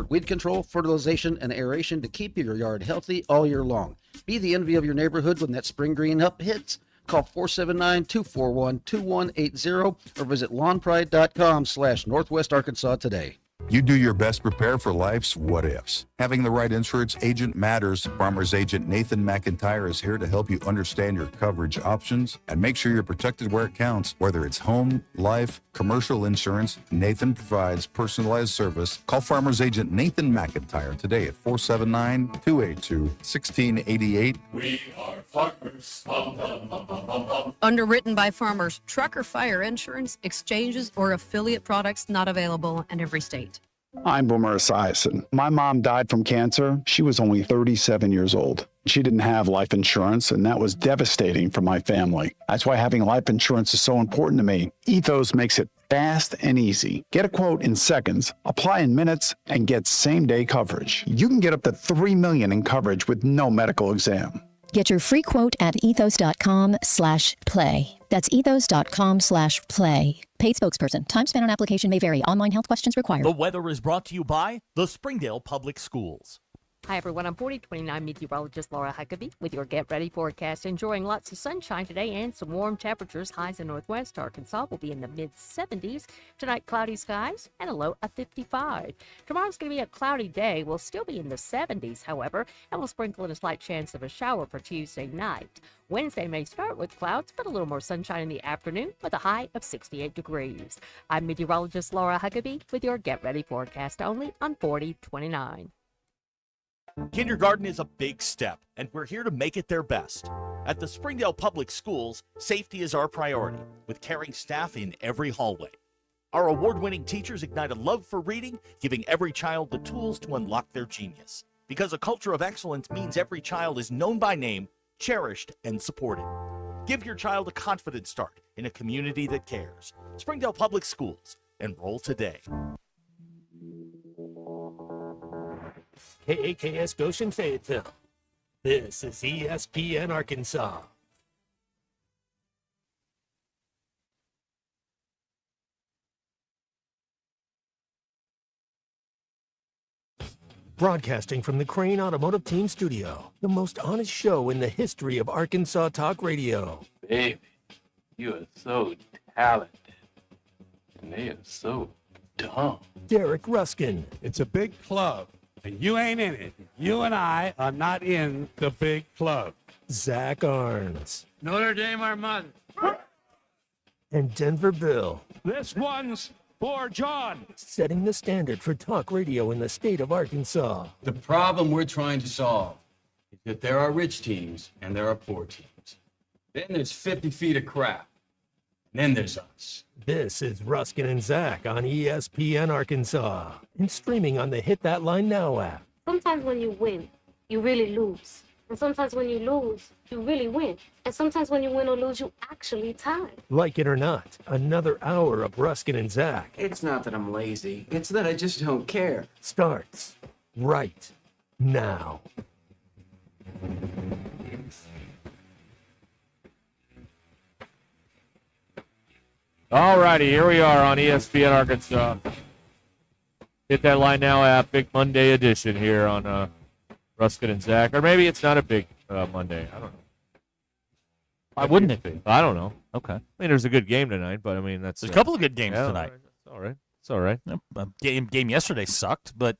weed control, fertilization, and aeration to keep your yard healthy all year long. Be the envy of your neighborhood when that spring green up hits. Call 479-241-2180 or visit lawnpride.com/Northwest Arkansas today. You do your best to prepare for life's what-ifs. Having the right insurance agent matters. Farmers agent Nathan McIntyre is here to help you understand your coverage options and make sure you're protected where it counts. Whether it's home, life, commercial insurance, Nathan provides personalized service. Call Farmers agent Nathan McIntyre today at 479-282-1688. We are farmers. Underwritten by farmers. Truck or fire insurance, exchanges, or affiliate products not available in every state. I'm Boomer Esiason. My mom died from cancer. She was only 37 years old. She didn't have life insurance, and that was devastating for my family. That's why having life insurance is so important to me. Ethos makes it fast and easy. Get a quote in seconds, apply in minutes, and get same-day coverage. You can get up to $3 million in coverage with no medical exam. Get your free quote at ethos.com/play. That's ethos.com/play. Paid spokesperson. Time spent on application may vary. Online health questions required. The weather is brought to you by the Springdale Public Schools. Hi, everyone. I'm 4029 meteorologist Laura Huckabee with your Get Ready forecast. Enjoying lots of sunshine today and some warm temperatures. Highs in northwest Arkansas will be in the mid-70s. Tonight, cloudy skies and a low of 55. Tomorrow's going to be a cloudy day. We'll still be in the 70s, however, and we'll sprinkle in a slight chance of a shower for Tuesday night. Wednesday may start with clouds, but a little more sunshine in the afternoon with a high of 68 degrees. I'm meteorologist Laura Huckabee with your Get Ready forecast only on 4029. Kindergarten is a big step, and we're here to make it their best. At the Springdale Public Schools, safety is our priority, with caring staff in every hallway. Our award-winning teachers ignite a love for reading, giving every child the tools to unlock their genius. Because a culture of excellence means every child is known by name, cherished, and supported. Give your child a confident start in a community that cares. Springdale Public Schools. Enroll today. KAKS Goshen Fayetteville. This is ESPN Arkansas. Broadcasting from the Crane Automotive Team Studio, the most honest show in the history of Arkansas Talk Radio. Baby, you are so talented, and they are so dumb. Derek Ruscin. It's a big club, and you ain't in it. You and I are not in the big club. Zach Arns. Notre Dame Armand. And Denver Bill. This one's for John. Setting the standard for talk radio in the state of Arkansas. The problem we're trying to solve is that there are rich teams and there are poor teams. Then there's 50 feet of crap. And then there's us. This is Ruskin and Zach on ESPN Arkansas and streaming on the Hit That Line Now app. Sometimes when you win, you really lose. And sometimes when you lose, you really win. And sometimes when you win or lose, you actually tie. Like it or not, another hour of Ruskin and Zach. It's not that I'm lazy. It's that I just don't care. Starts right now. All righty, here we are on ESPN Arkansas. Hit That Line Now app, big Monday edition here on Ruskin and Zach. Or maybe it's not a big Monday. I don't know. Why wouldn't it be? I don't know. Okay. I mean, there's a good game tonight, but I mean, that's... There's a couple of good games tonight. It's all right. It's all right. Game yesterday sucked, but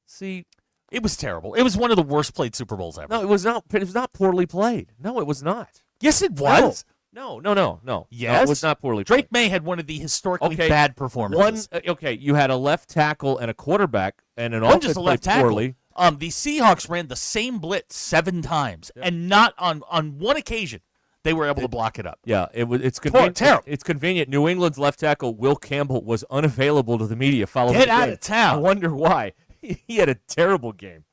see, it was terrible. It was one of the worst played Super Bowls ever. No, it was not. It was not poorly played. No, it was not. Yes, it was. No. Yes? No, it was not poorly played. Drake May had one of the historically bad performances. You had a left tackle and a quarterback and an One offense just a left played tackle. poorly. The Seahawks ran the same blitz 7 times, and not on one occasion they were able to block it up. Yeah, it's convenient. Terrible. It's convenient. New England's left tackle Will Campbell was unavailable to the media following Get the out game. of town. I wonder why. He had a terrible game.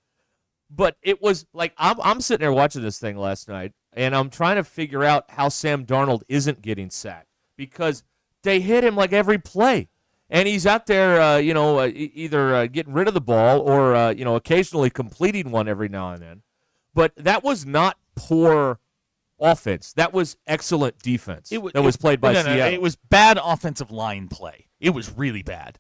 But it was like I'm sitting there watching this thing last night, and I'm trying to figure out how Sam Darnold isn't getting sacked because they hit him like every play. And he's out there, either getting rid of the ball or, occasionally completing one every now and then. But that was not poor offense. That was excellent defense that was played by Seattle. It was bad offensive line play. It was really bad.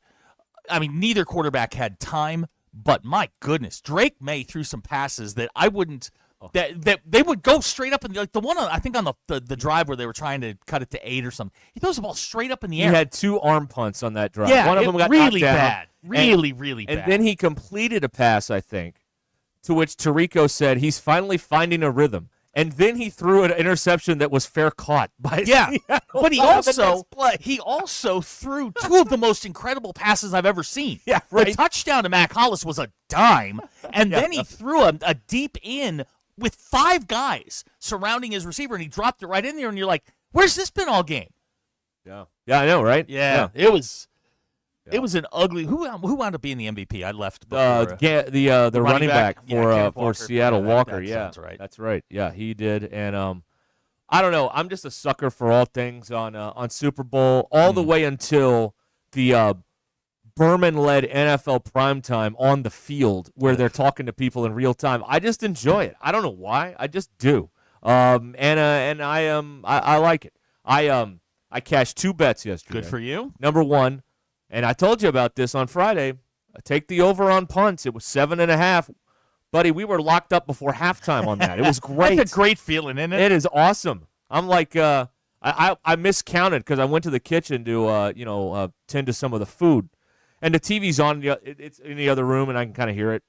I mean, neither quarterback had time. But my goodness, Drake May threw some passes that I wouldn't. That they would go straight up in the one I think on the drive where they were trying to cut it to 8 or something. He throws the ball straight up in the air. He had 2 arm punts on that drive. Yeah, one of them got really knocked down. bad, really bad. And then he completed a pass, I think, to which Tirico said he's finally finding a rhythm. And then he threw an interception that was fair caught by but he also threw 2 of the most incredible passes I've ever seen. Yeah, right. The touchdown to Mac Hollis was a dime, and then he threw a deep in with 5 guys surrounding his receiver, and he dropped it right in there, and you're like, where's this been all game? Yeah, I know, right? Yeah. It was an ugly. Who wound up being the MVP? I left before. The running back for Seattle, Walker. Sounds right. That's right. Yeah, he did. And I don't know. I'm just a sucker for all things on Super Bowl, all the way until the Berman-led NFL primetime on the field where they're talking to people in real time. I just enjoy it. I don't know why. I just do. And I like it. I cashed 2 bets yesterday. Good for you. Number 1, and I told you about this on Friday. Take the over on punts. It was 7.5. Buddy, we were locked up before halftime on that. It was great. That's a great feeling, isn't it? It is awesome. I'm like, I miscounted because I went to the kitchen to tend to some of the food. And the TV's on. It's in the other room, and I can kind of hear it,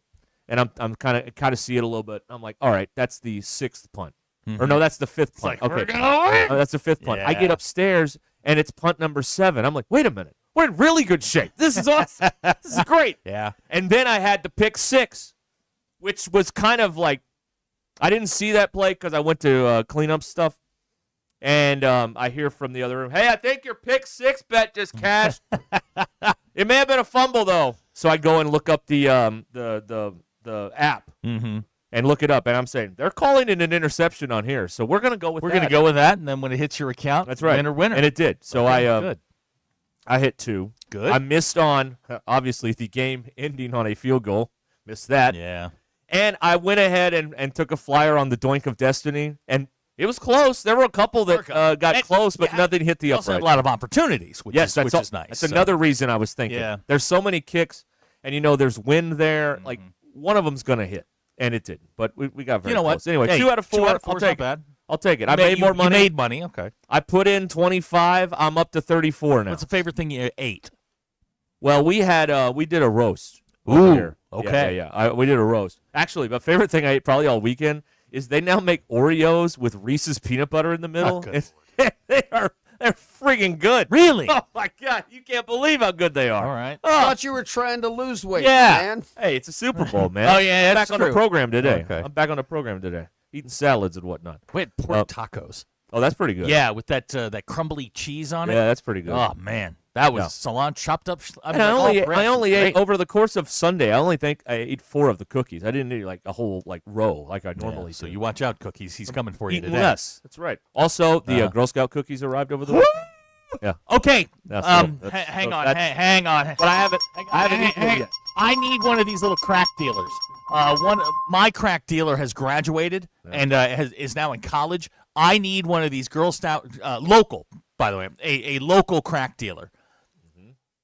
and I'm kind of see it a little bit. I'm like, all right, that's the 6th punt, or no, that's the 5th punt. Like, okay, we're gonna win. Oh, that's the 5th punt. I get upstairs, and it's punt number 7. I'm like, wait a minute, we're in really good shape. This is awesome. This is great. Yeah. And then I had to pick 6, which was kind of like, I didn't see that play because I went to clean up stuff. And I hear from the other room, hey, I think your pick 6 bet just cashed. It may have been a fumble, though. So I go and look up the app and look it up. And I'm saying, they're calling it an interception on here. So we're going to go with that. We're going to go with that, and then when it hits your account, that's right. Winner. And it did. So good. I hit 2. Good. I missed on, obviously, the game ending on a field goal. Missed that. Yeah. And I went ahead and took a flyer on the Doink of Destiny. And it was close. There were a couple that got close, but nothing hit the You upright. also had a lot of opportunities, which is nice. That's another reason I was thinking. Yeah. There's so many kicks, and there's wind there. Like, one of them's going to hit, and it didn't. But we got very close. Anyway, Hey, 2 out of 4. 2 out of 4 I'll is take not bad. I'll take it. I made more money. You made money, okay. I put in 25. I'm up to 34 now. What's the favorite thing you ate? Well, we did a roast. Ooh, here. okay. Yeah. We did a roast. Actually, my favorite thing I ate probably all weekend is they now make Oreos with Reese's peanut butter in the middle. They're friggin' good. Really? Oh my God, you can't believe how good they are. All right. I thought you were trying to lose weight, Yeah. man. Hey, it's a Super Bowl, man. Oh, yeah, I'm that's back on the true. program today. Okay. I'm back on the program today, eating salads and whatnot. We had pork tacos. Oh, that's pretty good. Yeah, with that crumbly cheese on it. Yeah, that's pretty good. Oh man, that was salon chopped up. I only ate over the course of Sunday. I only think I ate 4 of the cookies. I didn't eat like a whole row like I normally do. So you watch out, cookies. He's coming for you Eating today. less. That's right. Also, the Girl Scout cookies arrived over the weekend. Yeah. Okay. Hang on. But I haven't eaten it yet. I need one of these little crack dealers. My crack dealer has graduated and is now in college. I need one of these Girl Scout local, by the way, a local crack dealer.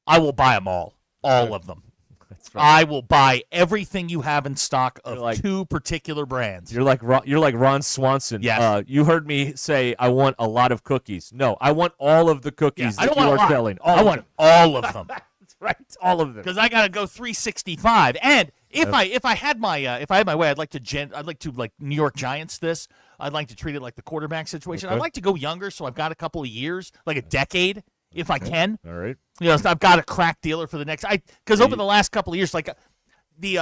I will buy them all of them. That's right. I will buy everything you have in stock of 2 particular brands. You're like Ron Swanson. Yes. You heard me say I want a lot of cookies. No, I want all of the cookies that you are selling. I want all of them. That's right, all of them. Because I got to go 365. And if I had my way, I'd like to like New York Giants this. I'd like to treat it like the quarterback situation. Okay. I'd like to go younger, so I've got a couple of years, like a decade, if I can. All right. I've got a crack dealer for the next. Because over the last couple of years, like the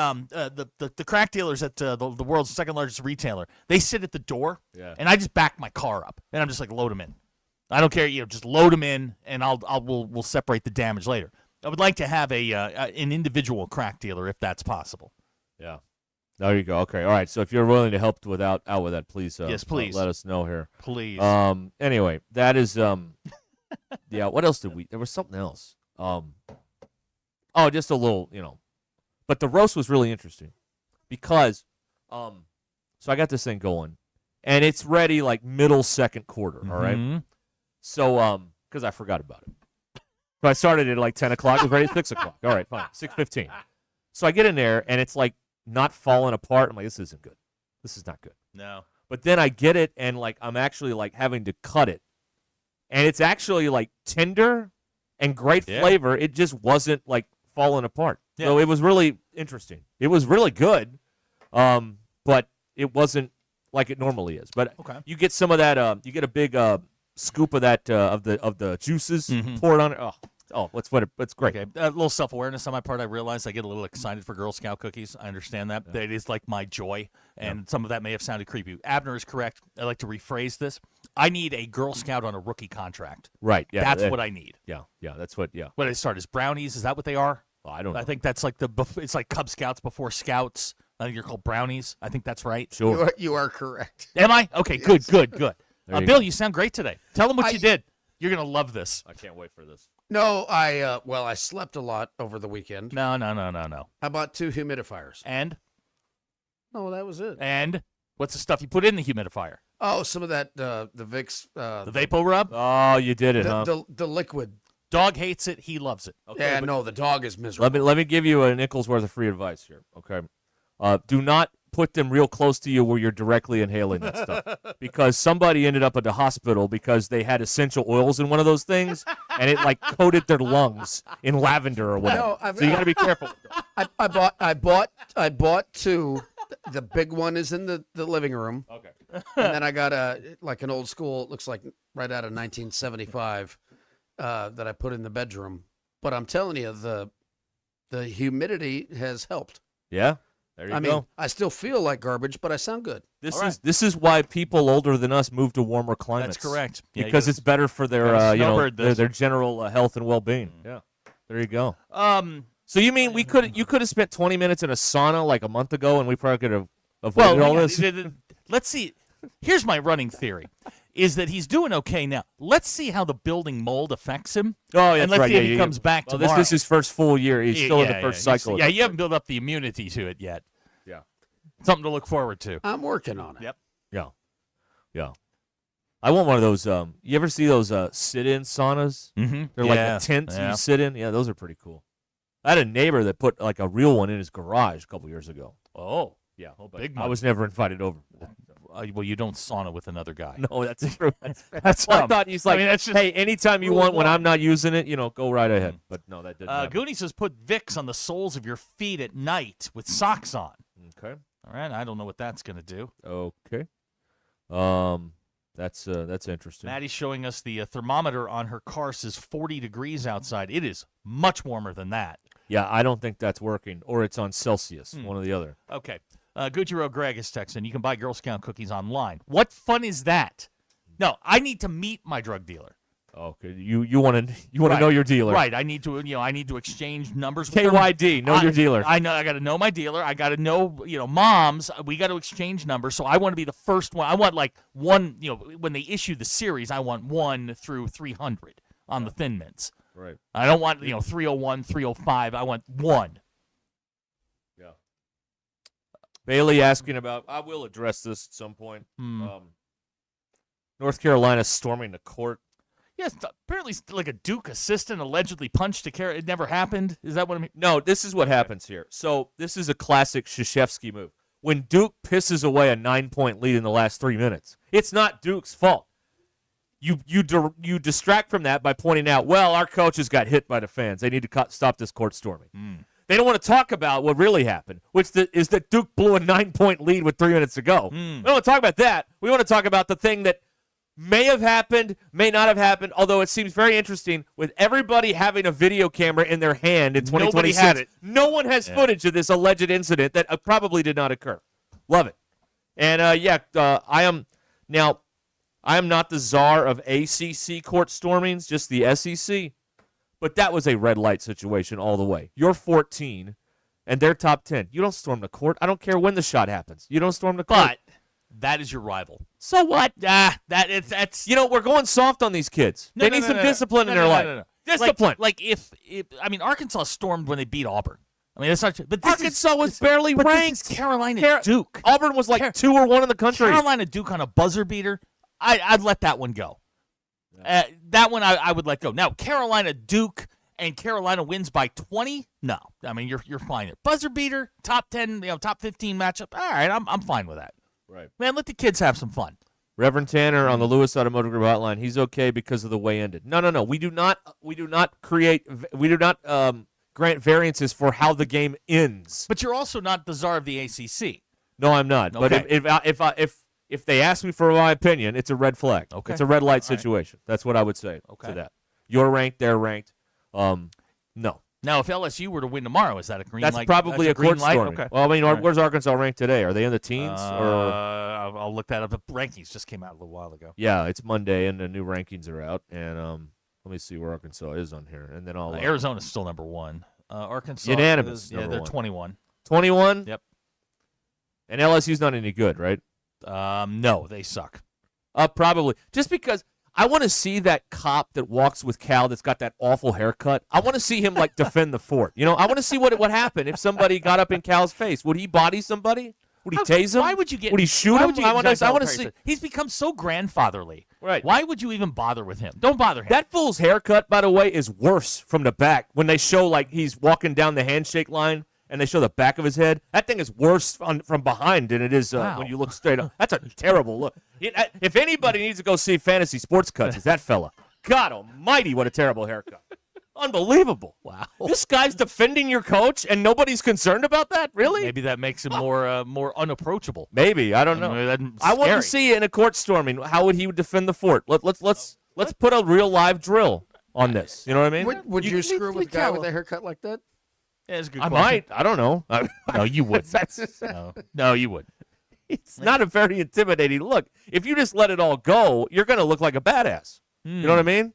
crack dealers at the world's second largest retailer, they sit at the door, and I just back my car up, and I'm just like load them in. I don't care, just load them in, and we'll separate the damage later. I would like to have an individual crack dealer if that's possible. Yeah. There you go. Okay. All right. So if you're willing to help with that, please. Yes, please. Let us know here. Please. Anyway, that is. Yeah. What else did we? There was something else. Oh, just a little. But the roast was really interesting because, so I got this thing going, and it's ready like middle second quarter. All right. So because I forgot about it. So I started at like 10 o'clock. It was ready at 6 o'clock. All right, fine. 6:15. So I get in there, and it's like not falling apart. I'm like, this isn't good. This is not good. No. But then I get it, and like I'm actually like having to cut it, and it's actually like tender and great flavor. It just wasn't like falling apart. Yeah. So it was really interesting. It was really good, but it wasn't like it normally is. But you get some of that. You get a big scoop of that of the juices poured on it. Oh, it's great. Okay, a little self-awareness on my part. I realize I get a little excited for Girl Scout cookies. I understand that. That it is like my joy, and some of that may have sounded creepy. Abner is correct. I like to rephrase this. I need a Girl Scout on a rookie contract. Right. Yeah. That's what I need. Yeah. Yeah. That's what. Yeah. What I start as brownies. Is that what they are? Well, I don't know. I think that's like it's like Cub Scouts before Scouts. I think you're called brownies. I think that's right. Sure. You are correct. Am I? Okay. Yes. Good. You Bill, go. you sound great today. Tell them what you did. You're gonna love this. I can't wait for this. No, I slept a lot over the weekend. No. I bought 2 humidifiers. And? No, that was it. And what's the stuff you put in the humidifier? Oh, some of that the Vicks The Vapo Rub? Oh, you did it, huh? The liquid. Dog hates it. He loves it. Okay, no, the dog is miserable. Let me give you a nickel's worth of free advice here. Okay, do not put them real close to you where you're directly inhaling that stuff, because somebody ended up at the hospital because they had essential oils in one of those things, and it like coated their lungs in lavender or whatever. So you got to be careful. I bought 2. The big one is in the living room. Okay. And then I got an old school. It looks like right out of 1975 that I put in the bedroom. But I'm telling you, the humidity has helped. Yeah. There you I go. mean, I still feel like garbage, but I sound good. This is why people older than us move to warmer climates. That's correct. Yeah, because it's better for their their general health and well-being. Yeah. There you go. So you mean you could have spent 20 minutes in a sauna like a month ago, and we probably could have avoided all this? Let's see. Here's my running theory: is that he's doing okay now. Let's see how the building mold affects him. Oh, yeah, and let's see if he comes back well, tomorrow. This is his first full year. He's still in the first cycle. Yeah, you haven't built up the immunity to it yet. Yeah. Something to look forward to. I'm working on it. Yep. Yeah. I want one of those. You ever see those sit-in saunas? Mm-hmm. They're like a tent you sit in. Yeah, those are pretty cool. I had a neighbor that put like a real one in his garage a couple years ago. Oh. Yeah. Big I money. was never invited over. Well, you don't sauna with another guy. No, that's true. That's what I thought. He's like, that's just hey, anytime you want, when I'm not using it, go right ahead. But no, that didn't happen. Gooney says put Vicks on the soles of your feet at night with socks on. Okay. All right. I don't know what that's going to do. Okay. That's interesting. Maddie's showing us the thermometer on her car says 40 degrees outside. It is much warmer than that. Yeah, I don't think that's working, or it's on Celsius, one or the other. Okay. Gujiro Greg is texting. You can buy Girl Scout cookies online. What fun is that? No, I need to meet my drug dealer. Okay, you want to know your dealer, right? I need to exchange numbers. KYD, know your dealer. I know. I got to know my dealer. I got to know moms. We got to exchange numbers. So I want to be the first one. I want like one. When they issue the series, I want 1 through 300 on the Thin Mints. Right. I don't want 301, 305. I want 1. Yeah. Bailey asking about. I will address this at some point. North Carolina storming the court. Yes, apparently like a Duke assistant allegedly punched a carrot. It never happened. Is that what I mean? No, this is what happens here. So this is a classic Krzyzewski move. When Duke pisses away a 9-point lead in the last 3 minutes, it's not Duke's fault. You distract from that by pointing out, well, our coaches got hit by the fans. They need to stop this court storming. They don't want to talk about what really happened, which is that Duke blew a 9-point lead with 3 minutes to go. We don't want to talk about that. We want to talk about the thing that may have happened, may not have happened, although it seems very interesting with everybody having a video camera in their hand in 2026. Nobody had it. No one has footage of this alleged incident that probably did not occur. Love it. And, I am not the czar of ACC court stormings, just the SEC. But that was a red light situation all the way. You're 14, and they're top 10. You don't storm the court. I don't care when the shot happens. You don't storm the court. But that is your rival. So what? That's we're going soft on these kids. They need some discipline in their life. No. Discipline. Like if Arkansas stormed when they beat Auburn. I mean, that's not. But Arkansas was barely ranked. This is Carolina Duke. Auburn was like 2 or 1 in the country. Carolina Duke on a buzzer beater. I'd let that one go. That one I would let go. Now Carolina Duke and Carolina wins by 20, no. I mean, you're fine. Buzzer beater, top 10, top 15 matchup. All right, I'm fine with that. Right. Man, let the kids have some fun. Reverend Tanner on the Lewis Automotive Group hotline. He's okay because of the way it ended. No. We do not grant variances for how the game ends. But you're also not the czar of the ACC. No, I'm not. Okay. But if they ask me for my opinion, it's a red flag. Okay. It's a red light All right. situation. That's what I would say Okay. to that. You're ranked, they're ranked. No. Now, if LSU were to win tomorrow, is that a green That's light? probably That's a court green light? storming. Okay. Well, I mean, All right. where's Arkansas ranked today? Are they in the teens? Or I'll look that up. The rankings just came out a little while ago. yeah, it's Monday and the new rankings are out. And let me see where Arkansas is on here, and then I'll Arizona's still number one. Arkansas unanimous. Yeah, they're 21. 21. Yep. And LSU's not any good, right? No, they suck. Probably just because I want to see that cop that walks with Cal that's got that awful haircut. I want to see him like defend the fort. You know, I want to see what would happen if somebody got up in Cal's face. Would he body somebody? Would he tase him? Why would you get? Would he shoot why him? would you get I want to Jack see. Perry? He's become so grandfatherly. Right. Why would you even bother with him? Don't bother him. That fool's haircut, by the way, is worse from the back. When they show like he's walking down the handshake line and they show the back of his head, that thing is worse from behind than it is when you look straight up. That's a terrible look. If anybody needs to go see Fantasy Sports Cuts, it's that fella. God almighty, what a terrible haircut. Unbelievable. Wow. This guy's defending your coach and nobody's concerned about that? Really? Maybe that makes him more unapproachable. Maybe. I don't know. I want to see in a court storming, how would he defend the fort? Let's put a real live drill on this. You know what I mean? Would you screw with a guy with a haircut like that? Yeah, that's a good I question. might. I don't know. No, you wouldn't. No, you wouldn't. It's not a very intimidating look. If you just let it all go, you're going to look like a badass. You know what I mean?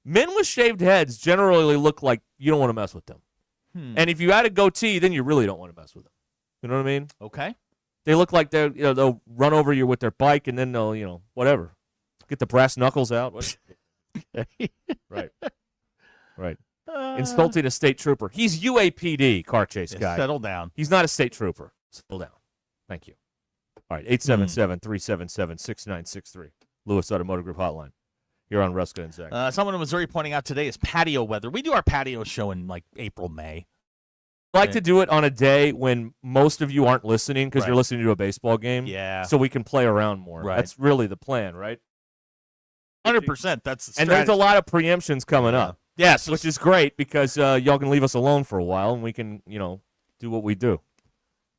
Men with shaved heads generally look like you don't want to mess with them. And if you add a goatee, then you really don't want to mess with them. You know what I mean? Okay. They look like they'll run over you with their bike and then they'll, whatever. Get the brass knuckles out. Right. Right. Insulting a state trooper. He's UAPD, car chase guy. Settle down. He's not a state trooper. Settle down. Thank you. All right, 877-377-6963. Lewis Automotive Group hotline. You're on Ruscin and Zach. Someone in Missouri pointing out today is patio weather. We do our patio show in like April, May. I like to do it on a day when most of you aren't listening because you're listening to a baseball game. Yeah. So we can play around more. Right. That's really the plan, right? 100%. That's the and there's strategy. a lot of preemptions coming up. Yes. Which is great because y'all can leave us alone for a while and we can, do what we do.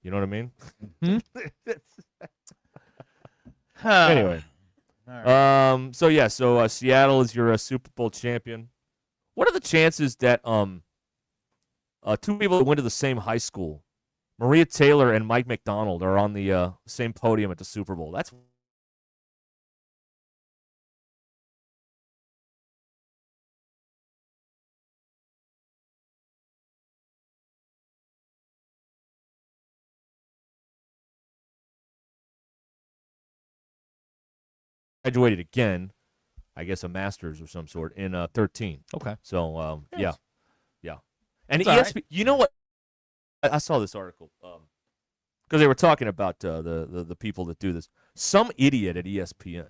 You know what I mean? Anyway. All right. So Seattle is your Super Bowl champion. What are the chances that two people that went to the same high school, Maria Taylor and Mike McDonald, are on the same podium at the Super Bowl? That's graduated again, I guess a master's or some sort in 13. Okay. So Yes. yeah. And That's all ESPN, you know what? I saw this article because they were talking about the people that do this. Some idiot at ESPN,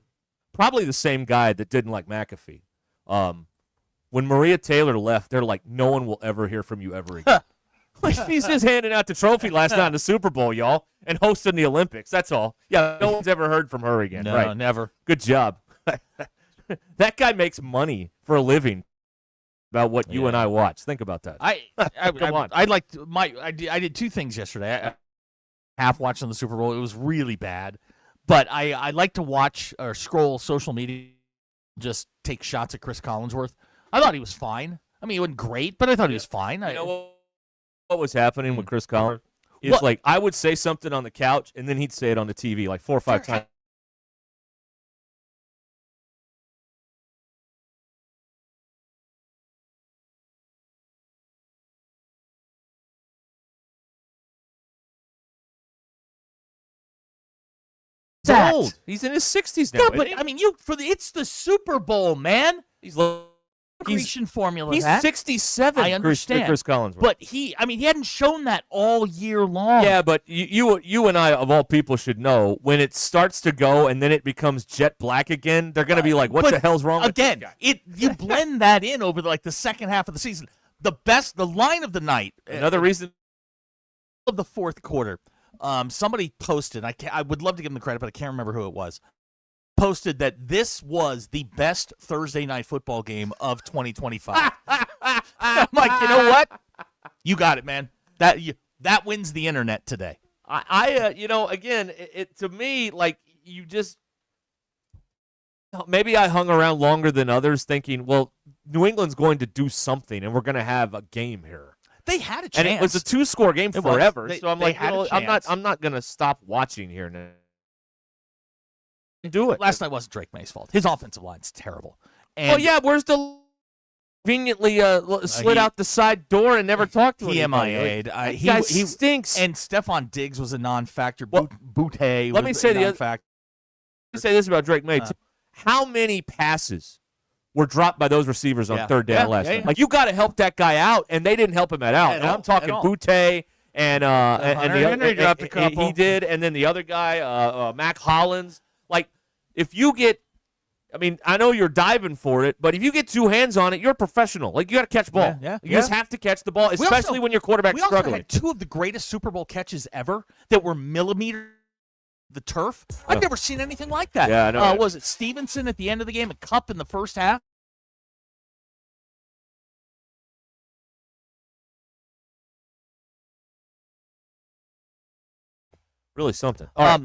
probably the same guy that didn't like McAfee. When Maria Taylor left, they're like, no one will ever hear from you ever again. He's just handing out the trophy last night in the Super Bowl, y'all, and hosting the Olympics. That's all. Yeah, no one's ever heard from her again. No, right? never. Good job. That guy makes money for a living about what you and I watch. Think about that. Come on. I did two things yesterday. I half watching the Super Bowl. It was really bad, but I like to watch or scroll social media, just take shots at Chris Collinsworth. I thought he was fine. I mean, he wasn't great, but I thought he was fine. You know what was happening with Chris Collins? It's like I would say something on the couch, and then he'd say it on the TV like 4 or 5 times. That. Old. He's in his 60s now. Yeah, but I mean, it's the Super Bowl, man. He's looking accretion formula. He's 67. I understand. Chris Collinsworth. But he hadn't shown that all year long. Yeah, but you and I, of all people, should know when it starts to go and then it becomes jet black again, they're going to be like, what the hell's wrong with this guy? You blend that in over the second half of the season. The line of the night. Another reason. Of the fourth quarter, somebody posted, I would love to give them the credit, but I can't remember who it was, posted that this was the best Thursday night football game of 2025. I'm like, you know what? You got it, man. That wins the internet today. Again, to me, like, you just, maybe I hung around longer than others thinking, well, New England's going to do something and we're going to have a game here. They had a chance. And it was a 2-score game forever. So I'm like, I'm not going to stop watching here now. Do it. Last night wasn't Drake May's fault. His offensive line's terrible. And where's the conveniently slid out the side door and never talked to him? He MIA'd. He stinks. And Stephon Diggs was a non-factor. Boutte let me say non-factor. Let me say this about Drake May. How many passes were dropped by those receivers on third down last night? Like, you got to help that guy out, and they didn't help him out. And I'm talking Boutte and Henry dropped a couple. He did, and then the other guy, Mac Hollins. Like, if you get, I know you're diving for it, but if you get two hands on it, you're a professional. Like, you got to catch ball. You just have to catch the ball, especially when your quarterback's struggling. We also had two of the greatest Super Bowl catches ever that were millimeter the turf. I've never seen anything like that. Yeah, I know. Was it Stevenson at the end of the game, a cup in the first half? Really something. I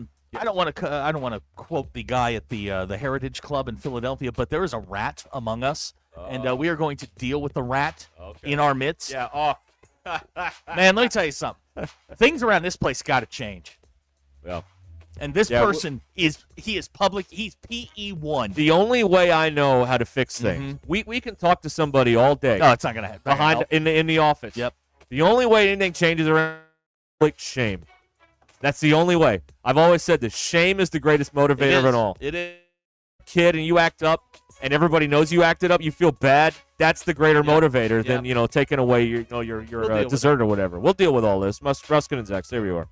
don't want to quote the guy at the Heritage Club in Philadelphia, but there is a rat among us, and we are going to deal with the rat in our midst. Yeah. Oh, man, let me tell you something. Things around this place got to change. Well, and this person is public. He's PE1. The only way I know how to fix things, we can talk to somebody all day. No, it's not going to happen. Behind in the office. Yep. The only way anything changes around public shame. That's the only way. I've always said this. Shame is the greatest motivator of it all. It is. Kid, and you act up, and everybody knows you acted up. You feel bad. That's the greater motivator than taking away your dessert or whatever. We'll deal with all this. Ruscin and Zach. There we are.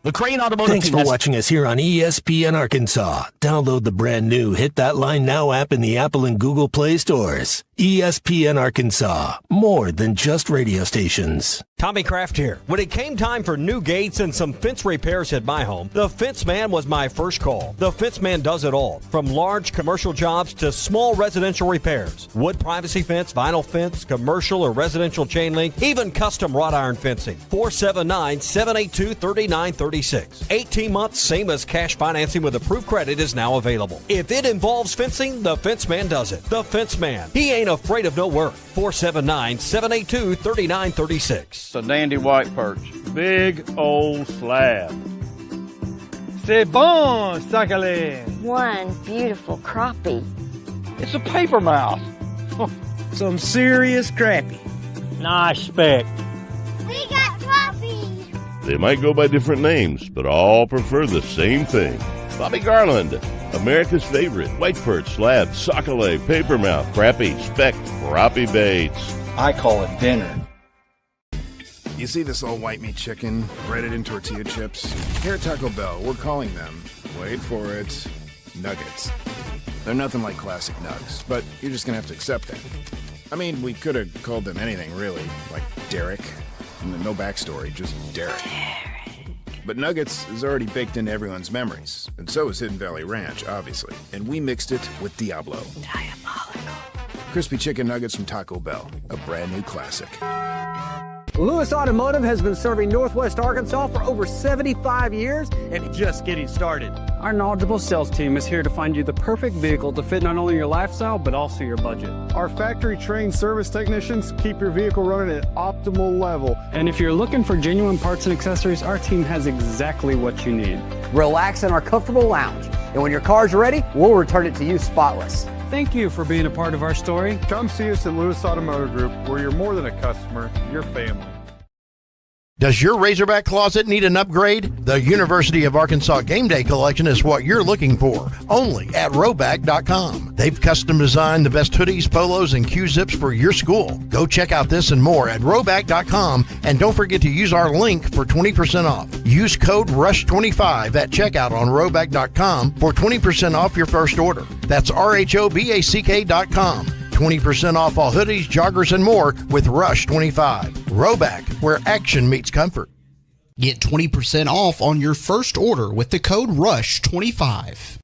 The Crane Automotive Thanks for watching us here on ESPN Arkansas. Download the brand new Hit That Line Now app in the Apple and Google Play stores. ESPN Arkansas, more than just radio stations. Tommy Kraft here. When it came time for new gates and some fence repairs at my home, the Fence Man was my first call. The Fence Man does it all, from large commercial jobs to small residential repairs. Wood privacy fence, vinyl fence, commercial or residential chain link, even custom wrought iron fencing. 479-782-3936. 18 months, same as cash financing with approved credit is now available. If it involves fencing, the Fence Man does it. The Fence Man. He ain't afraid of no work. 479-782-3936. It's a dandy white perch. Big old slab. C'est bon, sacalé. One beautiful crappie. It's a paper mouth. Some serious crappie. Nice speck. We got crappie. They might go by different names, but all prefer the same thing. Bobby Garland, America's favorite white perch, slab, sockeye, papermouth, crappie, speck, crappie baits. I call it dinner. You see this all white meat chicken, breaded in tortilla chips? Here at Taco Bell, we're calling them, wait for it, nuggets. They're nothing like classic nugs, but you're just gonna have to accept that. I mean, we could have called them anything, really, like Derek. No backstory, just Derek. But Nuggets is already baked into everyone's memories, and so is Hidden Valley Ranch, obviously. And we mixed it with Diablo. Diabolical. Crispy chicken nuggets from Taco Bell, a brand new classic. Lewis Automotive has been serving Northwest Arkansas for over 75 years and just getting started. Our knowledgeable sales team is here to find you the perfect vehicle to fit not only your lifestyle, but also your budget. Our factory-trained service technicians keep your vehicle running at optimal level. And if you're looking for genuine parts and accessories, our team has exactly what you need. Relax in our comfortable lounge, and when your car's ready, we'll return it to you spotless. Thank you for being a part of our story. Come see us at Lewis Automotive Group, where you're more than a customer, you're family. Does your Razorback closet need an upgrade? The University of Arkansas Game Day Collection is what you're looking for, only at Roback.com. They've custom designed the best hoodies, polos, and Q-zips for your school. Go check out this and more at Roback.com, and don't forget to use our link for 20% off. Use code RUSH25 at checkout on Roback.com for 20% off your first order. That's RHOBACK.com. 20% off all hoodies, joggers, and more with Rush 25. Roback, where action meets comfort. Get 20% off on your first order with the code RUSH25.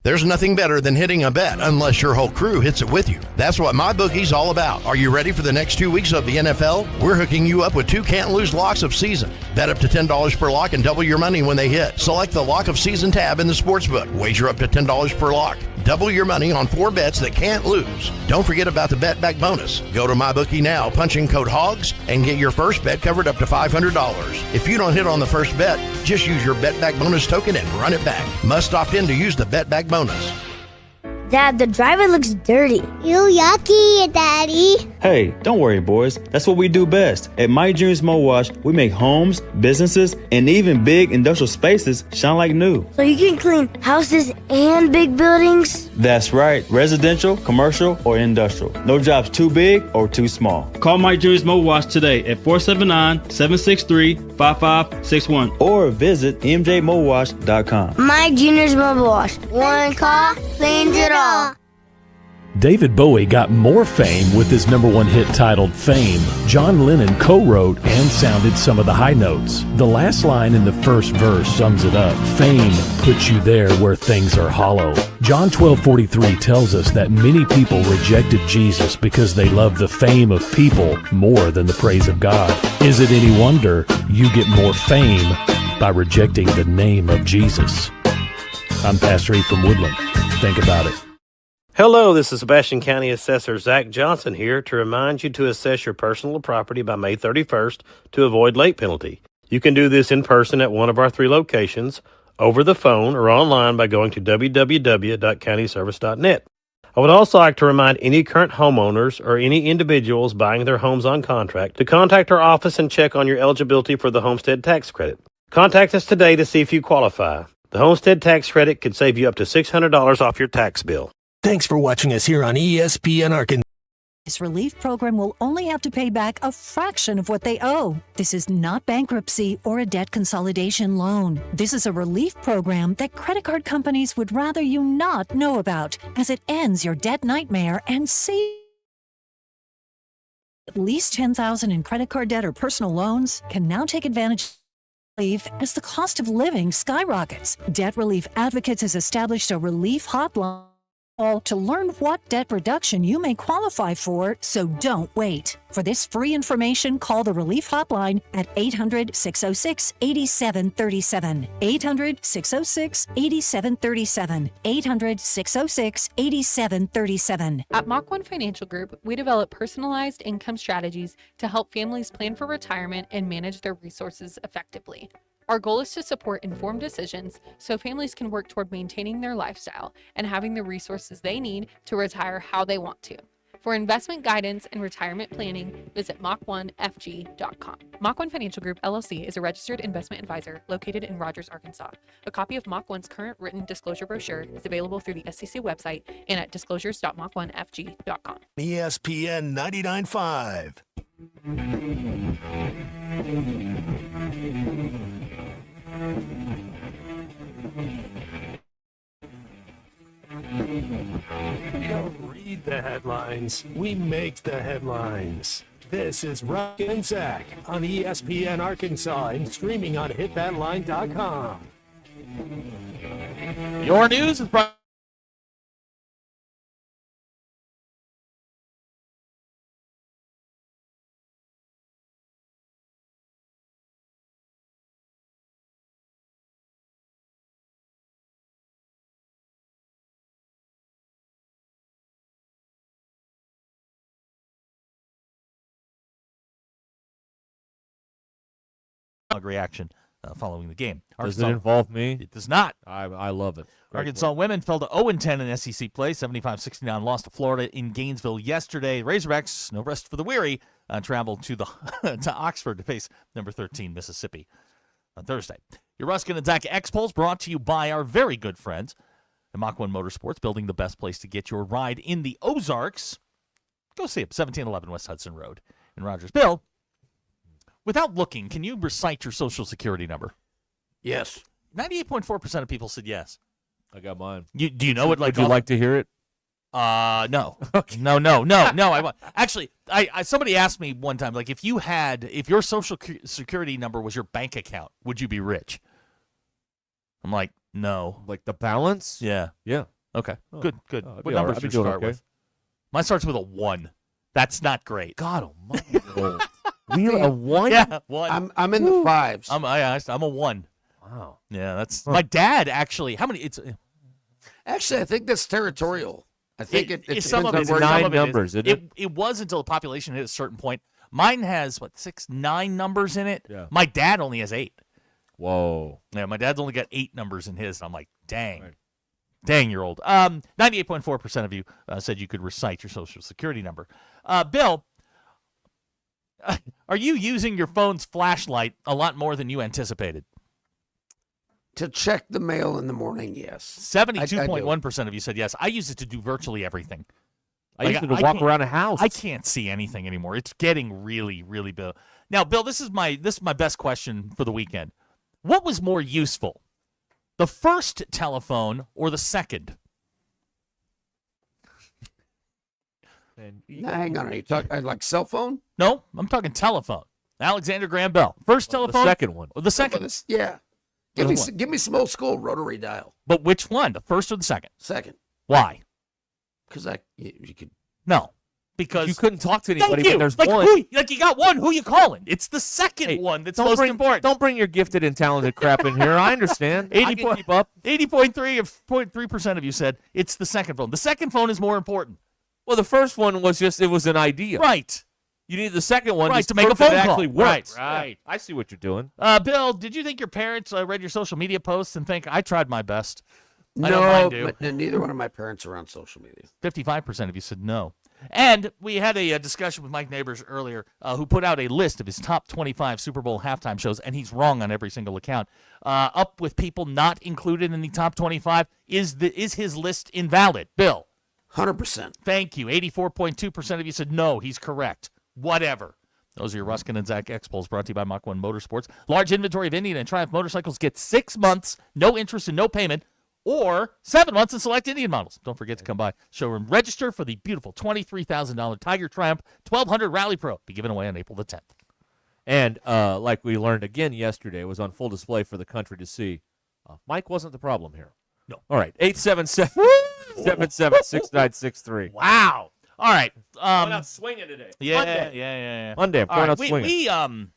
There's nothing better than hitting a bet unless your whole crew hits it with you. That's what MyBookie's all about. Are you ready for the next 2 weeks of the NFL? We're hooking you up with 2 can't-lose locks of season. Bet up to $10 per lock and double your money when they hit. Select the Lock of Season tab in the sportsbook. Wager up to $10 per lock. Double your money on 4 bets that can't lose. Don't forget about the Bet Back bonus. Go to MyBookie now, punch in code HOGS, and get your first bet covered up to $500. If you don't hit on the first bet, just use your Bet Back bonus token and run it back. Must opt in to use the Bet Back bonus. Dad, the driver looks dirty. You yucky, Daddy. Hey, don't worry, boys. That's what we do best. At My Dreams Mo Wash, we make homes, businesses, and even big industrial spaces shine like new. So you can clean houses and big buildings? That's right. Residential, commercial, or industrial. No job's too big or too small. Call My Dreams Mo Wash today at 479-763-5561 or visit mjmowash.com. My Junior's Mobile Wash. One call cleans it all. David Bowie got more fame with his #1 hit titled Fame. John Lennon co-wrote and sounded some of the high notes. The last line in the first verse sums it up. Fame puts you there where things are hollow. John 12:43 tells us that many people rejected Jesus because they love the fame of people more than the praise of God. Is it any wonder you get more fame by rejecting the name of Jesus? I'm Pastor E from Woodland. Think about it. Hello, this is Sebastian County Assessor Zach Johnson here to remind you to assess your personal property by May 31st to avoid late penalty. You can do this in person at one of our 3 locations, over the phone, or online by going to www.countyservice.net. I would also like to remind any current homeowners or any individuals buying their homes on contract to contact our office and check on your eligibility for the homestead tax credit. Contact us today to see if you qualify. The homestead tax credit could save you up to $600 off your tax bill. Thanks for watching us here on ESPN Arkansas. This relief program will only have to pay back a fraction of what they owe. This is not bankruptcy or a debt consolidation loan. This is a relief program that credit card companies would rather you not know about, as it ends your debt nightmare and saves at least $10,000 in credit card debt or personal loans can now take advantage relief as the cost of living skyrockets. Debt Relief Advocates has established a relief hotline to learn what debt reduction you may qualify for, so don't wait. For this free information, call the Relief Hotline at 800-606-8737. 800-606-8737. 800-606-8737. At Mach 1 Financial Group, we develop personalized income strategies to help families plan for retirement and manage their resources effectively. Our goal is to support informed decisions so families can work toward maintaining their lifestyle and having the resources they need to retire how they want to. For investment guidance and retirement planning, visit Mach1FG.com. Mach 1 Financial Group, LLC is a registered investment advisor located in Rogers, Arkansas. A copy of Mach 1's current written disclosure brochure is available through the SEC website and at disclosures.mach1fg.com. ESPN 99.5. We don't read the headlines, we make the headlines. This is Ruscin and Zach on ESPN Arkansas and streaming on hitthatline.com. Your news is brought reaction. following the game. Does it involve me? It does not. I love it. Great Arkansas work. women fell to 0-10 in SEC play, 75-69 lost to Florida in Gainesville yesterday. Razorbacks, no rest for the weary, traveled to to Oxford to face number 13 Mississippi on Thursday. Your Ruscin and Zach X-Pulse brought to you by our very good friends at Mach 1 Motorsports, building the best place to get your ride in the Ozarks. Go see them, 1711 West Hudson Road in Rogers. Bill, without looking, can you recite your Social Security number? Yes. 98.4% of people said yes. I got mine. Do you know it? Would you like to hear it? No. Okay. No. Actually, somebody asked me one time, like, if your Social Security number was your bank account, would you be rich? I'm like, no. Like the balance? Yeah. Yeah. Okay. Oh. Good. Oh, What number should you start with? Mine starts with a 1. That's not great. God almighty. Really? A 1? Yeah, 1. I'm in the 5s. I'm a 1. Wow. Yeah, that's my dad. Actually, how many? Actually, I think that's territorial. I think it depends some of on it's where 9 numbers, isn't it? It was until the population hit a certain point. Mine has 9 numbers in it. Yeah. My dad only has 8. Whoa. Yeah, my dad's only got 8 numbers in his. And I'm like, dang. Right. Dang, you're old. 98.4% of you said you could recite your Social Security number. Bill, are you using your phone's flashlight a lot more than you anticipated? To check the mail in the morning, yes. 72.1% of you said yes. I use it to do virtually everything. I use it to walk around a house. I can't see anything anymore. It's getting really, really Bill. Now, Bill, this is my best question for the weekend. What was more useful, the first telephone or the second? Hang on, are you talking like cell phone? No, I'm talking telephone. Alexander Graham Bell. First telephone. The second one. Or the second. Yeah. Give me some old school rotary dial. But which one? The first or the second? Second. Why? Because you could. No. Because you couldn't talk to anybody when there's like one. You got one. Who you calling? It's the second one that's most important. Don't bring your gifted and talented crap in here. I understand. 80.3% of you said it's the second phone. The second phone is more important. Well, the first one was it was an idea. Right. You need the second one to make a phone call. Actually works. Right. Yeah, I see what you're doing. Bill, did you think your parents read your social media posts and think, I tried my best? No, but neither one of my parents are on social media. 55% of you said no. And we had a discussion with Mike Neighbors earlier, who put out a list of his top 25 Super Bowl halftime shows, and he's wrong on every single account. Up with people not included in the top 25. Is his list invalid? Bill? 100%. Thank you. 84.2% of you said no, he's correct. Whatever. Those are your Ruscin and Zach X-Pulse brought to you by Mach 1 Motorsports. Large inventory of Indian and Triumph motorcycles. Get 6 months, no interest and no payment, or 7 months in select Indian models. Don't forget to come by showroom. Register for the beautiful $23,000 Tiger Triumph 1200 Rally Pro. Be given away on April the 10th. And like we learned again yesterday, it was on full display for the country to see. Mike wasn't the problem here. No. All right. 877-77-6963. Wow. All right. Going out swinging today. Yeah, Monday. yeah. Monday, I'm going out swinging.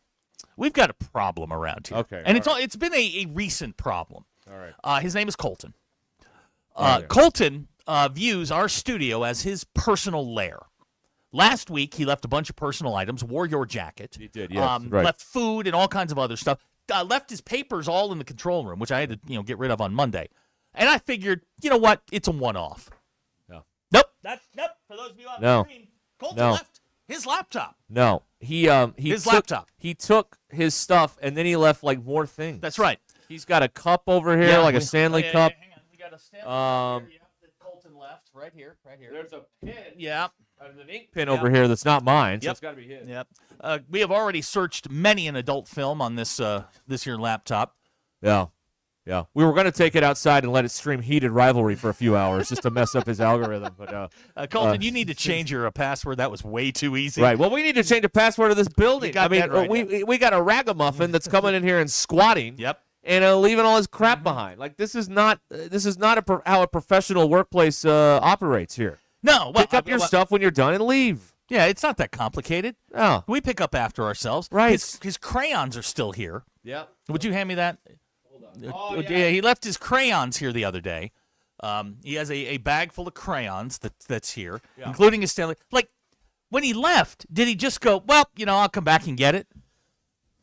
We've got a problem around here. Okay. And it's been a recent problem. All right. His name is Colton. Yeah. Colton views our studio as his personal lair. Last week, he left a bunch of personal items, wore your jacket. He did, yes. Right. Left food and all kinds of other stuff. Left his papers all in the control room, which I had to get rid of on Monday. And I figured, you know what? It's a one-off. No. Nope. For those of you on the screen, Colton left his laptop. No. He laptop. He took his stuff and then he left like more things. That's right. He's got a cup over here, like a Stanley cup. Hang on. We got a Stanley here, that Colton left right here. There's a pin. Yeah. There's an ink pen over here that's not mine, so Yep. it's got to be his. Yep. We have already searched many an adult film on this here laptop. Yeah. Yeah. We were going to take it outside and let it stream Heated Rivalry for a few hours just to mess up his algorithm. But Colton, you need to change your password. That was way too easy. Right. Well, we need to change the password of this building. You got that right. we got a ragamuffin that's coming in here and squatting. Yep. And leaving all his crap behind. Like this is not how a professional workplace operates here. No. Pick up your stuff when you're done and leave. Yeah, it's not that complicated. Oh. We pick up after ourselves. Right. His crayons are still here. Yep. Would you hand me that? Oh, yeah, he left his crayons here the other day. He has a bag full of crayons that's here, including his Stanley. Like, when he left, did he just go, well, I'll come back and get it?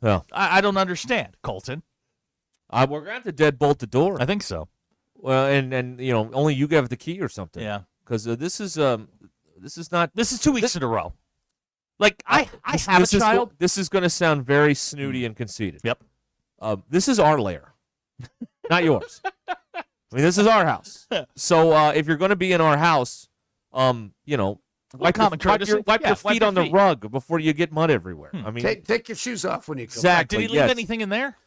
No. I don't understand, Colton. We're going to have to deadbolt the door. I think so. Well, and only you have the key or something. Yeah. Because this is not. This is 2 weeks in a row. Like, I have a child. This is going to sound very snooty and conceited. Yep. This is our lair, not yours. I mean, this is our house. So if you're going to be in our house, wipe your feet on the rug before you get mud everywhere. I mean, take your shoes off when you come exactly. back. Did he leave anything in there?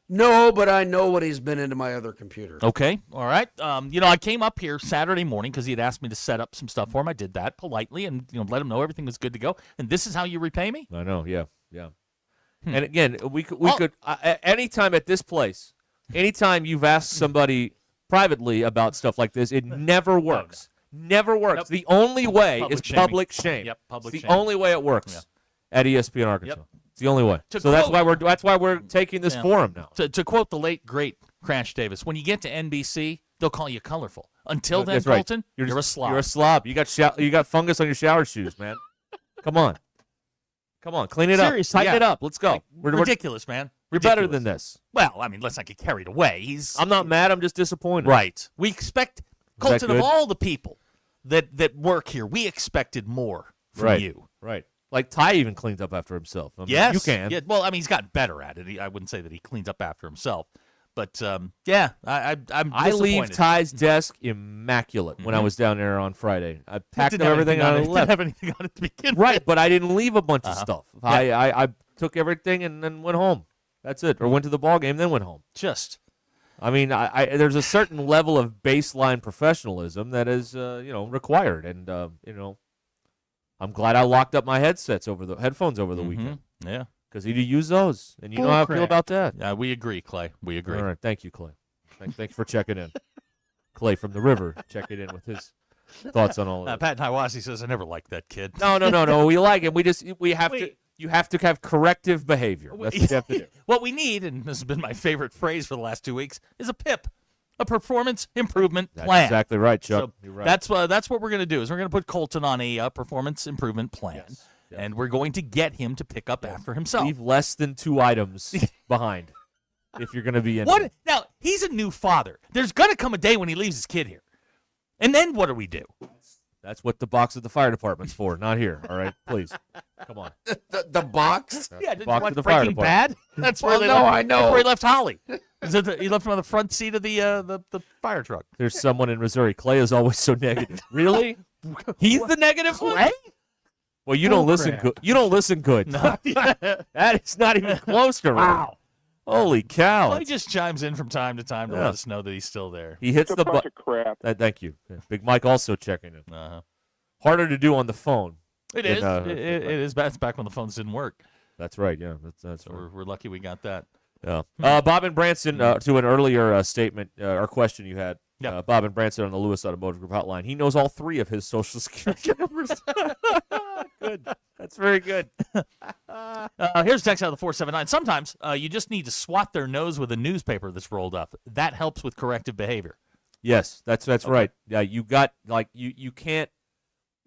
No, but I know what he's been into my other computer. Okay, all right. I came up here Saturday morning because he had asked me to set up some stuff for him. I did that politely and let him know everything was good to go. And this is how you repay me? I know, yeah. And again, we could anytime at this place, anytime you've asked somebody privately about stuff like this, it never works. Never works. Nope. The only way Public is shaming. public shame. Yep, public it's the shame. only way it works at ESPN Arkansas. Yep. It's the only way. So that's why we're taking this forum now. To quote the late great Crash Davis, when you get to NBC, they'll call you colorful. Until then, That's right. Colton, you're a slob. You're a slob. You got fungus on your shower shoes, man. Come on, clean it Seriously, up, tighten it up. Let's go. Ridiculous, man. We're better than this. Well, I mean, let's not get carried away. I'm not mad. I'm just disappointed. Right. We expect Colton of good? all the people that work here. We expected more from you. Right. Like Ty even cleans up after himself. I mean, Yes, you can. Yeah, well, I mean, he's gotten better at it. I wouldn't say that he cleans up after himself, but I'm I disappointed. leave Ty's desk immaculate when I was down there on Friday. I packed up everything on and I it. left. Didn't have anything on it to begin Right, with. but I didn't leave a bunch of stuff. Yeah. I took everything and then went home. That's it. Or went to the ball game, then went home. I mean, there's a certain level of baseline professionalism that is, required, and I'm glad I locked up my headphones over the weekend. Yeah, because you use those, and you know how I feel about that. Yeah, we agree, Clay. We agree. All right, thank you, Clay. Thank you for checking in. Clay from the River checking in with his thoughts on all of it. Pat Hiawassee says, I never liked that kid. No. We like him. You have to have corrective behavior. That's what you have to do. What we need, and this has been my favorite phrase for the last 2 weeks, is a PIP, a performance improvement plan. That's exactly right, Chuck. So You're right. that's what we're going to do. Is we're going to put Colton on a performance improvement plan, and we're going to get him to pick up after himself. Leave less than 2 items behind if you're going to be in. What? Now he's a new father. There's going to come a day when he leaves his kid here, and then what do we do? That's what the box at the fire department's for. Not here. All right, please. Come on. The box? Yeah, did you box watch at the fire Breaking department. Bad? That's Well, where no, I know. That's where he left Holly. He left him on the front seat of the fire truck. There's someone in Missouri. Clay is always so negative. Really? He's the negative one? Well, you don't listen good. You don't listen good. No. That is not even close to right. Wow. Holy cow. He just chimes in from time to time to let us know that he's still there. He hits It's a the bunch button. of crap. Thank you. Yeah, Big Mike also checking in. Uh-huh. Harder to do on the phone. It is. It is. That's back when the phones didn't work. That's right. Yeah, that's So right. we're lucky we got that. Yeah. Bob and Branson, to an earlier statement or question you had. Bob and Branson on the Lewis Automotive Group hotline. He knows all 3 of his Social Security numbers. Good. That's very good. Here's a text out of the 479. Sometimes you just need to swat their nose with a newspaper that's rolled up. That helps with corrective behavior. Yes, that's right. Yeah, you got you can't.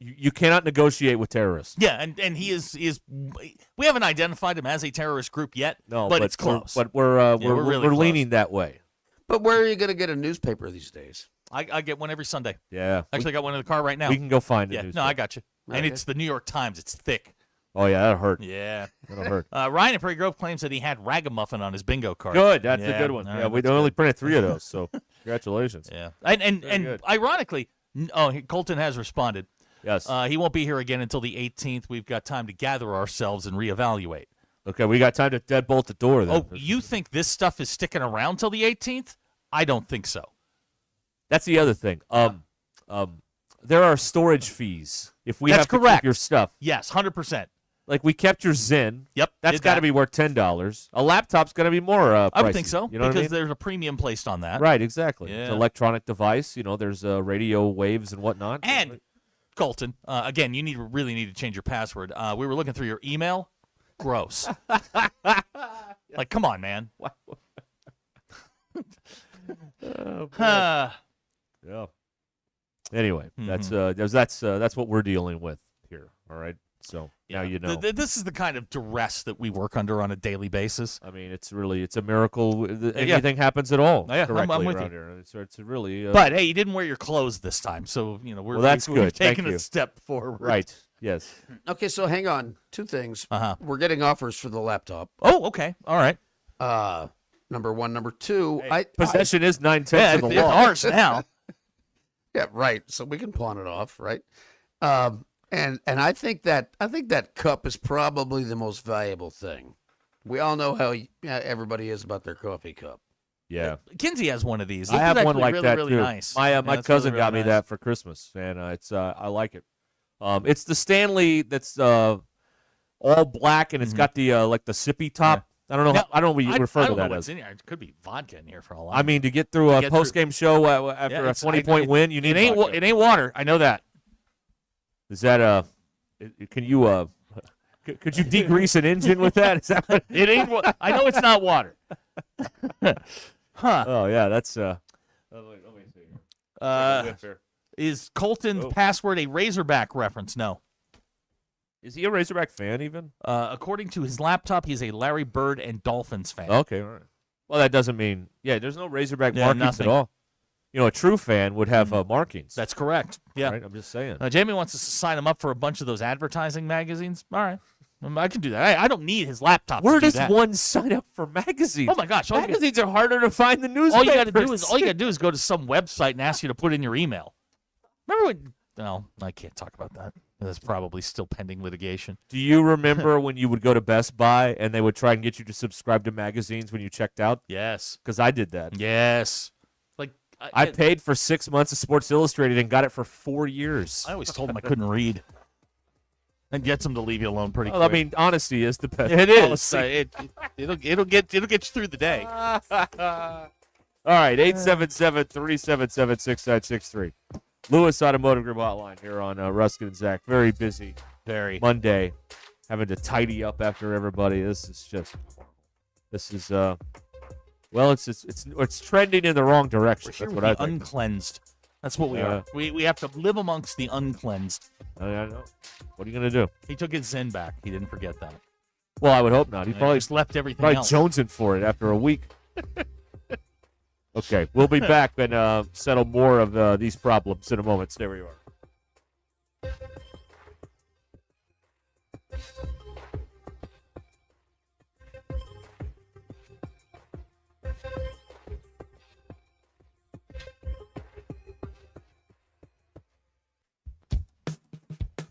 You cannot negotiate with terrorists. Yeah, and he is. We haven't identified him as a terrorist group yet. No, but it's close. But we're really we're close. leaning that way. But where are you going to get a newspaper these days? I get one every Sunday. Yeah. Actually, I got one in the car right now. We can go find Yeah, it. no, I got you. And Okay. it's the New York Times. It's thick. Oh yeah, that'll hurt. Yeah, That'll hurt. Ryan at Prairie Grove claims that he had Ragamuffin on his bingo card. Good. That's a Yeah, good one. all Yeah, right, we that's only good. printed 3 of those, so congratulations. Yeah, and good. ironically, Colton has responded. Yes. He won't be here again until the 18th. We've got time to gather ourselves and reevaluate. Okay, we got time to deadbolt the door then. Oh, you think this stuff is sticking around till the 18th? I don't think so. That's the other thing. There are storage fees if we That's have to correct. keep your stuff. Yes, 100%. Like we kept your Zen. Yep, That's did got to that. be worth $10. A laptop's got to be more. I would pricey. think so You know because what I mean? there's a premium placed on that. Right, exactly. It's Yeah. an electronic device. There's radio waves and whatnot. And Colton, again, you really need to change your password. We were looking through your email. Gross. Like, come on, man. Yeah. Anyway, that's what we're dealing with here. All right. So now you know. This is the kind of duress that we work under on a daily basis. I mean, it's a miracle. Anything happens at all. Yeah, correctly I'm with around you. here. It's really. But hey, you didn't wear your clothes this time, so well, that's we're good. taking Thank a you. step forward. Right. Yes. Okay, so hang on. Two things. We're getting offers for the laptop. Oh, okay. All right. Number one. Number two. Possession is 9/10 of the it's law. ours now. Yeah, right. So we can pawn it off, right? And I think that cup is probably the most valuable thing. We all know how everybody is about their coffee cup. Yeah. Kinsey has one of these. I have one like really, that really too. Nice. My cousin got me that for Christmas, and it's I like it. It's the Stanley that's all black, and it's got the like the sippy top. I don't know. Now, I don't know what you refer I to don't know that what's as. in here. It could be vodka in here for all I mean, to get through a post-game show after a 20-point win, you need vodka. It ain't water. I know that. Is that can you could you degrease an engine with that? Is that what? It ain't. I know it's not water. Huh? Oh yeah, that's let me see. Is Colton's password a Razorback reference? No. Is he a Razorback fan even? According to his laptop, he's a Larry Bird and Dolphins fan. Okay, all right. Well, that doesn't mean there's no Razorback markings nothing. at all. You know, a true fan would have markings. That's correct. Yeah, right? I'm just saying. Jamie wants us to sign him up for a bunch of those advertising magazines. All right, I can do that. I don't need his laptop. Where to do does that. one sign up for magazines? Oh my gosh, magazines are harder to find than newspapers. All you got to do is go to some website and ask you to put in your email. Remember when? No, I can't talk about that. That's probably still pending litigation. Do you remember when you would go to Best Buy and they would try and get you to subscribe to magazines when you checked out? Yes. Because I did that. Yes. Like I paid for 6 months of Sports Illustrated and got it for 4 years. I always told them I couldn't read. And gets them to leave you alone pretty quick. I mean, honesty is the best. It is. policy. It'll get you through the day. All right, 877-377-6963. Lewis Automotive Group Hotline here on Ruscin and Zach. Very busy. Very. Monday. Having to tidy up after everybody. This is well, it's trending in the wrong direction. We're here That's with what I the think. uncleansed. That's what we are. We have to live amongst the uncleansed. I know. What are you going to do? He took his Zen back. He didn't forget that. Well, I would hope not. He probably just left everything probably else. jonesing for it after a week. Okay, we'll be back and settle more of these problems in a moment. Stay where you are.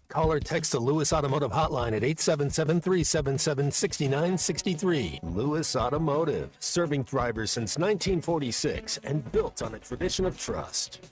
Call or text the Lewis Automotive Hotline at 877-377-6963. Lewis Automotive, serving drivers since 1946 and built on a tradition of trust.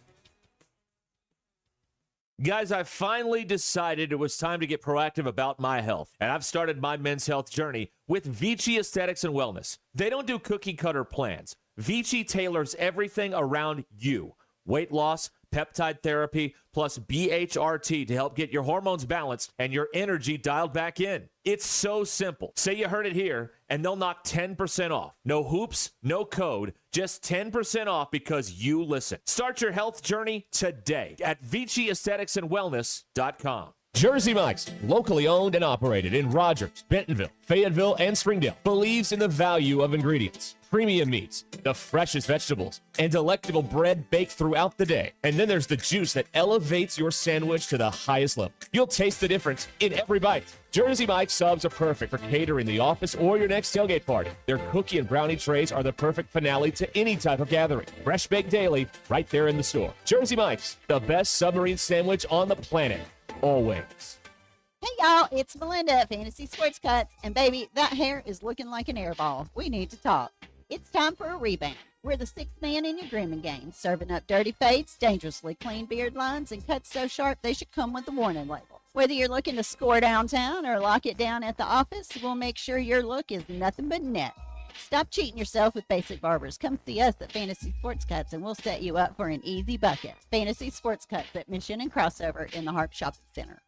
Guys, I finally decided it was time to get proactive about my health, and I've started my men's health journey with Vici Aesthetics and Wellness. They don't do cookie-cutter plans. Vici tailors everything around you. Weight loss, peptide therapy, plus BHRT to help get your hormones balanced and your energy dialed back in. It's so simple. Say you heard it here, and they'll knock 10% off. No hoops, no code, just 10% off because you listen. Start your health journey today at ViciAestheticsandWellness.com. Jersey Mike's, locally owned and operated in Rogers, Bentonville, Fayetteville, and Springdale, believes in the value of ingredients, premium meats, the freshest vegetables, and delectable bread baked throughout the day. And then there's the juice that elevates your sandwich to the highest level. You'll taste the difference in every bite. Jersey Mike's subs are perfect for catering the office or your next tailgate party. Their cookie and brownie trays are the perfect finale to any type of gathering. Fresh baked daily, right there in the store. Jersey Mike's, the best submarine sandwich on the planet. Always. Hey y'all, it's Melinda at Fantasy Sports Cuts, and baby, that hair is looking like an airball. We need to talk. It's time for a rebound. We're the sixth man in your grooming game, serving up dirty fades, dangerously clean beard lines, and cuts so sharp they should come with a warning label. Whether you're looking to score downtown or lock it down at the office, we'll make sure your look is nothing but net. Stop cheating yourself with basic barbers. Come see us at Fantasy Sports Cuts, and we'll set you up for an easy bucket. Fantasy Sports Cuts at Mission and Crossover in the Harp Shopping Center.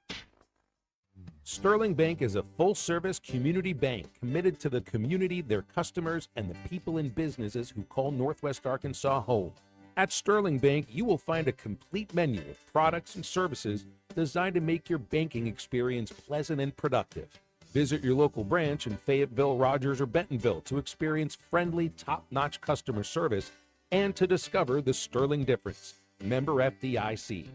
Sterling Bank is a full-service community bank committed to the community, their customers, and the people and businesses who call Northwest Arkansas home. At Sterling Bank, you will find a complete menu of products and services designed to make your banking experience pleasant and productive. Visit your local branch in Fayetteville, Rogers, or Bentonville to experience friendly, top-notch customer service and to discover the sterling difference. Member FDIC.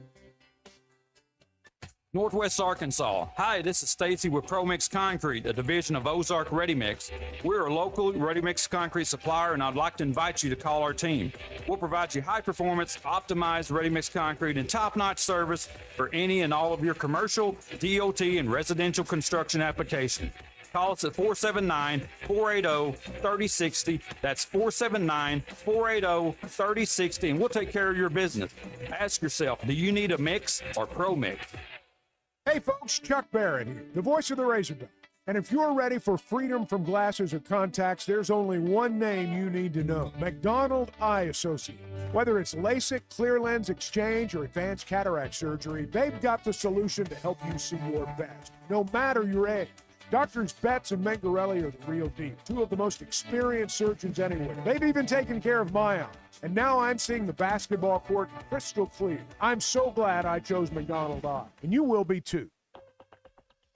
Northwest Arkansas. Hi, this is Stacy with ProMix Concrete, a division of Ozark Ready Mix. We're a local ready mix concrete supplier, and I'd like to invite you to call our team. We'll provide you high performance, optimized ready mix concrete and top-notch service for any and all of your commercial, DOT, and residential construction application. Call us at 479-480-3060. That's 479-480-3060, and we'll take care of your business. Ask yourself, do you need a mix or ProMix? Hey folks, Chuck Barrett here, the voice of the Razorback. And if you're ready for freedom from glasses or contacts, there's only one name you need to know: McDonald Eye Associates. Whether it's LASIK, clear lens exchange, or advanced cataract surgery, they've got the solution to help you see your best, no matter your age. Doctors Betts and Mengarelli are the real deal, two of the most experienced surgeons anywhere. They've even taken care of my eyes. And now I'm seeing the basketball court crystal clear. I'm so glad I chose McDonald Eye, and you will be too.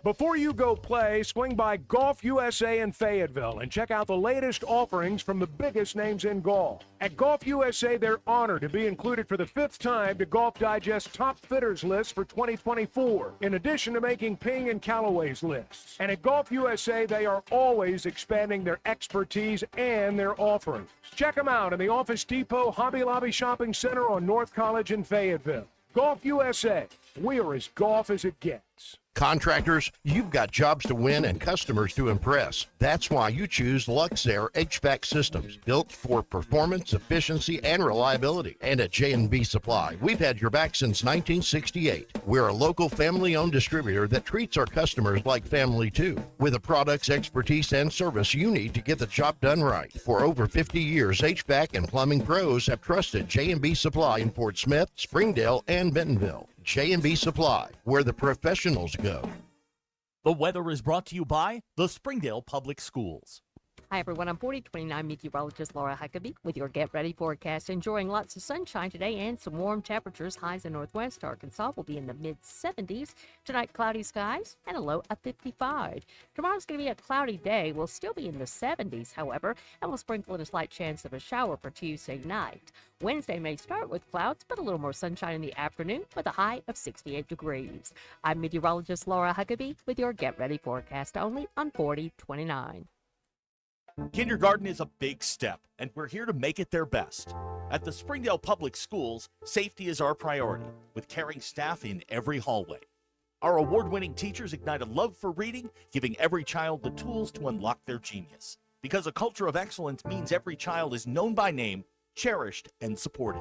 Before you go play, swing by Golf USA in Fayetteville and check out the latest offerings from the biggest names in golf. At Golf USA, they're honored to be included for the 5th time to Golf Digest Top Fitters list for 2024, in addition to making Ping and Callaway's lists. And at Golf USA, they are always expanding their expertise and their offerings. Check them out in the Office Depot Hobby Lobby Shopping Center on North College in Fayetteville. Golf USA, we're as golf as it gets. Contractors, you've got jobs to win and customers to impress. That's why you choose Luxair HVAC systems, built for performance, efficiency, and reliability. And at J&B Supply, we've had your back since 1968. We're a local family-owned distributor that treats our customers like family too, with the products, expertise, and service you need to get the job done right. For over 50 years, HVAC and plumbing pros have trusted J&B Supply in Fort Smith, Springdale, and Bentonville. J&B Supply, where the professionals go. The weather is brought to you by the Springdale Public Schools. Hi everyone, I'm 4029 meteorologist Laura Huckabee with your Get Ready forecast. Enjoying lots of sunshine today and some warm temperatures. Highs in northwest Arkansas will be in the mid-70s. Tonight, cloudy skies and a low of 55. Tomorrow's going to be a cloudy day. We'll still be in the 70s, however, and we'll sprinkle in a slight chance of a shower for Tuesday night. Wednesday may start with clouds, but a little more sunshine in the afternoon with a high of 68 degrees. I'm meteorologist Laura Huckabee with your Get Ready forecast only on 4029. Kindergarten is a big step, and we're here to make it their best. At the Springdale Public Schools, safety is our priority, with caring staff in every hallway. Our award-winning teachers ignite a love for reading, giving every child the tools to unlock their genius. Because a culture of excellence means every child is known by name, cherished, and supported.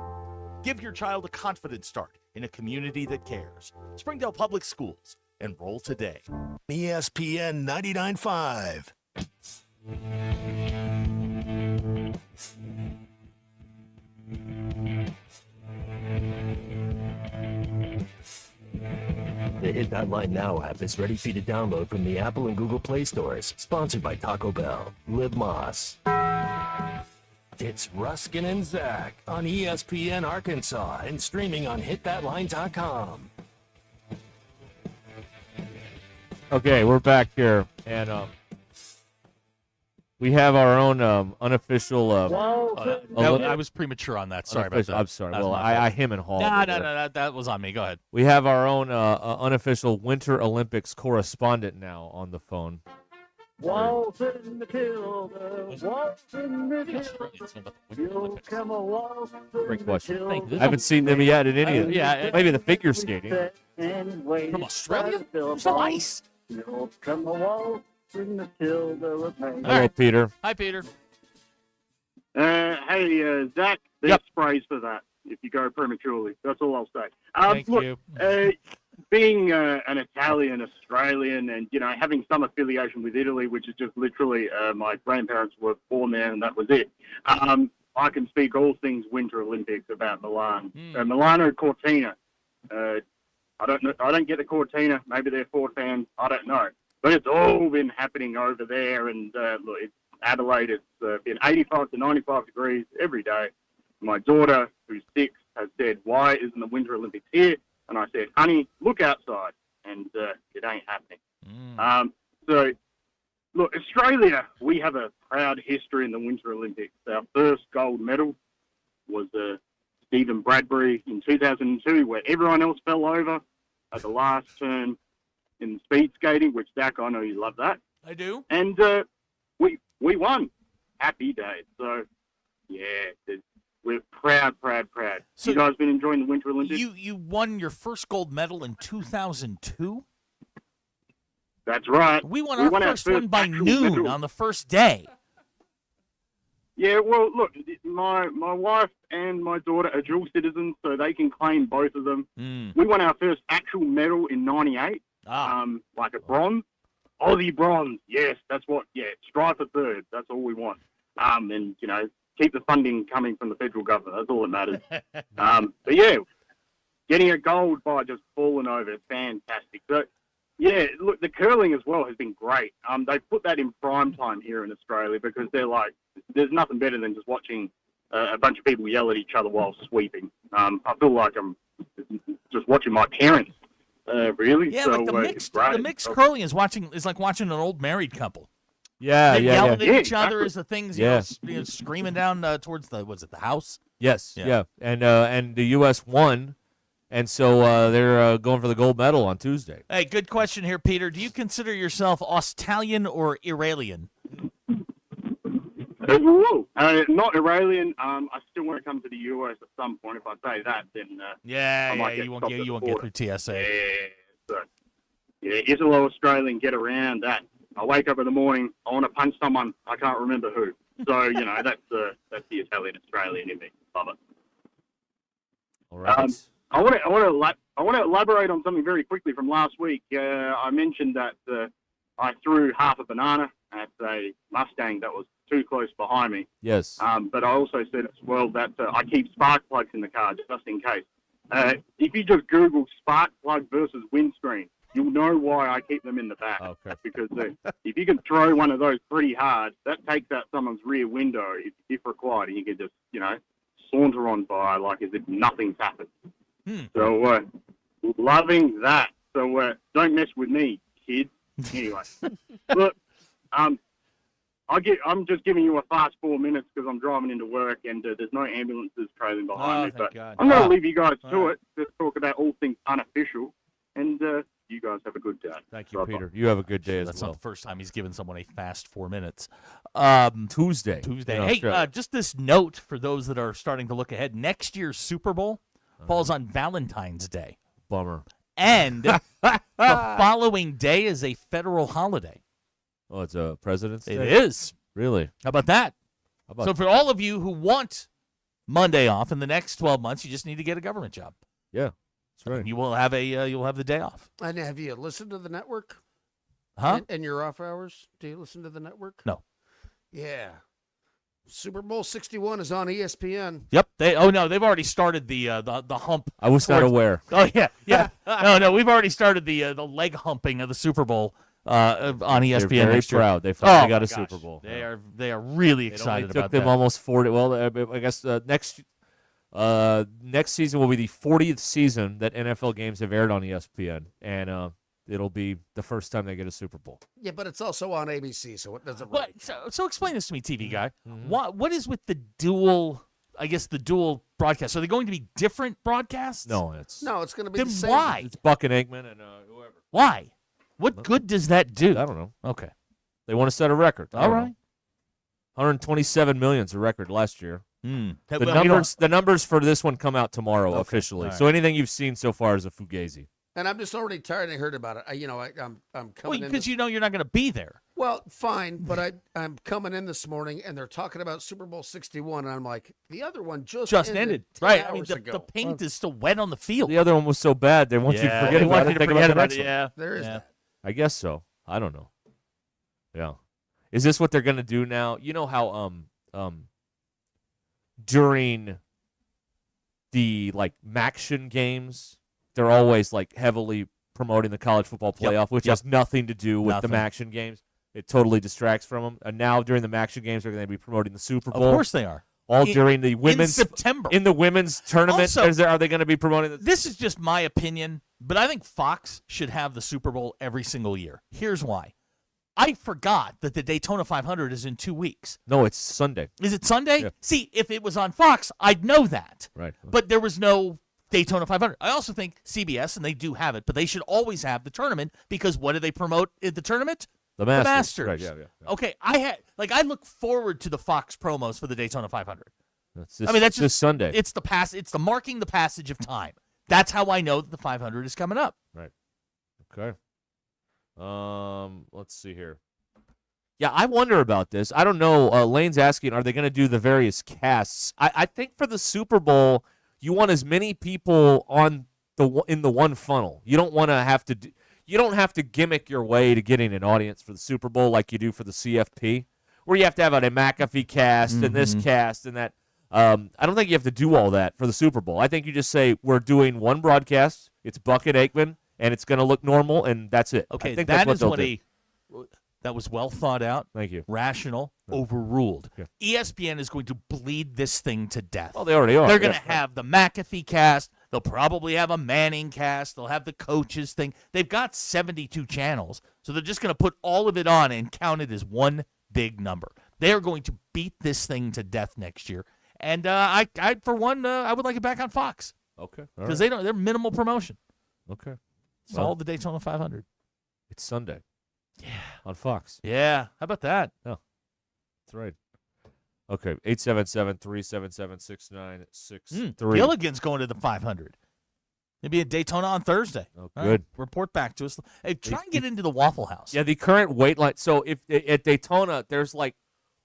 Give your child a confident start in a community that cares. Springdale Public Schools. Enroll today. ESPN 99.5. The Hit That Line Now app is ready for you to download from the Apple and Google Play stores. Sponsored by Taco Bell. Live Moss. It's Ruscin and Zach on ESPN Arkansas and streaming on hitthatline.com. Okay, we're back here, and we have our own unofficial. I was premature on that. Sorry about that. I'm sorry. Well, I him and Hall. No, that was on me. Go ahead. We have our own unofficial Winter Olympics correspondent now on the phone. Waltzing Matilda, waltzing Matilda, you'll come a waltzing Great question. Matilda. I haven't seen them yet in any of them. Maybe the figure skating. From Australia? So nice. You'll come a waltzing Matilda with me. Hello, Peter. Hi, Peter. Hey, Zach, big praise for that, if you go prematurely. That's all I'll say. Thank you. Being an Italian Australian and, having some affiliation with Italy, which is just literally my grandparents were born there and that was it. I can speak all things Winter Olympics about Milan. Milano Cortina. I don't get the Cortina. Maybe they're Ford fans. I don't know. But it's all been happening over there. And look, it's Adelaide. It's been 85 to 95 degrees every day. My daughter, who's 6, has said, why isn't the Winter Olympics here? and I said, honey, look outside, and it ain't happening. So, look, Australia, we have a proud history in the Winter Olympics. Our first gold medal was Stephen Bradbury in 2002, where everyone else fell over at the last turn in speed skating, which, Zach, I know you love that. I do. And we won. Happy days. So, yeah, we're proud. So you guys been enjoying the Winter Olympics? You won your first gold medal in 2002? That's right. We won our first one by noon medal on the first day. Yeah, well, look, my wife and my daughter are dual citizens, so they can claim both of them. We won our first actual medal in '98, like a bronze, Aussie bronze. Yes, that's what. Yeah, strive for third. That's all we want. And keep the funding coming from the federal government. That's all that matters. But yeah, getting a gold by just falling over, it's fantastic. So. Yeah, look, the curling as well has been great. They put that in prime time here in Australia because they're like, there's nothing better than just watching a bunch of people yell at each other while sweeping. I feel like I'm just watching my parents, really. Yeah, so, like the mixed curling is like watching an old married couple. Yeah, They're yelling at each exactly. other as the things, screaming down towards the house? Yes, yeah. And the U.S. won. And so they're going for the gold medal on Tuesday. Hey, good question here, Peter. Do you consider yourself Australian or Iranian? Not Iranian. I still want to come to the US at some point. If I say that, then you won't get through TSA. Italo-Australian, get around that. I wake up in the morning, I want to punch someone, I can't remember who. So that's the Italian-Australian in me. Love it. All right. I want to elaborate on something very quickly from last week. I mentioned that I threw half a banana at a Mustang that was too close behind me. Yes. But I also said as well that I keep spark plugs in the car just in case. If you just Google spark plug versus windscreen, you'll know why I keep them in the back. Okay. Because if you can throw one of those pretty hard, that takes out someone's rear window if required, and you can just saunter on by like as if nothing's happened. So, loving that. So, don't mess with me, kids. Anyway, look, I'm just giving you a fast 4 minutes because I'm driving into work and there's no ambulances trailing behind me. But God. I'm going to leave you guys to it. Just talk about all things unofficial. And you guys have a good day. Thank you, Peter. You have a good day as That's well. not the first time he's given someone a fast 4 minutes. Tuesday. Hey, just this note for those that are starting to look ahead. Next year's Super Bowl falls on Valentine's Day. Bummer. And the following day is a federal holiday. Oh, it's a President's Day? It is. Really? How about that? How about So for all of you who want Monday off in the next 12 months, you just need to get a government job. Yeah, that's right. You will have you'll have the day off. And have you listened to the network? Huh? In your off hours? Do you listen to the network? No. Yeah. Super Bowl 61 is on ESPN. Yep. They've already started the hump. I was not aware. Oh yeah. No, we've already started the leg humping of the Super Bowl on ESPN. They're very next year. proud. They finally got a gosh. Super Bowl. They are really It excited only took about them that. almost 40. Well, I guess next season will be the 40th season that NFL games have aired on ESPN, and it'll be the first time they get a Super Bowl. Yeah, but it's also on ABC, so it doesn't. But so explain this to me, TV guy. Mm-hmm. What is with the dual? I guess the dual broadcast. Are they going to be different broadcasts? No, it's going to be Then the same. why? It's Buck and Aikman and whoever. Why? What good does that do? I don't know. Okay. They want to set a record. I All don't right. know. 127 million's a record last year. The The numbers for this one come out tomorrow Okay. officially. All right. So anything you've seen so far is a fugazi. And I'm just already tired. I heard about it. I'm coming Well, in. because you're not going to be there. Well, fine, but I'm coming in this morning, and they're talking about Super Bowl 61, and I'm like, the other one just ended. 10 Right. I mean, hours the ago. paint is still wet on the field. The other one was so bad they want you to Yeah, forget they about want it. you to Think forget the about next it, one. yeah. There is Yeah. that. I guess so. I don't know. Yeah. Is this what they're going to do now? You know how during the Maction games, they're always heavily promoting the college football playoff, which has nothing to do with the Maction games. It totally distracts from them. And now during the Maction games, they're going to be promoting the Super Bowl. Of course they are. all during the women's September. In the women's tournament, Also, are they going to be promoting this is just my opinion, but I think Fox should have the Super Bowl every single year. Here's why. I forgot that the Daytona 500 is in 2 weeks. No, it's Sunday. Is it Sunday? Yeah. See, if it was on Fox, I'd know that. Right. But there was no Daytona 500. I also think CBS, and they do have it, but they should always have the tournament because what do they promote at the tournament? The Masters. Masters. Right, yeah. Okay, I look forward to the Fox promos for the Daytona 500. That's this, that's this Sunday. It's the marking the passage of time. That's how I know that the 500 is coming up. Right. Okay. Let's see here. Yeah, I wonder about this. I don't know. Lane's asking, are they going to do the various casts? I think for the Super Bowl, you want as many people in the one funnel. You don't want to have to. You don't have to gimmick your way to getting an audience for the Super Bowl like you do for the CFP, where you have to have a McAfee cast and this cast and that. I don't think you have to do all that for the Super Bowl. I think you just say we're doing one broadcast. It's Buck and Aikman, and it's going to look normal, and that's it. Okay, I think that that's is what that was well thought out. Thank you. Rational, overruled. ESPN is going to bleed this thing to death. Well, they already are. They're going to have the McAfee cast. They'll probably have a Manning cast. They'll have the coaches thing. They've got 72 channels, so they're just going to put all of it on and count it as one big number. They are going to beat this thing to death next year. And I for one, I would like it back on Fox. Okay. Because they're minimal promotion. Okay. It's all the Daytona 500. It's Sunday. Yeah. On Fox. Yeah. How about that? Oh, that's right. Okay. 877-377-6963. Gilligan's going to the 500. Maybe a Daytona on Thursday. Oh, All good. right, report back to us. Hey, try and get into the Waffle House. Yeah, the current wait line. So if at Daytona, there's like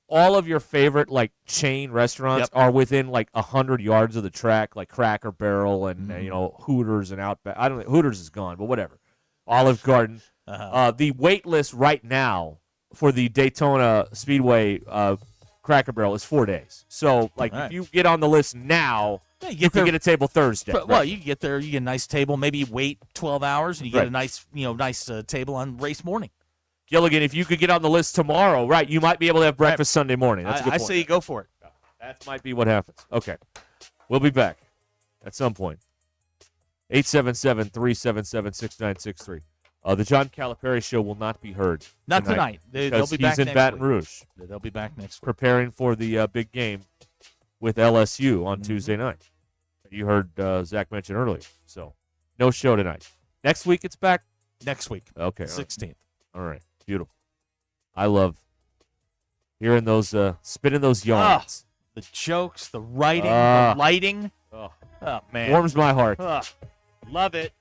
all of your favorite like chain restaurants are within like 100 yards of the track, like Cracker Barrel and Hooters and Outback. I don't know. Hooters is gone, but whatever. Olive Garden. The wait list right now for the Daytona Speedway Cracker Barrel is 4 days. So like if you get on the list now, you can get a table Thursday. Well, you get there, you get a nice table. Maybe you wait 12 hours and you get a nice, nice table on race morning. Gilligan, if you could get on the list tomorrow, you might be able to have breakfast Sunday morning. That's a good point. I say you go for it. That might be what happens. Okay. We'll be back at some point. 877-377-6963. The John Calipari Show will not be heard Not tonight. They'll be back he's in next Baton week. Rouge. They'll be back next week. Preparing for the big game with LSU on Tuesday night. You heard Zach mention earlier. So, no show tonight. Next week, it's back? Next week. Okay. 16th. All right. Beautiful. I love hearing those, spinning those yarns. The jokes, the writing, the lighting. Oh, man. Warms my heart. Love it.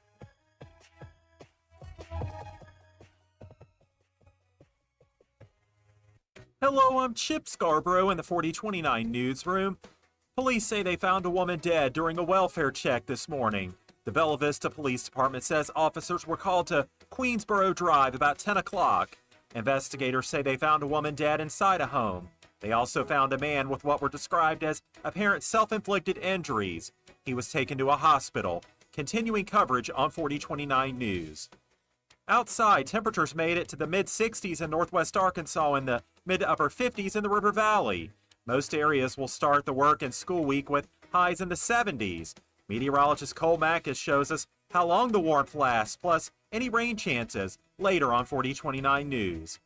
Hello, I'm Chip Scarborough in the 4029 newsroom. Police say they found a woman dead during a welfare check this morning. The Bella Vista Police Department says officers were called to Queensboro Drive about 10 o'clock. Investigators say they found a woman dead inside a home. They also found a man with what were described as apparent self-inflicted injuries. He was taken to a hospital. Continuing coverage on 4029 News. Outside, temperatures made it to the mid-60s in northwest Arkansas and the mid to upper 50s in the River Valley. Most areas will start the work and school week with highs in the 70s. Meteorologist Cole Mackus shows us how long the warmth lasts, plus any rain chances, later on 4029 News.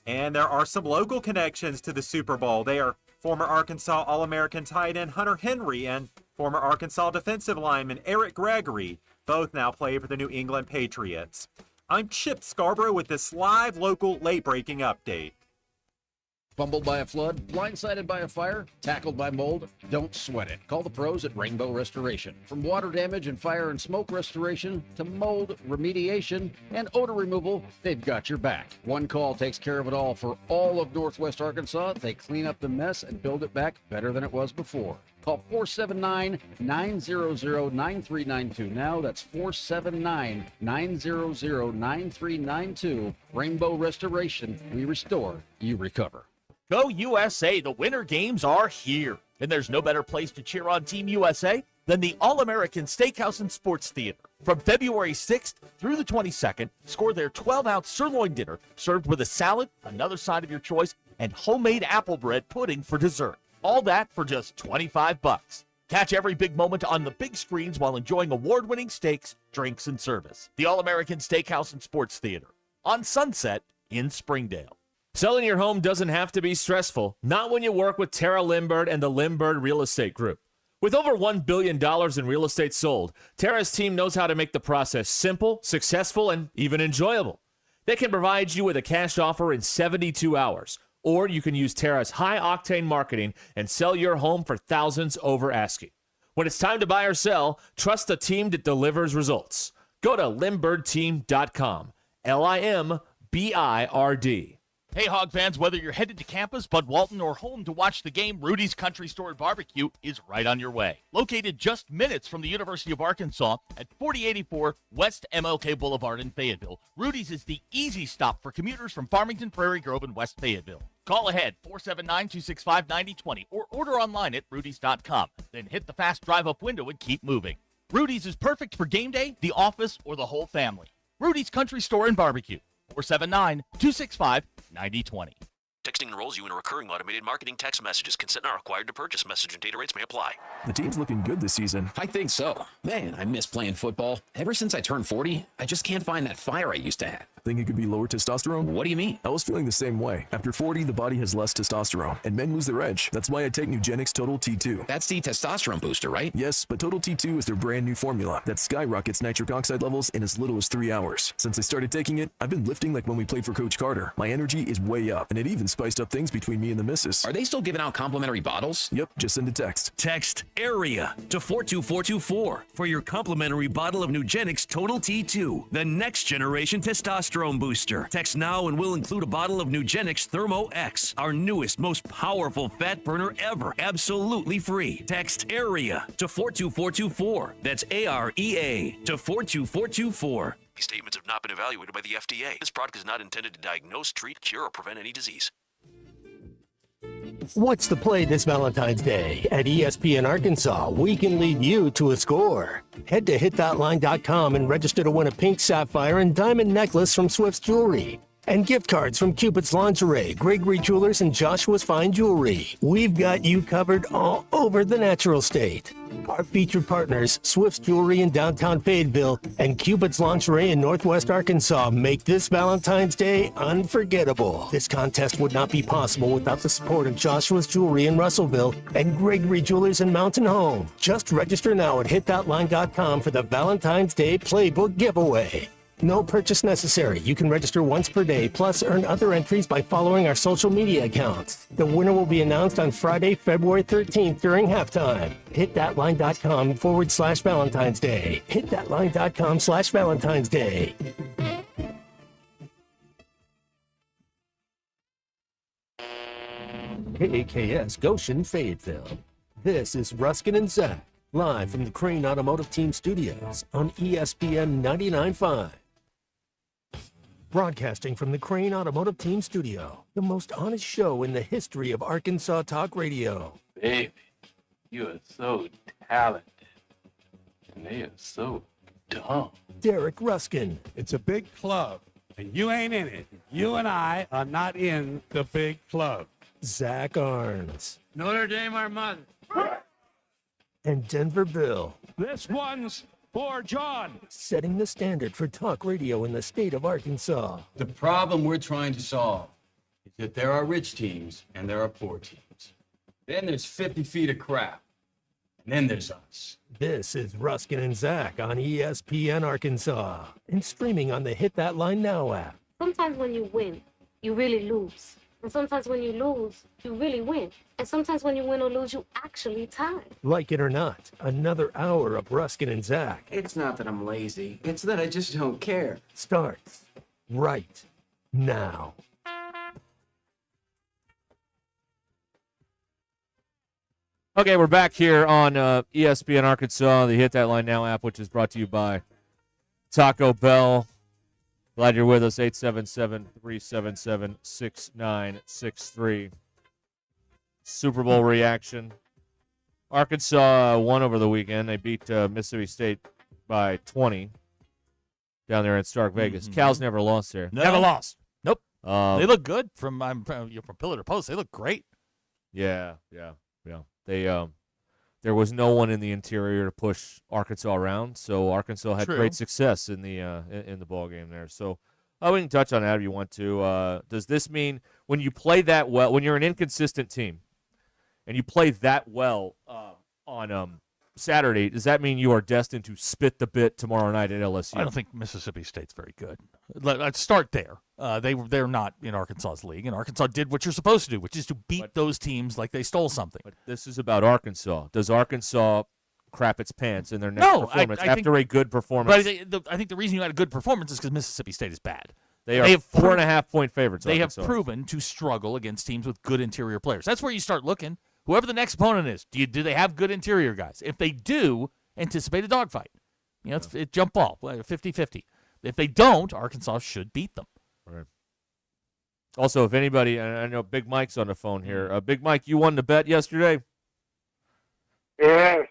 And there are some local connections to the Super Bowl. They are former Arkansas All-American tight end Hunter Henry and former Arkansas defensive lineman Eric Gregory. Both now play for the New England Patriots. I'm Chip Scarborough with this live local late-breaking update. Fumbled by a flood, blindsided by a fire, tackled by mold? Don't sweat it. Call the pros at Rainbow Restoration. From water damage and fire and smoke restoration to mold remediation and odor removal, they've got your back. One call takes care of it all for all of Northwest Arkansas. They clean up the mess and build it back better than it was before. Call 479-900-9392. Now that's 479-900-9392. Rainbow Restoration. We restore, you recover. Go USA, the Winter Games are here. And there's no better place to cheer on Team USA than the All-American Steakhouse and Sports Theater. From February 6th through the 22nd, score their 12-ounce sirloin dinner served with a salad, another side of your choice, and homemade apple bread pudding for dessert. All that for just $25. Catch every big moment on the big screens while enjoying award-winning steaks, drinks, and service. The All-American Steakhouse and Sports Theater on Sunset in Springdale. Selling your home doesn't have to be stressful, not when you work with Tara Limbird and the Limbird Real Estate Group. With over $1 billion in real estate sold, Tara's team knows how to make the process simple, successful, and even enjoyable. They can provide you with a cash offer in 72 hours, or you can use Tara's high-octane marketing and sell your home for thousands over asking. When it's time to buy or sell, trust a team that delivers results. Go to LimbirdTeam.com, LIMBIRD. Hey, Hog fans, whether you're headed to campus, Bud Walton, or home to watch the game, Rudy's Country Store and Barbecue is right on your way. Located just minutes from the University of Arkansas at 4084 West MLK Boulevard in Fayetteville, Rudy's is the easy stop for commuters from Farmington, Prairie Grove, and West Fayetteville. Call ahead, 479-265-9020, or order online at rudys.com. Then hit the fast drive-up window and keep moving. Rudy's is perfect for game day, the office, or the whole family. Rudy's Country Store and Barbecue. 479-265-9020. Texting enrolls you in a recurring automated marketing text messages. Consent not required to purchase. Message and data rates may apply. The team's looking good this season. I think so. Man, I miss playing football. Ever since I turned 40, I just can't find that fire I used to have. Think it could be lower testosterone? What do you mean? I was feeling the same way. After 40, the body has less testosterone, and men lose their edge. That's why I take Nugenix Total T2. That's the testosterone booster, right? Yes, but Total T2 is their brand new formula that skyrockets nitric oxide levels in as little as 3 hours. Since I started taking it, I've been lifting like when we played for Coach Carter. My energy is way up, and it even spiced up things between me and the missus. Are they still giving out complimentary bottles? Yep, just send a text. Text AREA to 42424 for your complimentary bottle of Nugenix Total T2, the next generation testosterone booster. Text now and we'll include a bottle of Nugenix Thermo X, our newest, most powerful fat burner ever, absolutely free. Text AREA to 42424. That's AREA to 42424. These statements have not been evaluated by the FDA. This product is not intended to diagnose, treat, cure, or prevent any disease. What's the play this Valentine's Day? At ESPN Arkansas, we can lead you to a score. Head to hitthatline.com and register to win a pink sapphire and diamond necklace from Swift's Jewelry. And gift cards from Cupid's Lingerie, Gregory Jewelers, and Joshua's Fine Jewelry. We've got you covered all over the natural state. Our featured partners, Swift's Jewelry in downtown Fayetteville and Cupid's Lingerie in northwest Arkansas, make this Valentine's Day unforgettable. This contest would not be possible without the support of Joshua's Jewelry in Russellville and Gregory Jewelers in Mountain Home. Just register now at hitthatline.com for the Valentine's Day Playbook giveaway. No purchase necessary. You can register once per day, plus earn other entries by following our social media accounts. The winner will be announced on Friday, February 13th during halftime. Hitthatline.com/Valentine's Day. Hitthatline.com/Valentine's Day. KAKS Goshen, Fayetteville. This is Ruskin and Zach, live from the Crane Automotive Team Studios on ESPN 99.5. Broadcasting from the Crane Automotive Team Studio, the most honest show in the history of Arkansas Talk Radio. Baby, you are so talented, and they are so dumb. Derek Ruskin. It's a big club, and you ain't in it. You and I are not in the big club. Zach Arns. Notre Dame Armada. And Denver Bill. This one's for John. Setting the standard for talk radio in the state of Arkansas. The problem we're trying to solve is that there are rich teams and there are poor teams. Then there's 50 feet of crap. And then there's us. This is Ruskin and Zach on ESPN Arkansas and streaming on the Hit That Line Now app. Sometimes when you win, you really lose. And sometimes when you lose, you really win. And sometimes when you win or lose, you actually tie. Like it or not, another hour of Ruskin and Zach It's not that I'm lazy. It's that I just don't care. starts right now. Okay, we're back here on ESPN Arkansas, the Hit That Line Now app, which is brought to you by Taco Bell. Glad you're with us, 877-377-6963. Super Bowl reaction. Arkansas won over the weekend. They beat Mississippi State by 20 down there in Stark Vegas. Cal's never lost there. No. Never lost. Nope. Um, They look good from pillar to post. They look great. Yeah. Yeah, they there was no one in the interior to push Arkansas around, so Arkansas had True. great success in the ball game there. So we can touch on that if you want to. Does this mean when you play that well, when you're an inconsistent team, and you play that well on Saturday, does that mean you are destined to spit the bit tomorrow night at LSU? I don't think Mississippi State's very good. Let's start there. They're not in Arkansas's league, and Arkansas did what you're supposed to do, which is to beat those teams like they stole something. But this is about Arkansas. Does Arkansas crap its pants in their next performance after a good performance? But I think the reason you had a good performance is because Mississippi State is bad. They have 4.5-point favorites. They have Arkansas. proven to struggle against teams with good interior players. That's where you start looking. Whoever the next opponent is, do they have good interior guys? If they do, anticipate a dogfight. It's jump ball, 50-50. If they don't, Arkansas should beat them. Right. Also, if anybody, I know Big Mike's on the phone here. Big Mike, you won the bet yesterday? Yes.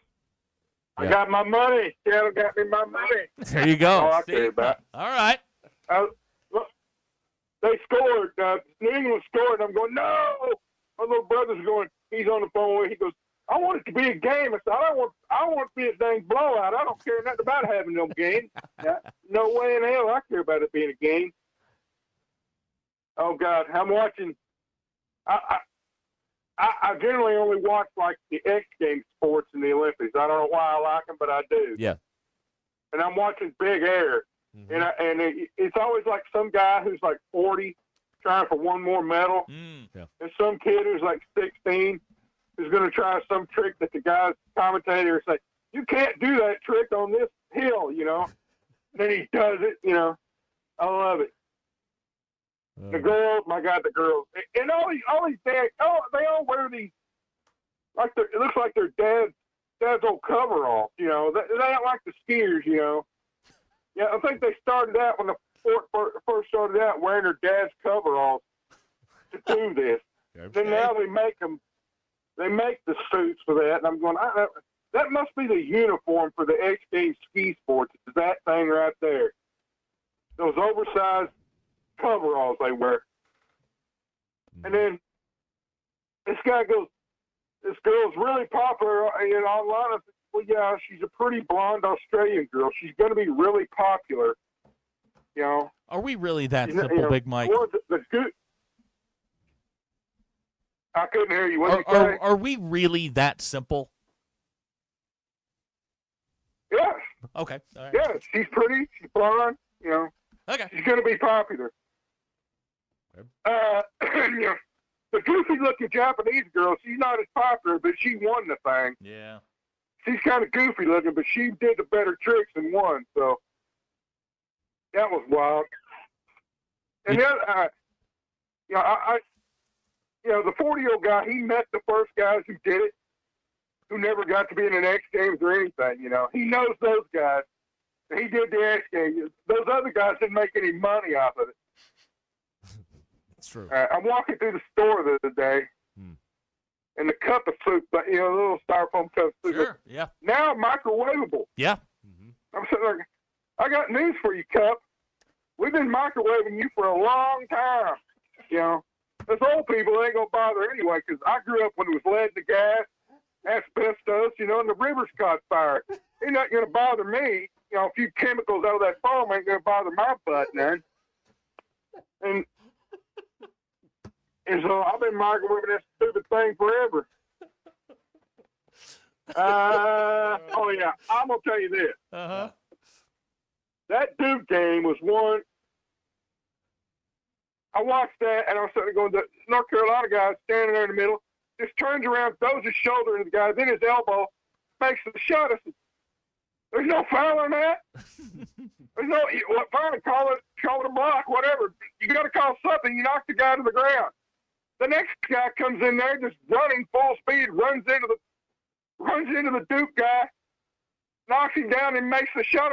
I got my money. Seattle got me my money. There you go. Oh, I care about. All right. Look, they scored. New England scored, and I'm going, no. My little brother's going, he's on the phone. He goes, I want it to be a game. I said, I want it to be a dang blowout. I don't care nothing about having no game. No way in hell I care about it being a game. Oh, God. I'm watching. I generally only watch, like, the X Games sports and the Olympics. I don't know why I like them, but I do. Yeah. And I'm watching Big Air. Mm-hmm. And it's always like some guy who's like 40 trying for one more medal. Yeah. And some kid who's like 16 is going to try some trick that the guy's commentator is like, you can't do that trick on this hill, And then he does it, I love it. The girls, my God, the girls. And all these dads, they all wear these, it looks like their dad's old coveralls, They ain't like the skiers, Yeah, I think they started out when the sport first started out wearing their dad's coveralls to do this. Then now they make the suits for that, and I'm going, that must be the uniform for the X Games ski sports. It's that thing right there. Those oversized coveralls they wear. And then this girl's really popular online. Well, yeah, she's a pretty blonde Australian girl. She's going to be really popular, Are we really that simple, Big Mike? I couldn't hear you. What did you say? Are we really that simple? Yes. Okay. All right. Yes, she's pretty. She's blonde. Okay. She's going to be popular. The goofy-looking Japanese girl, she's not as popular, but she won the thing. Yeah. She's kind of goofy-looking, but she did the better tricks and won. So that was wild. And then, the 40-year-old guy, he met the first guys who did it, who never got to be in an X Games or anything. He knows those guys. He did the X Games. Those other guys didn't make any money off of it. That's true. I'm walking through the store the other day, and the cup of soup, the little styrofoam cup of soup. Sure, yeah. Now microwavable. Yeah. I'm sitting there, I got news for you, Cup. We've been microwaving you for a long time. Us old people ain't going to bother anyway, because I grew up when it was lead to gas, asbestos, and the rivers caught fire. Ain't not going to bother me. A few chemicals out of that foam ain't going to bother my butt none. And so I've been microwaving that stupid thing forever. Oh, yeah. I'm going to tell you this. Uh-huh. That Duke game was one. I watched that, and I was sitting there going, the North Carolina guy standing there in the middle, just turns around, throws his shoulder into the guy, then his elbow, makes the shot. I said, there's no foul on that. There's no, fine, call it a block, whatever. You got to call something. You knock the guy to the ground. The next guy comes in there, just running full speed, runs into the Duke guy, knocks him down, and makes the shot.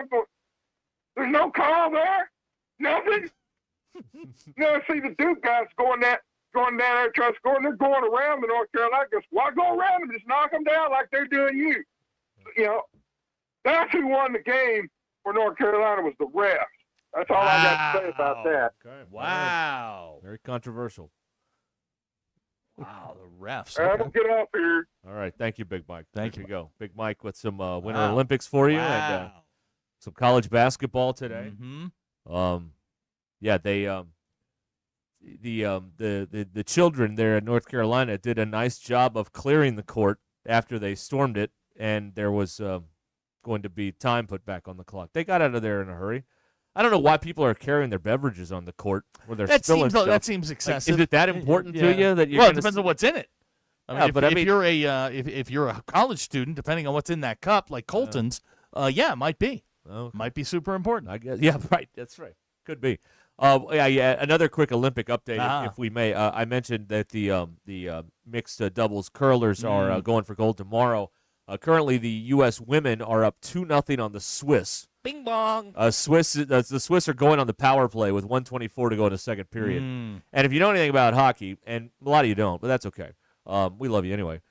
There's no call there. Nothing. See the Duke guys going down there trying to score, and they're going around the North Carolina guys. Why go around them? Just knock them down like they're doing you. That's who won the game for North Carolina was the refs. That's all I got to say about that. Okay. Wow. Very controversial. Wow, the refs. All right, we'll get off here. All right, thank you, Big Mike. Thank There you. Go, Big Mike, with some Winter Wow. Olympics for you and some college basketball today. Mm-hmm. Yeah, they the children there in North Carolina did a nice job of clearing the court after they stormed it, and there was going to be time put back on the clock. They got out of there in a hurry. I don't know why people are carrying their beverages on the court where they're spilling stuff. That seems Like, excessive. is it that important to you that you're Well, it gonna depends on what's in it. I mean, Yeah, if, but if I mean- you're a if you're a college student, depending on what's in that cup, like Colton's, it might be. Okay. Might be super important. I guess. Yeah, right. That's right. Could be. Yeah. Another quick Olympic update, if we may. I mentioned that the mixed doubles curlers are going for gold tomorrow. Currently, the U.S. women are up 2-0 on the Swiss. Bing bong. The Swiss are going on the power play with 1:24 to go in the second period. And if you know anything about hockey, and a lot of you don't, but that's okay. We love you anyway.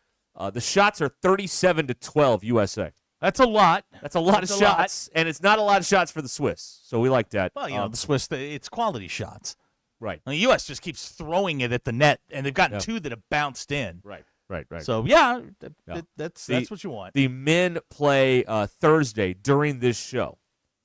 The shots are 37-12 USA. That's a lot. That's a lot That's of a lot. shots, and it's not a lot of shots for the Swiss, so we like that. Well, the Swiss, it's quality shots. Right. And the U.S. just keeps throwing it at the net, and they've gotten Yeah. two that have bounced in. Right. So that's what you want. The men play Thursday during this show.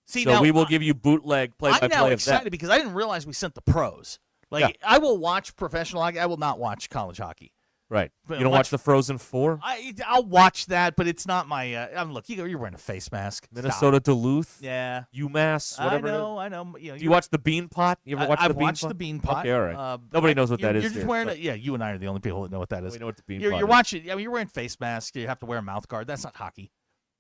See, so now, we will give you bootleg I'm play-by-play now of excited that. because I didn't realize we sent the pros. Like, I will watch professional hockey. I will not watch college hockey. Right. But You don't watch the Frozen Four? I'll watch that, but it's not my. Look, you're wearing a face mask. Minnesota Duluth? Yeah. UMass? Whatever. I know. Do you watch the Bean Pot? You ever watch the I've Bean watched Pot? the Bean Pot. Okay, all right. Nobody knows what that is. You're just here, wearing but- it. Yeah, you and I are the only people that know what that is. We know what the Bean You're Pot is. watching. I mean, you're wearing face masks. You have to wear a mouth guard. That's not hockey.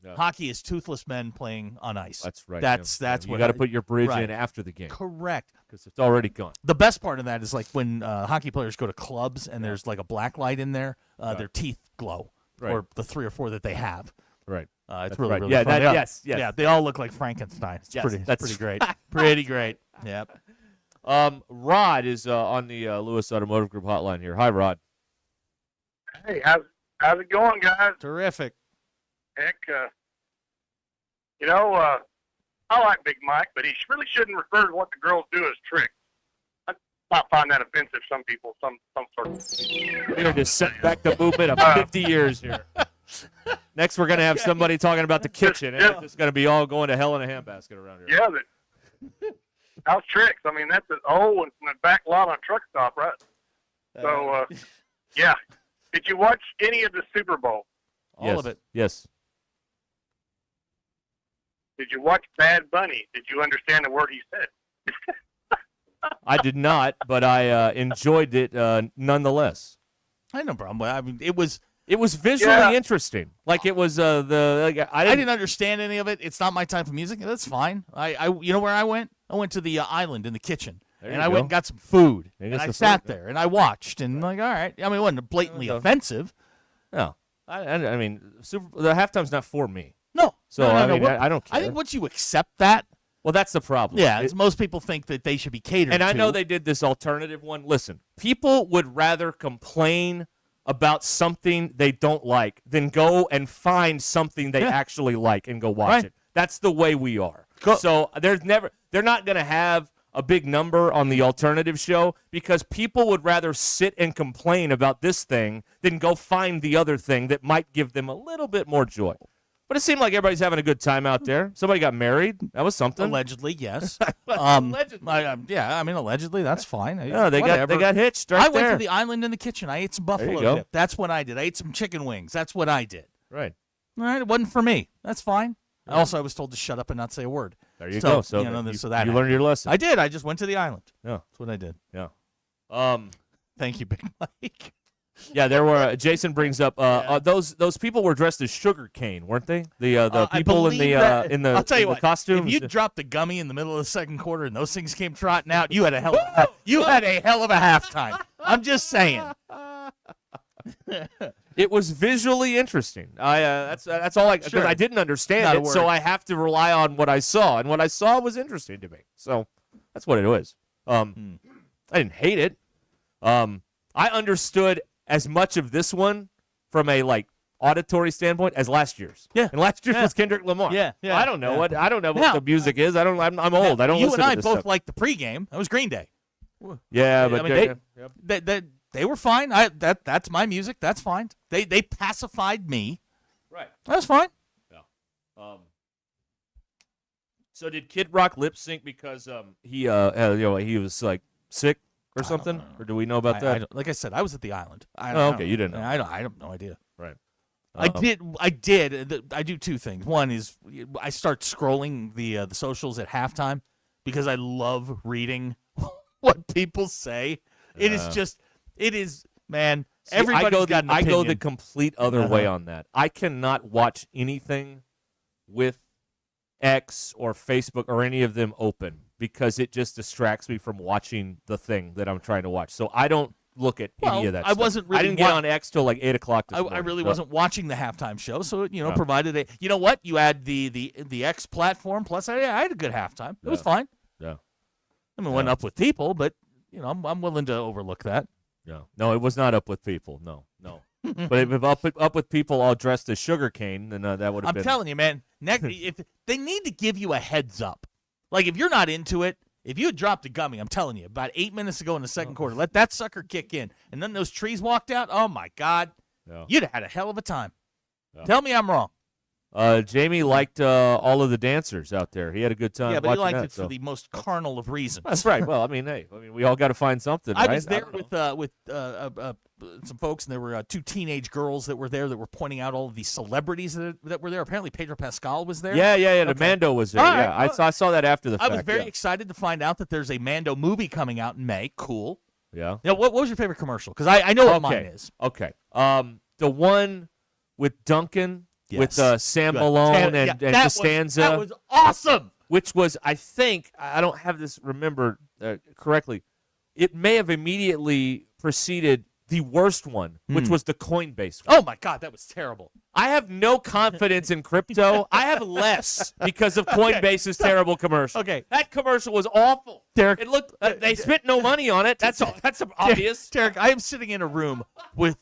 No. Hockey is toothless men playing on ice. That's right. That's You what got to put your bridge right. in after the game. Correct. Because it's already gone. The best part of that is like when hockey players go to clubs and there's like a black light in there, their teeth glow, or the 3 or 4 that they have. Right. It's That's really, right. really Yeah, fun. yes. Yeah, they all look like Frankenstein. It's Yes, pretty, that's pretty great. Pretty great. Yep. Rod is on the Lewis Automotive Group hotline here. Hi, Rod. Hey, how's it going, guys? Terrific. Heck, I like Big Mike, but he really shouldn't refer to what the girls do as tricks. I might find that offensive. Some people, some sort of. We're going to set back the movement of 50 years here. Next, we're going to have somebody talking about the kitchen, and it's just going to be all going to hell in a handbasket around here. Yeah, how's tricks? I mean, that's an old one from the back lot on a truck stop, right? So, yeah. Did you watch any of the Super Bowl? All of it. Yes. Did you watch Bad Bunny? Did you understand the word he said? I did not, but I enjoyed it nonetheless. I had no problem. I mean, it was visually interesting. Like it was I didn't understand any of it. It's not my type of music. That's fine. You know where I went? I went to the island in the kitchen. There and you I go. went and got some food. There And goes I the sat food. there and I watched and like, all right. I mean, it wasn't blatantly offensive. No. I mean, the halftime's not for me. No. So, No, I no, mean, no. I don't care. I think once you accept that. Well, that's the problem. Yeah, it's most people think that they should be catered And to. I know they did this alternative one. Listen, people would rather complain about something they don't like than go and find something they actually like and go watch it. That's the way we are. So they're not going to have a big number on the alternative show because people would rather sit and complain about this thing than go find the other thing that might give them a little bit more joy. But it seemed like everybody's having a good time out there. Somebody got married. That was something. Allegedly, yes. Allegedly. Allegedly, that's fine. Yeah, they got hitched right I went there. to the island in the kitchen. I ate some There you buffalo go. dip. That's what I did. I ate some chicken wings. That's what I did. Right. All right, it wasn't for me. That's fine. Also, I was told to shut up and not say a word. There you go. So you know, you, so that you happened. learned your lesson. I did. I just went to the island. Yeah. That's what I did. Yeah. Thank you, Big Mike. Yeah, there were. Jason brings up those people were dressed as sugar cane, weren't they? The I people in believe the that- in the I'll tell you in the what, costumes. If you dropped the gummy in the middle of the second quarter and those things came trotting out, you had a hell of a halftime. I'm just saying. It was visually interesting. That's all I because Sure. I didn't understand Not a it, so word. I have to rely on what I saw, and what I saw was interesting to me. So that's what it was. I didn't hate it. I understood as much of this one from a auditory standpoint as last year's. Yeah, and last year's was Kendrick Lamar. Yeah. I don't know Yeah. what Now- the music is. I'm old. I don't You listen and I to this both stuff. liked the pregame. That was Green Day. Yeah, I but mean, they They were fine. That's my music. That's fine. They pacified me. Right. That's fine. Yeah. So did Kid Rock lip sync because he was like sick or something, or do we know about that? Like I said, I was at the island. Okay, you didn't know. I have no idea. Right. I did. I do two things. One is I start scrolling the socials at halftime because I love reading what people say. It is, man. See, Everybody's got an I go opinion. the complete other way on that. I cannot watch anything with X or Facebook or any of them open because it just distracts me from watching the thing that I'm trying to watch. So I don't look at any of that stuff. I didn't get on X till like 8 o'clock this morning. I really So- wasn't watching the halftime show, so No. provided a. You know what? You add the X platform plus. I had a good halftime. It was fine. Yeah. I mean, it wasn't up with people, but I'm willing to overlook that. No, it was not up with people. No. But if up with people all dressed as sugar cane, then that would have I'm been. telling you, man. If they need to give you a heads up, like if you're not into it, if you had dropped a gummy, I'm telling you, about 8 minutes ago in the second quarter, let that sucker kick in, and then those trees walked out. Oh my God, you'd have had a hell of a time. Tell me I'm wrong. Jamie liked all of the dancers out there. He had a good time. Yeah, but he watching liked that, it for so. the most carnal of reasons. That's right. Well, I mean, we all got to find something. I right? was there with some folks, and there were two teenage girls that were there that were pointing out all of the celebrities that were there. Apparently, Pedro Pascal was there. Yeah. The Okay. Mando was there. All Yeah, right. I saw that after the I fact. was very yeah. excited to find out that there's a Mando movie coming out in May. Cool. Yeah. Now, what was your favorite commercial? Because I know what mine is. Okay. The one with Duncan, with Sam Good. Malone and that Costanza. That was awesome. Which was, I think, I don't have this remembered correctly. It may have immediately preceded the worst one, which was the Coinbase one. Oh, my God, that was terrible. I have no confidence in crypto. I have less because of Coinbase's terrible commercial. Okay. That commercial was awful. Derek, it looked they spent no money on it. That's all. That's obvious. Derek, I am sitting in a room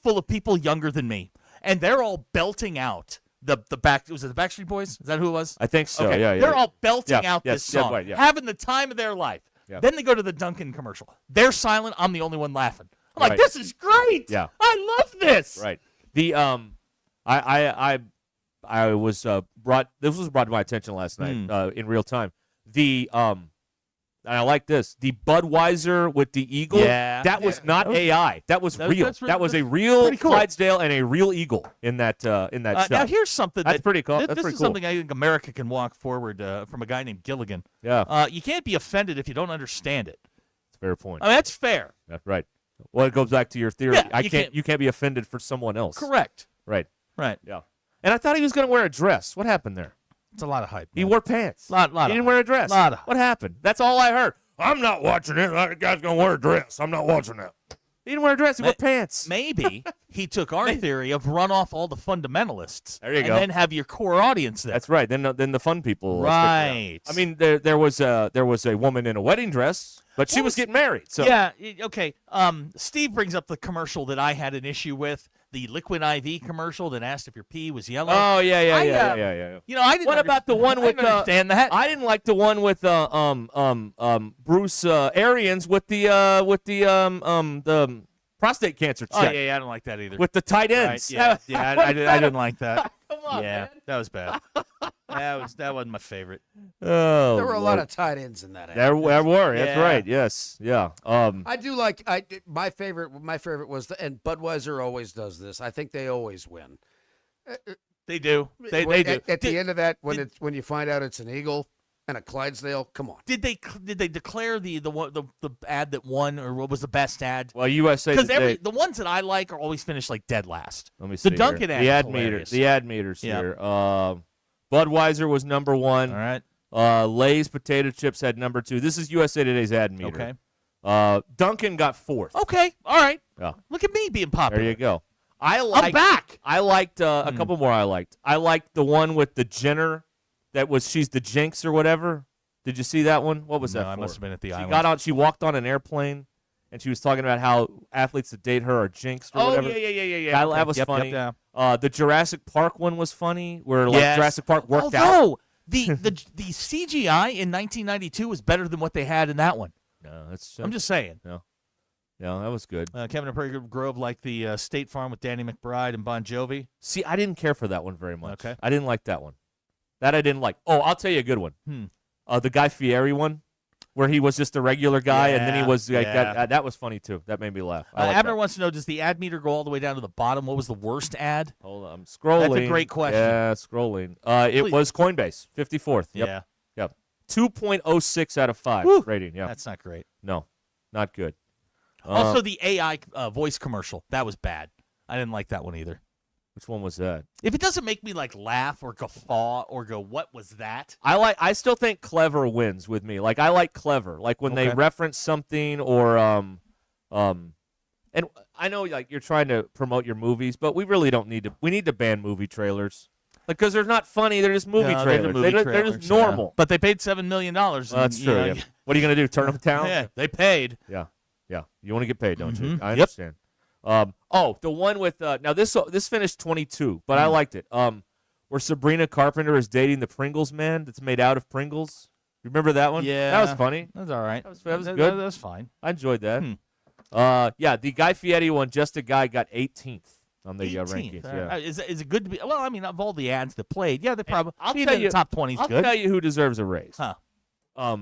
full of people younger than me, and they're all belting out the back. Was it the Backstreet Boys? Is that who it was? I think so. Okay. Yeah. They're all belting Yeah, out yes, this song, right, yeah. having the time of their life. Yeah. Then they go to the Duncan commercial. They're silent. I'm the only one laughing. I'm like, Right. this is great. Yeah. I love this. Right. The I was brought. This was brought to my attention last night in real time. The and I like this. The Budweiser with the eagle. Yeah. That was not AI. That was real. That was a real pretty cool. Clydesdale and a real eagle in that shot. Now here's something that's pretty cool. This That's is pretty cool. something I think America can walk forward from a guy named Gilligan. Yeah. You can't be offended if you don't understand it. That's a fair point. I mean, that's fair. That's right. Well, it goes back to your theory. Yeah, You can't be offended for someone else. Correct. Right. Right. Yeah. And I thought he was going to wear a dress. What happened there? It's a lot of hype. He wore pants. Lot he didn't wear a dress. Lot of What happened? That's all I heard. I'm not watching it. That guy's going to wear a dress. I'm not watching that. He didn't wear a dress. He wore pants. Maybe he took our theory of run off all the fundamentalists. There you and go. then have your core audience there. That's right. Then the fun people. Stick Right. around. I mean, there was a woman in a wedding dress, but she was getting married. So Yeah. Okay. Steve brings up the commercial that I had an issue with, the Liquid IV commercial that asked if your pee was yellow. Oh yeah. You know, I didn't. What about the one with understand that? I didn't like the one with Bruce Arians with the prostate cancer check. Oh yeah, I don't like that either. With the tight ends. Right, yeah, I didn't like that. Come on, yeah, man. that was bad. that wasn't my favorite. Oh, There were a Lord. lot of tight ends in that. There were. That's Yeah. right. Yes. Yeah. I do like. My favorite was and Budweiser always does this. I think they always win. They do. They do. At the end of that, when you find out it's an eagle and a Clydesdale, come on. Did they declare the ad that won, or what was the best ad? Well, USA Because Today. the ones that I like are always finished like dead last. Let me see. The Dunkin' here. ad. The is ad meter. hilarious. The ad meters Yeah. here. Budweiser was number one. All right. Lay's potato chips had number two. This is USA Today's ad meter. Okay. Duncan got fourth. Okay. All right. Yeah. Look at me being popular. There you go. I'm back. I liked a couple more. I liked the one with the Jenner. She's the Jinx or whatever. Did you see that one? What was No, that? I for? must have been at the She island. got on. She walked on an airplane, and she was talking about how athletes that date her are jinxed or Oh, whatever. yeah. That was Yep, funny. yep, yeah. The Jurassic Park one was funny, where Yes. Jurassic Park worked out. Although the CGI in 1992 was better than what they had in that one. No, that's. I'm just saying. No. Yeah, that was good. Kevin and Prairie Grove liked the State Farm with Danny McBride and Bon Jovi. See, I didn't care for that one very much. Okay. I didn't like that one. That I didn't like. Oh, I'll tell you a good one. The Guy Fieri one, where he was just a regular guy, and then he was like that was funny too. That made me laugh. Abner wants to know, does the ad meter go all the way down to the bottom? What was the worst ad? Hold on, I'm scrolling. That's a great question. Yeah, scrolling. It was Coinbase, 54th. Yep. Yep. 2.06 out of 5 rating. Yeah. That's not great. No, not good. Also, the AI voice commercial, that was bad. I didn't like that one either. Which one was that? If it doesn't make me like laugh or guffaw or go, what was that? I still think clever wins with me. Like I like clever. Like when they reference something or and I know like you're trying to promote your movies, but we really don't need to. We need to ban movie trailers. Like because they're not funny. They're just movie trailers. They're just normal. Yeah. But they paid $7 million. That's true. Yeah. What are you gonna do? Turn them down? Yeah, they paid. Yeah. Yeah. You want to get paid, don't you? I understand. The one with now this finished 22, but I liked it. Where Sabrina Carpenter is dating the Pringles man that's made out of Pringles. Remember that one? Yeah, that was funny. That's all right. That was good. That was fine. I enjoyed that. The Guy Fieri one, just a guy, got 18th on the rankings. Yeah. Is it good to be? Well, I mean, of all the ads that played, yeah, they probably. I'll tell you, the top 20 is good. I'll tell you who deserves a raise. Huh?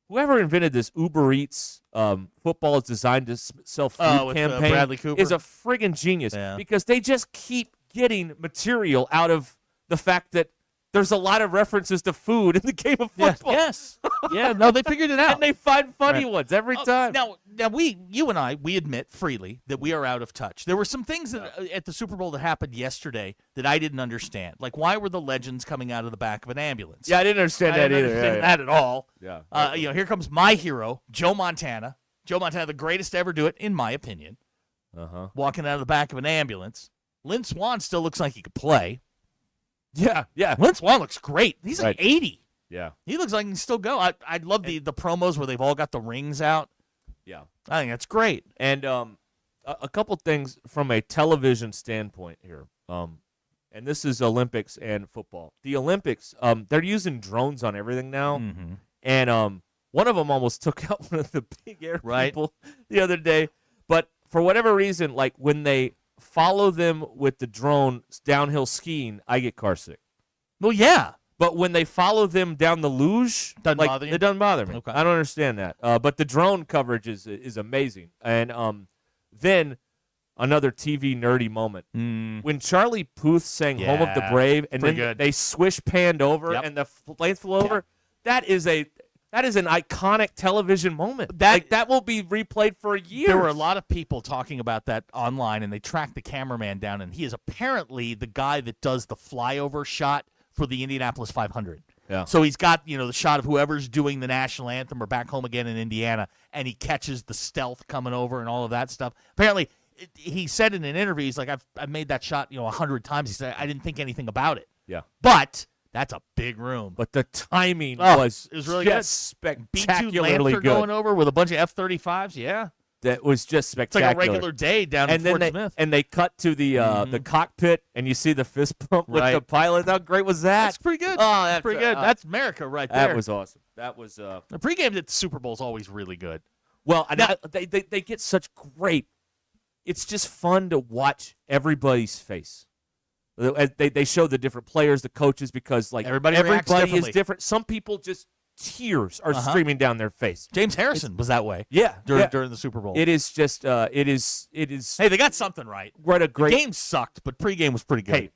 Whoever invented this Uber Eats football is designed to sell food campaign Bradley Cooper is a friggin' genius because they just keep getting material out of the fact that there's a lot of references to food in the game of football. Yes. Yeah, no, they figured it out. And they find funny ones every time. Now you and I, we admit freely that we are out of touch. There were some things that, at the Super Bowl that happened yesterday that I didn't understand. Like, why were the legends coming out of the back of an ambulance? Yeah, I didn't understand that either. I didn't understand that at all. Yeah. Here comes my hero, Joe Montana. Joe Montana, the greatest to ever do it, in my opinion. Walking out of the back of an ambulance. Lynn Swann still looks like he could play. Yeah. Lynn Swann looks great. He's like 80. Yeah. He looks like he can still go. I love the promos where they've all got the rings out. Yeah. I think that's great. And a couple things from a television standpoint here. And this is Olympics and football. The Olympics, they're using drones on everything now. Mm-hmm. And one of them almost took out one of the big air people the other day. But for whatever reason, like when they follow them with the drone downhill skiing, I get car sick. Well, yeah. But when they follow them down the luge, doesn't bother you? It doesn't bother me. Okay. I don't understand that. But the drone coverage is amazing. And then another TV nerdy moment. When Charlie Puth sang Home of the Brave, and then they swish panned over and the planes flew over, that is an iconic television moment. That will be replayed for years. There were a lot of people talking about that online, and they tracked the cameraman down, and he is apparently the guy that does the flyover shot for the Indianapolis 500. Yeah. So he's got, the shot of whoever's doing the national anthem or back home again in Indiana, and he catches the stealth coming over and all of that stuff. Apparently, he said in an interview, he's like, I've made that shot, 100 times. He said, I didn't think anything about it. Yeah. But that's a big room. But the timing was really just good. spectacularly B-2 good. going over with a bunch of F-35s, yeah. That was just spectacular. It's like a regular day down in Fort Smith. And they cut to the cockpit, and you see the fist pump with the pilot. How great was that? That's pretty good. Oh, that's pretty good. That's America right there. That was awesome. That was the pregame at the Super Bowl is always really good. Well, they get such great. It's just fun to watch everybody's face. They show the different players, the coaches, because everybody is different. Some people just tears are streaming down their face. James Harrison was that way. Yeah, during the Super Bowl. It is just it is. Hey, they got something right. What a great the game sucked, but pregame was pretty good. Hey,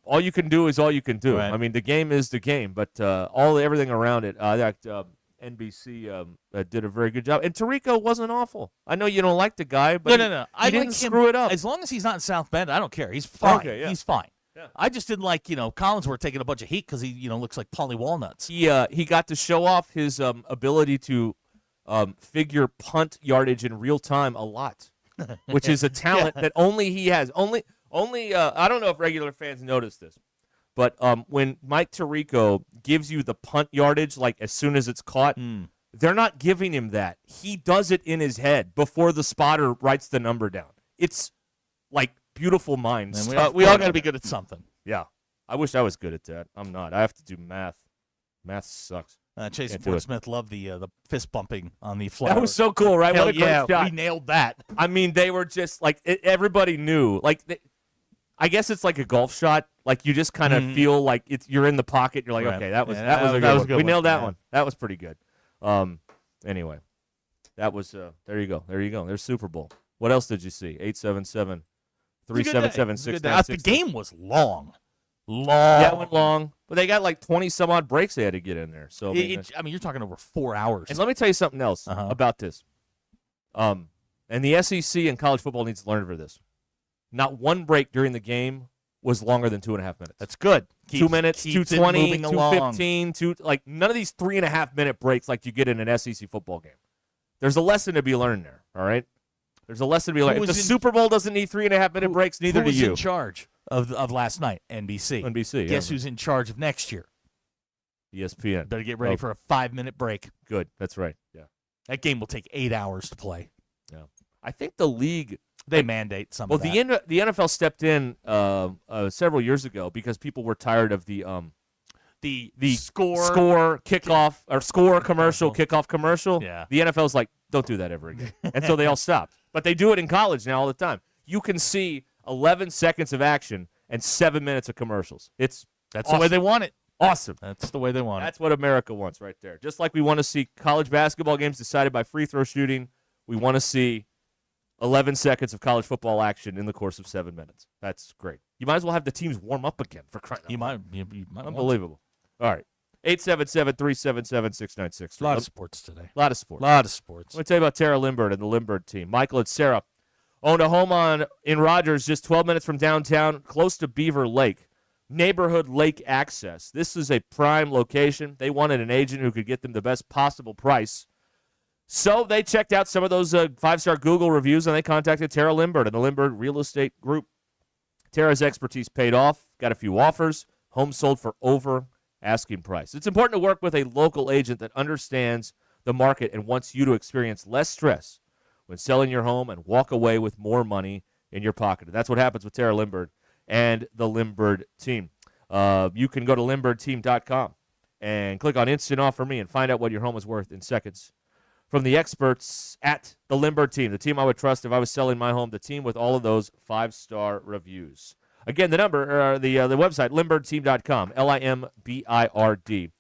all you can do is all you can do. Right. I mean, the game is the game, but everything around it. NBC did a very good job, and Tirico wasn't awful. I know you don't like the guy, but no. He didn't screw it up. As long as he's not in South Bend, I don't care. He's fine. Okay, yeah. He's fine. Yeah. I just didn't like, Collinsworth taking a bunch of heat because he, looks like Polly Walnuts. He got to show off his ability to figure punt yardage in real time a lot, which is a talent that only he has. Only I don't know if regular fans notice this, but when Mike Tirico gives you the punt yardage, like as soon as it's caught, they're not giving him that. He does it in his head before the spotter writes the number down. It's like beautiful minds. We all got to be good at something. Yeah. I wish I was good at that. I'm not. I have to do math. Math sucks. Chase Can't and do Fort it. Smith loved the fist bumping on the flower. That was so cool, right? Hell What a great yeah, shot. we nailed that. I mean, they were just like everybody knew. Like, I guess it's like a golf shot. Like you just kind of feel like you're in the pocket. You're like, Right. okay, that was Yeah, a that was good a good one. We one. nailed that Yeah. one. That was pretty good. Anyway, that was there you go. There's Super Bowl. What else did you see? 877-377-6963. The game was long. Yeah, it went long. But they got like 20 some odd breaks they had to get in there. So I mean, you're talking over 4 hours. and let me tell you something else about this. And the SEC and college football needs to learn for this. Not one break during the game was longer than 2.5 minutes. That's good. 2 minutes, keeps it 2:20, moving along. 2:15, like none of these 3.5 minute breaks like you get in an SEC football game. There's a lesson to be learned there. All right, there's a lesson to be learned. If the Super Bowl doesn't need 3.5 minute breaks, neither do Who was you. in charge of last night? NBC. NBC. Guess yeah. who's in charge of next year? ESPN. Better get ready for a 5-minute break. Good. That's right. Yeah. That game will take 8 hours to play. Yeah. I think the league. They mandate some of that. Well, the NFL stepped in several years ago because people were tired of the score kickoff or score commercial kickoff commercial. Yeah. The NFL's like, don't do that ever again, and so they all stopped. But they do it in college now all the time. You can see 11 seconds of action and 7 minutes of commercials. That's the way they want it. Awesome. That's the way they want That's what America wants right there. Just like we want to see college basketball games decided by free throw shooting, we want to see 11 seconds of college football action in the course of 7 minutes. That's great. You might as well have the teams warm up again for crying out loud. You might Unbelievable. All right. 877-377-6963. A lot of sports today. A lot of sports. Lot of sports. Let me tell you about Tara Limbird and the Limbird team. Michael and Sarah owned a home in Rogers, just 12 minutes from downtown, close to Beaver Lake. Neighborhood lake access. This is a prime location. They wanted an agent who could get them the best possible price. So they checked out some of those 5-star Google reviews, and they contacted Tara Limbird and the Limbird Real Estate Group. Tara's expertise paid off. Got a few offers. Homes sold for over asking price. It's important to work with a local agent that understands the market and wants you to experience less stress when selling your home and walk away with more money in your pocket. And that's what happens with Tara Limbird and the Limbird team. You can go to LimbirdTeam.com and click on Instant Offer Me and find out what your home is worth in seconds. From the experts at the Limbird team, the team I would trust if I was selling my home, the team with all of those 5-star reviews. Again, the number, the website, LimbirdTeam.com, LIMBIRD,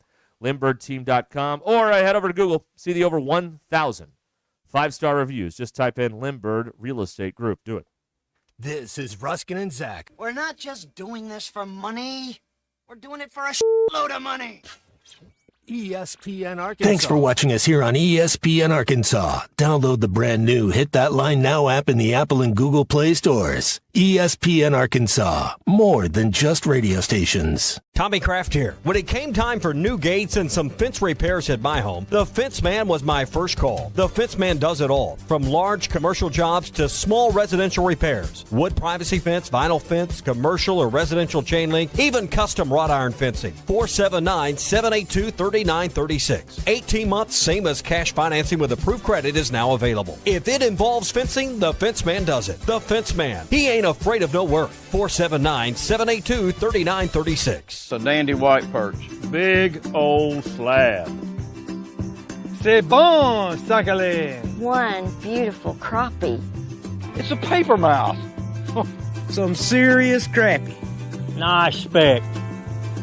LimbirdTeam.com, or head over to Google, see the over 1,000 5-star reviews. Just type in Limbird Real Estate Group. Do it. This is Ruscin and Zach. We're not just doing this for money. We're doing it for a load of money. ESPN Arkansas. Thanks for watching us here on ESPN Arkansas. Download the brand new Hit That Line Now app in the Apple and Google Play stores. ESPN Arkansas. More than just radio stations. Tommy Kraft here. When it came time for new gates and some fence repairs at my home, the Fence Man was my first call. The Fence Man does it all, from large commercial jobs to small residential repairs. Wood privacy fence, vinyl fence, commercial or residential chain link, even custom wrought iron fencing. 479-782-3936. 18 months, same as cash financing with approved credit is now available. If it involves fencing, the Fence Man does it. The Fence Man. He ain't afraid of no work. 479-782-3936. It's a dandy white perch. Big old slab. C'est bon, sacalé. One beautiful crappie. It's a paper mouse. Some serious crappie. Nice speck.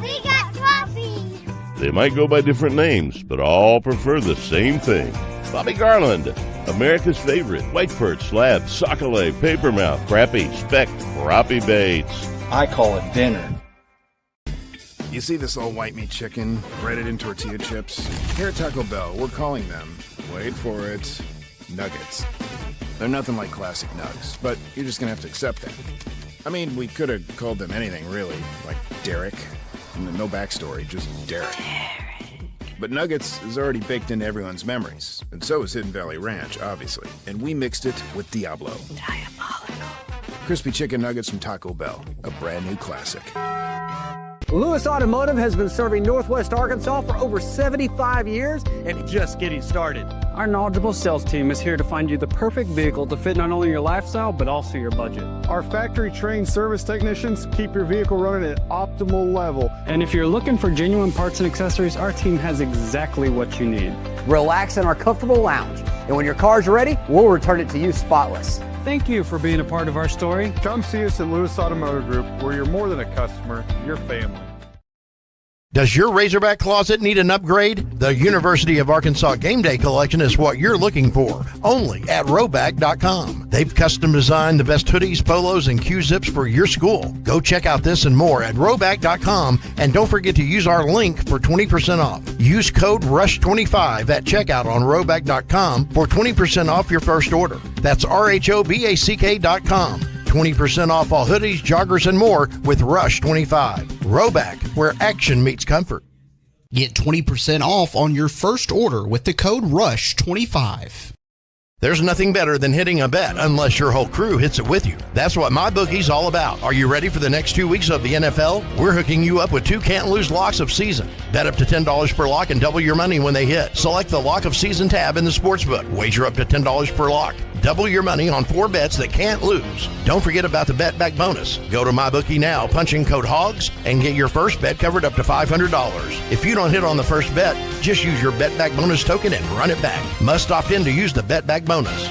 We got crappie. They might go by different names, but all prefer the same thing. Bobby Garland, America's favorite white perch, slab, sockeye, papermouth, crappie, speck, crappie baits. I call it dinner. You see this old white meat chicken breaded in tortilla chips? Here at Taco Bell, we're calling them, wait for it, nuggets. They're nothing like classic nugs, but you're just gonna have to accept that. I mean, we could have called them anything, really, like Derek. No backstory, just Derek. But nuggets is already baked into everyone's memories, and so is Hidden Valley Ranch, obviously. And we mixed it with Diablo. Diabolical. Crispy chicken nuggets from Taco Bell, a brand new classic. Lewis Automotive has been serving Northwest Arkansas for over 75 years and just getting started. Our knowledgeable sales team is here to find you the perfect vehicle to fit not only your lifestyle, but also your budget. Our factory-trained service technicians keep your vehicle running at optimal level. And if you're looking for genuine parts and accessories, our team has exactly what you need. Relax in our comfortable lounge. And when your car's ready, we'll return it to you spotless. Thank you for being a part of our story. Come see us at Lewis Automotive Group, where you're more than a customer, you're family. Does your Razorback closet need an upgrade? The University of Arkansas Game Day Collection is what you're looking for, only at Roback.com. They've custom designed the best hoodies, polos, and Q-zips for your school. Go check out this and more at Roback.com, and don't forget to use our link for 20% off. Use code RUSH25 at checkout on Roback.com for 20% off your first order. That's RHOBACK.com. 20% off all hoodies, joggers, and more with Rush 25. Roback, where action meets comfort. Get 20% off on your first order with the code RUSH25. There's nothing better than hitting a bet unless your whole crew hits it with you. That's what MyBookie's all about. Are you ready for the next 2 weeks of the NFL? We're hooking you up with 2 can't-lose locks of season. Bet up to $10 per lock and double your money when they hit. Select the Lock of Season tab in the sportsbook. Wager up to $10 per lock. Double your money on 4 bets that can't lose. Don't forget about the Bet Back bonus. Go to MyBookie now, punch in code HOGS, and get your first bet covered up to $500. If you don't hit on the first bet, just use your Bet Back bonus token and run it back. Must opt in to use the Bet Back bonus.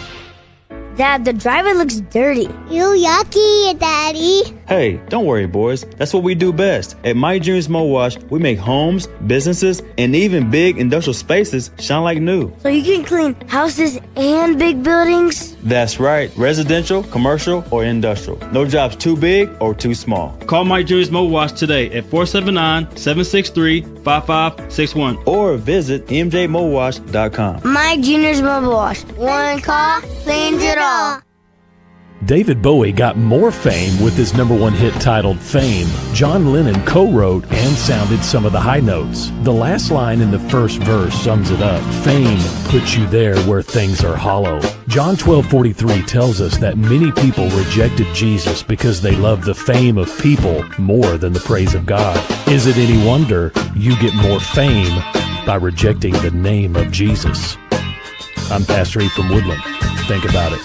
Dad, the driver looks dirty. You yucky, Daddy. Hey, don't worry, boys. That's what we do best. At My Dreams Mo Wash, we make homes, businesses, and even big industrial spaces shine like new. So you can clean houses and big buildings? That's right. Residential, commercial, or industrial. No job's too big or too small. Call My Dreams Mo Wash today at 479-763-5561 or visit mjmowash.com. My Junior's Mobile Wash. One call, cleans it all. David Bowie got more fame with his #1 hit titled Fame. John Lennon co-wrote and sounded some of the high notes. The last line in the first verse sums it up. Fame puts you there where things are hollow. John 12:43 tells us that many people rejected Jesus because they love the fame of people more than the praise of God. Is it any wonder you get more fame by rejecting the name of Jesus? I'm Pastor E from Woodland. Think about it.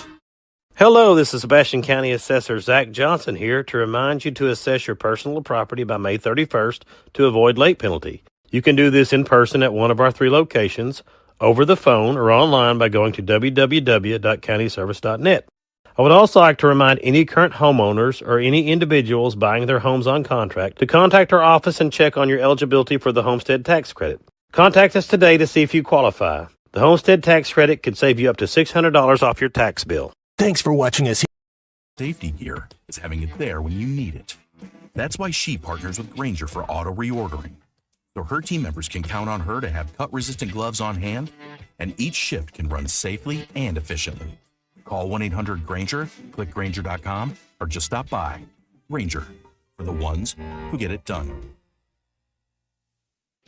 Hello, this is Sebastian County Assessor Zach Johnson here to remind you to assess your personal property by May 31st to avoid late penalty. You can do this in person at one of our 3 locations, over the phone, or online by going to www.countyservice.net. I would also like to remind any current homeowners or any individuals buying their homes on contract to contact our office and check on your eligibility for the homestead tax credit. Contact us today to see if you qualify. The homestead tax credit could save you up to $600 off your tax bill. Thanks for watching us. Safety gear is having it there when you need it. That's why she partners with Grainger for auto reordering, so her team members can count on her to have cut-resistant gloves on hand, and each shift can run safely and efficiently. Call 1-800-GRAINGER, click Grainger.com, or just stop by. Grainger, for the ones who get it done.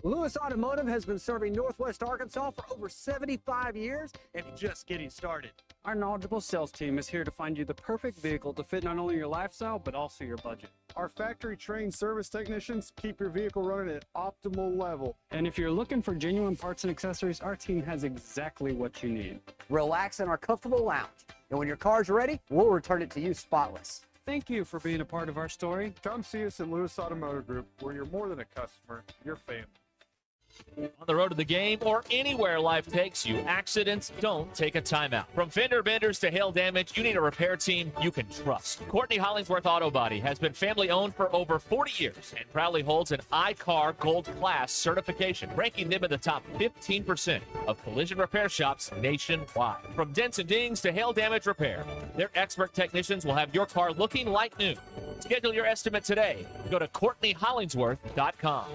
Lewis Automotive has been serving Northwest Arkansas for over 75 years and just getting started. Our knowledgeable sales team is here to find you the perfect vehicle to fit not only your lifestyle, but also your budget. Our factory-trained service technicians keep your vehicle running at optimal level. And if you're looking for genuine parts and accessories, our team has exactly what you need. Relax in our comfortable lounge. And when your car's ready, we'll return it to you spotless. Thank you for being a part of our story. Come see us at Lewis Automotive Group, where you're more than a customer, you're family. On the road to the game or anywhere life takes you, accidents don't take a timeout. From fender benders to hail damage, you need a repair team you can trust. Courtney Hollingsworth Auto Body has been family owned for over 40 years and proudly holds an iCar Gold Class certification, ranking them in the top 15% of collision repair shops nationwide. From dents and dings to hail damage repair, their expert technicians will have your car looking like new. Schedule your estimate today. Go to CourtneyHollingsworth.com.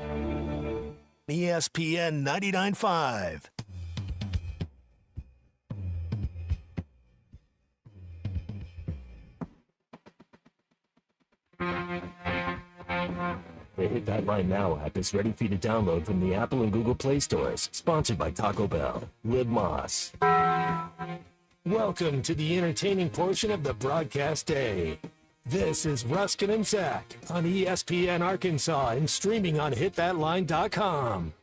ESPN 99.5. The Hit That Line Now app is ready for you to download from the Apple and Google Play stores. Sponsored by Taco Bell. Live Moss. Welcome to the entertaining portion of the broadcast day. This is Ruscin and Zach on ESPN Arkansas and streaming on hitthatline.com.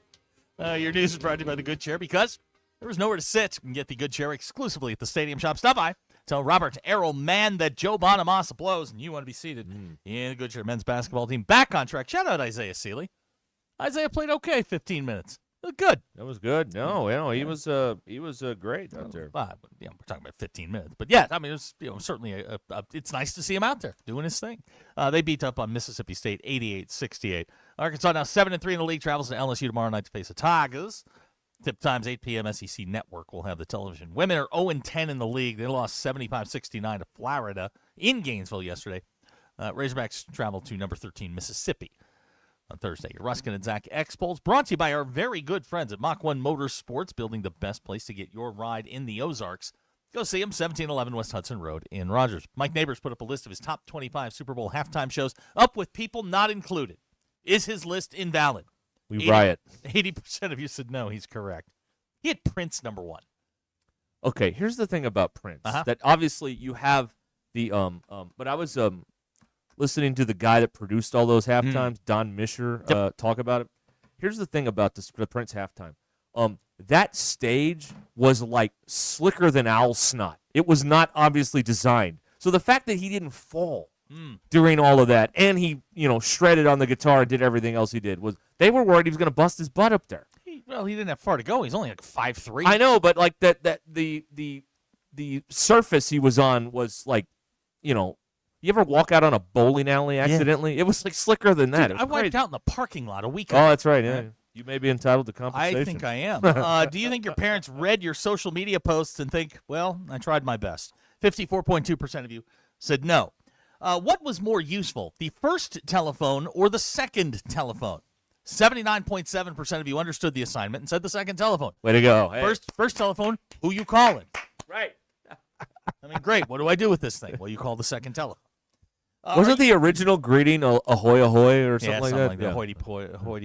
Your news is brought to you by The Good Chair because There was nowhere to sit. You can get the good chair exclusively at the Stadium Shop. Stop by. Tell Robert Errol-Mann that Joe Bonamassa blows, and you want to be seated in the good chair men's basketball team. Back on track. Shout out Isaiah Seeley. Isaiah played okay 15 minutes. Good. That was good. No, he was great out there. We're talking about 15 minutes, but yeah, I mean, it was certainly it's nice to see him out there doing his thing. They beat up on Mississippi State 88-68. Arkansas now 7-3 in the league, travels to LSU tomorrow night to face the Tigers. Tip times 8 p.m. SEC Network will have the television. Women are 0-10 in the league. They lost 75-69 to Florida in Gainesville yesterday. Razorbacks travel to number 13 Mississippi on Thursday. Your Ruscin and Zach X-Polls brought to you by our very good friends at Mach 1 Motorsports, building the best place to get your ride in the Ozarks. Go see them, 1711 West Hudson Road in Rogers. Mike Neighbors put up a list of his top 25 Super Bowl halftime shows, up with people not included. Is his list invalid? We riot. 80% of you said no, he's correct. He had Prince number 1. Okay, here's the thing about Prince. That obviously you have the but I was listening to the guy that produced all those halftimes, Don Misher, talk about it. Here's the thing about the Prince halftime. That stage was like slicker than owl snot. It was not obviously designed. So the fact that he didn't fall during all of that, and he, shredded on the guitar and did everything else he did, they were worried he was going to bust his butt up there. He didn't have far to go. He's only like 5'3". I know, but like the surface he was on was like, you ever walk out on a bowling alley accidentally? Yeah. It was like slicker than that. Dude, I wiped out in the parking lot a week ago. Oh, that's right. Yeah. You may be entitled to compensation. I think I am. Do you think your parents read your social media posts and think, well, I tried my best? 54.2% of you said no. What was more useful, the first telephone or the second telephone? 79.7% of you understood the assignment and said the second telephone. Way to go. Hey. First telephone, who you calling? Right. I mean, great. What do I do with this thing? Well, you call the second telephone. Wasn't the original greeting ahoy ahoy or something like that? Yeah, hoity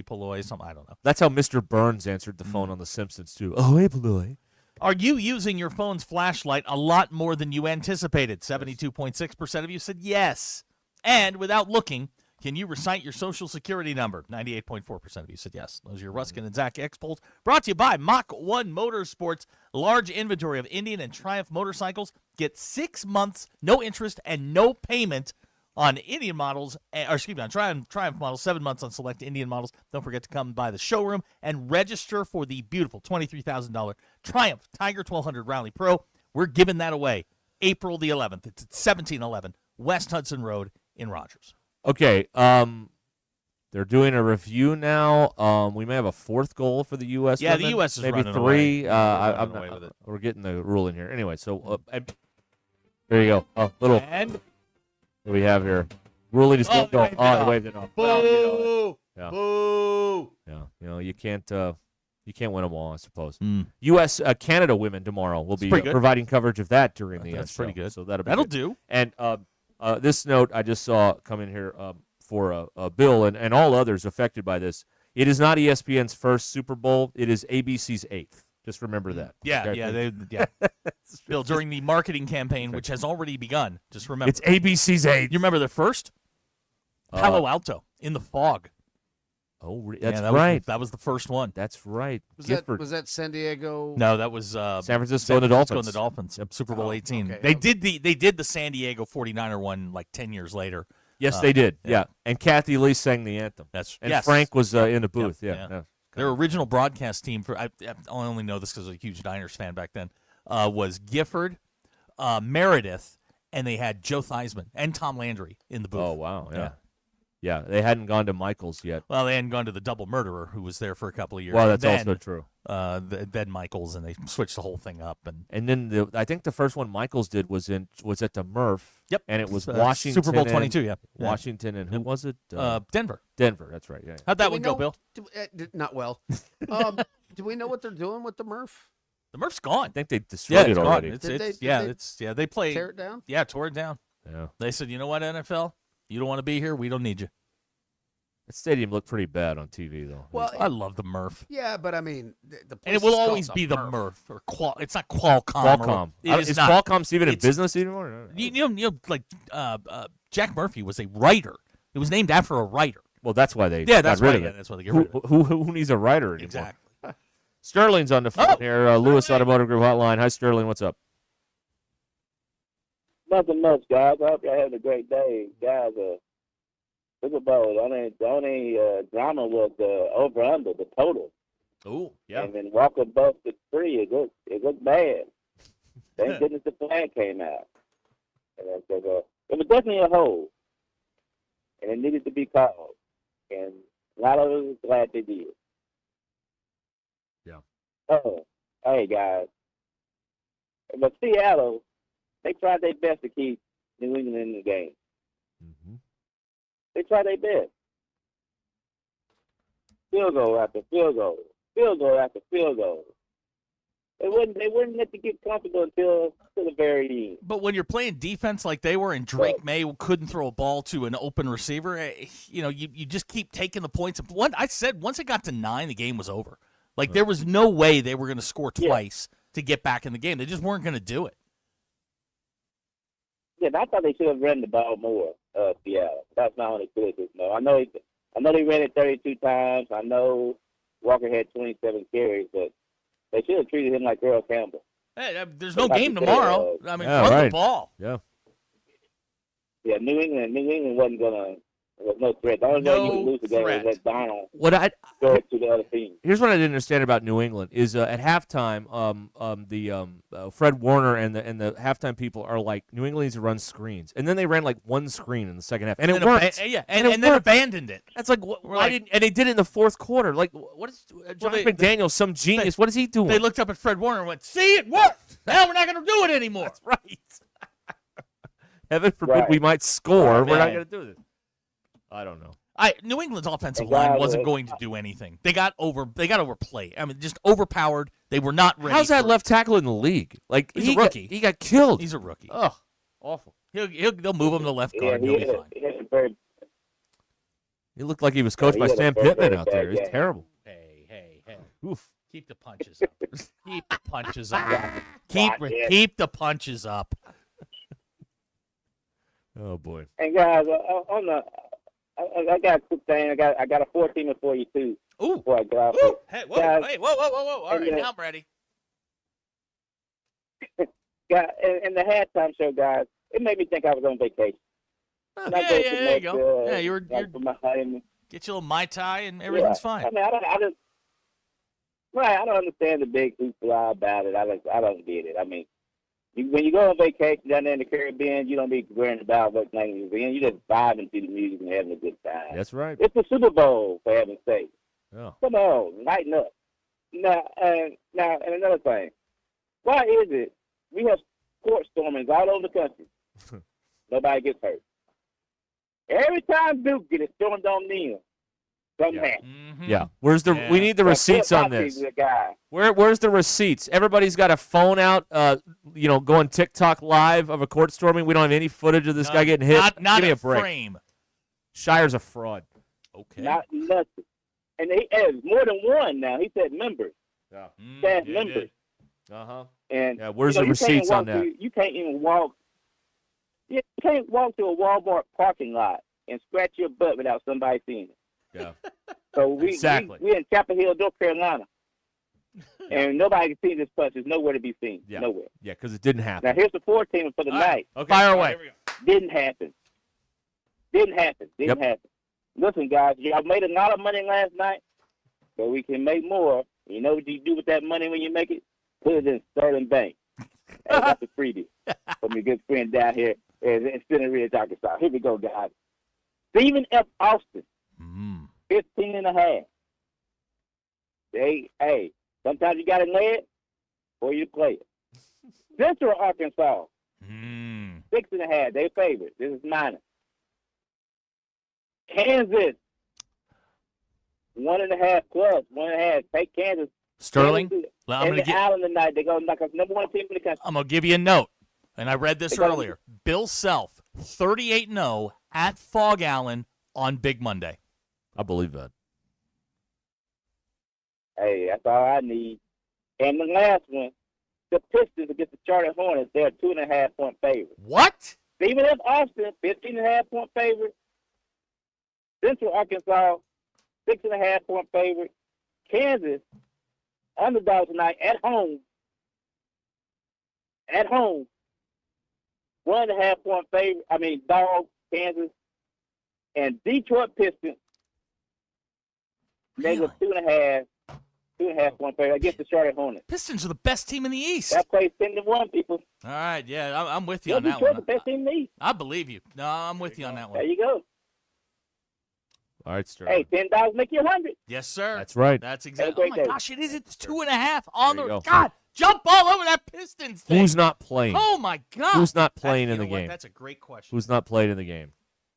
polloi, something, I don't know. That's how Mr. Burns answered the phone on The Simpsons, too. Ahoy polloi. Are you using your phone's flashlight a lot more than you anticipated? 72.6% of you said yes. And without looking, can you recite your social security number? 98.4% of you said yes. Those are your Ruscin and Zach X-Polls. Brought to you by Mach 1 Motorsports. Large inventory of Indian and Triumph motorcycles. Get 6 months, no interest, and no payment on Indian models, on Triumph models, 7 months on select Indian models. Don't forget to come by the showroom and register for the beautiful $23,000 Triumph Tiger 1200 Rally Pro. We're giving that away April the 11th. It's at 1711 West Hudson Road in Rogers. Okay, they're doing a review now. We may have a fourth goal for the U.S. Yeah, the U.S. is maybe running 3. I'm away with it. We're getting the rule in here. Anyway, so there you go. Little. And what do we have here? Ruling is still going. Oh, I waved it off. Boo! Yeah. Boo! Yeah. You can't win them all, I suppose. U.S. Canada women tomorrow will be providing coverage of that during the That's show. pretty good. So that'll good. do. And this note I just saw come in here for Bill and all others affected by this. It is not ESPN's first Super Bowl. It is ABC's 8th. Just remember that. Yeah. Bill, during the marketing campaign, which has already begun, just remember. It's ABC's 8th. You remember the first? Palo Alto, in the fog. Oh, that's right. That was the first one. That's right. Was that San Diego? No, that was San Francisco and the Dolphins. And the Dolphins. Yep, Super Bowl 18. Okay, They did the San Diego 49er one like 10 years later. Yes, they did. Yeah. And Kathy Lee sang the anthem. Frank was in the booth. Yeah. Their original broadcast team, I only know this because I was a huge Niners fan back then, was Gifford, Meredith, and they had Joe Theismann and Tom Landry in the booth. Oh, wow. Yeah, they hadn't gone to Michaels yet. Well, they hadn't gone to the Double Murderer, who was there for a couple of years. Well, that's also true. Then Michaels, and they switched the whole thing up. And then I think the first one Michaels did was at the Murph. Yep. And it was Washington. Super Bowl 22, Washington, and who was it? Denver. Denver, that's right. Yeah. How'd that one go, Bill? Not well. Do we know what they're doing with the Murph? The Murph's gone. I think they destroyed it already. They played. Tear it down? Yeah, tore it down. Yeah. They said, you know what, NFL? You don't want to be here? We don't need you. That stadium looked pretty bad on TV, though. Well, I love the Murph. Yeah, but I mean, the place and it will is always called be the Murph. or it's not Qualcomm. Is Qualcomm even in business anymore? You know, like Jack Murphy was a writer. It was named after a writer. Well, that's why they got rid of it. That's why they get rid of it. Who needs a writer anymore? Exactly. Sterling's on the phone here. Lewis Automotive Group Hotline. Hi, Sterling. What's up? Nothing much, guys. I hope you're having a great day. Guys, Super Bowl, the only drama was the over-under, the total. Oh, yeah. And then Walker busted 3. It looked bad. Thank goodness the flag came out. And it was definitely a hole. And it needed to be called. And a lot of us was glad they did. Yeah. Oh, hey, guys. But Seattle, they tried their best to keep New England in the game. Mm-hmm. They tried their best. Field goal after field goal. Field goal after field goal. They wouldn't let you get comfortable until the very end. But when you're playing defense like they were, and Drake May couldn't throw a ball to an open receiver, you just keep taking the points. I said once it got to 9, the game was over. Like there was no way they were going to score twice to get back in the game. They just weren't going to do it. Yeah, I thought they should have run the ball more. Seattle. That's my only criticism. No, I know they ran it 32 times. I know Walker had 27 carries, but they should have treated him like Earl Campbell. Hey, there's no game tomorrow. I mean, run the ball. Yeah. Yeah, New England wasn't gonna. There was no threat. The only way you could lose the game was that Donald throw it to the other team. Here's what I didn't understand about New England is at halftime, Fred Warner and the halftime people are like, New England needs to run screens, and then they ran like one screen in the second half, and it worked. And then abandoned it. That's like why didn't and they did it in the fourth quarter? Like what is Josh McDaniels, some genius? What is he doing? They looked up at Fred Warner and went, "See, it worked. Now we're not going to do it anymore." That's right. Heaven forbid we might score. We're not going to do this. I don't know. New England's offensive line wasn't going to do anything. They got overplayed. I mean, just overpowered. They were not ready. How's that left tackle in the league? Like he's a rookie. He got killed. He's a rookie. Oh, awful. They'll move him to left guard. He'll be fine. He looked like he was coached by Stan Pittman out there. He's terrible. Hey. Oof. Keep the punches up. Keep the punches up. Keep the punches up. Oh boy. And guys, I got a quick thing. I got a 14 for you too. Ooh. Before I go out. Hey, whoa. All right, now I'm ready. In the halftime show, guys, it made me think I was on vacation. There you go. Yeah, you're get you a little Mai Tai and everything's fine. I mean, I don't understand the big hoopla about it. I don't get it. I mean, when you go on vacation down there in the Caribbean, you don't be worrying about what's language you're in. You just vibing to the music and having a good time. That's right. It's the Super Bowl, for heaven's sake. Yeah. Come on, lighten up. Now, and another thing. Why is it we have court stormings all over the country? Nobody gets hurt. Every time Duke gets stormed on them, something happens. Yeah. Where's the? We need the receipts on this. Where's the receipts? Everybody's got a phone out, going TikTok live of a court storming. We don't have any footage of this guy getting hit. Not Give me a a break. frame. Shire's a fraud. Okay. Not nothing. And he has more than one now. He said members. Yeah. Staff members. And where's the receipts on that? You can't even walk. You can't walk to a Walmart parking lot and scratch your butt without somebody seeing it. Yeah. So we in Chapel Hill, North Carolina, and nobody can see this punch. There's nowhere to be seen. Yeah. Nowhere. Yeah, because it didn't happen. Now here's the 14 for the night. Okay. Fire away. Didn't happen. Didn't happen. Listen, guys, y'all made a lot of money last night, but we can make more. You know what you do with that money when you make it? Put it in Sterling Bank. That's a freebie from your good friend down here in Center Ridge, Arkansas. Here we go, guys. Stephen F. Austin, 15.5. Hey, sometimes you got to lay it or you play it. Central Arkansas, 6.5. They favorite. This is minus. Kansas, 1.5 plus 1.5. Take Kansas. Sterling. I'm going to Island tonight. They're going to knock us number 1 team in the country. I'm going to give you a note, and I read this earlier. Bill Self, 38-0 at Fog Allen on Big Monday. I believe that. Hey, that's all I need. And the last one, the Pistons against the Charlotte Hornets, they're a 2.5-point favorite. What? Stephen F. Austin, 15.5-point favorite. Central Arkansas, 6.5-point favorite. Kansas, Underdogs tonight at home. At home. 1.5 point favorite. Dog, Kansas. And Detroit Pistons. Negative 2.5 point favorite against the Charlotte Hornets. Pistons are the best team in the East. That plays 10-1, people. All right, yeah, I'm with you on Detroit, that one. the best team in the East. I believe you. No, I'm with you on that one. There you go. All right, Sterling. Hey, $10 make you 100. Yes, sir. That's right. That's Have a exactly. great Oh my day. gosh, it is. It's 2.5 on There the you go. God. Jump all over that Pistons thing. Who's not playing? Oh my God. Who's not playing You in the know what? game? That's a great question. Who's not playing in the game?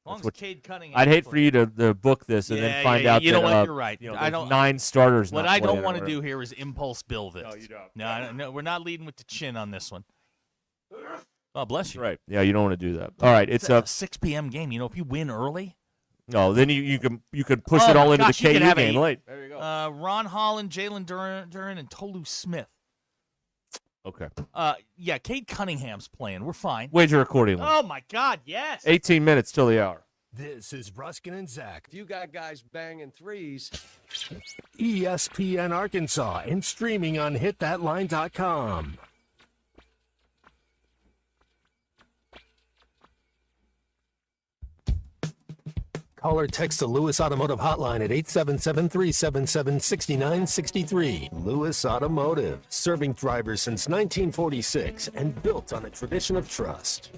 As long That's as Cade Cunningham. I'd hate for you to book this and then find out You know that what? You're right. I don't. 9 starters. What not I don't playing or want to whatever. do here is impulse bill this. No, you don't. No, we're not leading with the chin on this one. Oh, bless you. Right. Yeah, you don't want to do that. All right, it's a 6 p.m. game. You know, if you win early. No, then you could push it all into the KU game late. There you go. Ron Holland, Jalen Duran, and Tolu Smith. Okay. Yeah, Cade Cunningham's playing. We're fine. Wager accordingly. Oh my God, yes. 18 minutes till the hour. This is Ruscin and Zach. If you got guys banging threes, ESPN Arkansas and streaming on hitthatline.com. Call or text the Lewis Automotive Hotline at 877-377-6963. Lewis Automotive, serving drivers since 1946 and built on a tradition of trust.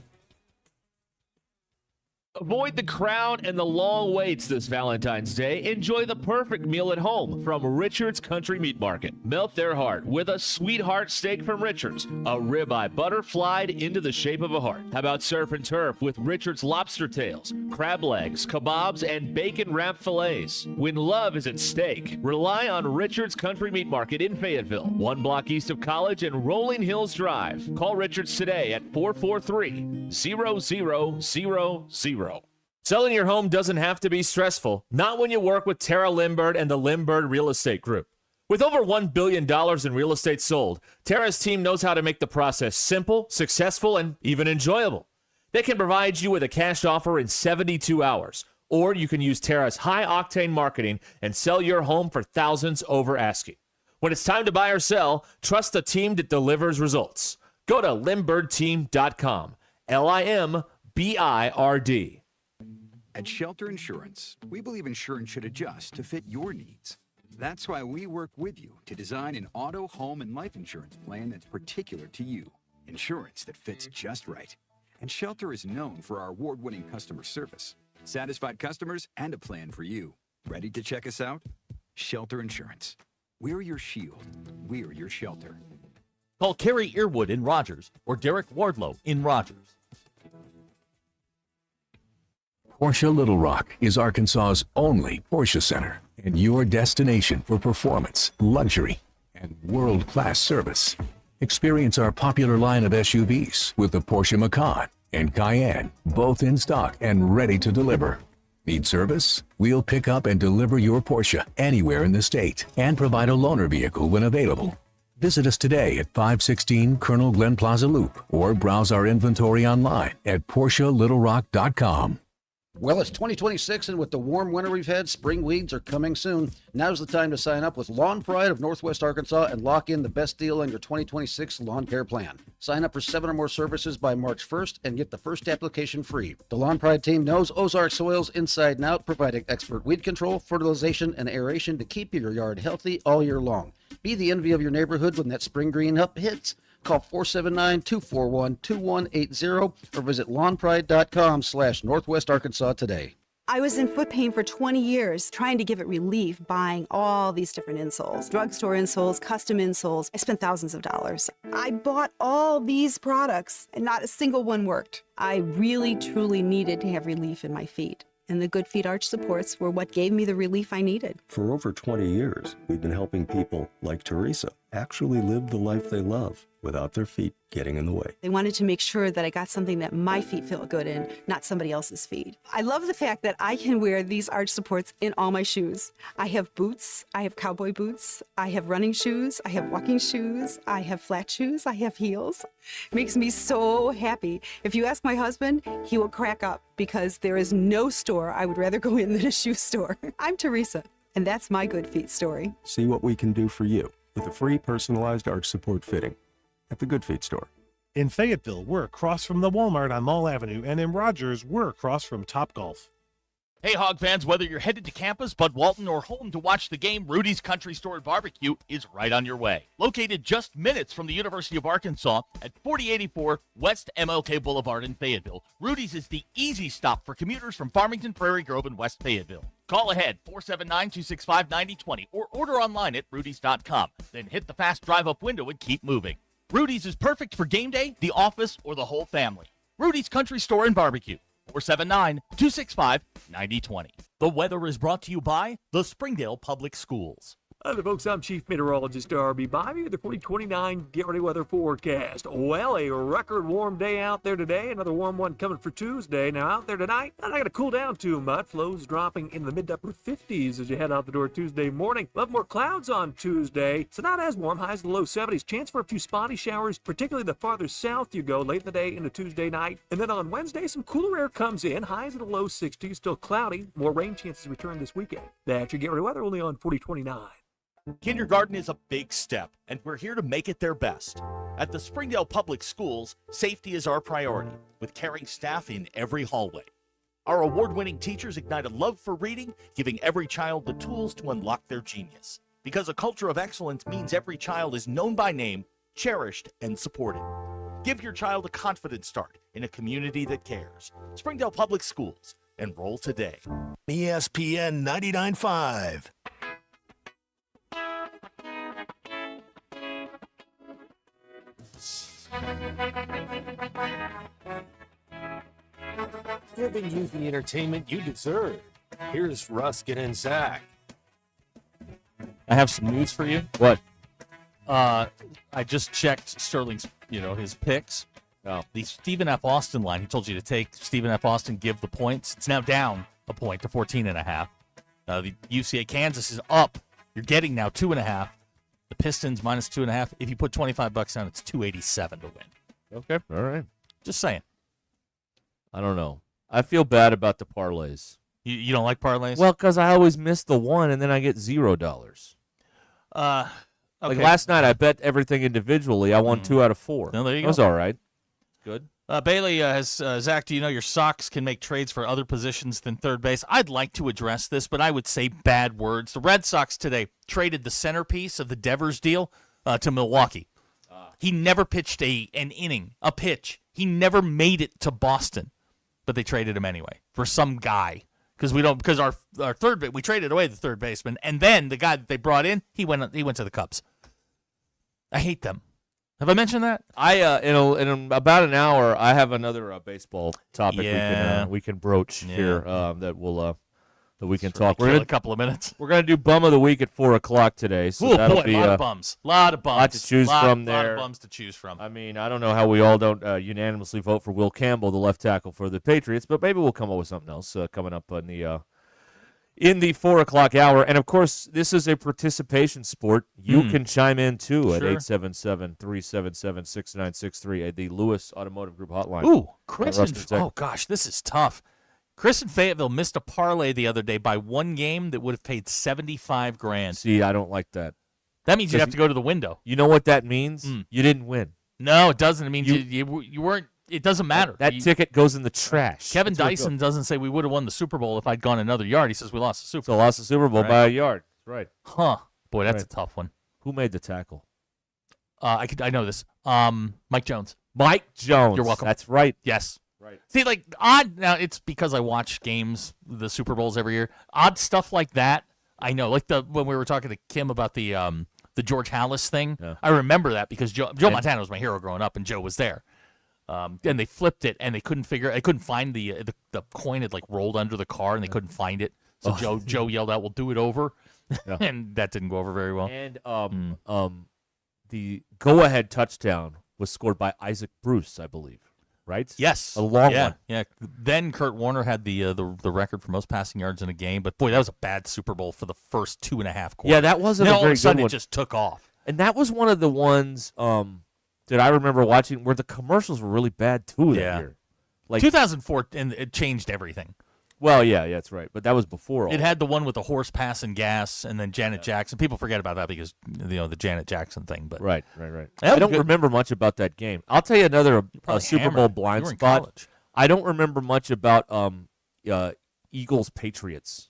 Avoid the crowd and the long waits this Valentine's Day. Enjoy the perfect meal at home from Richard's Country Meat Market. Melt their heart with a sweetheart steak from Richard's. A ribeye butterflied into the shape of a heart. How about surf and turf with Richard's lobster tails, crab legs, kebabs, and bacon wrapped fillets? When love is at stake, rely on Richard's Country Meat Market in Fayetteville, 1 block east of College and Rolling Hills Drive. Call Richard's today at 443-0000. Selling your home doesn't have to be stressful, not when you work with Tara Lindbergh and the Lindbergh Real Estate Group. With over $1 billion in real estate sold, Tara's team knows how to make the process simple, successful, and even enjoyable. They can provide you with a cash offer in 72 hours, or you can use Tara's high-octane marketing and sell your home for thousands over asking. When it's time to buy or sell, trust a team that delivers results. Go to LindberghTeam.com, LIMBIRD. At Shelter Insurance, we believe insurance should adjust to fit your needs. That's why we work with you to design an auto, home, and life insurance plan that's particular to you. Insurance that fits just right. And Shelter is known for our award-winning customer service, satisfied customers, and a plan for you. Ready to check us out? Shelter Insurance. We're your shield. We're your shelter. Call Kerry Earwood in Rogers or Derek Wardlow in Rogers. Porsche Little Rock is Arkansas's only Porsche Center and your destination for performance, luxury, and world-class service. Experience our popular line of SUVs with the Porsche Macan and Cayenne, both in stock and ready to deliver. Need service? We'll pick up and deliver your Porsche anywhere in the state and provide a loaner vehicle when available. Visit us today at 516 Colonel Glenn Plaza Loop or browse our inventory online at PorscheLittleRock.com. Well, it's 2026, and with the warm winter we've had, spring weeds are coming soon. Now's the time to sign up with Lawn Pride of Northwest Arkansas and lock in the best deal on your 2026 lawn care plan. Sign up for 7 or more services by March 1st and get the first application free. The Lawn Pride team knows Ozark soils inside and out, providing expert weed control, fertilization, and aeration to keep your yard healthy all year long. Be the envy of your neighborhood when that spring green up hits. Call 479-241-2180 or visit lawnpride.com/Northwest Arkansas today. I was in foot pain for 20 years, trying to give it relief, buying all these different insoles. Drugstore insoles, custom insoles. I spent thousands of dollars. I bought all these products, and not a single one worked. I really, truly needed to have relief in my feet. And the Good Feet Arch supports were what gave me the relief I needed. For over 20 years, we've been helping people like Teresa actually live the life they love without their feet getting in the way. They wanted to make sure that I got something that my feet felt good in, not somebody else's feet. I love the fact that I can wear these arch supports in all my shoes. I have boots, I have cowboy boots, I have running shoes, I have walking shoes, I have flat shoes, I have heels. It makes me so happy. If you ask my husband, he will crack up because there is no store I would rather go in than a shoe store. I'm Teresa, and that's my Good Feet story. See what we can do for you with a free personalized arch support fitting at the Good Feet store. In Fayetteville, we're across from the Walmart on Mall Avenue, and in Rogers, we're across from Topgolf. Hey, Hog fans, whether you're headed to campus, Bud Walton, or home to watch the game, Rudy's Country Store and Barbecue is right on your way. Located just minutes from the University of Arkansas at 4084 West MLK Boulevard in Fayetteville, Rudy's is the easy stop for commuters from Farmington, Prairie Grove, and West Fayetteville. Call ahead, 479-265-9020, or order online at rudys.com. Then hit the fast drive-up window and keep moving. Rudy's is perfect for game day, the office, or the whole family. Rudy's Country Store and Barbecue. 479-265-9020. The weather is brought to you by the Springdale Public Schools. Hi there, folks. I'm Chief Meteorologist Darby Bobby with the 2029 Get Ready Weather Forecast. Well, a record warm day out there today. Another warm one coming for Tuesday. Now, out there tonight, not going to cool down too much. Lows dropping in the mid to upper 50s as you head out the door Tuesday morning. We'll have more clouds on Tuesday, so not as warm. Highs in the low 70s. Chance for a few spotty showers, particularly the farther south you go late in the day into Tuesday night. And then on Wednesday, some cooler air comes in. Highs in the low 60s. Still cloudy. More rain chances return this weekend. That's your Get Ready Weather only on 4029. Kindergarten is a big step, and we're here to make it their best. At the Springdale Public Schools, safety is our priority, with caring staff in every hallway. Our award-winning teachers ignite a love for reading, giving every child the tools to unlock their genius. Because a culture of excellence means every child is known by name, cherished, and supported. Give your child a confident start in a community that cares. Springdale Public Schools. Enroll today. ESPN 99.5. Giving you the entertainment you deserve. Here's Ruscin and Zach. I have some news for you. What? I just checked Sterling's, his picks. The Stephen F. Austin line, he told you to take Stephen F. Austin, give the points. It's now down a point to 14.5. The UCA Kansas is up. You're getting now 2.5. The Pistons minus 2.5. If you put $25 down, it's $287 to win. Okay, all right. Just saying. I don't know. I feel bad about the parlays. You don't like parlays? Well, because I always miss the one, and then I get $0. Okay. Like last night, I bet everything individually. I won 2 out of 4. No, there you That was go. all right. Good. Bailey has, Zach, do you know your Sox can make trades for other positions than third base? I'd like to address this, but I would say bad words. The Red Sox today traded the centerpiece of the Devers deal to Milwaukee. He never pitched an inning, a pitch. He never made it to Boston, but they traded him anyway for some guy. Because our third base, we traded away the third baseman, and then the guy that they brought in, he went to the Cubs. I hate them. Have I mentioned that? In about an hour, I have another baseball topic we can broach here that we can talk. We're in a couple of minutes. We're gonna do bum of the week at 4:00 today. So that'll be a lot of bums. Lot to choose from there. A lot of bums to choose from. I mean, I don't know how we all don't unanimously vote for Will Campbell, the left tackle for the Patriots, but maybe we'll come up with something else coming up in the 4:00 hour. And of course, this is a participation sport. You can chime in too at 877-377-6963 the Lewis Automotive Group hotline. Ooh, Chris. Oh gosh, this is tough. Chris in Fayetteville missed a parlay the other day by one game that would have paid $75,000. See, I don't like that. That means you have to go to the window. You know what that means? You didn't win. No, it doesn't. It means you weren't. It doesn't matter. That ticket goes in the trash. Kevin Dyson doesn't say we would have won the Super Bowl if I'd gone another yard. He says we lost the Super Bowl. So lost the Super Bowl by a yard. Right. Huh. Boy, that's a tough one. Who made the tackle? I know this. Mike Jones. Mike Jones. You're welcome. That's right. Yes. Right. See, like odd. Now it's because I watch games, the Super Bowls every year. Odd stuff like that. I know. Like when we were talking to Kim about the George Halas thing. Yeah. I remember that because Joe Montana was my hero growing up, and Joe was there. And they flipped it, and they couldn't find the coin had like rolled under the car, and they couldn't find it. So Joe yelled out, "We'll do it over," and that didn't go over very well. And the go-ahead touchdown was scored by Isaac Bruce, I believe. Right? Yes, a long one. Yeah. Then Kurt Warner had the record for most passing yards in a game, but boy, that was a bad Super Bowl for the first 2.5 quarters. Yeah, that wasn't a very good one. All of a sudden, it just took off. And that was one of the ones that I remember watching where the commercials were really bad too that year. Like 2004, and it changed everything. Well, yeah, that's right. But that was before all. It had the one with the horse passing gas, and then Janet Jackson. People forget about that because the Janet Jackson thing. But Right. I don't remember much about that game. I'll tell you another Super Bowl blind spot. College. I don't remember much about Eagles Patriots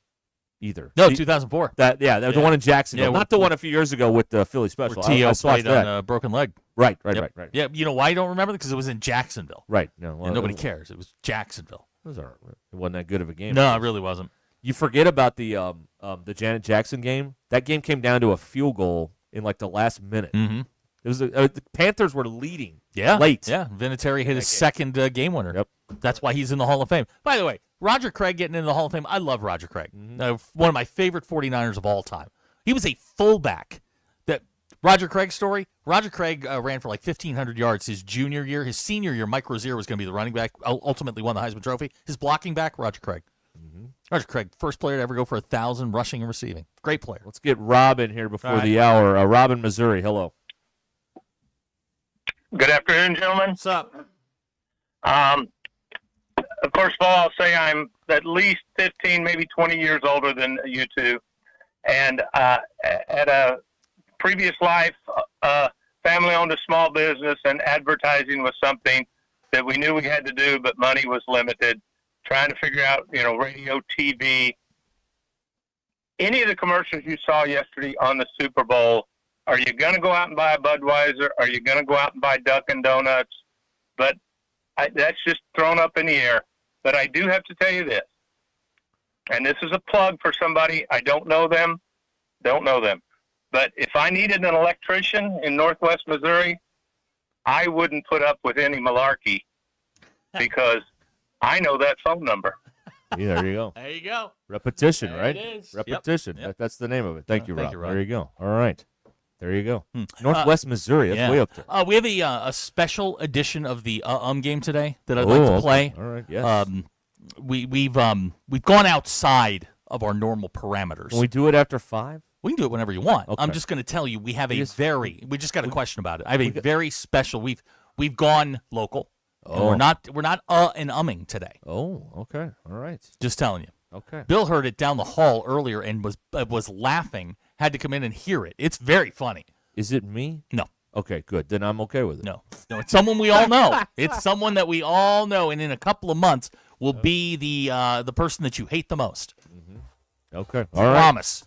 either. No, 2004. The one in Jacksonville, not the one a few years ago with the Philly Special. Where T.O. I saw played that. on a broken leg. Right. Yeah, you know why you don't remember? Because it was in Jacksonville. Right. No, and nobody cares. It was Jacksonville. It was all right. It wasn't that good of a game. No, it really wasn't. You forget about the Janet Jackson game. That game came down to a field goal in like the last minute. Mm-hmm. It was the Panthers were leading. Yeah, late. Yeah, Vinatieri hit his second game winner. Yep. That's why he's in the Hall of Fame. By the way, Roger Craig getting in the Hall of Fame. I love Roger Craig. One of my favorite 49ers of all time. He was a fullback. That Roger Craig story. Roger Craig ran for like 1,500 yards his junior year. His senior year, Mike Rozier was going to be the running back. Ultimately won the Heisman Trophy. His blocking back, Roger Craig. Roger Craig, first player to ever go for 1,000 rushing and receiving. Great player. Let's get Rob in here before the hour. Rob in Missouri. Hello. Good afternoon, gentlemen. What's up? First of all, I'll say I'm at least 15, maybe 20 years older than you two. And at a previous life, family owned a small business, and advertising was something that we knew we had to do, but money was limited. Trying to figure out, radio, TV. Any of the commercials you saw yesterday on the Super Bowl, are you going to go out and buy a Budweiser? Are you going to go out and buy Dunkin' Donuts? But that's just thrown up in the air. But I do have to tell you this, and this is a plug for somebody. I don't know them. But if I needed an electrician in Northwest Missouri, I wouldn't put up with any malarkey because I know that phone number. Yeah, there you go. There you go. Repetition, There right? it is. Repetition. Yep. That's the name of it. Thank you, Thank Rob. you, Rob. There you go. All right. There you go. Northwest Missouri. That's way up there. We have a special edition of the game today that I'd like to play. All right. Yes. We've gone outside of our normal parameters. Can we do it after 5? We can do it whenever you want. Okay. I'm just going to tell you we have we just got a question about it. I have a very special. We've gone local. And we're not and umming today. Oh, okay. All right. Just telling you. Okay. Bill heard it down the hall earlier and was laughing. Had to come in and hear it. It's very funny. Is it me? No. Okay, good. Then I'm okay with it. No, it's someone we all know. It's someone that we all know, and in a couple of months will be the person that you hate the most. Okay. All right. Promise.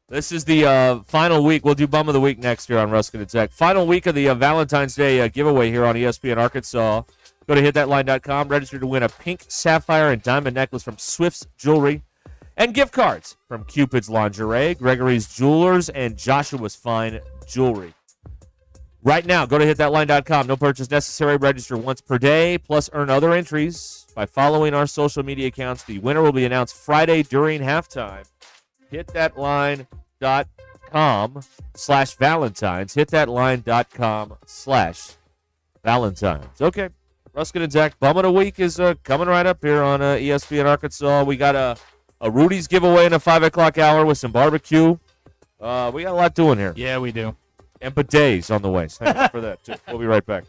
This is the final week. We'll do Bum of the Week next year on Ruscin and Zach. Final week of the Valentine's Day giveaway here on ESPN Arkansas. Go to hitthatline.com. Register to win a pink sapphire and diamond necklace from Swift's Jewelry and gift cards from Cupid's Lingerie, Gregory's Jewelers, and Joshua's Fine Jewelry. Right now, go to hitthatline.com. No purchase necessary. Register once per day, plus earn other entries by following our social media accounts. The winner will be announced Friday during halftime. hitthatline.com/Valentines. hitthatline.com/Valentines. Okay. Ruscin and Zach, Bum of the Week is coming right up here on ESPN Arkansas. We got a Rudy's giveaway in a 5 o'clock hour with some barbecue. We got a lot doing here. Yeah, we do. And bidets on the way. Thank you for that, too. We'll be right back.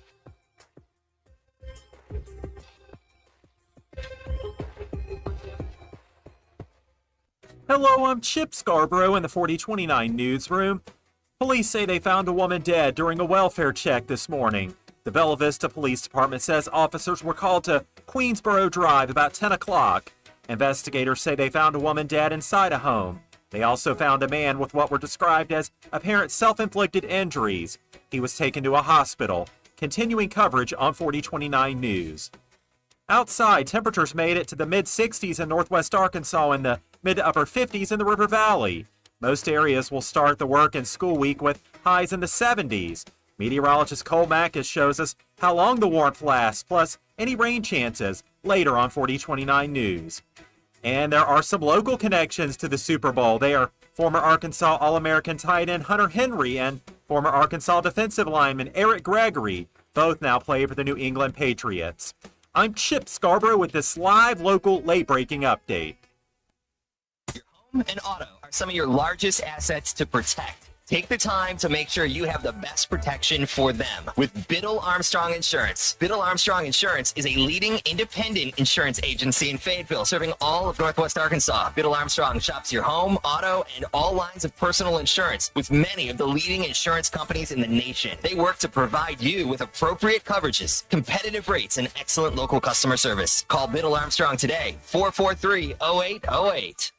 Hello, I'm Chip Scarborough in the 4029 newsroom. Police say they found a woman dead during a welfare check this morning. The Bella Vista Police Department says officers were called to Queensboro Drive about 10 o'clock. Investigators say they found a woman dead inside a home. They also found a man with what were described as apparent self-inflicted injuries. He was taken to a hospital. Continuing coverage on 4029 News. Outside, temperatures made it to the mid-60s in northwest Arkansas and the mid to upper 50s in the River Valley. Most areas will start the work and school week with highs in the 70s. Meteorologist Cole Mackus shows us how long the warmth lasts, plus any rain chances, later on 4029 News. And there are some local connections to the Super Bowl. They are former Arkansas All-American tight end Hunter Henry and former Arkansas defensive lineman Eric Gregory. Both now play for the New England Patriots. I'm Chip Scarborough with this live local late-breaking update. Home and auto are some of your largest assets to protect. Take the time to make sure you have the best protection for them with Biddle Armstrong Insurance. Biddle Armstrong Insurance is a leading independent insurance agency in Fayetteville, serving all of Northwest Arkansas. Biddle Armstrong shops your home, auto, and all lines of personal insurance with many of the leading insurance companies in the nation. They work to provide you with appropriate coverages, competitive rates, and excellent local customer service. Call Biddle Armstrong today, 443-0808.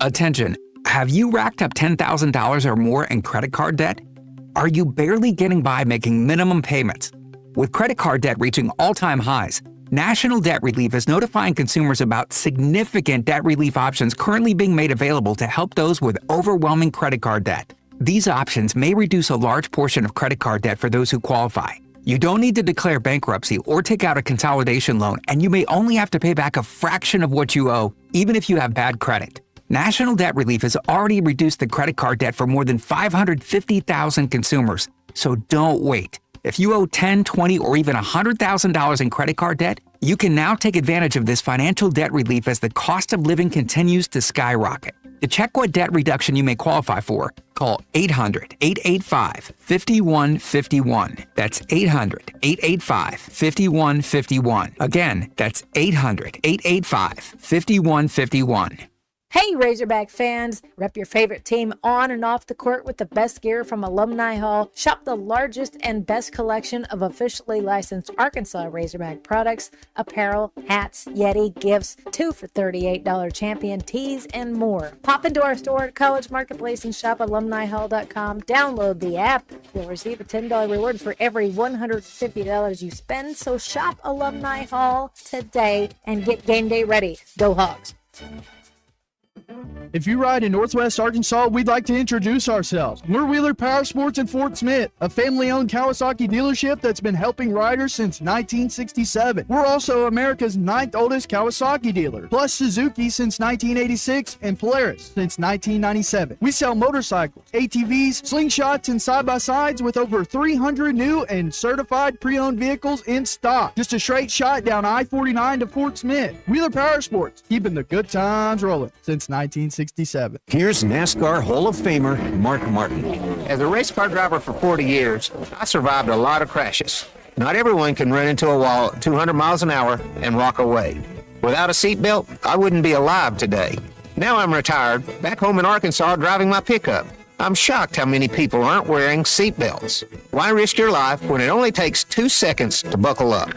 Attention. Have you racked up $10,000 or more in credit card debt? Are you barely getting by making minimum payments? With credit card debt reaching all-time highs, National Debt Relief is notifying consumers about significant debt relief options currently being made available to help those with overwhelming credit card debt. These options may reduce a large portion of credit card debt for those who qualify. You don't need to declare bankruptcy or take out a consolidation loan, and you may only have to pay back a fraction of what you owe, even if you have bad credit. National Debt Relief has already reduced the credit card debt for more than 550,000 consumers. So don't wait. If you owe $10,000, $20,000, or even $100,000 in credit card debt, you can now take advantage of this financial debt relief as the cost of living continues to skyrocket. To check what debt reduction you may qualify for, call 800-885-5151. That's 800-885-5151. Again, that's 800-885-5151. Hey, Razorback fans! Rep your favorite team on and off the court with the best gear from Alumni Hall. Shop the largest and best collection of officially licensed Arkansas Razorback products, apparel, hats, Yeti, gifts, 2 for $38 champion tees, and more. Pop into our store at College Marketplace and shop alumnihall.com. Download the app. You'll receive a $10 reward for every $150 you spend, so shop Alumni Hall today and get game day ready. Go Hogs! If you ride in Northwest Arkansas, we'd like to introduce ourselves. We're Wheeler Power Sports in Fort Smith, a family-owned Kawasaki dealership that's been helping riders since 1967. We're also America's 9th oldest Kawasaki dealer, plus Suzuki since 1986 and Polaris since 1997. We sell motorcycles, ATVs, slingshots, and side-by-sides with over 300 new and certified pre-owned vehicles in stock. Just a straight shot down I-49 to Fort Smith. Wheeler Power Sports, keeping the good times rolling since 1967. Here's NASCAR Hall of Famer Mark Martin. As a race car driver for 40 years, I survived a lot of crashes. Not everyone can run into a wall at 200 miles an hour and walk away. Without a seatbelt, I wouldn't be alive today. Now I'm retired, back home in Arkansas driving my pickup. I'm shocked how many people aren't wearing seatbelts. Why risk your life when it only takes 2 seconds to buckle up?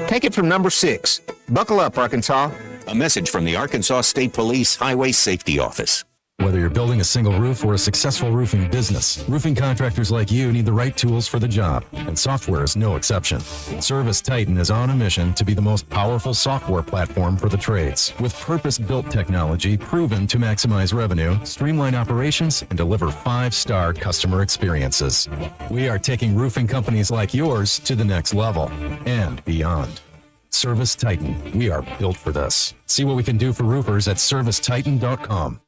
Take it from number 6. Buckle up, Arkansas. A message from the Arkansas State Police Highway Safety Office. Whether you're building a single roof or a successful roofing business, roofing contractors like you need the right tools for the job, and software is no exception. Service Titan is on a mission to be the most powerful software platform for the trades, with purpose-built technology proven to maximize revenue, streamline operations, and deliver 5-star customer experiences. We are taking roofing companies like yours to the next level and beyond. Service Titan. We are built for this. See what we can do for roofers at servicetitan.com.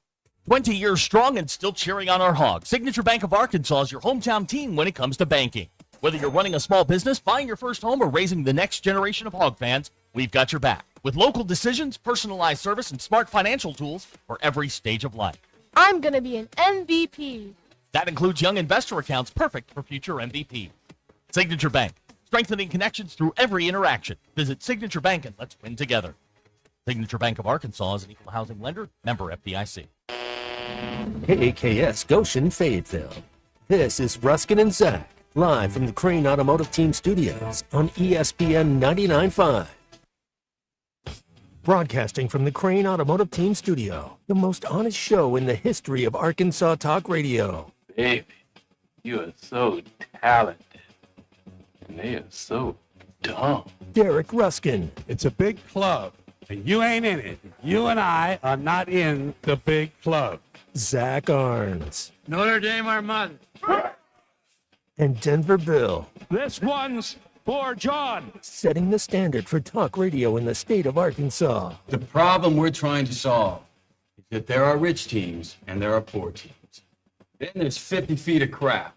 20 years strong and still cheering on our Hogs. Signature Bank of Arkansas is your hometown team when it comes to banking. Whether you're running a small business, buying your first home, or raising the next generation of Hog fans, we've got your back. With local decisions, personalized service, and smart financial tools for every stage of life. I'm going to be an MVP. That includes young investor accounts perfect for future MVP. Signature Bank. Strengthening connections through every interaction. Visit Signature Bank and let's win together. Signature Bank of Arkansas is an equal housing lender, member FDIC. KAKS Goshen, Fayetteville. This is Ruskin and Zach, live from the Crane Automotive Team Studios on ESPN 99.5. Broadcasting from the Crane Automotive Team Studio, the most honest show in the history of Arkansas Talk Radio. Baby, you are so talented. And they are so dumb. Derek Ruskin. It's a big club, and you ain't in it. You and I are not in the big club. Zach Arns. Notre Dame Armada. And Denver Bill. This one's for John. Setting the standard for talk radio in the state of Arkansas. The problem we're trying to solve is that there are rich teams and there are poor teams. Then there's 50 feet of crap.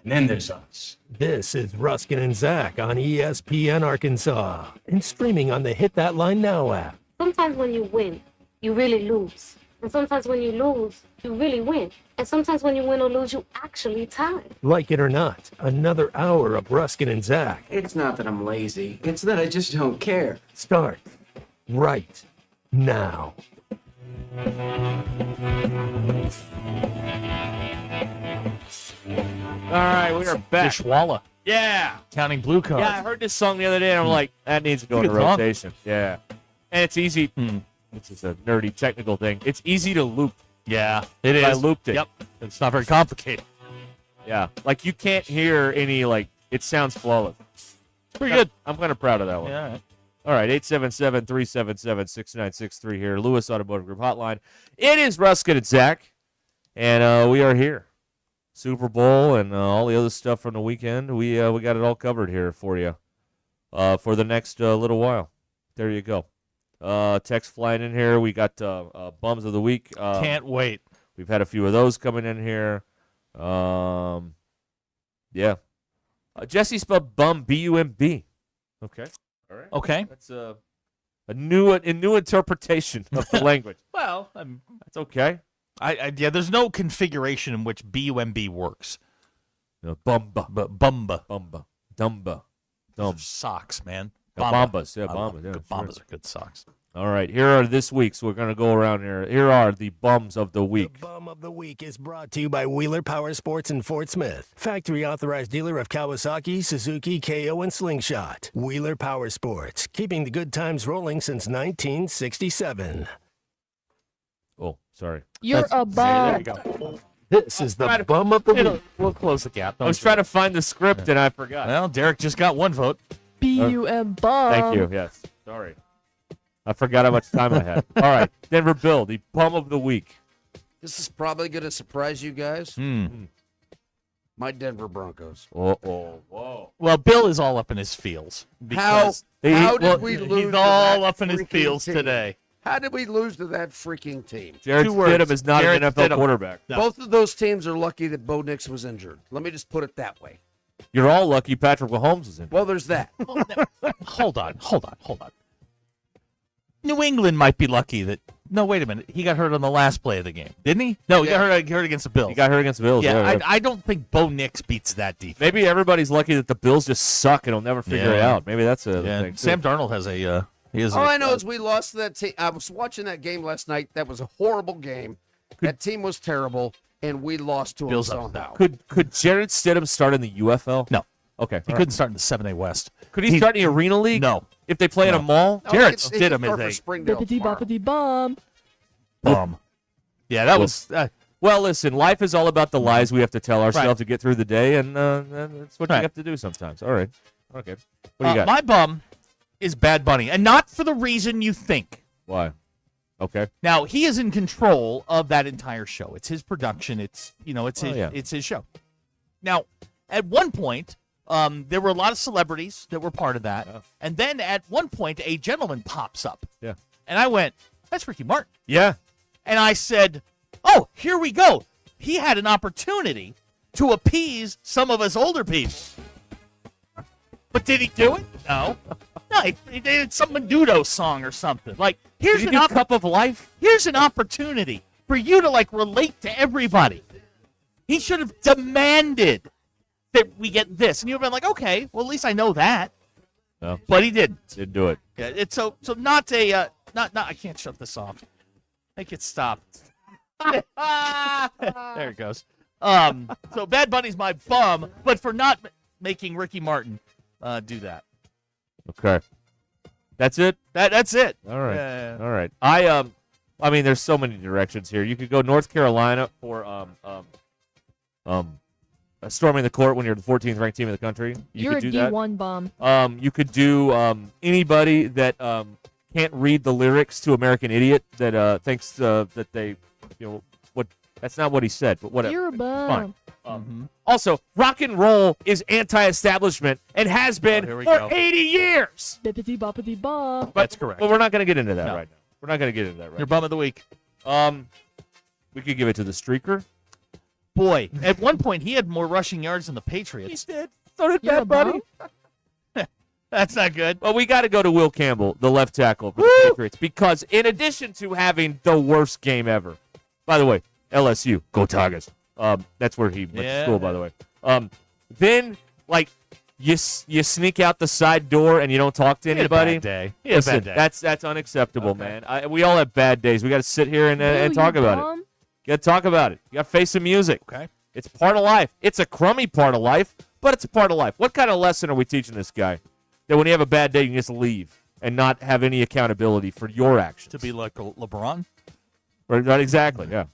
And then there's us. This is Ruskin and Zach on ESPN Arkansas and streaming on the Hit That Line Now app. Sometimes when you win, you really lose. And sometimes when you lose, you really win. And sometimes when you win or lose, you actually tie. Like it or not, another hour of Ruskin and Zach. It's not that I'm lazy. It's that I just don't care. Start right now. All right, we are back. Dishwalla. Yeah. Counting blue cards. Yeah, I heard this song the other day, and I'm like, that needs to go into Good song. rotation. Yeah. And it's easy. This is a nerdy technical thing. It's easy to loop. Yeah, it is. I looped it. Yep. It's not very complicated. Yeah. Like, you can't hear any, like, it sounds flawless. Pretty good. I'm kind of proud of that one. Yeah, all right. All right, 877-377-6963 here, Lewis Automotive Group Hotline. It is Ruskin and Zach, and we are here. Super Bowl and all the other stuff from the weekend. We got it all covered here for you for the next little while. There you go. Text flying in here. We got Bums of the Week. Can't wait. We've had a few of those coming in here. Yeah. Jesse spelled bum, B-U-M-B. Okay. All right. Okay. That's a new interpretation of the language. Well, that's okay. Yeah, there's no configuration in which B-U-M-B works. No, bumba. Bumba. Dumba. Dumb. Socks, man. Bombas. Yeah, bombas. Yeah, Bombas are good socks. All right, here are this week's. We're going to go around here. Here are the bums of the week. The Bum of the Week is brought to you by Wheeler Power Sports in Fort Smith. Factory authorized dealer of Kawasaki, Suzuki, KO, and Slingshot. Wheeler Power Sports, keeping the good times rolling since 1967. Oh, sorry. You're a bum. There you go. This is the Bum of the Week. We'll close the gap. I was trying to find the script and I forgot. Well, Derek just got one vote. B-U-M bum. Thank you. Yes. Sorry. I forgot how much time I had. All right. Denver Bill, the bum of the week. This is probably going to surprise you guys. My Denver Broncos. Whoa. Well, Bill is all up in his feels. How did we lose? He's to all that up in his freaking feels team? today. How did we lose to that freaking team? Jared Stidham is not an NFL quarterback. No. Both of those teams are lucky that Bo Nix was injured. Let me just put it that way. You're all lucky Patrick Mahomes was in. Well, there's that. Hold on. New England might be lucky that. No, wait a minute. He got hurt on the last play of the game, didn't he? No, he got hurt against the Bills. He got hurt against the Bills. Yeah, I don't think Bo Nix beats that defense. Maybe everybody's lucky that the Bills just suck and will never figure it out. Maybe that's a thing. Too. Sam Darnold has a. All I know is we lost to that team. I was watching that game last night. That was a horrible game. That team was terrible, and we lost to them somehow. Could Jared Stidham start in the UFL? No. Okay. He couldn't start in the 7A West. Could he start in the Arena League? No. If they play at a mall? Jared Stidham is a Bippity-boppity bum. bum. Yeah, that was. Well, listen, life is all about the lies we have to tell ourselves to get through the day, and that's what you have to do sometimes. All right. Okay. What do you got? My bum is Bad Bunny, and not for the reason you think. Why? Okay. Now, he is in control of that entire show. It's his production. It's his show. Now, at one point, there were a lot of celebrities that were part of that. Yeah. And then at one point, a gentleman pops up. Yeah. And I went, that's Ricky Martin. Yeah. And I said, oh, here we go. He had an opportunity to appease some of us older people. But did he do it? No. No, he did some Menudo song or something. Like, here's an Cup of Life. Here's an opportunity for you to, like, relate to everybody. He should have demanded that we get this. And you've been like, okay, well, at least I know that. No. But he didn't. Didn't do it. Yeah, it's so not a, not, I can't shut this off. Make it stop. There it goes. So Bad Bunny's my bum, but for not making Ricky Martin do that. Okay. That's it? That's it. All right. Yeah. All right. I mean, there's so many directions here. You could go North Carolina for storming the court when you're the 14th ranked team in the country. You're could a do D1 bum. You could do anybody that can't read the lyrics to American Idiot that thinks that they, what? That's not what he said, but whatever. You're a bum. Fine. Also, rock and roll is anti-establishment and has been for 80 years. Bippity boppity bum. That's correct. But we're not going to get into that right now. We're not going to get into that right Your bum of the week. We could give it to the streaker. Boy, at one point he had more rushing yards than the Patriots. He did. So did You're Bad Bunny. That's not good. Well, we got to go to Will Campbell, the left tackle for the Patriots, because in addition to having the worst game ever, by the way, LSU, go Tigers. That's where he went to school, by the way. Then, like, you sneak out the side door and you don't talk to anybody. He had a bad day. He had a Listen, bad day. that's unacceptable, man. We all have bad days. We got to sit here and talk about it. You got to talk about it. You got to face some music. Okay. It's part of life. It's a crummy part of life, but it's a part of life. What kind of lesson are we teaching this guy? That when you have a bad day, you can just leave and not have any accountability for your actions. To be like LeBron? Right, not exactly, yeah.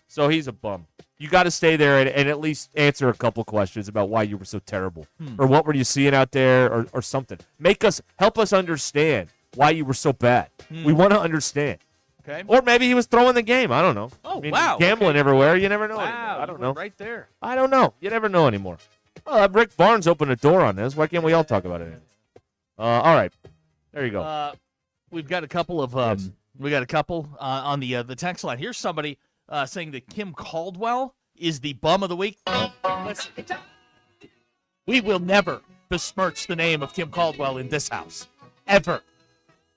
So he's a bum. You got to stay there and at least answer a couple questions about why you were so terrible. Or what were you seeing out there or something. Help us understand why you were so bad. We want to understand. Okay. Or maybe he was throwing the game. I don't know. Oh, wow. Gambling Okay. everywhere. You never know Wow, anymore. I don't you know. went right there. I don't know. You never know anymore. Well, Rick Barnes opened a door on this. Why can't we all talk about it? All right. There you go. We've got a couple of on the text line. Here's somebody saying that Kim Caldwell is the bum of the week. Listen, we will never besmirch the name of Kim Caldwell in this house, ever.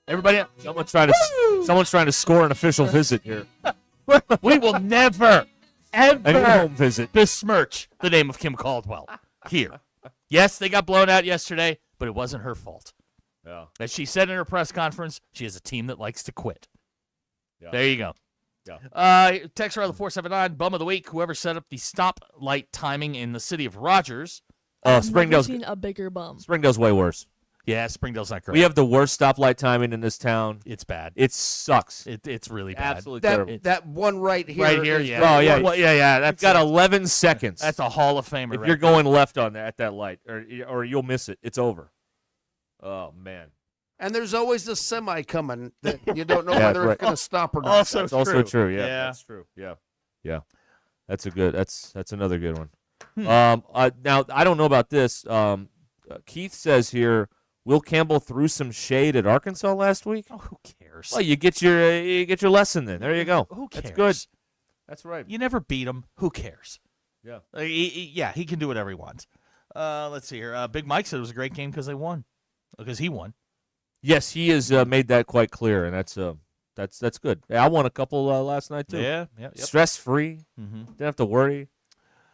Everybody, someone's trying to score an official visit here. We will never, An ever in-home visit. besmirch the name of Kim Caldwell here. Yes, they got blown out yesterday, but it wasn't her fault. Yeah. As she said in her press conference, she has a team that likes to quit. Yeah. There you go. Yeah. Text around the 479, bum of the week, whoever set up the stoplight timing in the city of Rogers. Springdale's Never seen a bigger bum. Springdale's way worse. Yeah, Springdale's not great. We have the worst stoplight timing in this town. It's bad. It sucks. It's really bad. Absolutely terrible. That one right here. Right here, is yeah. very Oh yeah, worse. yeah. That's got 11 seconds. That's a Hall of Famer. If right you're there. going left on that at that light, or you'll miss it. It's over. Oh man. And there's always a semi coming that you don't know Yeah, whether right. it's going to stop or not. Also That's also true. Yeah, Yeah. that's true. Yeah. That's a good. That's another good one. Hmm. Now I don't know about this. Keith says here, Will Campbell threw some shade at Arkansas last week. Oh, who cares? Well, you get your lesson then. There you go. Who cares? That's good. That's right. You never beat him. Who cares? Yeah. He can do whatever he wants. Let's see here. Big Mike said it was a great game because they won. Because he won. Yes, he has made that quite clear, and that's good. Yeah, I won a couple last night too. Yeah. Stress free. Mm-hmm. Didn't have to worry.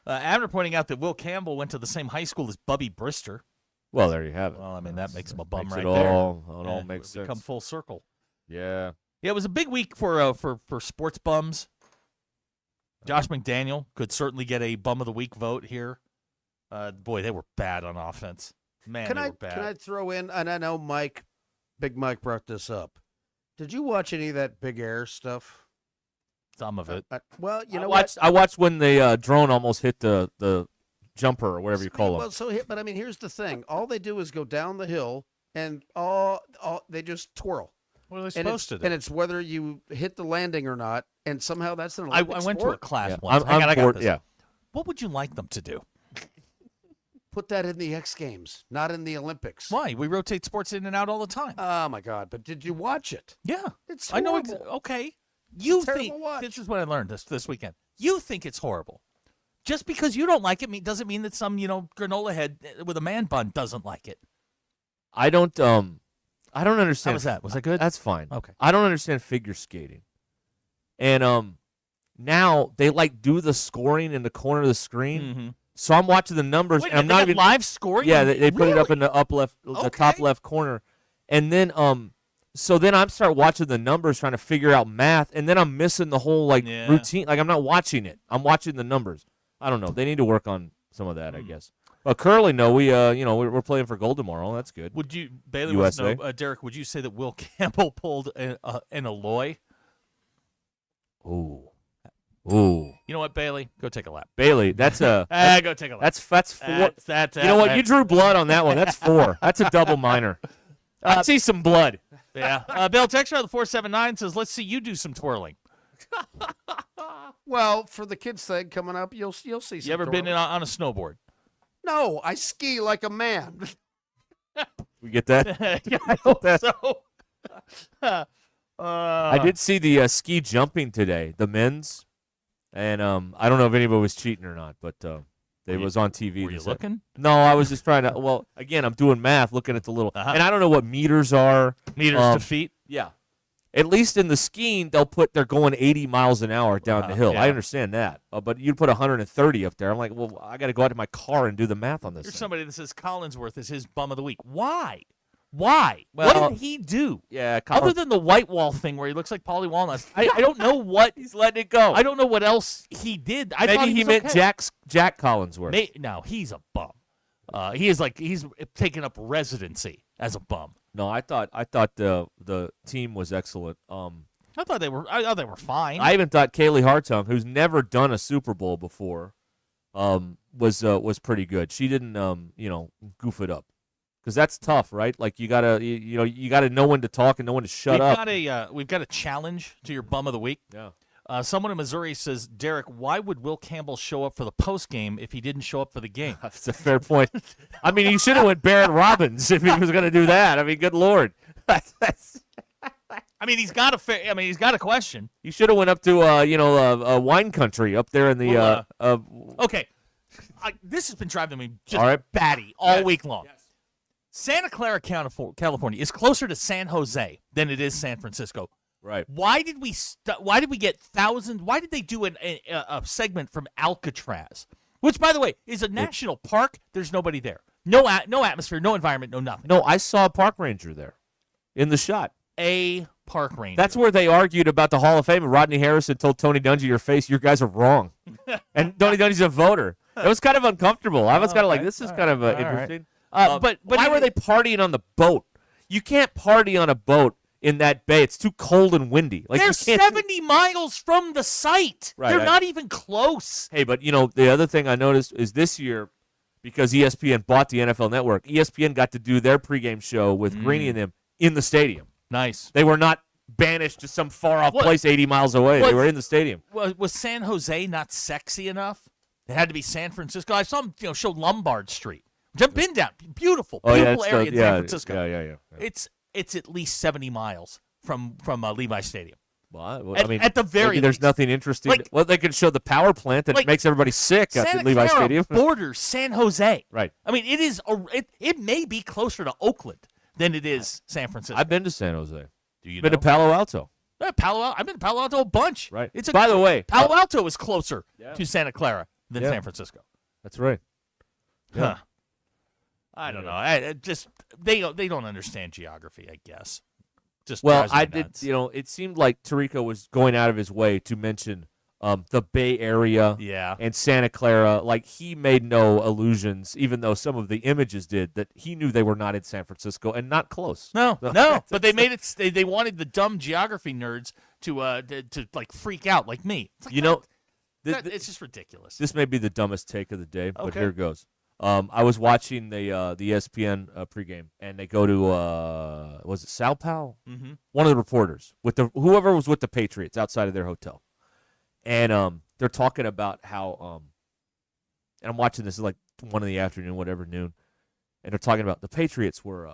Abner pointing out that Will Campbell went to the same high school as Bubby Brister. Well, there you have it. Well, I mean, that makes him a bum Makes right it there. all makes Come sense. full circle. Yeah. Yeah, it was a big week for sports bums. Josh McDaniel could certainly get a bum of the week vote here. Boy, they were bad on offense. Man, Can they I were bad. can I throw in? And I know Big Mike brought this up. Did you watch any of that Big Air stuff? Some of it. Well, you know I watched when the drone almost hit the jumper or whatever you call Well, them. but I mean, here's the thing. All they do is go down the hill, and they just twirl. What are they And supposed it's, to do? and it's whether you hit the landing or not, and somehow that's an I Olympic went to sport. a class Yeah. once. I'm I got bored- this. yeah. What would you like them to do? Put that in the X Games, not in the Olympics. Why? We rotate sports in and out all the time. Oh my God! But did you watch it? Yeah. It's I know. horrible. Okay. You It's a terrible think watch. this is what I learned this weekend. You think it's horrible. Just because you don't like it doesn't mean that some granola head with a man bun doesn't like it. I don't understand. How was that? Was that good? That's fine. Okay. I don't understand figure skating. And now they do the scoring in the corner of the screen. Mm-hmm. So I'm watching the numbers Wait, and I'm they not got even live scoring. Yeah, they put it up Really? in the the top Okay. left corner. And then so then I start watching the numbers trying to figure out math, and then I'm missing the whole Yeah. routine. I'm not watching it. I'm watching the numbers. I don't know. They need to work on some of that, I guess. Well, curling, no, we're playing for gold tomorrow. That's good. Would you, Bailey? Wants to USA. know, Derek? Would you say that Will Campbell pulled an Aloy? Ooh. You know what, Bailey? Go take a lap. Bailey, that's a Go take a lap. that's four. That's you know what? You drew blood on that one. That's 4. That's a double minor. I see some blood. Yeah. Bill Texter on the 479 says, "Let's see you do some twirling." Well, for the kids' thing coming up, you'll see. Some You ever been twirling. on a snowboard? No, I ski like a man. We get that? Yeah, I hope so. I did see the ski jumping today, the men's, and I don't know if anybody was cheating or not, but It was on TV. Were you looking? No, I was just trying to. Well, again, I'm doing math, looking at the little, and I don't know what meters are. Meters to feet. Yeah. At least in the skiing, they're going 80 miles an hour down the hill. yeah. I understand that, but you'd put 130 up there. I'm like, well, I got to go out to my car and do the math on this. There's thing. somebody that says Collinsworth is his bum of the week. Why? Why? Well, what did he do? Yeah, Other than the white wall thing where he looks like Paulie Walnuts, I don't know what he's letting it go. I don't know what else he did. I Maybe thought he was meant okay. Jack Collinsworth. No, he's a bum. He's taken up residency as a bum. No, I thought the team was excellent. I thought they were fine. I even thought Kaylee Hartung, who's never done a Super Bowl before, was pretty good. She didn't goof it up, because that's tough, right? Like you gotta know when to talk and know when to shut up. We've got a challenge to your bum of the week. Yeah. Someone in Missouri says, Derek, why would Will Campbell show up for the post game if he didn't show up for the game? That's a fair point. I mean, he should have went Barrett Robbins if he was going to do that. I mean, good Lord. I mean, he's got a question. You should have went up to a wine country up there in the Okay. This has been driving me just All right. batty all week long. Yes. Santa Clara, California is closer to San Jose than it is San Francisco. Right. Why did we get thousands? Why did they do a segment from Alcatraz, which, by the way, is a national park? There's nobody there. No atmosphere, no environment, no nothing. No, I saw a park ranger there in the shot. A park ranger. That's where they argued about the Hall of Fame. And Rodney Harrison told Tony Dungy, your face, you guys are wrong. And Tony Dungy's a voter. It was kind of uncomfortable. I was kind of like, this is kind of interesting. Right. But why were they partying on the boat? You can't party on a boat in that bay. It's too cold and windy. Like, they're 70 miles from the site. Right, they're not even close. Hey, but the other thing I noticed is this year, because ESPN bought the NFL Network, ESPN got to do their pregame show with Greeny and them in the stadium. Nice. They were not banished to some far-off place 80 miles away. They were in the stadium. Was San Jose not sexy enough? It had to be San Francisco. I saw them show Lombard Street. I've been down. Beautiful area in San Francisco. Yeah. It's at least 70 miles from Levi Stadium. Well, at the very maybe there's least. nothing interesting. Well, they could show the power plant that makes everybody sick at Levi Stadium. Borders San Jose. Right. I mean, it is. It may be closer to Oakland than it is San Francisco. I've been to San Jose. Do you been to Palo Alto? I've been to Palo Alto a bunch. Right. By the way, Palo Alto is closer to Santa Clara than San Francisco. That's right. Yeah. Huh. I don't know. They don't understand geography, I guess. Just drives me nuts. It seemed like Tirico was going out of his way to mention the Bay Area and Santa Clara. Like, he made no allusions, even though some of the images did, that he knew they were not in San Francisco and not close. No. But they made it. They wanted the dumb geography nerds to like freak out like me. It's like, it's just ridiculous. This may be the dumbest take of the day, but Okay. here it goes. I was watching the ESPN pregame, and they go to was it Sao Paulo? Mhm. One of the reporters whoever was with the Patriots outside of their hotel, and they're talking about how and I'm watching this at like 1 in the afternoon, whatever, noon, and they're talking about the Patriots were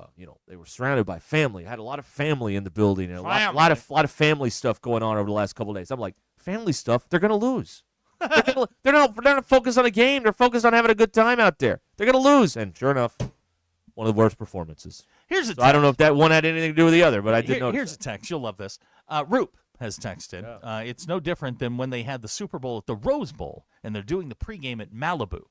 they were surrounded by family, had a lot of family in the building, and a lot of family stuff going on over the last couple of days. I'm like, family stuff? They're gonna lose. They're not focused on a game. They're focused on having a good time out there. They're going to lose. And sure enough, one of the worst performances. Here's a I don't know if that one had anything to do with the other, but I did notice. Here's a text. You'll love this. Roop has texted. It's no different than when they had the Super Bowl at the Rose Bowl, and they're doing the pregame at Malibu.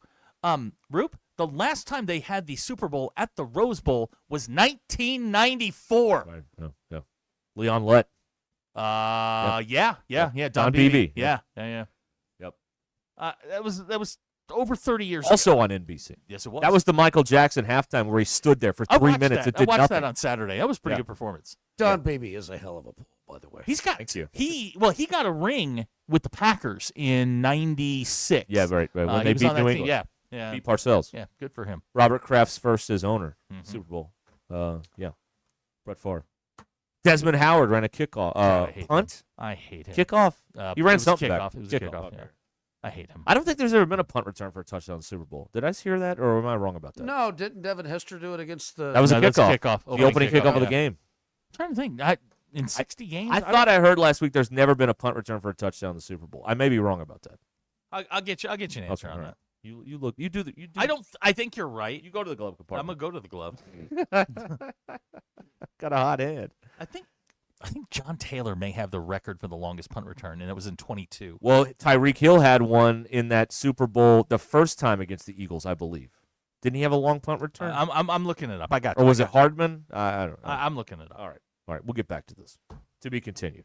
Roop, the last time they had the Super Bowl at the Rose Bowl was 1994. Right. Yeah. Leon Lett. Yeah. Don Beebe. Yeah. Yep. That was over 30 years Also ago. on NBC. Yes, it was. That was the Michael Jackson halftime where he stood there for 3 minutes and did I watched nothing. that on Saturday. That was a pretty good performance. Don Beebe is a hell of a pull, by the way. He's got Thank you. He got a ring with the Packers in '96. Yeah, right. When He they was beat on that New team. England. Yeah. Beat Parcells. Yeah, good for him. Robert Kraft's first as owner. Super Bowl. Brett Favre. Desmond Howard ran a kickoff. I hate Punt? him. I hate him. Kickoff? It He ran was a something kickoff. back. It was a kickoff. Yeah. I hate him. I don't think there's ever been a punt return for a touchdown in the Super Bowl. Did I hear that, or am I wrong about that? No, didn't Devin Hester do it against the? That was a that's kickoff. The opening kickoff of the yeah. game. I'm trying to think. In 60 games? I thought I heard last week there's never been a punt return for a touchdown in the Super Bowl. I may be wrong about that. I'll get you an answer on that. You do. I think you're right. You go to the glove I'm compartment. gonna go to the glove. Got a hot hand. I think John Taylor may have the record for the longest punt return, and it was in 22. Well, Tyreek Hill had one in that Super Bowl the first time against the Eagles, I believe. Didn't he have a long punt return? I'm looking it up. I got you. Or was it Hardman? I don't know. I'm looking it up. All right. We'll get back to this. To be continued.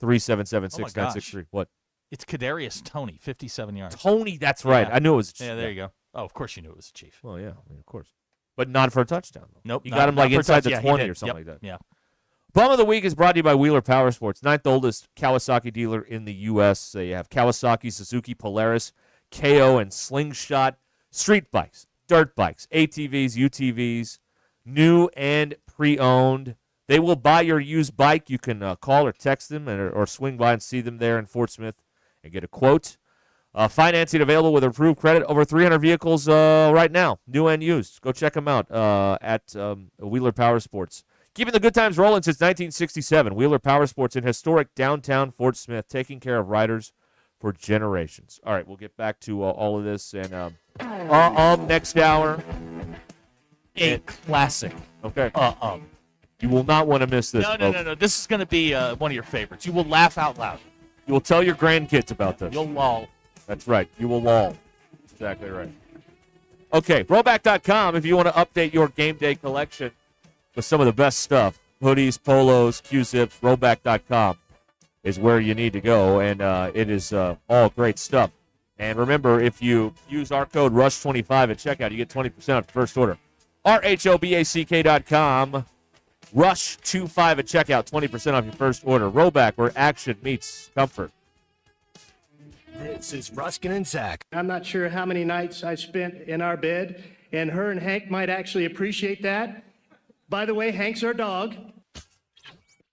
877-377-6963. What? It's Kadarius Toney, 57 yards. Tony, that's right. Yeah. I knew it was. Yeah, there you go. Oh, of course you knew it was a Chief. Well, yeah, of course. But not for a touchdown. Though. Nope. You got him like inside the 20 or something like that. Yeah. Bum of the Week is brought to you by Wheeler Power Sports, 9th oldest Kawasaki dealer in the U.S. You have Kawasaki, Suzuki, Polaris, KO, and Slingshot, street bikes, dirt bikes, ATVs, UTVs, new and pre-owned. They will buy your used bike. You can call or text them or swing by and see them there in Fort Smith and get a quote. Financing available with approved credit. Over 300 vehicles right now, new and used. Go check them out at Wheeler Power Sports. Keeping the good times rolling since 1967. Wheeler Power Sports in historic downtown Fort Smith, taking care of riders for generations. All right, we'll get back to all of this. And next hour, a classic. Okay. You will not want to miss this. No. This is going to be one of your favorites. You will laugh out loud. You will tell your grandkids about this. You'll loll. That's right. You will loll. Exactly right. Okay, Rollback.com if you want to update your game day collection with some of the best stuff. Hoodies, polos, Q-zips, Rollback.com is where you need to go, and it is all great stuff. And remember, if you use our code RUSH25 at checkout, you get 20% off your first order. RHOBACK.com, RUSH25 at checkout, 20% off your first order. Rollback, where action meets comfort. This is Ruscin and Zach. I'm not sure how many nights I spent in our bed, and her and Hank might actually appreciate that. By the way, Hank's our dog.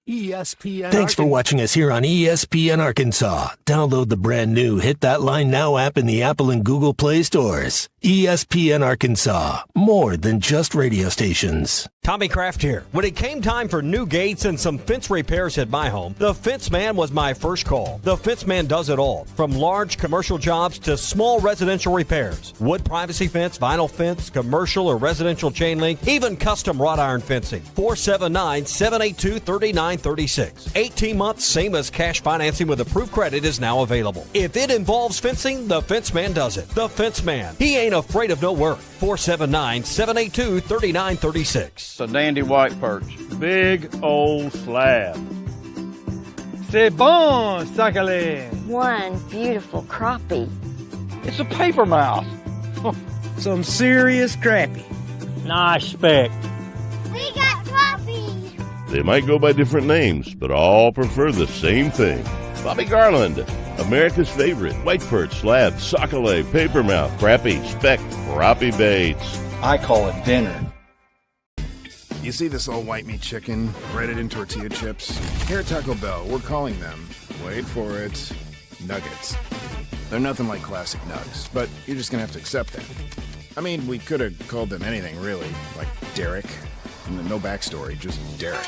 ESPN. Thanks for watching us here on ESPN Arkansas. Download the brand new Hit That Line Now app in the Apple and Google Play stores. ESPN Arkansas. More than just radio stations. Tommy Kraft here. When it came time for new gates and some fence repairs at my home, the Fence Man was my first call. The Fence Man does it all, from large commercial jobs to small residential repairs. Wood privacy fence, vinyl fence, commercial or residential chain link, even custom wrought iron fencing. 479-782-3936. 18 months, same as cash financing with approved credit is now available. If it involves fencing, the Fence Man does it. The Fence Man. He ain't afraid of no work. 479-782-3936. It's a dandy white perch. Big old slab. C'est bon, sacale. One beautiful crappie. It's a paper mouth. Some serious crappie. Nice speck. We got crappie. They might go by different names, but all prefer the same thing. Bobby Garland, America's favorite white perch, slab, sockeye, papermouth, crappie, speck, crappie baits. I call it dinner. You see this all white meat chicken, breaded in tortilla chips? Here at Taco Bell, we're calling them, wait for it, nuggets. They're nothing like classic nugs, but you're just gonna have to accept that. I mean, we could have called them anything really, like Derek. No backstory, just Derek.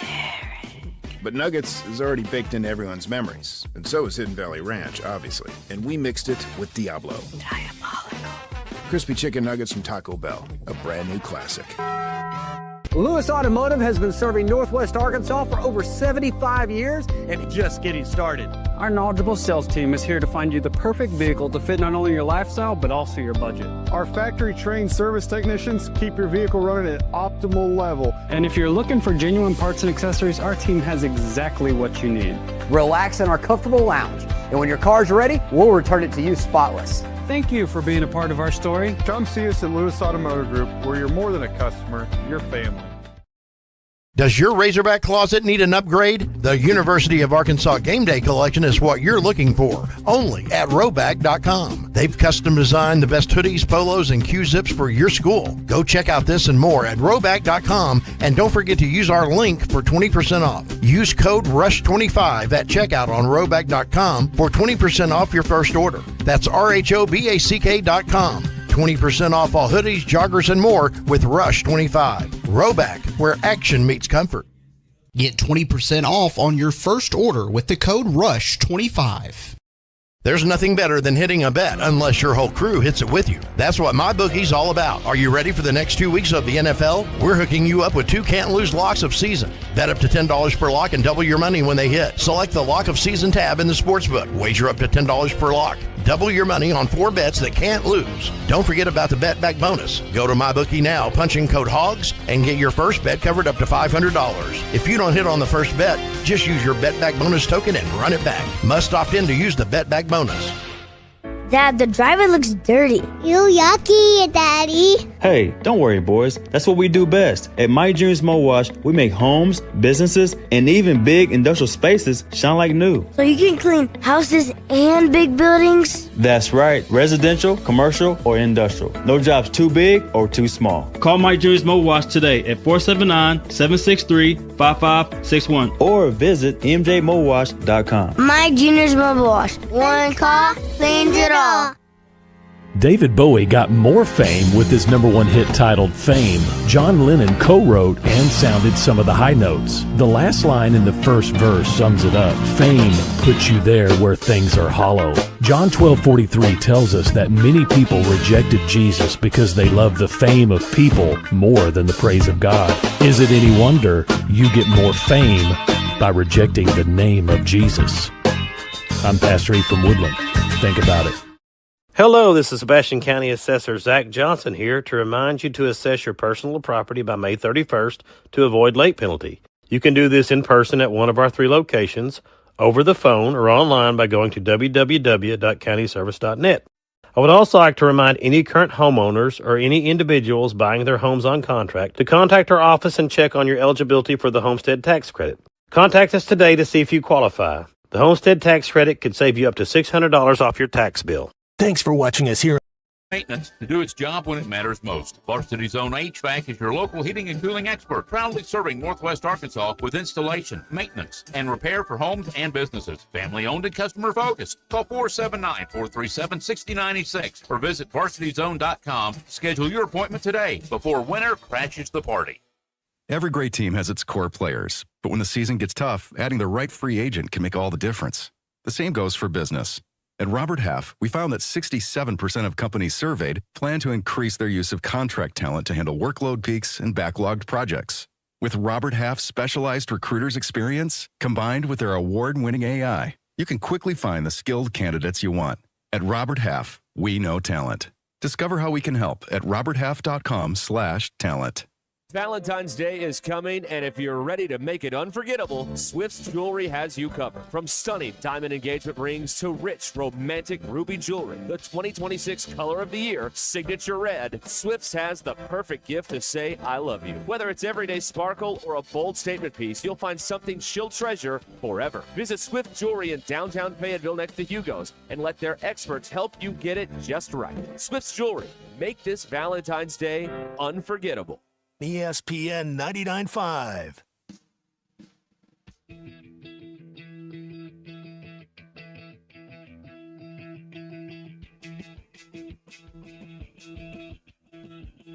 But nuggets is already baked into everyone's memories, and so is Hidden Valley Ranch, obviously. And we mixed it with Diablo. Diabolical. Crispy chicken nuggets from Taco Bell, a brand new classic. Lewis Automotive has been serving Northwest Arkansas for over 75 years and just getting started. Our knowledgeable sales team is here to find you the perfect vehicle to fit not only your lifestyle, but also your budget. Our factory-trained service technicians keep your vehicle running at optimal level. And if you're looking for genuine parts and accessories, our team has exactly what you need. Relax in our comfortable lounge. And when your car's ready, we'll return it to you spotless. Thank you for being a part of our story. Come see us at Lewis Automotive Group, where you're more than a customer, you're family. Does your Razorback closet need an upgrade? The University of Arkansas Game Day Collection is what you're looking for, only at Roback.com. They've custom designed the best hoodies, polos, and Q-zips for your school. Go check out this and more at Roback.com, and don't forget to use our link for 20% off. Use code RUSH25 at checkout on Roback.com for 20% off your first order. That's RHOBACK.com. 20% off all hoodies, joggers, and more with Rush25. Roback, where action meets comfort. Get 20% off on your first order with the code RUSH25. There's nothing better than hitting a bet unless your whole crew hits it with you. That's what MyBookie's all about. Are you ready for the next 2 weeks of the NFL? We're hooking you up with 2 can't-lose locks of season. Bet up to $10 per lock and double your money when they hit. Select the Lock of Season tab in the sportsbook. Wager up to $10 per lock. Double your money on 4 bets that can't lose. Don't forget about the Bet Back bonus. Go to MyBookie now, punch in code HOGS, and get your first bet covered up to $500. If you don't hit on the first bet, just use your Bet Back bonus token and run it back. Must opt in to use the Bet Back bonus. Dad, the driver looks dirty. Ew, yucky, Daddy. Hey, don't worry, boys. That's what we do best. At My Dreams Mo Wash, we make homes, businesses, and even big industrial spaces shine like new. So you can clean houses and big buildings? That's right. Residential, commercial, or industrial. No job's too big or too small. Call My Dreams Mo Wash today at 479-763-5561 or visit mjmowash.com. My Junior's Mobile Wash. One call cleans it all. David Bowie got more fame with his #1 hit titled Fame. John Lennon co-wrote and sounded some of the high notes. The last line in the first verse sums it up. Fame puts you there where things are hollow. John 12:43 tells us that many people rejected Jesus because they love the fame of people more than the praise of God. Is it any wonder you get more fame by rejecting the name of Jesus? I'm Pastor E from Woodland. Think about it. Hello, this is Sebastian County Assessor Zach Johnson here to remind you to assess your personal property by May 31st to avoid late penalty. You can do this in person at one of our 3 locations, over the phone, or online by going to www.countyservice.net. I would also like to remind any current homeowners or any individuals buying their homes on contract to contact our office and check on your eligibility for the homestead tax credit. Contact us today to see if you qualify. The homestead tax credit could save you up to $600 off your tax bill. Thanks for watching us here. Maintenance to do its job when it matters most. Varsity Zone HVAC is your local heating and cooling expert, proudly serving Northwest Arkansas with installation, maintenance, and repair for homes and businesses. Family owned and customer focused. Call 479-437-6096 or visit varsityzone.com. Schedule your appointment today before winter crashes the party. Every great team has its core players, but when the season gets tough, adding the right free agent can make all the difference. The same goes for business. At Robert Half, we found that 67% of companies surveyed plan to increase their use of contract talent to handle workload peaks and backlogged projects. With Robert Half's specialized recruiters' experience, combined with their award-winning AI, you can quickly find the skilled candidates you want. At Robert Half, we know talent. Discover how we can help at roberthalf.com/talent. Valentine's Day is coming, and if you're ready to make it unforgettable, Swift's Jewelry has you covered. From stunning diamond engagement rings to rich, romantic ruby jewelry, the 2026 color of the year, Signature Red, Swift's has the perfect gift to say I love you. Whether it's everyday sparkle or a bold statement piece, you'll find something she'll treasure forever. Visit Swift Jewelry in downtown Fayetteville next to Hugo's and let their experts help you get it just right. Swift's Jewelry. Make this Valentine's Day unforgettable. ESPN 99.5.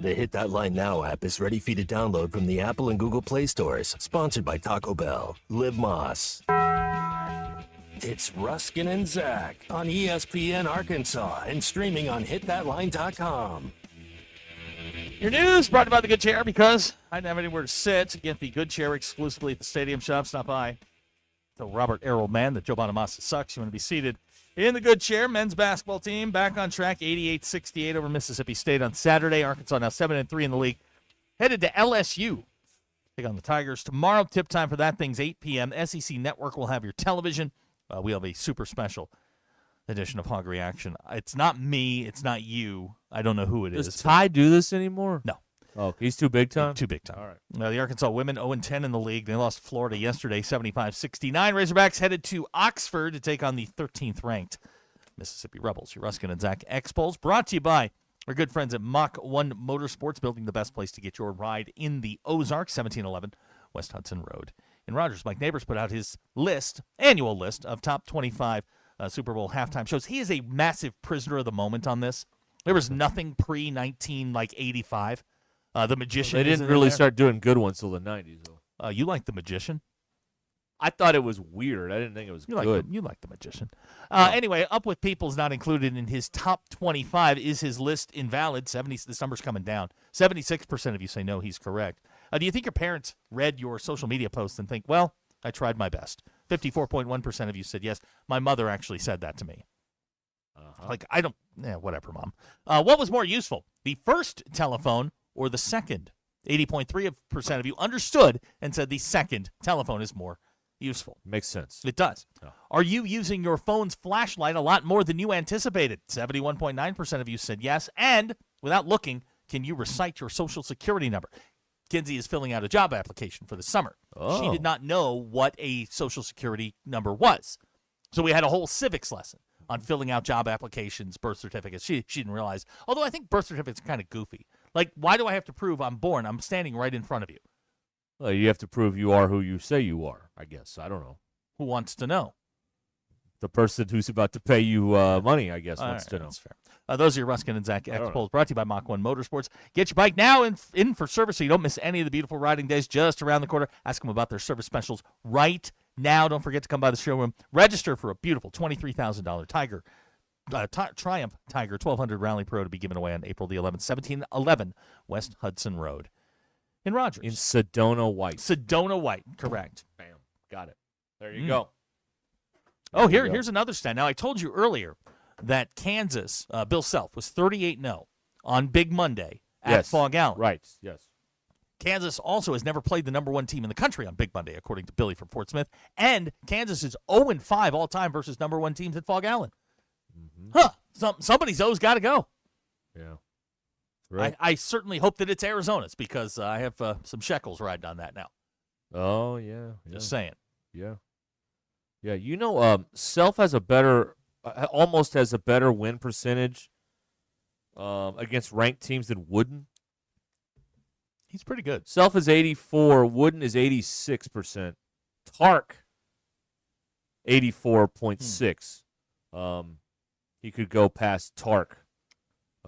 The Hit That Line Now app is ready for you to download from the Apple and Google Play stores. Sponsored by Taco Bell. Live Moss. It's Ruskin and Zach on ESPN Arkansas and streaming on hitthatline.com. Your news brought to you by the Good Chair because I didn't have anywhere to sit. Get the Good Chair exclusively at the Stadium Shop. Stop by. Tell Robert Errol-Mann that Joe Bonamassa sucks. You want to be seated in the Good Chair. Men's basketball team back on track, 88-68 over Mississippi State on Saturday. Arkansas now 7-3 in the league. Headed to LSU. Take on the Tigers tomorrow. Tip time for that thing's 8 p.m. SEC Network will have your television. We have a super special edition of Hog Reaction. It's not me. It's not you. I don't know who it is. Does Ty do this anymore? No. Oh, he's too big time? Too big time. All right. Now, the Arkansas women 0-10 in the league. They lost Florida yesterday, 75-69. Razorbacks headed to Oxford to take on the 13th-ranked Mississippi Rebels. Your Ruskin and Zach X-Polls brought to you by our good friends at Mach 1 Motorsports, building the best place to get your ride in the Ozarks, 1711 West Hudson Road. In Rogers, Mike Neighbors put out his annual list of top 25 Super Bowl halftime shows. He is a massive prisoner of the moment on this. There was nothing pre-85. The Magician. They didn't really start doing good ones till the 90s, though. You like The Magician? I thought it was weird. I didn't think it was good. You like the magician. Anyway, Up With People's not included in his top 25. Is his list invalid? This number's coming down. 76% of you say no, he's correct. Do you think your parents read your social media posts and think, well, I tried my best? 54.1% of you said yes. My mother actually said that to me. Like, I don't, whatever, Mom. What was more useful, the first telephone or the second? 80.3% of you understood and said the second telephone is more useful. Makes sense. It does. Are you using your phone's flashlight a lot more than you anticipated? 71.9% of you said yes. And without looking, can you recite your social security number? Kinsey is filling out a job application for the summer. She did not know what a social security number was. So we had a whole civics lesson on filling out job applications, birth certificates. She didn't realize. Although I think birth certificates are kind of goofy. Like, why do I have to prove I'm born? I'm standing right in front of you. Well, you have to prove you are who you say you are, I guess. I don't know. Who wants to know? The person who's about to pay you money, I guess, wants to know. That's fair. Those are your Ruskin and Zach X polls brought to you by Mach 1 Motorsports. Get your bike now in for service so you don't miss any of the beautiful riding days just around the corner. Ask them about their service specials right now. Don't forget to come by the showroom. Register for a beautiful $23,000 Triumph Tiger 1200 Rally Pro to be given away on April the 11th, 1711 West Hudson Road in Rogers. In Sedona White. Sedona White, correct. Bam. Got it. There you go. Oh, here's another stat. Now, I told you earlier that Kansas, Bill Self, was 38-0 on Big Monday at Fog Allen. Right, yes. Kansas also has never played the number one team in the country on Big Monday, according to Billy from Fort Smith. And Kansas is 0-5 all-time versus number one teams at Fog Allen. Somebody's O's got to go. Yeah. Right. I certainly hope that it's Arizona's because I have some shekels riding on that now. Oh, yeah. Just saying. Yeah. Yeah, you know, Self has almost has a better win percentage against ranked teams than Wooden. He's pretty good. Self is 84. Wooden is 86%. Tark, 84.6. He could go past Tark,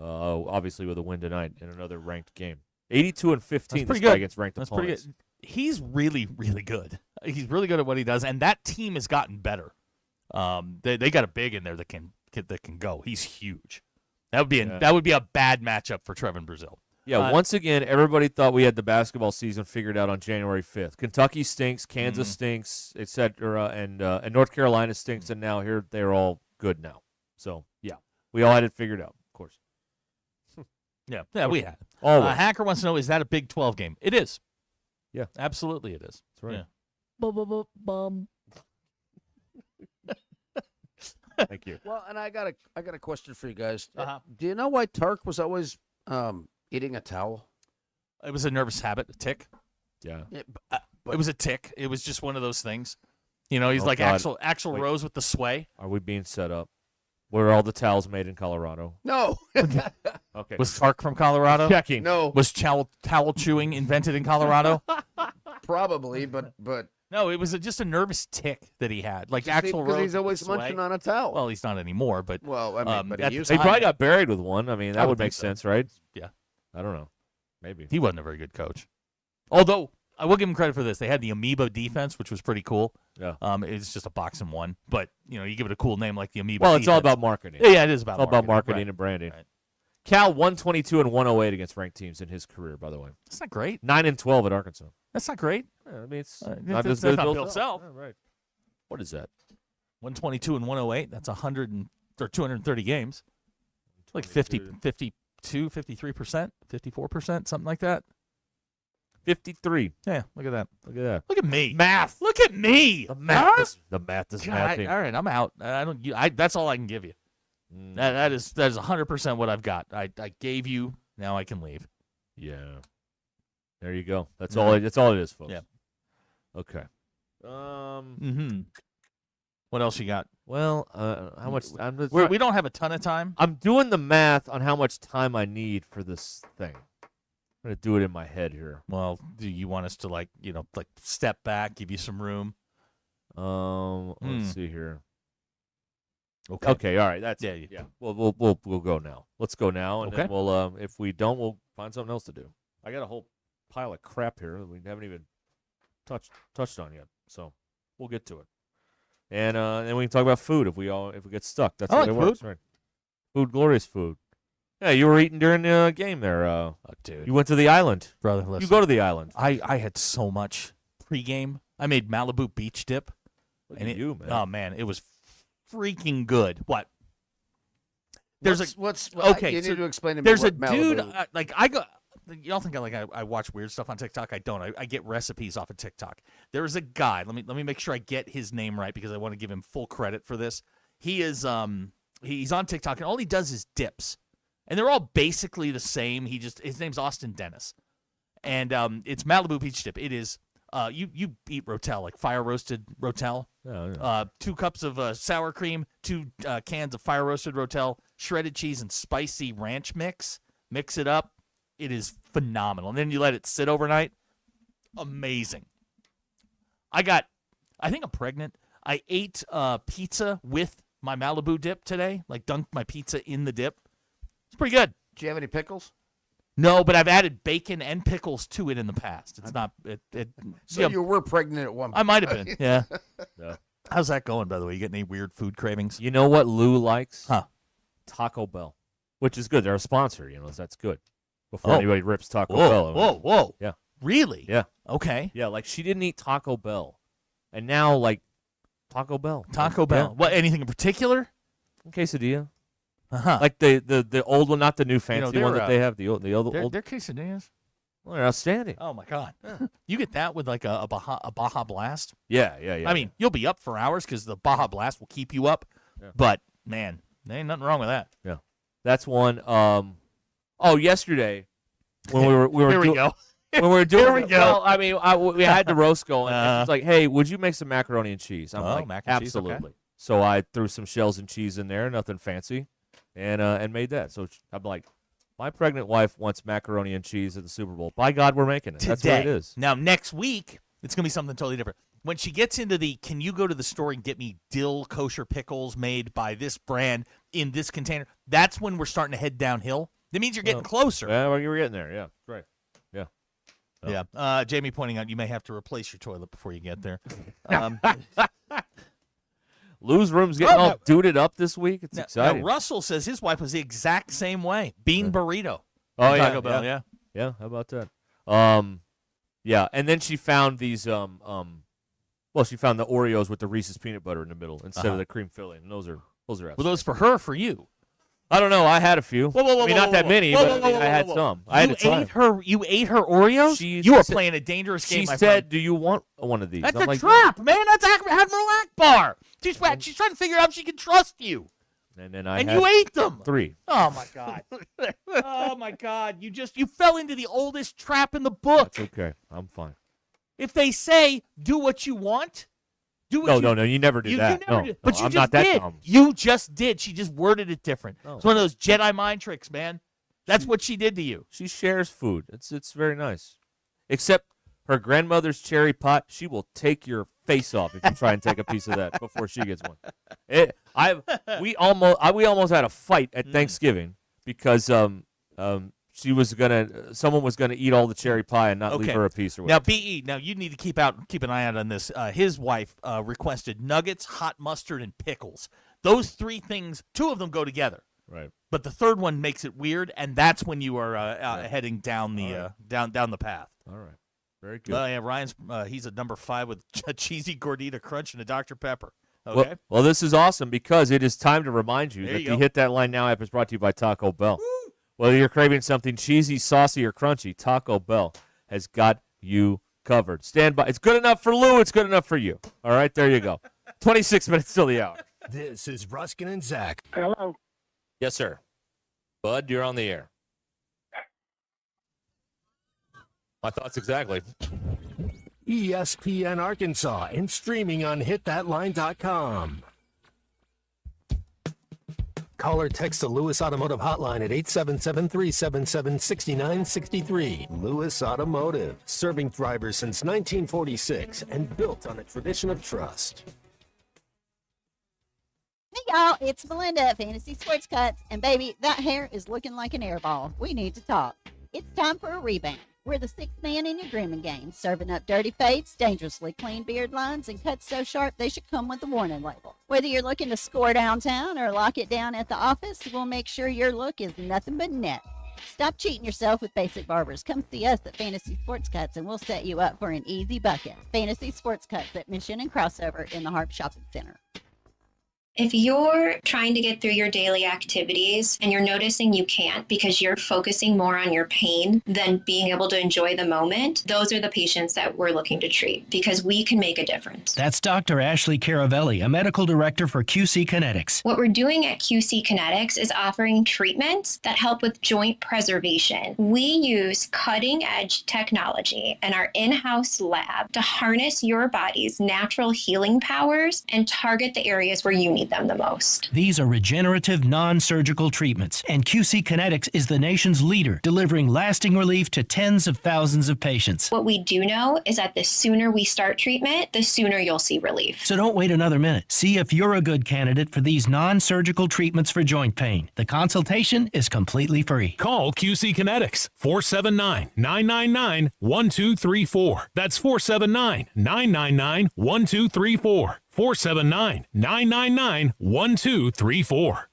obviously with a win tonight in another ranked game. 82-15 this guy against ranked opponents. Pretty good. He's really, really good. He's really good at what he does, and that team has gotten better. They got a big in there that can go. He's huge. That would be a bad matchup for Trevin Brazil. Yeah, once again, everybody thought we had the basketball season figured out on January 5th. Kentucky stinks, Kansas stinks, etc., and North Carolina stinks, and now here they're all good now. So, yeah, we all had it figured out, of course. Yeah, we had. Hacker wants to know, is that a Big 12 game? It is. Yeah. Absolutely it is. That's right. Yeah. Bum. Thank you. Well, and I got a question for you guys. Do you know why Tark was always eating a towel? It was a nervous habit, a tick. Yeah. It was a tick. It was just one of those things. You know, he's like Axl Rose with the sway. Are we being set up? Were all the towels made in Colorado? No. Okay. Was Tark from Colorado? Checking. No. Was towel chewing invented in Colorado? Probably, but no, it was just a nervous tick that he had, like Axl Rose. Because he's always munching on a towel. Well, he's not anymore, but but he probably got buried with one. I mean, that would make sense, right? Yeah. I don't know. Maybe he wasn't a very good coach. Although I will give him credit for this. They had the Amoeba defense, which was pretty cool. Yeah. It's just a box and one, but you know, you give it a cool name like the Amoeba. Well, defense. it's all about marketing. Yeah, it is about all marketing and branding. Right. Cal 122 and 108 against ranked teams in his career, by the way. That's not great. 9-12 at Arkansas. That's not great. Yeah, I mean, it's not as good as Bill Self. Yeah, right. What is that? 122 and 108. That's 230 games. It's like 52, 53%, 54%, something like that. 53. Yeah, look at that. Look at that. Look at me. Math. Look at me. The math. The math is mathing. All right, I'm out. That's all I can give you. That is 100% what I've got. I gave you. Now I can leave. Yeah. There you go. That's all. That's all it is, folks. Yeah. Okay. What else you got? Well, how much? We don't have a ton of time. I'm doing the math on how much time I need for this thing. I'm gonna do it in my head here. Well, do you want us to like step back, give you some room? Let's see here. Okay. Okay. All right. That's yeah. Yeah. We'll go now. Let's go now, and then we'll if we don't, we'll find something else to do. I got a whole pile of crap here that we haven't even touched on yet. So We'll get to it. And then we can talk about food if we get stuck. That's I how like it works, food. right? Food, glorious food. Yeah, you were eating during the game there. Dude. You went to the island. Brother, listen. You go to the island. I had so much pregame. I made Malibu beach dip. Look and at you, man. Oh, man. It was freaking good. What? There's okay. You need to explain to me. There's what a dude, Malibu- I go. Y'all think I watch weird stuff on TikTok? I don't. I get recipes off of TikTok. There's a guy. Let me make sure I get his name right because I want to give him full credit for this. He is he's on TikTok and all he does is dips, and they're all basically the same. His name's Austin Dennis, and it's Malibu peach dip. It is you eat Rotel, like fire roasted Rotel. Oh, yeah. 2 cups of sour cream, 2 cans of fire roasted Rotel, shredded cheese, and spicy ranch mix. Mix it up. It is phenomenal. And then you let it sit overnight. Amazing. I think I'm pregnant. I ate pizza with my Malibu dip today. Like dunked my pizza in the dip. It's pretty good. Do you have any pickles? No, but I've added bacon and pickles to it in the past. It's not. So you were pregnant at one point. I might have been. Yeah. Yeah. How's that going, by the way? You get any weird food cravings? You know what Lou likes? Huh? Taco Bell, which is good. They're a sponsor, so that's good. Before anybody rips Taco Bell. Whoa. Yeah. Really? Yeah. Okay. Yeah, like she didn't eat Taco Bell, and now like Taco Bell. Taco Bell. Yeah. What? Anything in particular? Quesadilla. Uh-huh. Like the old one, not the new fancy they're, one that they have. The old. They're quesadillas. Well, they're outstanding. Oh my God! You get that with like a Baja Blast. Yeah. I mean, you'll be up for hours because the Baja Blast will keep you up. Yeah. But man, there ain't nothing wrong with that. Yeah, that's one. Yesterday when we were Here we go. When we were doing Here we go. Well, I mean, we had the roast going. And she's like, "Hey, would you make some macaroni and cheese?" I'm like, mac and cheese, okay. "Absolutely." So I threw some shells and cheese in there, nothing fancy, and made that. So I'm like, my pregnant wife wants macaroni and cheese at the Super Bowl. By God, we're making it. That's what it is. Now next week it's gonna be something totally different. When she gets into can you go to the store and get me dill kosher pickles made by this brand in this container? That's when we're starting to head downhill. That means you're getting closer. Yeah, we're getting there. Yeah, right. Yeah. Yeah. Jamie pointing out you may have to replace your toilet before you get there. Lou's room's getting all duded up this week. It's exciting. Now, Russell says his wife was the exact same way. Bean burrito. Oh, yeah. Taco Bell, yeah. Yeah, how about that? Yeah, and then she found these, she found the Oreos with the Reese's peanut butter in the middle instead of the cream filling. And those are Were those for her or for you? I don't know. I had a few. I mean, not that many, but I had some. I had to try. You ate her Oreos? You were playing a dangerous game, She my said, friend. "Do you want one of these?" That's I'm a like, trap, man. That's Admiral Akbar. She's trying to figure out if she can trust you. And then I had you ate them. 3. Oh my God. Oh my God. You fell into the oldest trap in the book. That's okay. I'm fine. If they say do what you want, do what No, you never do that. You never No, did. But no, you I'm just not that did. dumb. You just did. She just worded it different. No. It's one of those Jedi mind tricks, man. That's what she did to you. She shares food. It's very nice. Except her grandmother's cherry pot, she will take your face off if you try and take a piece of that before she gets one. We almost had a fight at Thanksgiving because someone was gonna eat all the cherry pie and not leave her a piece or whatever. Now, BE, you need to keep an eye out on this. His wife requested nuggets, hot mustard, and pickles. Those 3 things, 2 of them go together. Right. But the third one makes it weird, and that's when you are heading down the down the path. All right. Very good. Yeah, Ryan's he's at number 5 with a cheesy gordita crunch and a Dr. Pepper. Okay. Well, this is awesome because it is time to remind you There that you the go. Hit That Line Now app is brought to you by Taco Bell. Whether you're craving something cheesy, saucy, or crunchy, Taco Bell has got you covered. Stand by. It's good enough for Lou. It's good enough for you. All right, there you go. 26 minutes till the hour. This is Ruskin and Zach. Hello. Yes, sir. Bud, you're on the air. My thoughts exactly. ESPN Arkansas and streaming on hitthatline.com. Call or text the Lewis Automotive Hotline at 877-377-6963. Lewis Automotive, serving drivers since 1946 and built on a tradition of trust. Hey y'all, it's Melinda at Fantasy Sports Cuts, and baby, that hair is looking like an air ball. We need to talk. It's time for a rebound. We're the sixth man in your grooming game, serving up dirty fades, dangerously clean beard lines, and cuts so sharp they should come with a warning label. Whether you're looking to score downtown or lock it down at the office, we'll make sure your look is nothing but net. Stop cheating yourself with basic barbers. Come see us at Fantasy Sports Cuts, and we'll set you up for an easy bucket. Fantasy Sports Cuts at Mission and Crossover in the Harp Shopping Center. If you're trying to get through your daily activities and you're noticing you can't because you're focusing more on your pain than being able to enjoy the moment, those are the patients that we're looking to treat because we can make a difference. That's Dr. Ashley Caravelli, a medical director for QC Kinetics. What we're doing at QC Kinetics is offering treatments that help with joint preservation. We use cutting-edge technology in our in-house lab to harness your body's natural healing powers and target the areas where you need them the most. These are regenerative, non-surgical treatments, and QC Kinetics is the nation's leader, delivering lasting relief to tens of thousands of patients. What we do know is that the sooner we start treatment, the sooner you'll see relief. So don't wait another minute. See if you're a good candidate for these non-surgical treatments for joint pain. The consultation is completely free. Call QC Kinetics, 479-999-1234. That's 479-999-1234. 479-999-1234.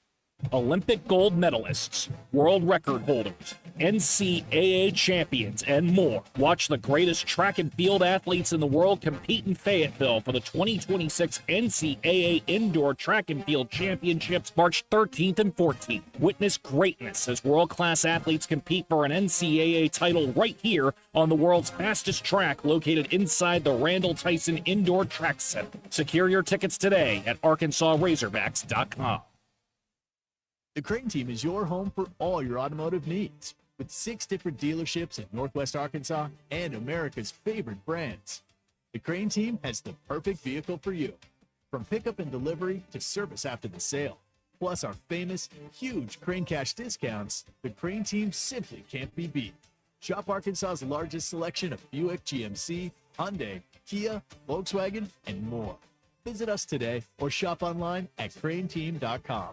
Olympic gold medalists, world record holders, NCAA champions, and more. Watch the greatest track and field athletes in the world compete in Fayetteville for the 2026 NCAA Indoor Track and Field Championships, March 13th and 14th. Witness greatness as world-class athletes compete for an NCAA title right here on the world's fastest track located inside the Randall Tyson Indoor Track Center. Secure your tickets today at ArkansasRazorbacks.com. The Crane Team is your home for all your automotive needs, with 6 different dealerships in Northwest Arkansas and America's favorite brands. The Crane Team has the perfect vehicle for you, from pickup and delivery to service after the sale. Plus our famous, huge Crane Cash discounts, the Crane Team simply can't be beat. Shop Arkansas's largest selection of Buick, GMC, Hyundai, Kia, Volkswagen, and more. Visit us today or shop online at craneteam.com.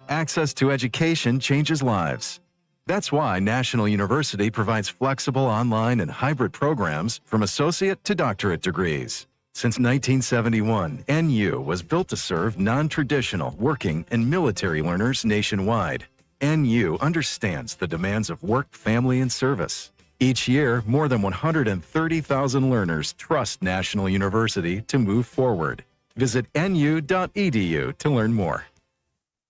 Access to education changes lives. That's why National University provides flexible online and hybrid programs from associate to doctorate degrees. Since 1971, NU was built to serve non-traditional working and military learners nationwide. NU understands the demands of work, family, and service. Each year, more than 130,000 learners trust National University to move forward. Visit nu.edu to learn more.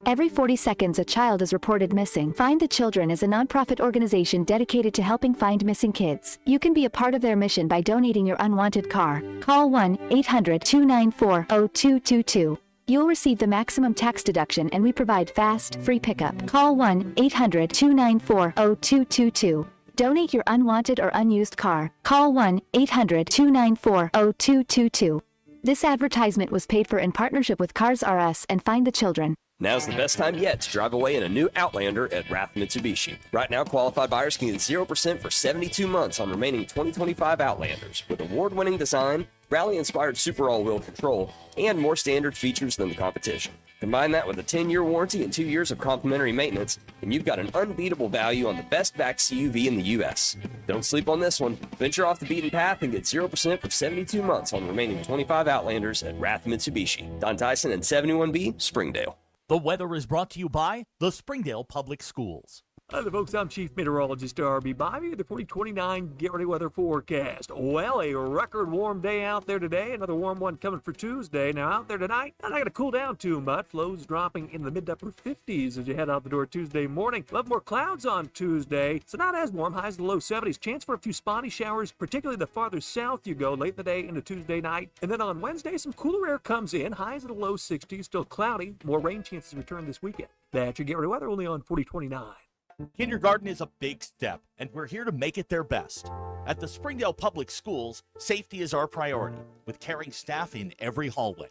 Every 40 seconds, a child is reported missing. Find the Children is a nonprofit organization dedicated to helping find missing kids. You can be a part of their mission by donating your unwanted car. Call 1-800-294-0222. You'll receive the maximum tax deduction, and we provide fast, free pickup. Call 1-800-294-0222. Donate your unwanted or unused car. Call 1-800-294-0222. This advertisement was paid for in partnership with Cars R Us and Find the Children. Now's the best time yet to drive away in a new Outlander at Rath Mitsubishi. Right now, qualified buyers can get 0% for 72 months on remaining 2025 Outlanders with award-winning design, rally-inspired super all-wheel control, and more standard features than the competition. Combine that with a 10-year warranty and 2 years of complimentary maintenance, and you've got an unbeatable value on the best-backed CUV in the U.S. Don't sleep on this one. Venture off the beaten path and get 0% for 72 months on remaining 25 Outlanders at Rath Mitsubishi. Don Tyson and 71B, Springdale. The weather is brought to you by the Springdale Public Schools. Hi there, folks. I'm Chief Meteorologist R.B. Bobby with the 2029 Get Ready Weather Forecast. Well, a record warm day out there today. Another warm one coming for Tuesday. Now, out there tonight, not going to cool down too much. Lows dropping in the mid to upper 50s as you head out the door Tuesday morning. We'll have more clouds on Tuesday, so not as warm. Highs in the low 70s. Chance for a few spotty showers, particularly the farther south you go late in the day into Tuesday night. And then on Wednesday, some cooler air comes in. Highs in the low 60s. Still cloudy. More rain chances return this weekend. That's your Get Ready Weather only on 4029. Kindergarten is a big step, and we're here to make it their best. At the Springdale Public Schools, safety is our priority, with caring staff in every hallway.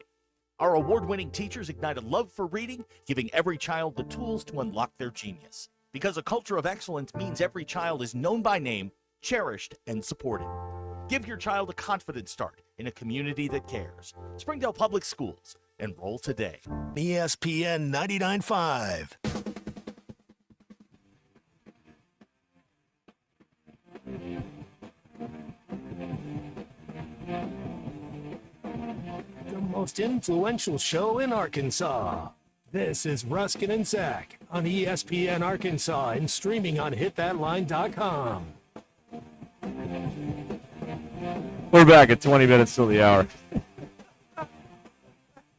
Our award-winning teachers ignite a love for reading, giving every child the tools to unlock their genius. Because a culture of excellence means every child is known by name, cherished, and supported. Give your child a confident start in a community that cares. Springdale Public Schools. Enroll today. ESPN 99.5. most influential show in Arkansas. This is Ruskin and Zach on ESPN Arkansas and streaming on hitthatline.com. We're back at 20 minutes till the hour.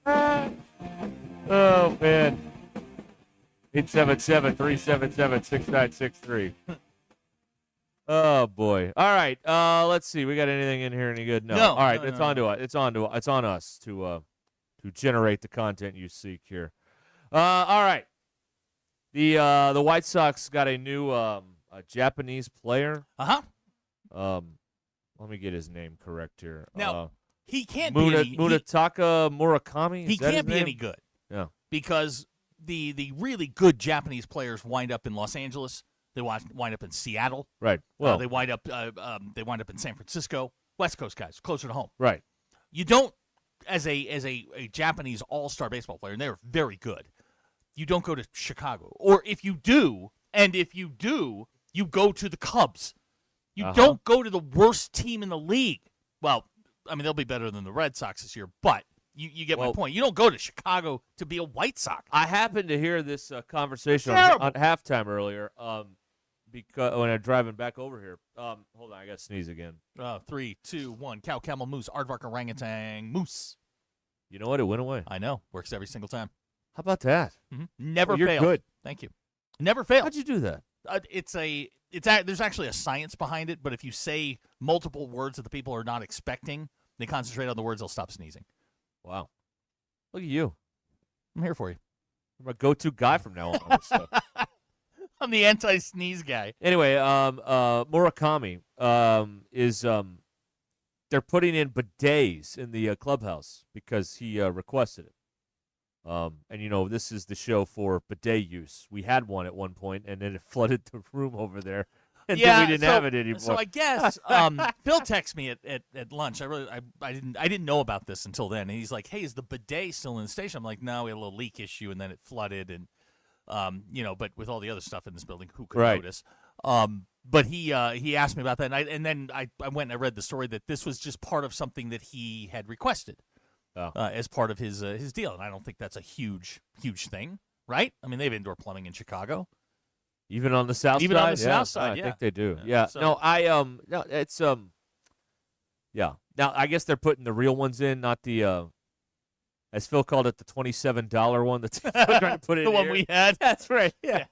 Oh, man. 877-377-6963. Oh, boy. All right. Let's see. We got anything in here any good? No. All right. It's on to us. It's on us to generate the content you seek here. All right. The White Sox got a new a Japanese player. Let me get his name correct here. Now, he can't be any, Munetaka Murakami. He can't be any good. Yeah. Because the really good Japanese players wind up in Los Angeles. They wind up in Seattle. Right. Well, they wind up in San Francisco. West Coast guys, closer to home. Right. You don't, as a Japanese all-star baseball player, and they're very good. You don't go to Chicago, or if you do, you go to the Cubs. You don't go to the worst team in the league. Well, I mean, they'll be better than the Red Sox this year, but you get my point. You don't go to Chicago to be a White Sox. I happened to hear this conversation on halftime earlier because when I'm driving back over here. Hold on, I got to sneeze again. 3, 2, 1. Cow, camel, moose, aardvark, orangutan, moose. You know what? It went away. I know. Works every single time. How about that? Mm-hmm. Never you're failed. Good. Thank you. Never failed. How'd you do that? There's actually a science behind it, but if you say multiple words that the people are not expecting, they concentrate on the words, they'll stop sneezing. Wow. Look at you. I'm here for you. I'm a go-to guy from now on. So. I'm the anti-sneeze guy. Anyway, Murakami is they're putting in bidets in the clubhouse because he requested it. And, you know, this is the show for bidet use. We had one at one point, and then it flooded the room over there. And then we didn't have it anymore. So I guess Phil texted me at lunch. I didn't know about this until then. And he's like, "Hey, is the bidet still in the station?" I'm like, "No, we had a little leak issue, and then it flooded, and but with all the other stuff in this building, who could notice?" But he asked me about that, and then I went and I read the story that this was just part of something that he had requested. As part of his deal, and I don't think that's a huge thing, right? I mean, they have indoor plumbing in Chicago, even on the south side. Even on the south side, I think they do. Yeah. So. No, it's yeah. Now I guess they're putting the real ones in, not the as Phil called it, the $27 one. That's trying to put it the one we had. That's right. Yeah.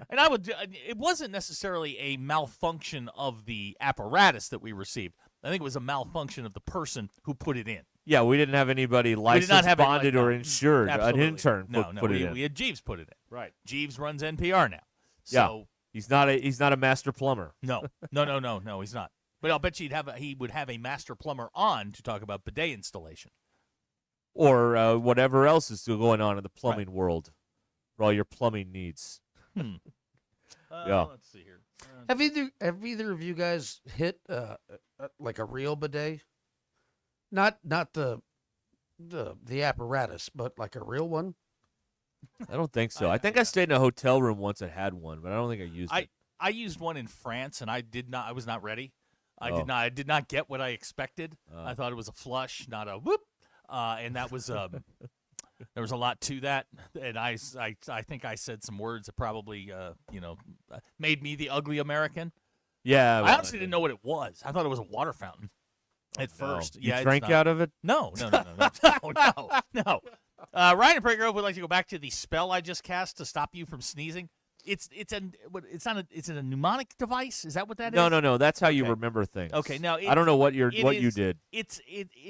And it wasn't necessarily a malfunction of the apparatus that we received. I think it was a malfunction of the person who put it in. Yeah, we didn't have anybody licensed, bonded, or insured. Absolutely. An intern put it in. We had Jeeves put it in. Right. Jeeves runs NPR now. So he's not a master plumber. No, he's not. But I'll bet you he would have a master plumber on to talk about bidet installation. Or whatever else is still going on in the plumbing world for all your plumbing needs. Yeah. Let's see here. Have either of you guys hit like a real bidet? Not the apparatus, but like a real one? I don't think so. I think I stayed in a hotel room once that had one, but I don't think I used it. I used one in France, and I was not ready. I did not get what I expected. I thought it was a flush, not a whoop. And that was there was a lot to that, and I think I said some words that probably made me the ugly American. Yeah, I honestly didn't know what it was. I thought it was a water fountain at first. You drank out of it? No. No. Ryan and Prairie Grove would like to go back to the spell I just cast to stop you from sneezing. It's a mnemonic device. Is that what that is? No. That's how you remember things. Okay, now I don't know what you did. It's.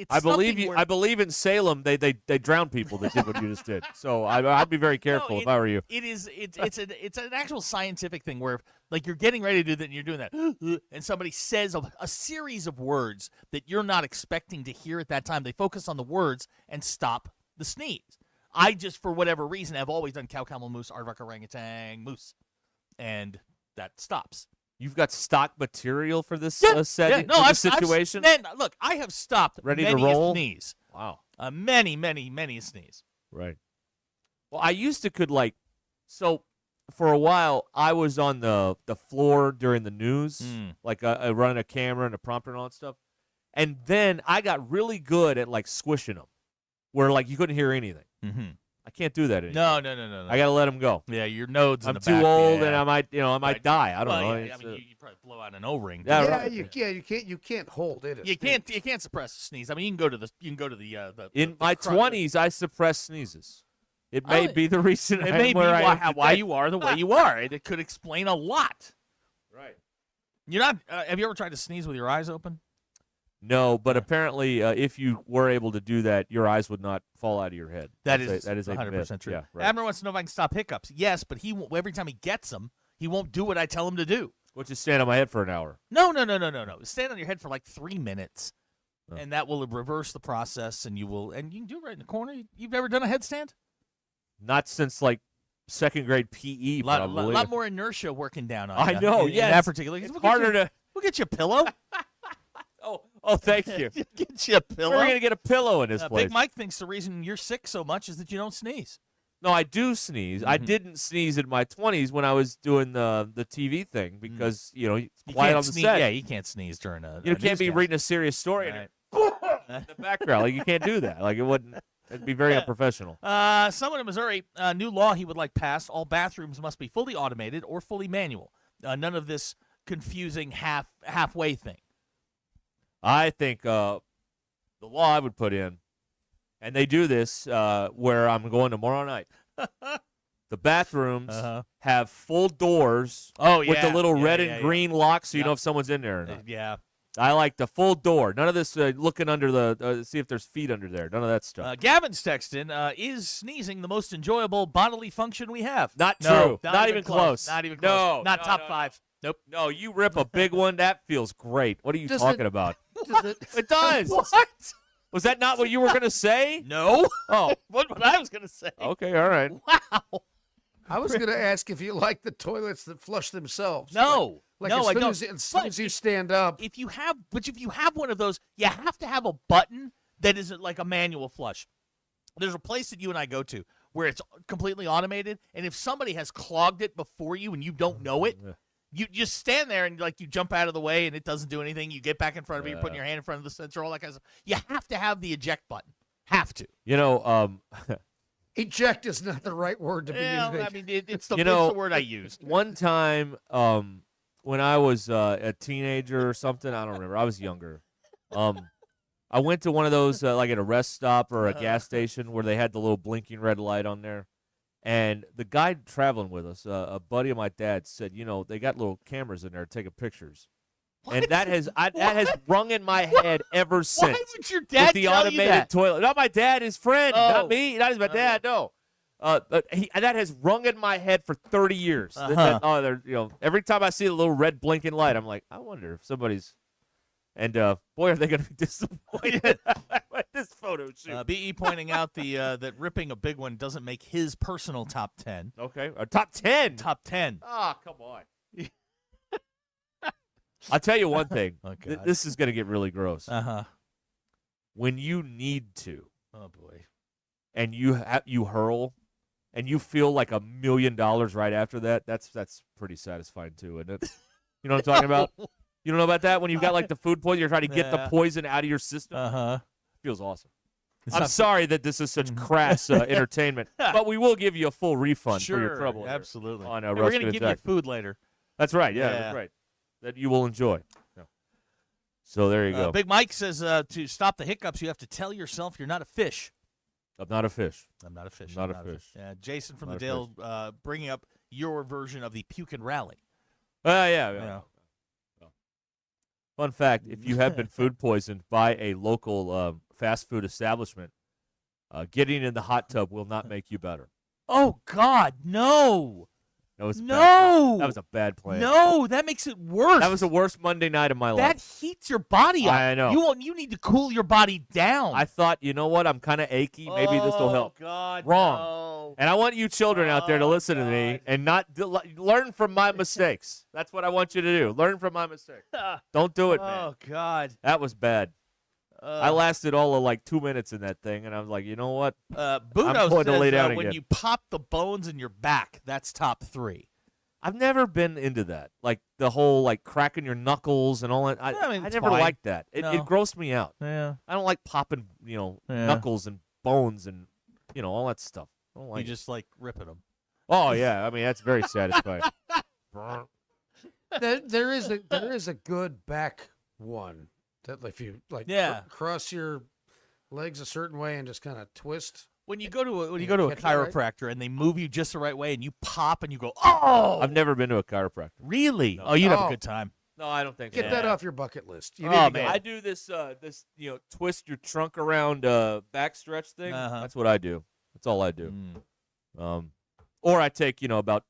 I believe you. I believe in Salem. They drowned people that did what you just did. So I'd be very careful if I were you. It's an actual scientific thing where like you're getting ready to do that and you're doing that, and somebody says a series of words that you're not expecting to hear at that time. They focus on the words and stop the sneeze. I just, for whatever reason, have always done cow, camel, moose, aardvark, orangutan, moose, and that stops. You've got stock material for this setting, for this situation? Look, I have stopped ready many to roll. A sneeze. Wow. Many a sneeze. Right. Well, I used to so for a while, I was on the floor during the news, like running a camera and a prompter and all that stuff. And then I got really good at like squishing them, where like you couldn't hear anything. Mm-hmm. I can't do that anymore. No. I got to let them go. Yeah, your nodes. I'm in the too back, old, yeah. and I might die. I don't know. Yeah, I mean, you probably blow out an O-ring. Yeah, Yeah, right. you can't hold it. You can't suppress a sneeze. I mean, you can go to the. In my 20s, I suppressed sneezes. It may be the reason. It I'm may be where I am why today. you are the way you are. It could explain a lot. Right. You're not. Have you ever tried to sneeze with your eyes open? No, but apparently, if you were able to do that, your eyes would not fall out of your head. That is 100% myth. true. Yeah, right. Abner wants to know if I can stop hiccups. Yes, but every time he gets them, he won't do what I tell him to do. Which is stand on my head for an hour. No. Stand on your head for like 3 minutes, and that will reverse the process, and you can do it right in the corner. You've never done a headstand? Not since like second grade PE. A Probably. lot more inertia working down on I you. know. In Yes. that particular case. It's harder to. We'll get you a pillow. Oh, thank you. Get you a pillow. We're gonna get a pillow in this place. Big Mike thinks the reason you're sick so much is that you don't sneeze. No, I do sneeze. I didn't sneeze in my 20s when I was doing the TV thing because it's You quiet can't on the sneeze. set. Yeah, you can't sneeze during a. You can't be newscast. reading a serious story and in the background. Like you can't do that. Like it wouldn't. It'd be very unprofessional. Someone in Missouri, new law he would like passed: all bathrooms must be fully automated or fully manual. None of this confusing halfway thing. I think the law I would put in, and they do this where I'm going tomorrow night. The bathrooms have full doors with the little red and green locks so you know if someone's in there or not. Yeah. I like the full door. None of this looking under the see if there's feet under there. None of that stuff. Gavin's texting, is sneezing the most enjoyable bodily function we have? Not No, true. Not even close. Not even close. No, Not no, top no, five. Nope. No, you rip a big one. That feels great. What are you Does talking it- about? Does It does. What? Was that not what you were going to say? No. Oh. What I was going to say. Okay, all right. Wow. I was going to ask if you like the toilets that flush themselves. No. Like no, as I soon don't. as soon as you stand up. If you have one of those, you have to have a button that isn't like a manual flush. There's a place that you and I go to where it's completely automated, and if somebody has clogged it before you and you don't know it, you just stand there and like you jump out of the way and it doesn't do anything. You get back in front of it, you're putting your hand in front of the sensor, all that kind of stuff. You have to have the eject button. Have to. Eject is not the right word to be using. I mean, it's the word I use. One time when I was a teenager or something, I don't remember. I was younger. I went to one of those like at a rest stop or a gas station where they had the little blinking red light on there. And the guy traveling with us, a buddy of my dad's, said, they got little cameras in there taking pictures. What? And that has rung in my head ever since. Why would your dad with the tell you automated that? toilet? Not my dad, his friend, not me, not my dad. No, but that has rung in my head for 30 years. Every time I see the little red blinking light, I'm like, I wonder if somebody's. And boy, are they going to be disappointed with this photo shoot. BE pointing out that ripping a big one doesn't make his personal top 10. Okay, top 10. Top 10. Ah, come on. I'll tell you one thing. This is going to get really gross. When you need to. Oh boy. And you hurl, and you feel like $1 million right after that. That's pretty satisfying too, isn't it? You know what I'm talking about? You don't know about that? When you've got like the food poison, you're trying to get the poison out of your system. Feels awesome. I'm sorry that this is such crass entertainment, but we will give you a full refund for your trouble. Sure, absolutely. On we're going to give you food later. That's right. Yeah, that's right. That you will enjoy. Yeah. So there you go. Big Mike says to stop the hiccups, you have to tell yourself you're not a fish. I'm not a fish. I'm not a fish. Not a fish. Jason from the Dale bringing up your version of the puke and rally. Yeah. Fun fact, if you have been food poisoned by a local fast food establishment, getting in the hot tub will not make you better. Oh, God, no. That was no. That was a bad plan. No, that makes it worse. That was the worst Monday night of my life. That heats your body up. I know. You need to cool your body down. I thought, you know what? I'm kind of achy. Maybe this will help. God, Wrong. No. And I want you children out there to listen to me and not learn from my mistakes. That's what I want you to do. Learn from my mistakes. Don't do it, man. Oh, God. That was bad. I lasted all of like 2 minutes in that thing, and I was like, you know what? Budo I'm going to lay says down when again. you pop the bones in your back, that's top 3. I've never been into that. Like the whole like cracking your knuckles and all that. I it's never fine. liked that. It grossed me out. Yeah. I don't like popping, knuckles and bones and all that stuff. I don't like You it. just like ripping them. Oh yeah, I mean that's very satisfying. There is a good back one that if you cross your legs a certain way and just kind of twist. When you go to a Catch that right? chiropractor and they move you just the right way and you pop and you go, oh! I've never been to a chiropractor. Really? No. Oh, you'd have a good time. No, I don't think Get so. that off your bucket list. You Oh need to man, go. I do this twist your trunk around back stretch thing. Uh-huh. That's what I do. That's all I do. Or I take about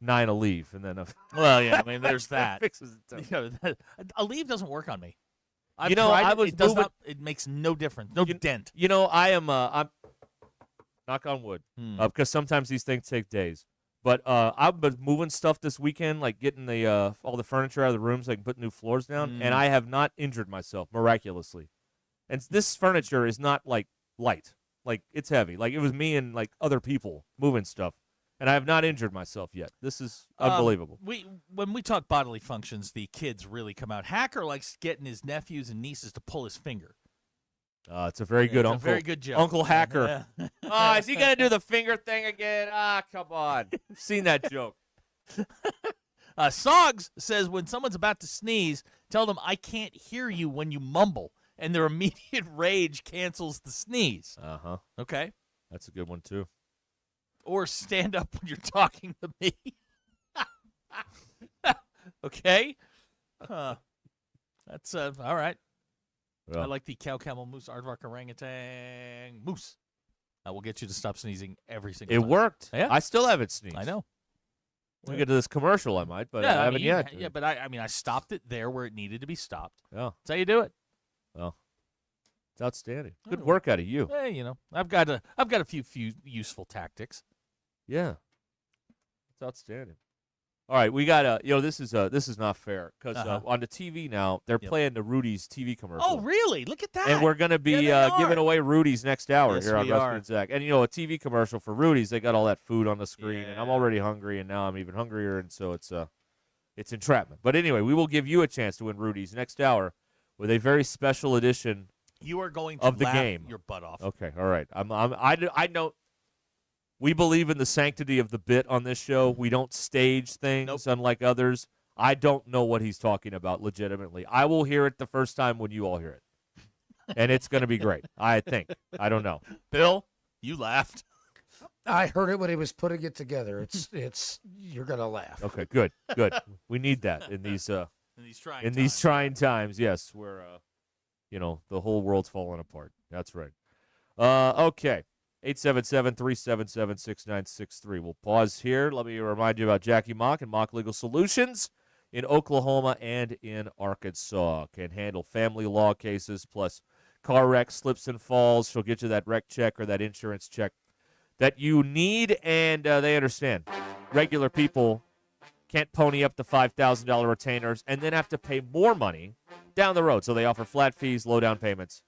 9 a leave and then Well, yeah, I mean, there's that. fixes it. A leave doesn't work on me. You know, tried I it. was It does moving- not. It makes no difference. No dent. I am. I'm knock on wood, because sometimes these things take days. But I've been moving stuff this weekend, like getting the all the furniture out of the rooms, so I can put new floors down, and I have not injured myself miraculously. And this furniture is not like light, like it's heavy. Like it was me and like other people moving stuff, and I have not injured myself yet. This is unbelievable. When we talk bodily functions, the kids really come out. Hacker likes getting his nephews and nieces to pull his finger. It's a very good it's a uncle. very good joke. Uncle Hacker. Yeah. Oh, is he gonna do the finger thing again? Ah, come on. I've seen that joke. Soggs says when someone's about to sneeze, tell them I can't hear you when you mumble, and their immediate rage cancels the sneeze. Uh-huh. Okay. That's a good one too. Or stand up when you're talking to me. Okay. That's all right. Yeah. I like the cow, camel, moose, aardvark, orangutan, moose. I will get you to stop sneezing every single time. It worked. Yeah. I still haven't sneezed. I know. We get to this commercial, I might, but Yeah, I haven't mean, yet. Yeah, but I stopped it there where it needed to be stopped. Yeah. That's how you do it. Well, it's outstanding. Good work out of you. Hey, I've got a few useful tactics. Yeah. It's outstanding. All right, we got this is not fair because on the TV now they're playing the Rudy's TV commercial. Oh, really? Look at that. And we're going to be giving away Rudy's next hour Yes, here on we Ruscin are. and Zach. And, a TV commercial for Rudy's, they got all that food on the screen, and I'm already hungry, and now I'm even hungrier, and so it's entrapment. But anyway, we will give you a chance to win Rudy's next hour with a very special edition You are going to of the laugh game. your butt off. Okay, all right. I know we believe in the sanctity of the bit on this show. We don't stage things unlike others. I don't know what he's talking about legitimately. I will hear it the first time when you all hear it. And it's going to be great, I think. I don't know. Bill, you laughed. I heard it when he was putting it together. It's you're gonna laugh. Okay, good. We need that in these trying times. Yes, where the whole world's falling apart. That's right. Okay. 877-377-6963. We'll pause here. Let me remind you about Jackie Mock and Mock Legal Solutions in Oklahoma and in Arkansas. Can handle family law cases plus car wrecks, slips and falls. She'll get you that wreck check or that insurance check that you need, and they understand. Regular people can't pony up the $5,000 retainers and then have to pay more money down the road. So they offer flat fees, low down payments,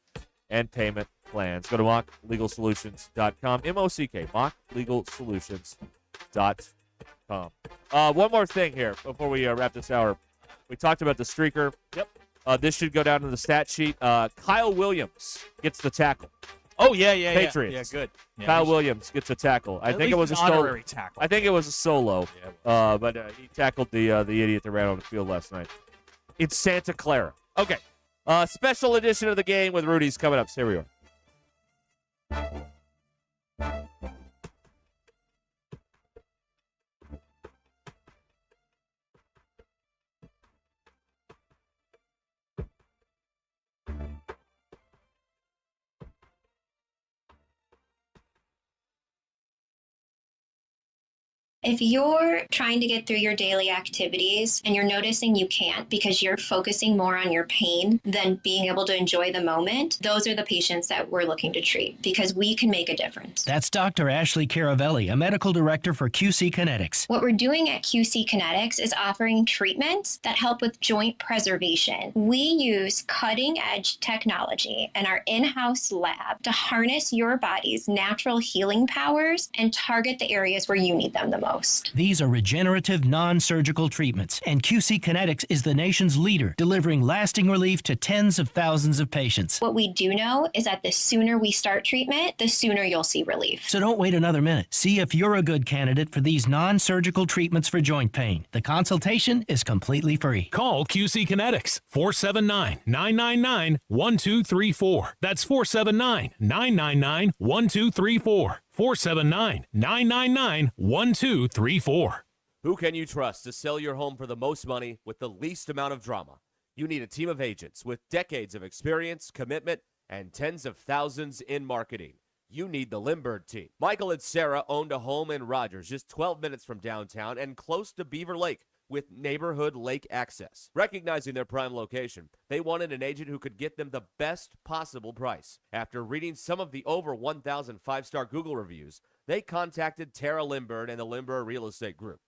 and payment plans. Go to mocklegalsolutions.com. M-O-C-K, mocklegalsolutions.com. One more thing here before we wrap this hour. We talked about the streaker. Yep. This should go down to the stat sheet. Kyle Williams gets the tackle. Oh, yeah. Patriots. Yeah, good. Yeah, Kyle Williams gets a tackle. I At think it least was a an solo. honorary tackle. I think it was a solo. But he tackled the idiot that ran on the field last night. It's Santa Clara. Okay. Special edition of the game with Rudy's coming up. So here we are. If you're trying to get through your daily activities and you're noticing you can't because you're focusing more on your pain than being able to enjoy the moment, those are the patients that we're looking to treat because we can make a difference. That's Dr. Ashley Caravelli, a medical director for QC Kinetics. What we're doing at QC Kinetics is offering treatments that help with joint preservation. We use cutting-edge technology in our in-house lab to harness your body's natural healing powers and target the areas where you need them the most. most. These are regenerative, non-surgical treatments, and QC Kinetics is the nation's leader, delivering lasting relief to tens of thousands of patients. What we do know is that the sooner we start treatment, the sooner you'll see relief. So don't wait another minute. See if you're a good candidate for these non-surgical treatments for joint pain. The consultation is completely free. Call QC Kinetics 479-999-1234. That's 479-999-1234. 479-999-1234. Who can you trust to sell your home for the most money with the least amount of drama? You need a team of agents with decades of experience, commitment, and tens of thousands in marketing. You need the Limbird team. Michael and Sarah owned a home in Rogers, just 12 minutes from downtown and close to Beaver Lake, with neighborhood lake access. Recognizing their prime location, they wanted an agent who could get them the best possible price. After reading some of the over 1,000 five-star Google reviews, they contacted Tara Limbird and the Limbird Real Estate Group.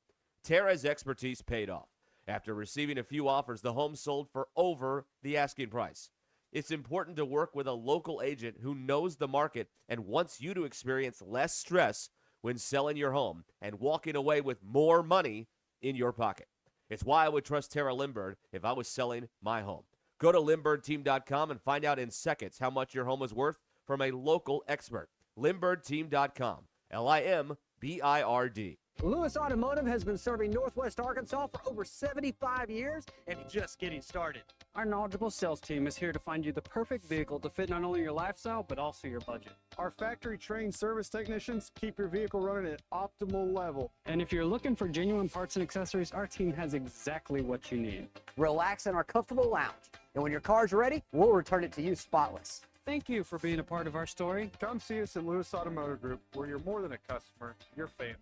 Tara's expertise paid off. After receiving a few offers, the home sold for over the asking price. It's important to work with a local agent who knows the market and wants you to experience less stress when selling your home and walking away with more money in your pocket. It's why I would trust Tara Limbird if I was selling my home. Go to LimbirdTeam.com and find out in seconds how much your home is worth from a local expert. LimbirdTeam.com. LIMBIRD. Lewis Automotive has been serving Northwest Arkansas for over 75 years and just getting started. Our knowledgeable sales team is here to find you the perfect vehicle to fit not only your lifestyle, but also your budget. Our factory-trained service technicians keep your vehicle running at optimal level. And if you're looking for genuine parts and accessories, our team has exactly what you need. Relax in our comfortable lounge. And when your car's ready, we'll return it to you spotless. Thank you for being a part of our story. Come see us at Lewis Automotive Group, where you're more than a customer, you're family.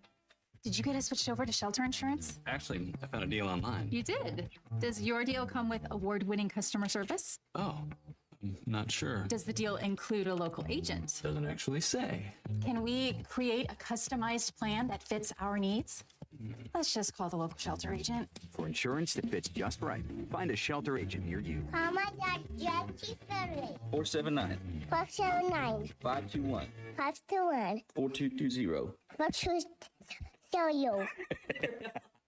Did you get us switched over to shelter insurance? Actually, I found a deal online. You did? Does your deal come with award-winning customer service? Oh, I'm not sure. Does the deal include a local agent? Doesn't actually say. Can we create a customized plan that fits our needs? Let's just call the local shelter agent. For insurance that fits just right, find a shelter agent near you. How much is 479 479 521 521 4220. 420.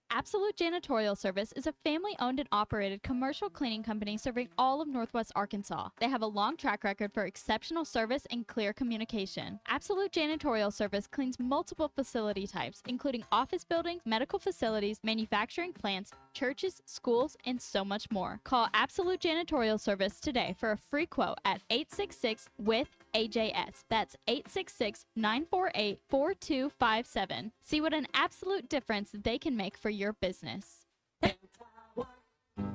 Absolute Janitorial Service is a family-owned and operated commercial cleaning company serving all of Northwest Arkansas. They have a long track record for exceptional service and clear communication. Absolute Janitorial Service cleans multiple facility types, including office buildings, medical facilities, manufacturing plants, churches, schools, and so much more. Call Absolute Janitorial Service today for a free quote at 866-WITH-AJS. That's 866-948-4257. See what an absolute difference they can make for your business.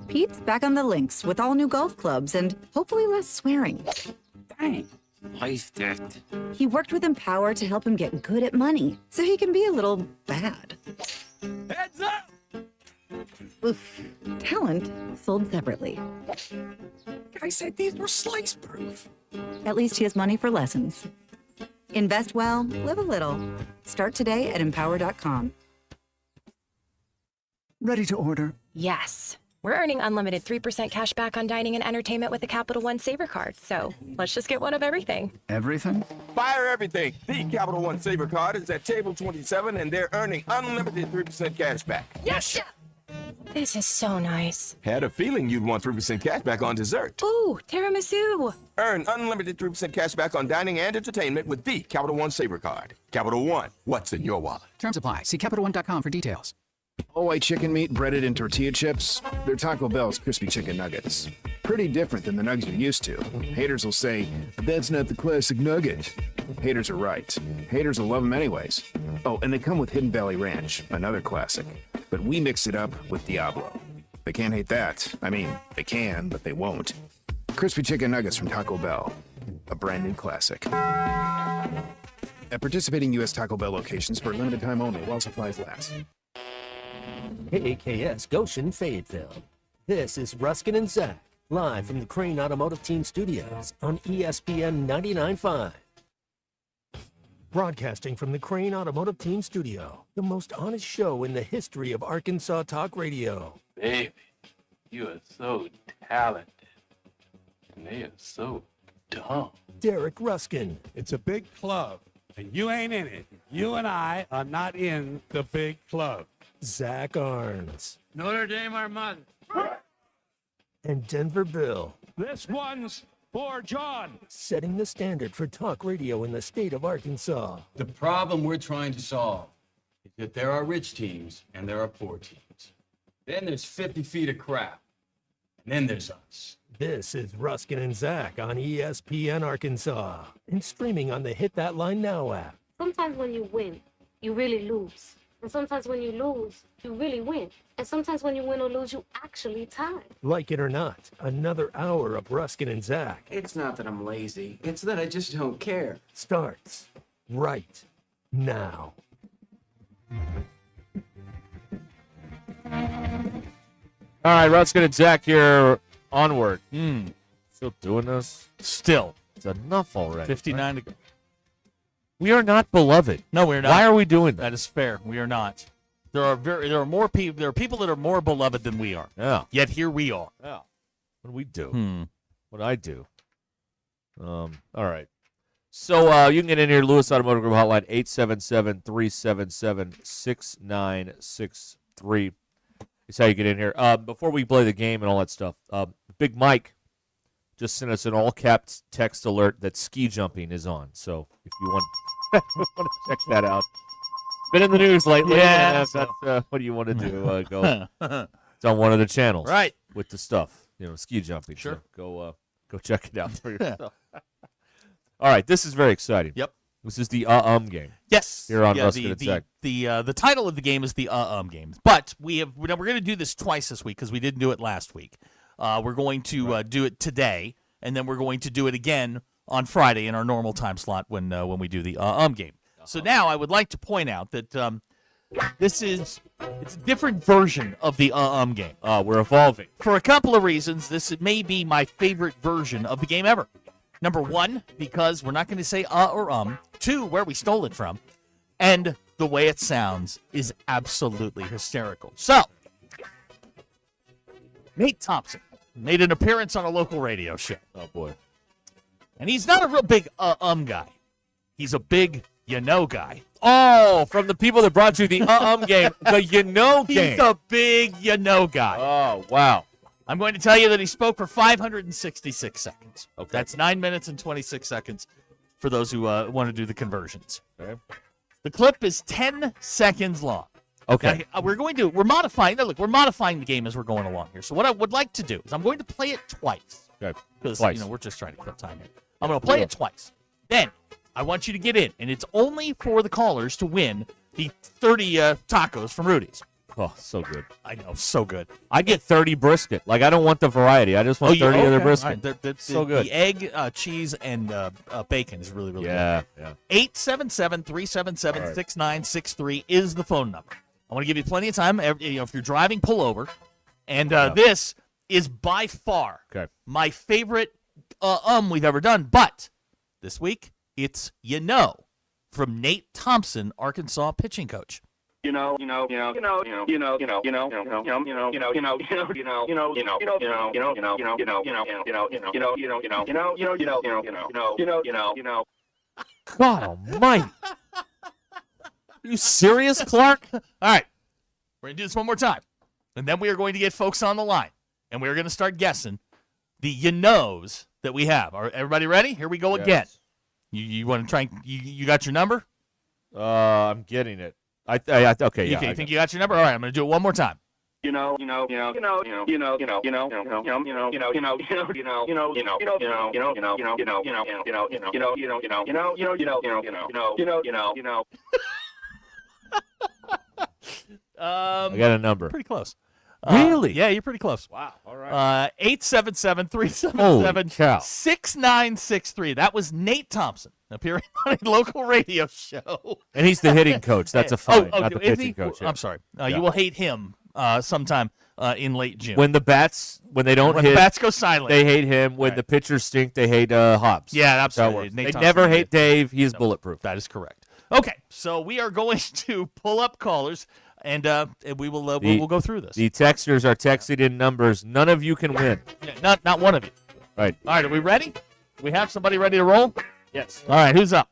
Pete's back on the links with all new golf clubs and hopefully less swearing. Dang, why's that? He worked with Empower to help him get good at money, so he can be a little bad. Heads up! Oof. Talent sold separately. I said these were slice proof. At least he has money for lessons. Invest well, live a little. Start today at empower.com. Ready to order? Yes. We're earning unlimited 3% cash back on dining and entertainment with the Capital One Saver Card, so let's just get one of everything. Everything? Fire everything. The Capital One Saver Card is at table 27, and they're earning unlimited 3% cash back. Yes, chef! This is so nice. Had a feeling you'd want 3% cash back on dessert. Ooh, tiramisu! Earn unlimited 3% cash back on dining and entertainment with the Capital One Saver Card. Capital One, what's in your wallet? Terms apply. See CapitalOne.com for details. All white chicken meat breaded in tortilla chips. They're Taco Bell's crispy chicken nuggets. Pretty different than the nuggets you're used to. Haters will say, that's not the classic nugget. Haters are right. Haters will love them anyways. Oh, and they come with Hidden Valley Ranch, another classic. But we mix it up with Diablo. They can't hate that. I mean, they can, but they won't. Crispy chicken nuggets from Taco Bell. A brand new classic. At participating U.S. Taco Bell locations for a limited time only while supplies last. KAKS Goshen, Fayetteville. This is Ruskin and Zach, live from the Crane Automotive Team Studios on ESPN 99.5. Broadcasting from the Crane Automotive Team Studio, the most honest show in the history of Arkansas Talk Radio. Baby, you are so talented, and they are so dumb. Derek Ruskin. It's a big club. and you ain't in it. You and I are not in the big club. Zach Arns Notre Dame Armada. and Denver Bill, This one's for John. setting the standard for talk radio in the state of Arkansas. The problem we're trying to solve is that there are rich teams and there are poor teams. Then there's 50 feet of crap. And then there's us. This is Ruskin and Zach on ESPN Arkansas and streaming on the Hit That Line Now app. Sometimes when you win, you really lose. And sometimes when you lose, you really win. And sometimes when you win or lose, you actually tie. Like it or not, another hour of Ruskin and Zach It's not that I'm lazy. It's that I just don't care. starts right now. All right, Ruskin and Zach here. Onward. Still doing this? Still. It's enough already. 59 to go. We are not beloved. No, we're not. Why are we doing that? That is fair. We are not. There are more people. There are people that are more beloved than we are. Yeah. Yet here we are. Yeah. What do we do? What I do? All right. So you can get in here, Lewis Automotive Group Hotline, 877-377-6963. Is how you get in here. Before we play the game and all that stuff, Big Mike just sent us an all-caps text alert that ski jumping is on. So if you want, want to check that out. Been in the news lately. Yeah. That's what do you want to do? Go. It's on one of the channels. Right. With the stuff. Ski jumping. Sure. So go check it out for yourself. All right. This is very exciting. Yep. This is the game. Yes. Here on Ruskin and Zach. The title of the game is the game. But we're going to do this twice this week because we didn't do it last week. We're going to do it today, and then we're going to do it again on Friday in our normal time slot when we do the game. So now I would like to point out that it's a different version of the game. We're evolving. For a couple of reasons, this may be my favorite version of the game ever. Number one, because we're not going to say or Two, where we stole it from. And the way it sounds is absolutely hysterical. So, Nate Thompson made an appearance on a local radio show. Oh, boy. And he's not a real big guy. He's a big guy. Oh, from the people that brought you the game, the game. He's a big guy. Oh, wow. I'm going to tell you that he spoke for 566 seconds. Okay. That's 9 minutes and 26 seconds for those who want to do the conversions. Okay. The clip is 10 seconds long. Okay. Now, we're modifying. Now, look, we're modifying the game as we're going along here. So what I would like to do is I'm going to play it twice. Okay. Because Twice. we're just trying to kill time here. I'm going to play it twice. Then I want you to get in, and it's only for the callers to win the 30 tacos from Rudy's. Oh, so good. I know, so good. I get 30 brisket. Like, I don't want the variety. I just want 30 other brisket. Right. So good. The egg, cheese, and bacon is really, really Yeah. good. 877-377-6963 is the phone number. I want to give you plenty of time. If you're driving, pull over. And this is by far my favorite we've ever done. But this week, it's from Nate Thompson, Arkansas pitching coach. God almighty. Are you serious, Clark? All right. We're going to do this one more time. And then we are going to get folks on the line. And we're going to start guessing the that we have. Are everybody ready? Here we go again. You want to try? You got your number? I'm getting it. Okay. Yeah. You think you got your number? All right. I'm going to do it one more time. I got a number. Pretty close. Really? Yeah, you're pretty close. Wow. All right. 877-377-6963. That was Nate Thompson appearing on a local radio show. And he's the hitting coach. That's a fine, not the pitching coach. Yeah. I'm sorry. You will hate him sometime in late June. When the bats don't hit, the bats go silent, they hate him. When the pitchers stink, they hate Hobbs. Yeah, absolutely. They never hate Dave. He is bulletproof. That is correct. Okay, so we are going to pull up callers. And we will we'll go through this. The texters are texting in numbers. None of you can win. Yeah, not one of you. Right. All right, are we ready? We have somebody ready to roll? Yes. All right, who's up?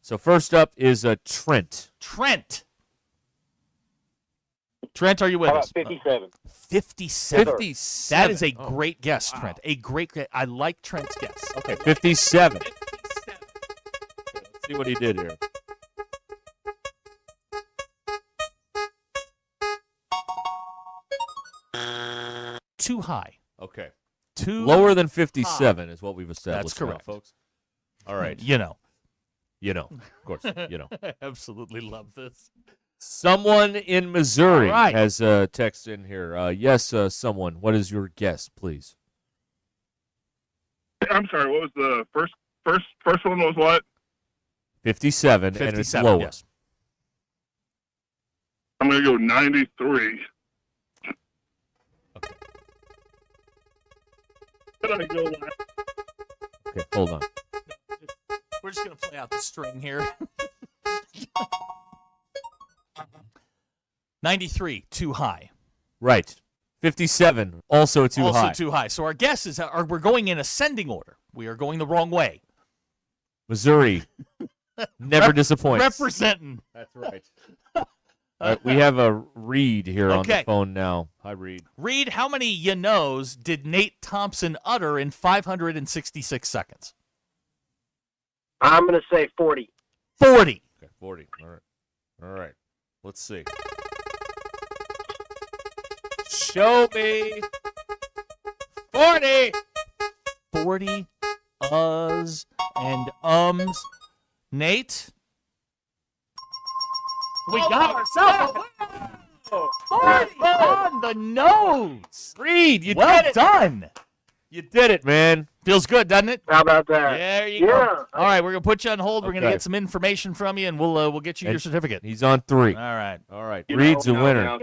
So first up is Trent. Trent, are you with How us? about 57? 57. 57. That is a great guess, Trent. A great. I like Trent's guess. Okay, 57. Let's see what he did here. Too high. Okay. Too Lower than 57 is what we've established. That's correct, now, folks. All right. You know, of course, I absolutely love this. Someone in Missouri All right. has a text in here. Yes, someone. What is your guess, please? I'm sorry. What was the first one? Was what? 57, and it's 57, lower. yes. I'm gonna go 93. Did I go last? Okay, hold on. We're just going to play out the string here. 93, too high. Right. 57, also too high. Also too high. So our guess is we're going in ascending order. We are going the wrong way. Missouri never disappoints. Representing. That's right. All right. We have a Reed here on the Okay. phone now. Hi, Reed. Reed, how many you-knows did Nate Thompson utter in 566 seconds? I'm going to say 40. 40. Okay, 40. All right. Let's see. Show me 40. 40 uhs and ums. Nate? We got ourselves a 40 on the nose. Reed, you well did it. done. You did it, man. Feels good, doesn't it? How about that? There you go. All right, we're gonna put you on hold. We're gonna Okay. get some information from you, and we'll get you your certificate. He's on 3. All right. All right. Reed's a winner.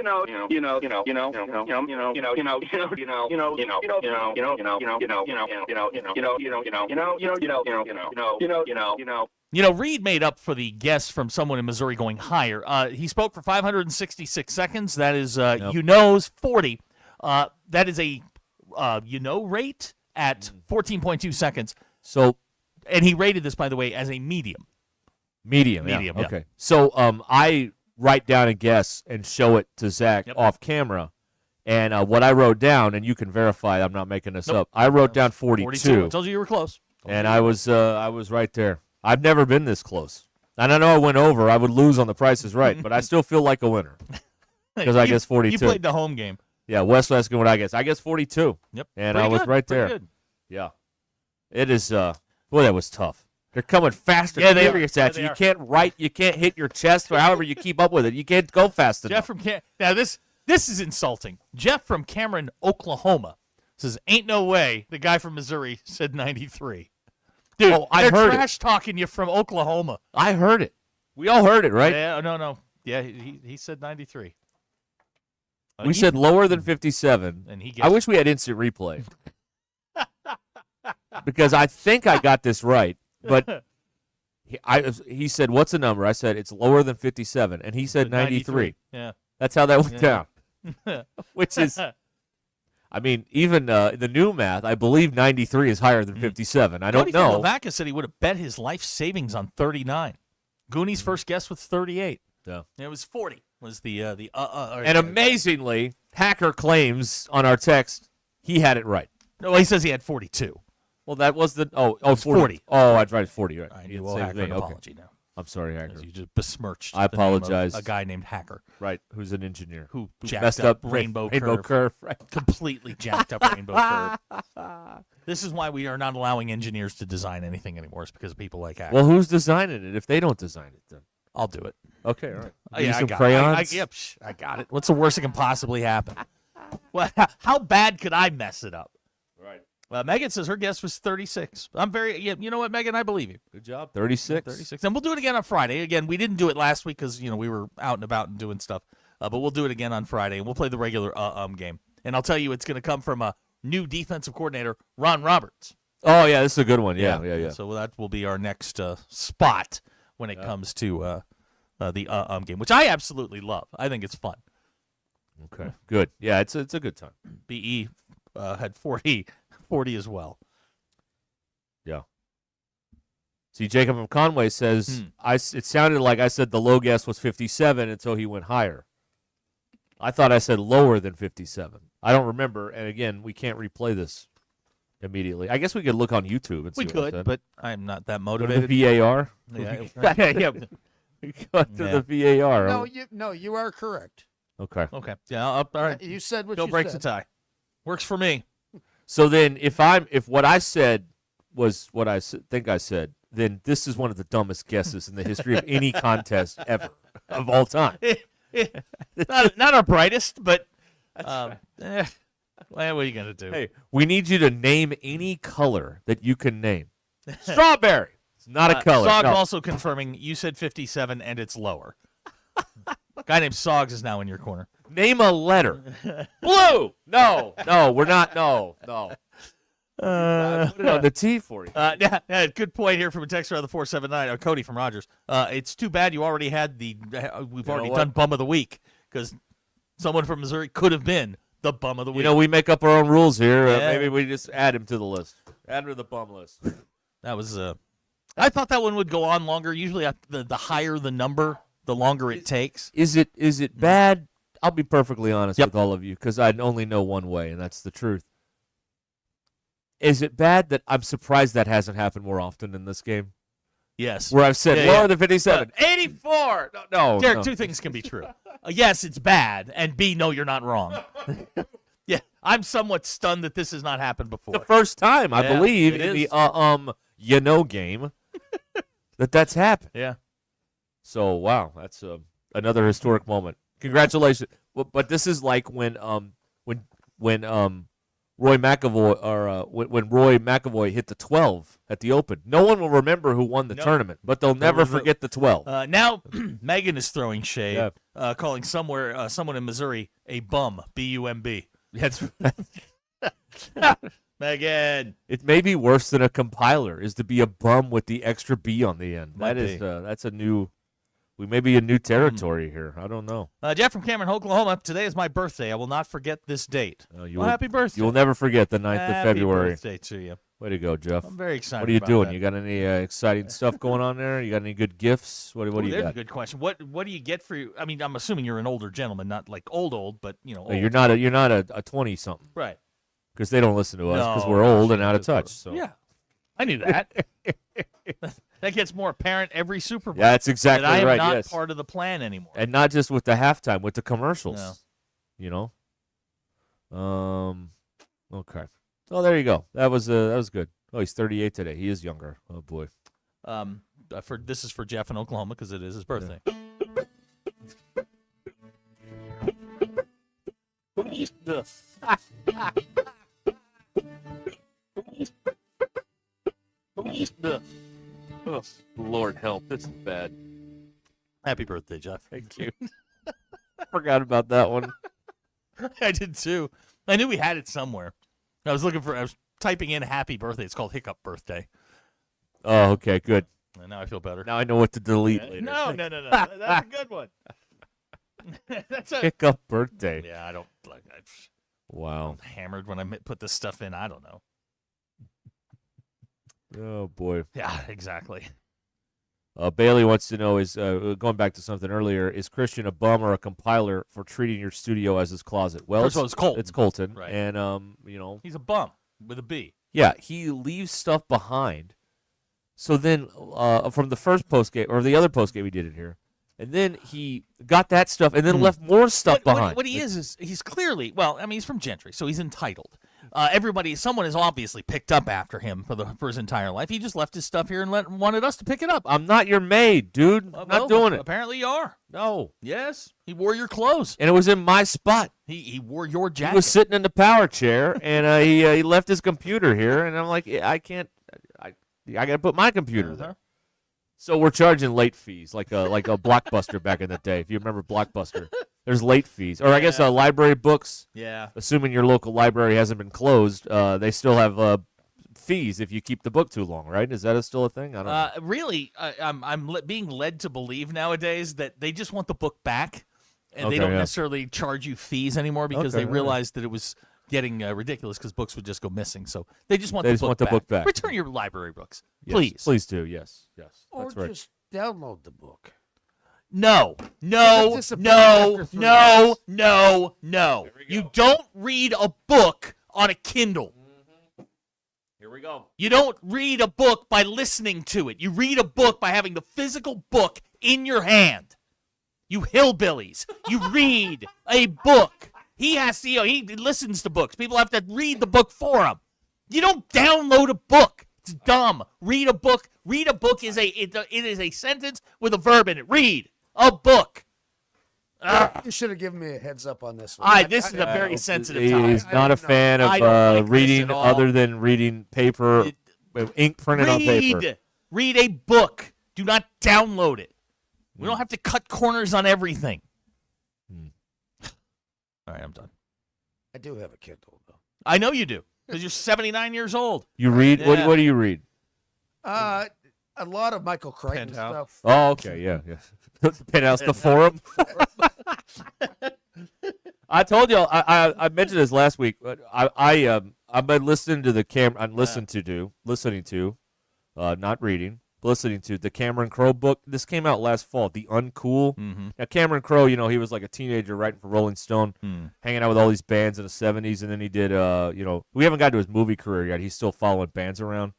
You know, Reed made up for the guess from someone in Missouri going higher. He spoke for 566 seconds. That is, you know's 40. That is a rate at 14.2 seconds. So, and he rated this, by the way, as a medium. Medium, yeah. Okay. So I write down a guess and show it to Zach off camera. And what I wrote down, and you can verify I'm not making this up, I wrote down 42. I told you were close. And I was right there. I've never been this close. And I know I went over. I would lose on the Price is Right, but I still feel like a winner because I guess 42. You played the home game. Yeah, Wes asking what I guess. I guess 42. Yep. And Pretty I was good, right pretty there. good. Yeah. It is, boy, that was tough. They're coming faster, Yeah, they are. furious Yeah, at they you. You are. can't hit your chest or however you keep up with it. You can't go fast enough. Jeff from now this is insulting. Jeff from Cameron, Oklahoma says, "Ain't no way." The guy from Missouri said 93. Dude, I they're heard it. trash talking you from Oklahoma. I heard it. We all heard it, right? Yeah, no. Yeah, he said 93. We said lower than 57. And he I guessed- wish we had instant replay. Because I think I got this right, but he said, "What's the number?" I said, "It's lower than 57," and he said 93. Yeah. That's how that went Yeah. down. Which is, I mean, even the new math, I believe 93 is higher than 57. I don't Cody from know. Lavaca said he would have bet his life savings on 39. Goonie's first guess was 38. Yeah. It was 40. Was the And amazingly, Hacker claims on our text he had it right. No, he says he had 42. Well, that was the was 40. 40. Oh, I'd write 40. Right. I You owe same Hacker thing. an Okay. apology now. I'm sorry, Hacker. You just besmirched. I the name of apologize. a guy named Hacker. Right, who's an engineer. Who Who jacked messed up up Rainbow Curve. Curve. Right. Completely jacked up Rainbow Curve. This is why we are not allowing engineers to design anything anymore. It's because of people like Hacker. Well, who's designing it if they don't design it then? I'll do it. Okay, all right. Yeah, Use I some got crayons? it. I got it. What's the worst that can possibly happen? Well, how bad could I mess it up? Right. Megan says her guess was 36. You know what, Megan? I believe you. Good job. 36. 36. And we'll do it again on Friday. Again, we didn't do it last week because, we were out and about and doing stuff. But we'll do it again on Friday, and we'll play the regular game. And I'll tell you, it's going to come from a new defensive coordinator, Ron Roberts. Oh, yeah, this is a good one. Yeah. So that will be our next spot when it comes to the game, which I absolutely love. I think it's fun. Okay, good. Yeah, it's a good time. BE had 40 as well. Yeah. See, Jacob from Conway says, it sounded like I said the low guess was 57 until he went higher. I thought I said lower than 57. I don't remember, and again, we can't replay this immediately. I guess we could look on YouTube and see We what I could, said. but I'm not that Go to motivated. the VAR? Yeah. yeah. We go to the VAR. No, you are correct. Okay. Okay. Yeah, all right. You said what Bill you breaks said. a tie. Works for me. So then if what I said was what I think I said, then this is one of the dumbest guesses in the history of any contest ever of all time. Not our brightest, but well, what are you going to do? Hey, we need you to name any color that you can name. Strawberry. It's not a color. Sog No. also confirming you said 57 and it's lower. Guy named Sogs is now in your corner. Name a letter. Blue. No, we're not. No. I put it on the tee for you. Yeah, good point here from a texter on the 479. Cody from Rogers. It's too bad you already had we've already done Bum of the Week because someone from Missouri could have been the Bum of the Week. We make up our own rules here. Yeah. Maybe we just add him to the list. Add him to the bum list. That was. I thought that one would go on longer. Usually, the higher the number, the longer it takes. Is it bad? I'll be perfectly honest with all of you because I only know one way, and that's the truth. Is it bad that I'm surprised that hasn't happened more often in this game? Yes. Where I've said lower than 57. 84! No. Derek, two things can be true. Yes, it's bad, and B, no, you're not wrong. Yeah, I'm somewhat stunned that this has not happened before. The first time, I believe, it in is. the game that's happened. Yeah. So, wow, that's another historic moment. Congratulations. But this is like when Roy McAvoy when Roy McAvoy hit the 12 at the Open. No one will remember who won the tournament, but they'll never forget the 12. Now, Megan is throwing shade, calling someone in Missouri a bum, B-U-M-B. That's Megan. It may be worse than a compiler is to be a bum with the extra B on the end. Might be. That's a new. We may be in new territory here. I don't know. Jeff from Cameron, Oklahoma. Today is my birthday. I will not forget this date. Happy birthday. You will never forget the 9th of February. Happy birthday to you. Way to go, Jeff. I'm very excited. What are you about doing? that. You got any exciting stuff going on there? You got any good gifts? What do you There's got? a good question. What do you get for you? I mean, I'm assuming you're an older gentleman, not like old, but No, old. you're not a 20-something. Right. Because they don't listen to us because No, we're no, old she and out of does. touch. So Yeah, I knew that. That gets more apparent every Super Bowl. Yeah, that's exactly that I am right, not yes. part of the plan anymore. And not just with the halftime, with the commercials. No. You know. Okay. Oh, there you go. That was good. Oh, he's 38 today. He is younger. Oh boy. This is for Jeff in Oklahoma because it is his birthday. Oh, Lord help. This is bad. Happy birthday, Jeff. Thank you. I forgot about that one. I did too. I knew we had it somewhere. I was typing in happy birthday. It's called Hiccup Birthday. Oh, okay, good. And now I feel better. Now I know what to delete later. No. That's a good one. That's a Hiccup birthday. Yeah, I don't like. Wow. I'm hammered when I put this stuff in. I don't know. Oh boy. Yeah, exactly. Bailey wants to know going back to something earlier, is Christian a bum or a compiler for treating your studio as his closet? Well, First of all, it's Colton. It's Colton, Right. and He's a bum with a B. Yeah, he leaves stuff behind. So then, from the first post game or the other post game we did it here, and then he got that stuff and then left more stuff behind. What he is he's clearly he's from Gentry, so he's entitled. Someone has obviously picked up after him for his entire life. He just left his stuff here and wanted us to pick it up. I'm not your maid, dude. I'm not doing it. Apparently you are. No. Yes, he wore your clothes. And it was in my spot. He wore your jacket. He was sitting in the power chair, and he left his computer here, and I'm like, I can't. I got to put my computer there. So we're charging late fees, like a Blockbuster back in the day. If you remember Blockbuster, there's late fees, or I guess library books. Yeah. Assuming your local library hasn't been closed, they still have fees if you keep the book too long, right? Is that still a thing? I don't know. Really, I'm being led to believe nowadays that they just want the book back, and they don't necessarily charge you fees anymore because they realized that it was getting ridiculous because books would just go missing. So they just want They the just book want the back. book back. Return your library books, Yes, please. Please do. Yes. Or That's right. just download the book. No. It's disappointing after 3 years. No. You don't read a book on a Kindle. Here we go. You don't read a book by listening to it. You read a book by having the physical book in your hand. You hillbillies. You read a book. He has to, he listens to books. People have to read the book for him. You don't download a book. It's dumb. Read a book. Read a book is it is a sentence with a verb in it. Read a book. You should have given me a heads up on this one. This is a very sensitive topic. He's not a fan I don't of like this reading at all. other than reading paper, ink printed on paper. Read a book. Do not download it. We don't have to cut corners on everything. All right, I'm done. I do have a Kindle, though. I know you do, because you're 79 years old. You read? Yeah. What do you read? A lot of Michael Crichton stuff. Oh, okay, yeah. Penthouse, the forum. I told you I mentioned this last week, but I've been listening to the listening to, not reading, listening to the Cameron Crowe book. This came out last fall, The Uncool. Now Cameron Crowe, he was like a teenager writing for Rolling Stone, hanging out with all these bands in the 70s, and then he did, we haven't got to his movie career yet. He's still following bands around,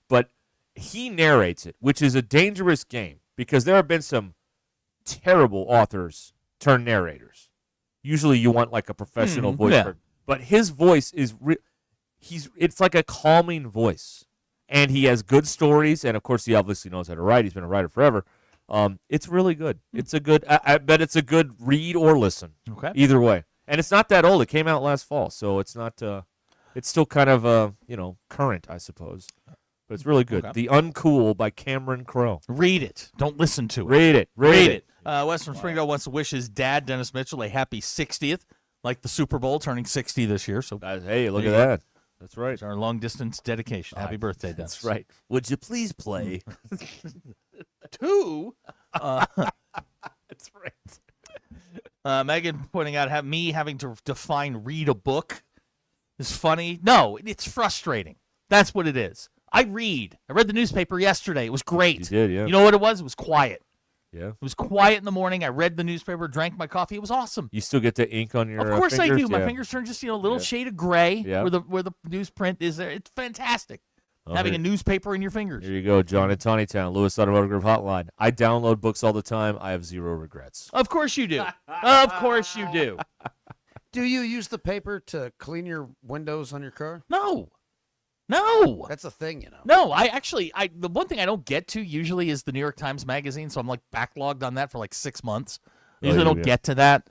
but he narrates it, which is a dangerous game because there have been some terrible authors turn narrators. Usually you want like a professional voice, but his voice is it's like a calming voice, and he has good stories, and of course he obviously knows how to write. He's been a writer forever. It's really good. It's a good. I bet it's a good read or listen. Okay. Either way, and it's not that old. It came out last fall, so it's not. It's still kind of current, I suppose. But it's really good. Okay. The Uncool by Cameron Crowe. Read it. Don't listen to it. Read it. Read it. West from Springdale wants to wish his dad, Dennis Mitchell, a happy 60th, like the Super Bowl, turning 60 this year. So hey, look at that. That's right. It's our long-distance dedication. Happy birthday, Dennis. That's right. Would you please play? 2. That's right. Megan pointing out me having to define read a book is funny. No, it's frustrating. That's what it is. I read. I read the newspaper yesterday. It was great. You did, yeah. You know what it was? It was quiet. Yeah. It was quiet in the morning. I read the newspaper, drank my coffee. It was awesome. You still get the ink on your Of course fingers? I do. My Yeah. fingers turn just a little shade of gray Yeah. where the newsprint is there. It's fantastic. Oh, Having here- a newspaper in your fingers. Here you go, John in Tawnytown, Lewis Automotive Group Hotline. I download books all the time. I have zero regrets. Of course you do. Of course you do. Do you use the paper to clean your windows on your car? No. That's a thing, you know. No, the one thing I don't get to usually is the New York Times Magazine, so I'm like backlogged on that for like 6 months. I usually don't get to that,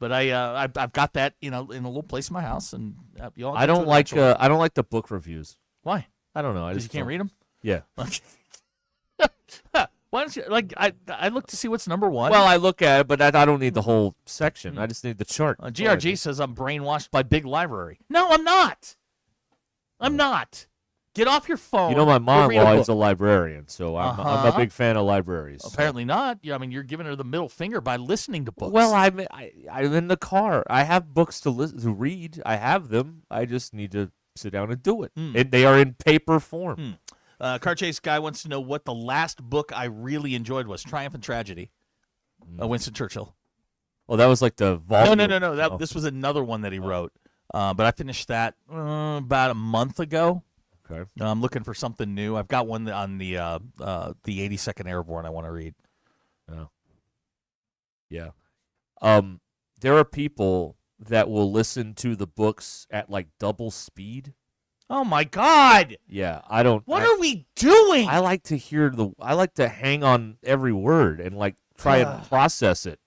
but I've got that in a little place in my house, and I don't like the book reviews. Why? I don't know. Because you can't read them. Yeah. Why don't you I look to see what's number one. Well, I look at it, but I don't need the whole section. I just need the chart. GRG says I'm brainwashed by Big Library. No, I'm not. I'm not. Get off your phone. You know, my Go read a mom-in-law book. is a librarian, so I'm a big fan of libraries. Apparently not. Yeah, I mean, you're giving her the middle finger by listening to books. Well, I'm in the car. I have books to read. I have them. I just need to sit down and do it. And they are in paper form. Car Chase Guy wants to know what the last book I really enjoyed was. Triumph and Tragedy. Winston Churchill. Well, that was like the volume. No. This was another one that he wrote. But I finished that about a month ago. Okay. I'm looking for something new. I've got one on the 82nd Airborne I want to read. Oh. Yeah. There are people that will listen to the books at like double speed. Oh my God! Yeah, I don't. What are we doing? I like to hear I like to hang on every word and like try and process it.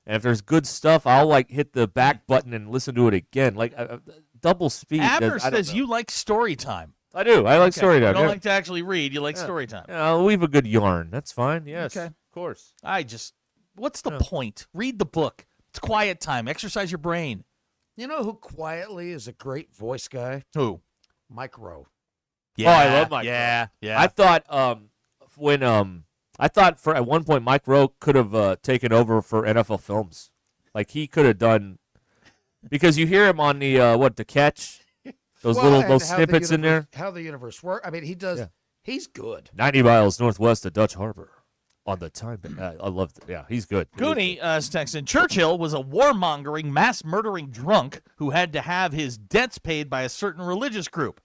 And if there's good stuff, I'll like hit the back button and listen to it again. Like double speed. Abner says you like story time. I do. I like story time. You don't like to actually read. You like story time. Yeah, I'll leave a good yarn. That's fine. Yes. Okay. Of course. What's the point? Read the book. It's quiet time. Exercise your brain. You know who quietly is a great voice guy? Who? Mike Rowe. Yeah, I love Mike Rowe. Yeah. I thought for at one point Mike Rowe could have taken over for NFL Films. Like he could have done Because you hear him on the the catch, those Well, and those how the snippets in there. universe- How the universe works. I mean, he does. Yeah. He's good. 90 miles northwest of Dutch Harbor on the time. I love it. Yeah, he's good. Goonie is texting, Churchill was a warmongering, mass-murdering drunk who had to have his debts paid by a certain religious group.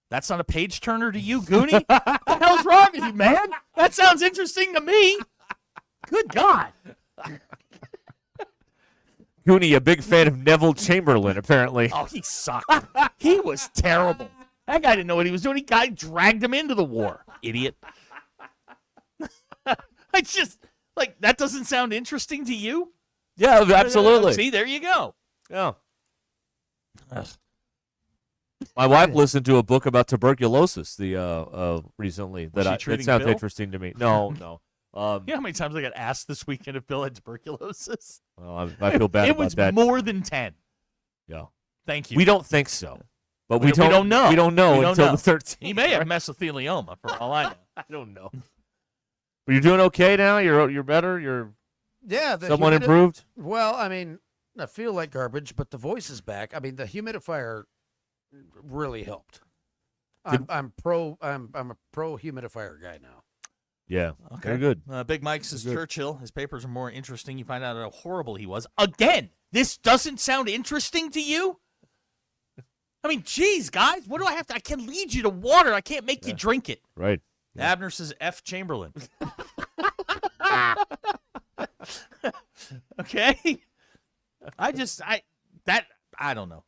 That's not a page-turner to you, Goonie? What the hell's wrong with you, man? That sounds interesting to me. Good God. Goonie, a big fan of Neville Chamberlain, apparently. Oh, he sucked. He was terrible. That guy didn't know what he was doing. Guy dragged him into the war. Idiot. I just, that doesn't sound interesting to you? Yeah, absolutely. See, there you go. Yeah. My wife listened to a book about tuberculosis recently. That treating sounds Bill? interesting to me. No. You know how many times I got asked this weekend if Bill had tuberculosis? Well, I feel bad It about was that. more than 10. Yeah. Thank you. We don't think so. But we don't know. We don't know We don't until know. the 13th. He may have mesothelioma, for all I know. I don't know. But you're doing okay now? You're better? You're Yeah. somewhat improved? Well, I mean, I feel like garbage, but the voice is back. I mean, the humidifier really helped. I'm a pro humidifier guy now. Yeah. Okay. Very good. Big Mike says Good. Churchill. His papers are more interesting. You find out how horrible he was. Again, this doesn't sound interesting to you? I mean, geez, guys, what do I have to? I can lead you to water. I can't make you drink it. Right. Abner says F. Chamberlain. Okay. I don't know.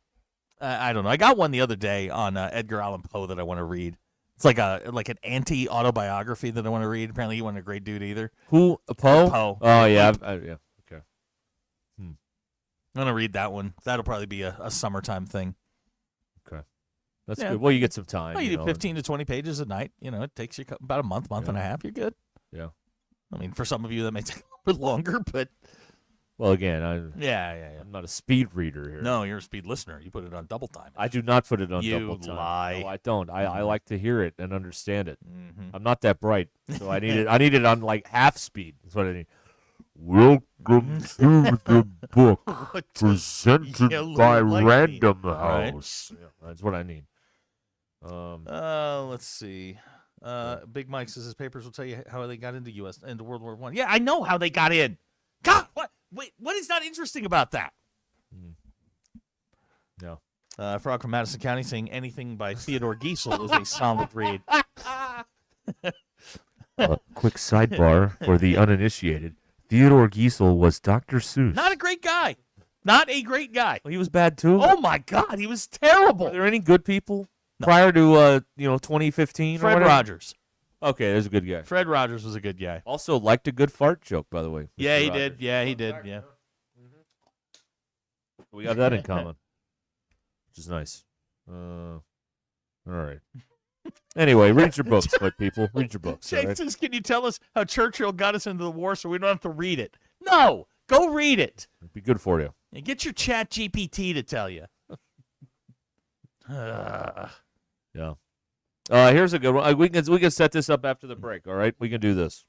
I don't know. I got one the other day on Edgar Allan Poe that I want to read. It's like an anti-autobiography that I want to read. Apparently, he wasn't a great dude either. Who? Poe? Poe. Oh, yeah. Yeah. Okay. I'm going to read that one. That'll probably be a summertime thing. Okay. That's Yeah. good. Well, you get some time. Well, you do know. 15 to 20 pages a night. You know, it takes you about a month and a half. You're good. Yeah. I mean, for some of you, that may take a little bit longer, but Well, again, yeah. I'm not a speed reader here. No, you're a speed listener. You put it on double time. I do not put it on You double time. lie. No, I don't. I like to hear it and understand it. Mhm. I'm not that bright, so I need it. I need it on like half speed. That's what I need. Welcome to the book presented yellow by lightning. Random Right. House. Yeah, that's what I need. Let's see. Big Mike says his papers will tell you how they got into World War I. Yeah, I know how they got in. God, what? Wait, what is not interesting about that? No. Frog from Madison County saying anything by Theodore Giesel is a solid read. Quick sidebar for the uninitiated. Theodore Giesel was Dr. Seuss. Not a great guy. Not a great guy. Well, he was bad too. Oh my God, he was terrible. Are there any good people prior to 2015? Fred or whatever? Rogers. Okay, there's a good guy. Fred Rogers was a good guy. Also liked a good fart joke, by the way. Yeah, Mr. he Rogers. did. Yeah, he did. Yeah. We got that in common, which is nice. All right. Anyway, read your books, good people. Read your books. all Jake right? says, can you tell us how Churchill got us into the war so we don't have to read it? No, go read it. It'd be good for you. And get your Chat GPT to tell you. Yeah. Here's a good one. We can set this up after the break. All right, we can do this.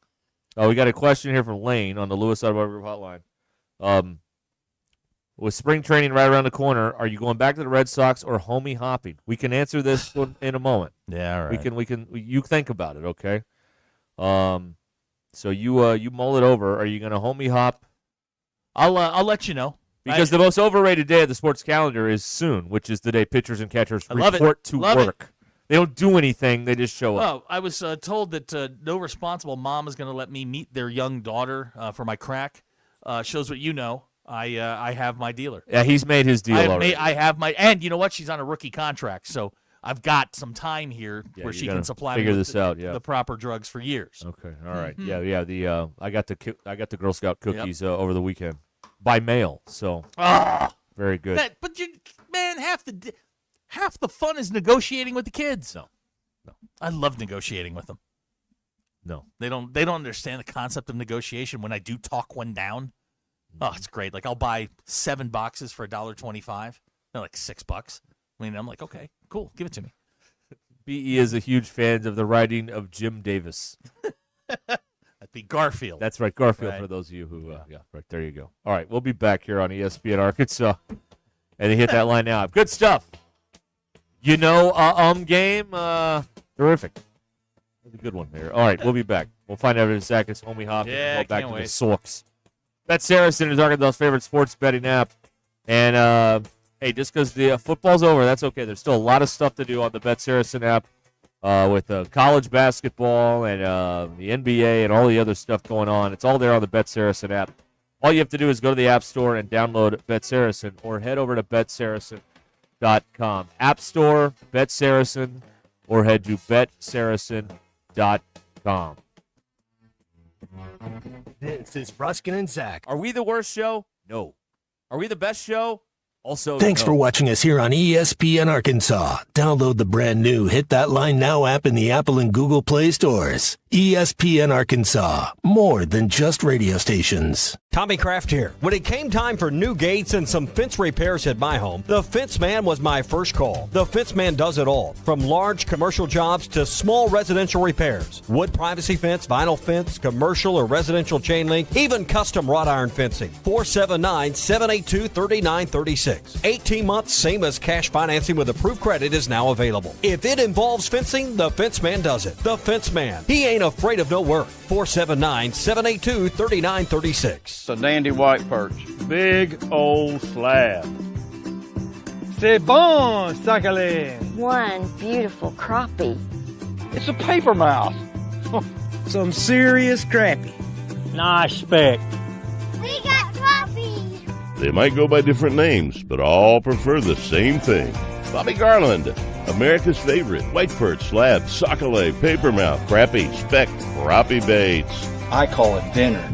We got a question here from Lane on the Lewis Automotive Hotline. With spring training right around the corner, are you going back to the Red Sox or homie hopping? We can answer this in a moment. Yeah, all right. We can. You think about it, okay? So you mull it over. Are you going to homie hop? I'll let you know. Because the most overrated day of the sports calendar is soon, which is the day pitchers and catchers love it. report to Love it. work. They don't do anything; they just show up. Well, I was told that no responsible mom is going to let me meet their young daughter for my crack. Shows what you know. I have my dealer. Yeah, he's made his deal already. I have my, and you know what? She's on a rookie contract, so I've got some time here Yeah, where you she gotta can supply figure me with this out, yeah. the proper drugs for years. Okay, all right. Mhm. Yeah. The I got the Girl Scout cookies over the weekend by mail. So very good. But man, half the fun is negotiating with the kids. No. I love negotiating with them. No, they don't understand the concept of negotiation. When I do talk one down, oh, it's great. Like I'll buy 7 boxes for $1.25. They're like $6. I mean, I'm like, okay, cool, give it to me. BE is a huge fan of the writing of Jim Davis. That'd be Garfield. That's right, Garfield. Right. For those of you who, right there you go. All right, we'll be back here on ESPN Arkansas. And they hit that line now. Good stuff. Game. Terrific. That's a good one there. All right, we'll be back. We'll find out if Zach is homie hopping. Yeah, We'll go back can't to wait. the Sox. Bet Saracen is Arkansas's favorite sports betting app. And, hey, just because the football's over, that's okay. There's still a lot of stuff to do on the Bet Saracen app with college basketball and the NBA and all the other stuff going on. It's all there on the Bet Saracen app. All you have to do is go to the App Store and download Bet Saracen or head over to BetSaracen.com. App Store, Bet Saracen, or head to BetSaracen.com. This is Ruscin and Zach. Are we the worst show? No. Are we the best show? Also, Thanks no. for watching us here on ESPN Arkansas. Download the brand new Hit That Line Now app in the Apple and Google Play stores. ESPN Arkansas, more than just radio stations. Tommy Kraft here. When it came time for new gates and some fence repairs at my home, the Fence Man was my first call. The Fence Man does it all, from large commercial jobs to small residential repairs. Wood privacy fence, vinyl fence, commercial or residential chain link, even custom wrought iron fencing. 479-782-3936. 18 months, same as cash financing with approved credit is now available. If it involves fencing, the Fence Man does it. The Fence Man. He ain't afraid of no work. 479-782-3936. It's a dandy white perch. Big old slab. C'est bon, Sakhalin. One beautiful crappie. It's a paper mouse. Some serious crappie. Nice speck. We got crappie. They might go by different names, but all prefer the same thing. Bobby Garland, America's favorite white perch, slab, sockeye, papermouth, crappie, speck, crappie baits. I call it dinner.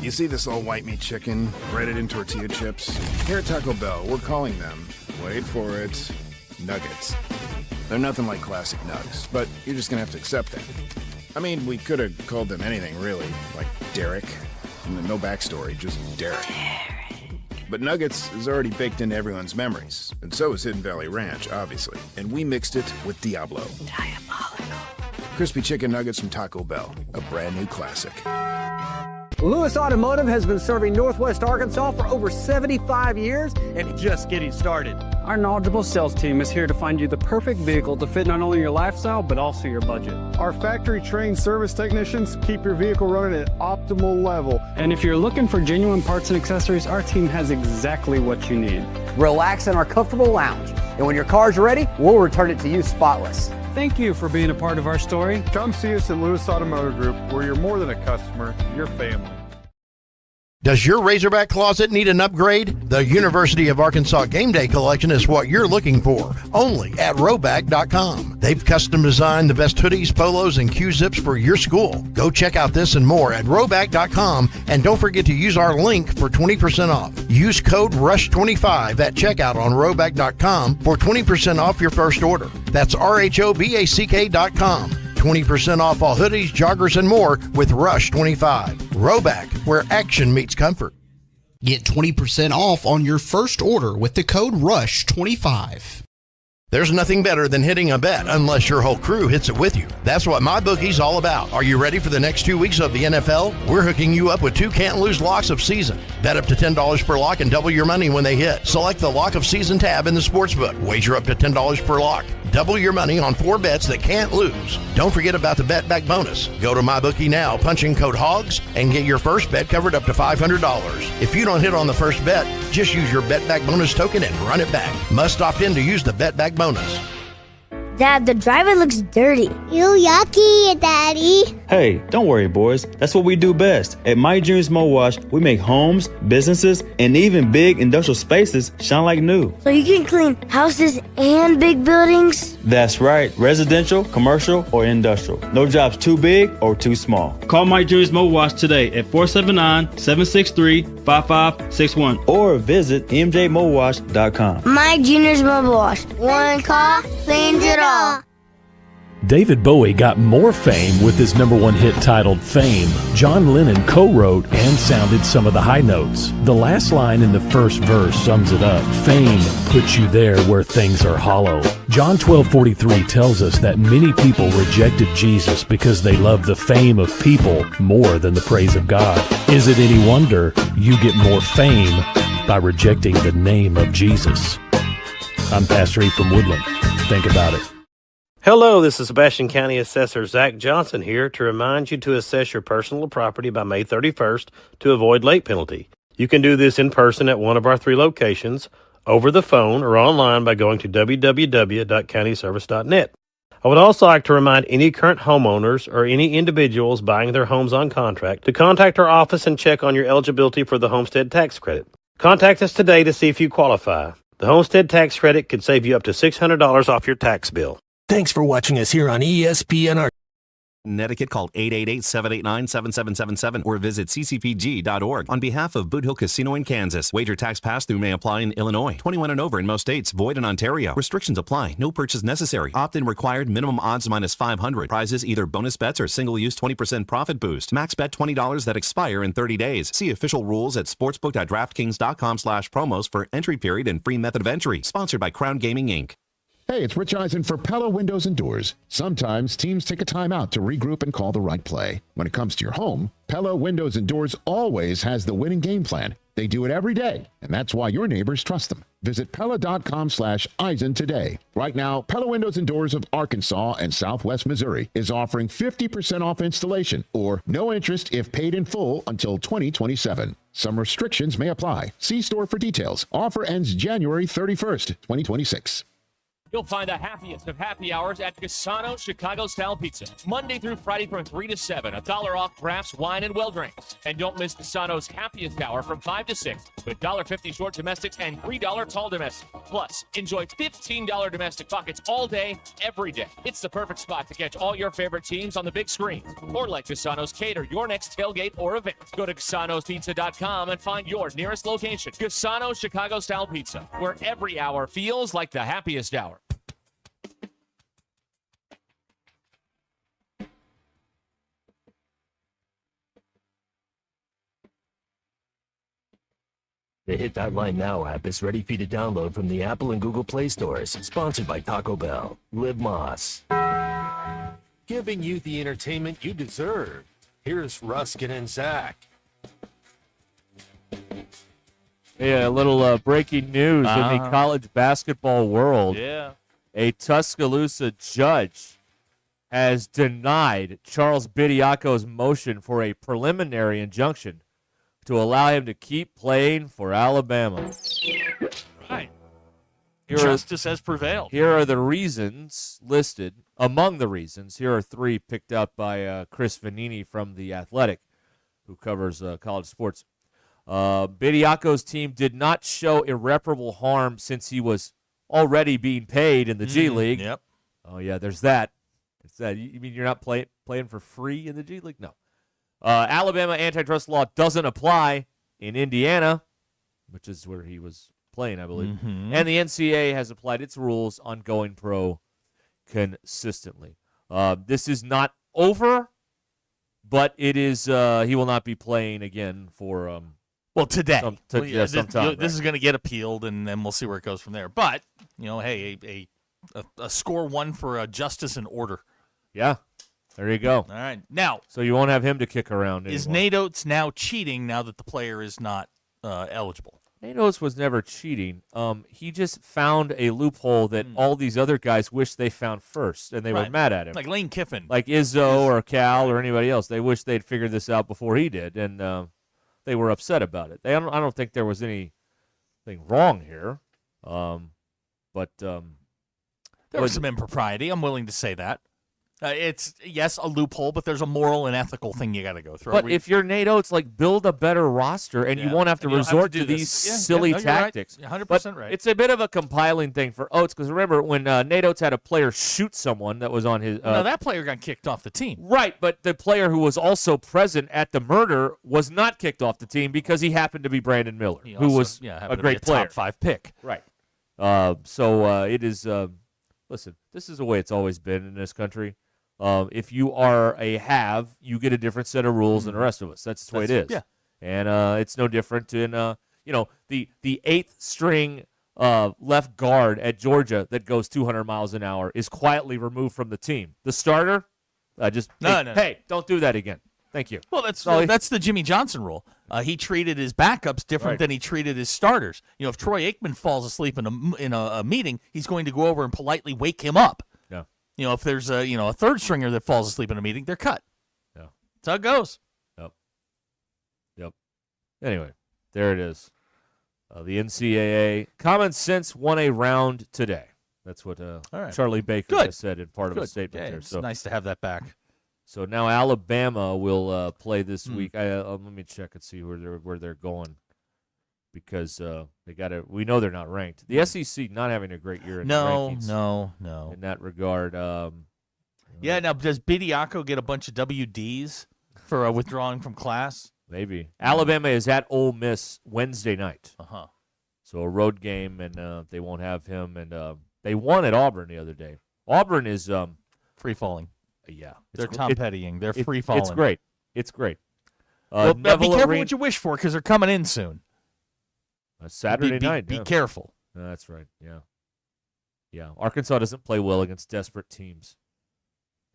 You see this all white meat chicken, breaded in tortilla chips? Here at Taco Bell, we're calling them, wait for it, nuggets. They're nothing like classic nugs, but you're just gonna have to accept that. I mean, we could have called them anything, really, like Derek. No backstory, just Derek. But nuggets is already baked into everyone's memories, and so is Hidden Valley Ranch, obviously. And we mixed it with Diablo. Diabolical. Crispy chicken nuggets from Taco Bell, a brand new classic. Lewis Automotive has been serving Northwest Arkansas for over 75 years and just getting started. Our knowledgeable sales team is here to find you the perfect vehicle to fit not only your lifestyle, but also your budget. Our factory-trained service technicians keep your vehicle running at optimal level. And if you're looking for genuine parts and accessories, our team has exactly what you need. Relax in our comfortable lounge. And when your car's ready, we'll return it to you spotless. Thank you for being a part of our story. Come see us at Lewis Automotive Group, where you're more than a customer, you're family. Does your Razorback closet need an upgrade? The University of Arkansas Game Day Collection is what you're looking for, only at Roback.com. They've custom designed the best hoodies, polos, and Q-zips for your school. Go check out this and more at Roback.com, and don't forget to use our link for 20% off. Use code RUSH25 at checkout on Roback.com for 20% off your first order. That's RHOBACK.com. 20% off all hoodies, joggers, and more with Rush 25. Roback, where action meets comfort. Get 20% off on your first order with the code RUSH25. There's nothing better than hitting a bet unless your whole crew hits it with you. That's what MyBookie's all about. Are you ready for the next 2 weeks of the NFL? We're hooking you up with 2 can't-lose locks of season. Bet up to $10 per lock and double your money when they hit. Select the Lock of Season tab in the sportsbook. Wager up to $10 per lock. Double your money on 4 bets that can't lose. Don't forget about the Bet Back bonus. Go to MyBookie now, punch in code HOGS, and get your first bet covered up to $500. If you don't hit on the first bet, just use your Bet Back bonus token and run it back. Must opt in to use the Bet Back bonus. Dad, the driver looks dirty. Ew, yucky, Daddy. Hey, don't worry, boys. That's what we do best. At My Dreams Mo Wash, we make homes, businesses, and even big industrial spaces shine like new. So you can clean houses and big buildings? That's right. Residential, commercial, or industrial. No job's too big or too small. Call My Dreams Mo Wash today at 479-763-5561 or visit mjmowash.com. My Junior's Mobile Wash. One call, cleans it all. David Bowie got more fame with his #1 hit titled Fame. John Lennon co-wrote and sounded some of the high notes. The last line in the first verse sums it up. Fame puts you there where things are hollow. John 12:43 tells us that many people rejected Jesus because they loved the fame of people more than the praise of God. Is it any wonder you get more fame by rejecting the name of Jesus. I'm Pastor E from Woodland. Think about it. Hello, this is Sebastian County Assessor Zach Johnson here to remind you to assess your personal property by May 31st to avoid late penalty. You can do this in person at one of our 3 locations, over the phone, or online by going to www.countyservice.net. I would also like to remind any current homeowners or any individuals buying their homes on contract to contact our office and check on your eligibility for the homestead tax credit. Contact us today to see if you qualify. The homestead tax credit could save you up to $600 off your tax bill. Thanks for watching us here on ESPN. Connecticut, call 888-789-7777 or visit ccpg.org. On behalf of Boot Hill Casino in Kansas, wager tax pass-through may apply in Illinois. 21 and over in most states, void in Ontario. Restrictions apply. No purchase necessary. Opt-in required. Minimum odds minus 500. Prizes either bonus bets or single-use 20% profit boost. Max bet $20 that expire in 30 days. See official rules at sportsbook.draftkings.com/promos for entry period and free method of entry. Sponsored by Crown Gaming, Inc. Hey, it's Rich Eisen for Pella Windows and Doors. Sometimes teams take a timeout to regroup and call the right play. When it comes to your home, Pella Windows and Doors always has the winning game plan. They do it every day, and that's why your neighbors trust them. Visit Pella.com/Eisen today. Right now, Pella Windows and Doors of Arkansas and Southwest Missouri is offering 50% off installation or no interest if paid in full until 2027. Some restrictions may apply. See store for details. Offer ends January 31st, 2026. You'll find the happiest of happy hours at Cassano's Chicago-style pizza. Monday through Friday from 3 to 7. $1 off crafts, wine, and well drinks. And don't miss Cassano's happiest hour from 5 to 6 with $1.50 short domestics and $3 tall domestics. Plus, enjoy $15 domestic buckets all day, every day. It's the perfect spot to catch all your favorite teams on the big screen. Or let Cassano's cater your next tailgate or event. Go to Cassano'sPizza.com and find your nearest location. Cassano's Chicago-style pizza, where every hour feels like the happiest hour. The Hit That Line Now app is ready for you to download from the Apple and Google Play stores. Sponsored by Taco Bell. Live Moss. Giving you the entertainment you deserve. Here's Ruscin and Zach. Yeah, a little breaking news in the college basketball world. Yeah. A Tuscaloosa judge has denied Charles Bediaco's motion for a preliminary injunction to allow him to keep playing for Alabama. Right. Justice has prevailed. Here are the reasons listed. Among the reasons, here are 3 picked up by Chris Vanini from The Athletic, who covers college sports. Bediaco's team did not show irreparable harm since he was already being paid in the G League. Yep. Oh, yeah, there's that. It's that. You mean you're not playing for free in the G League? No. Alabama antitrust law doesn't apply in Indiana, which is where he was playing, I believe. Mm-hmm. And the NCAA has applied its rules on going pro consistently. This is not over, but it is. He will not be playing again for today. Sometime, this is going to get appealed, and then we'll see where it goes from there. But hey, a score one for justice and order. Yeah. There you go. All right. Now, so you won't have him to kick around anymore. Is Nate Oates now cheating now that the player is not eligible? Nate Oates was never cheating. He just found a loophole that all these other guys wish they found first, and they were mad at him. Like Lane Kiffin. Like Izzo or Cal or anybody else. They wish they'd figured this out before he did, and they were upset about it. I don't think there was anything wrong here. But there was some impropriety. I'm willing to say that. It's, yes, a loophole, but there's a moral and ethical thing you got to go through. But if you're Nate Oates, build a better roster, and you won't have to resort to these silly tactics. You're 100% but right. It's a bit of a compiling thing for Oates, because remember, when Nate Oates had a player shoot someone that was on his... no, that player got kicked off the team. Right, but the player who was also present at the murder was not kicked off the team because he happened to be Brandon Miller, who was a great player. Top 5 pick. Right. So it is... listen, this is the way it's always been in this country. If you are a have, you get a different set of rules than the rest of us. That's the way it is. Yeah. And it's no different in the 8th string left guard at Georgia that goes 200 miles an hour is quietly removed from the team. The starter, hey, don't do that again. Thank you. Well, that's the Jimmy Johnson rule. He treated his backups different than he treated his starters. If Troy Aikman falls asleep in a meeting, he's going to go over and politely wake him up. Yeah. If there's a third stringer that falls asleep in a meeting, they're cut. Yeah. That's how it goes. Yep. Anyway, there it is. The NCAA Common Sense won a round today. That's what Charlie Baker has said in part of a statement there. It's nice to have that back. So now Alabama will play this week. Let me check and see where they're going, because we know they're not ranked. The SEC not having a great year in the rankings. No. In that regard. Yeah. Now, does Bediako get a bunch of WDs for withdrawing from class? Maybe. Alabama is at Ole Miss Wednesday night. Uh-huh. So a road game, and they won't have him. And they won at Auburn the other day. Auburn is free falling. Yeah, they're Tom Pettying. They're free falling. It's great. It's great. Well, be careful what you wish for, because they're coming in soon. Saturday night. Be careful. That's right. Yeah. Arkansas doesn't play well against desperate teams,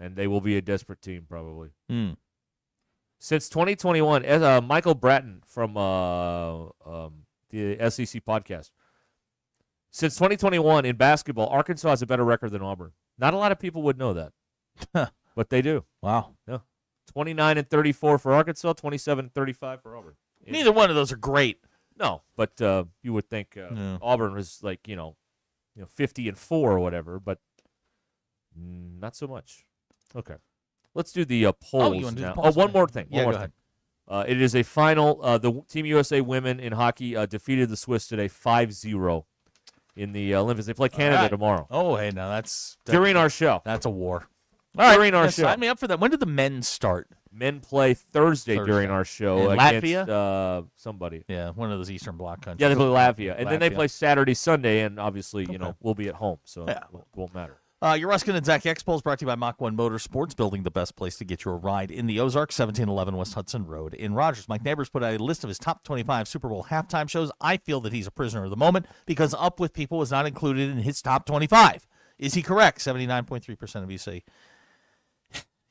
and they will be a desperate team probably. Since 2021, Michael Bratton from the SEC podcast. Since 2021 in basketball, Arkansas has a better record than Auburn. Not a lot of people would know that, but they do. Wow. Yeah. 29-34 for Arkansas, 27-35 for Auburn. Neither one of those are great. No, but you would think Auburn was like 50-4 or whatever, but not so much. Okay. Let's do the polls now. One more thing. Go ahead. It is a final. The Team USA women in hockey defeated the Swiss today 5-0 in the Olympics. They play Canada tomorrow. Oh, hey, now that's during our show. That's a war. During our show. Sign me up for that. When did the men start? Men play Thursday. During our show against Latvia. Somebody. Yeah, one of those Eastern Bloc countries. Yeah, they play Latvia, and then they play Saturday, Sunday, and obviously, we'll be at home, so it won't matter. Your Ruscin and Zach X Polls brought to you by Mach 1 Motorsports, building the best place to get your ride in the Ozarks, 1711 West Hudson Road in Rogers. Mike Neighbors put out a list of his top 25 Super Bowl halftime shows. I feel that he's a prisoner of the moment because Up With People was not included in his top 25. Is he correct? 79.3% of you say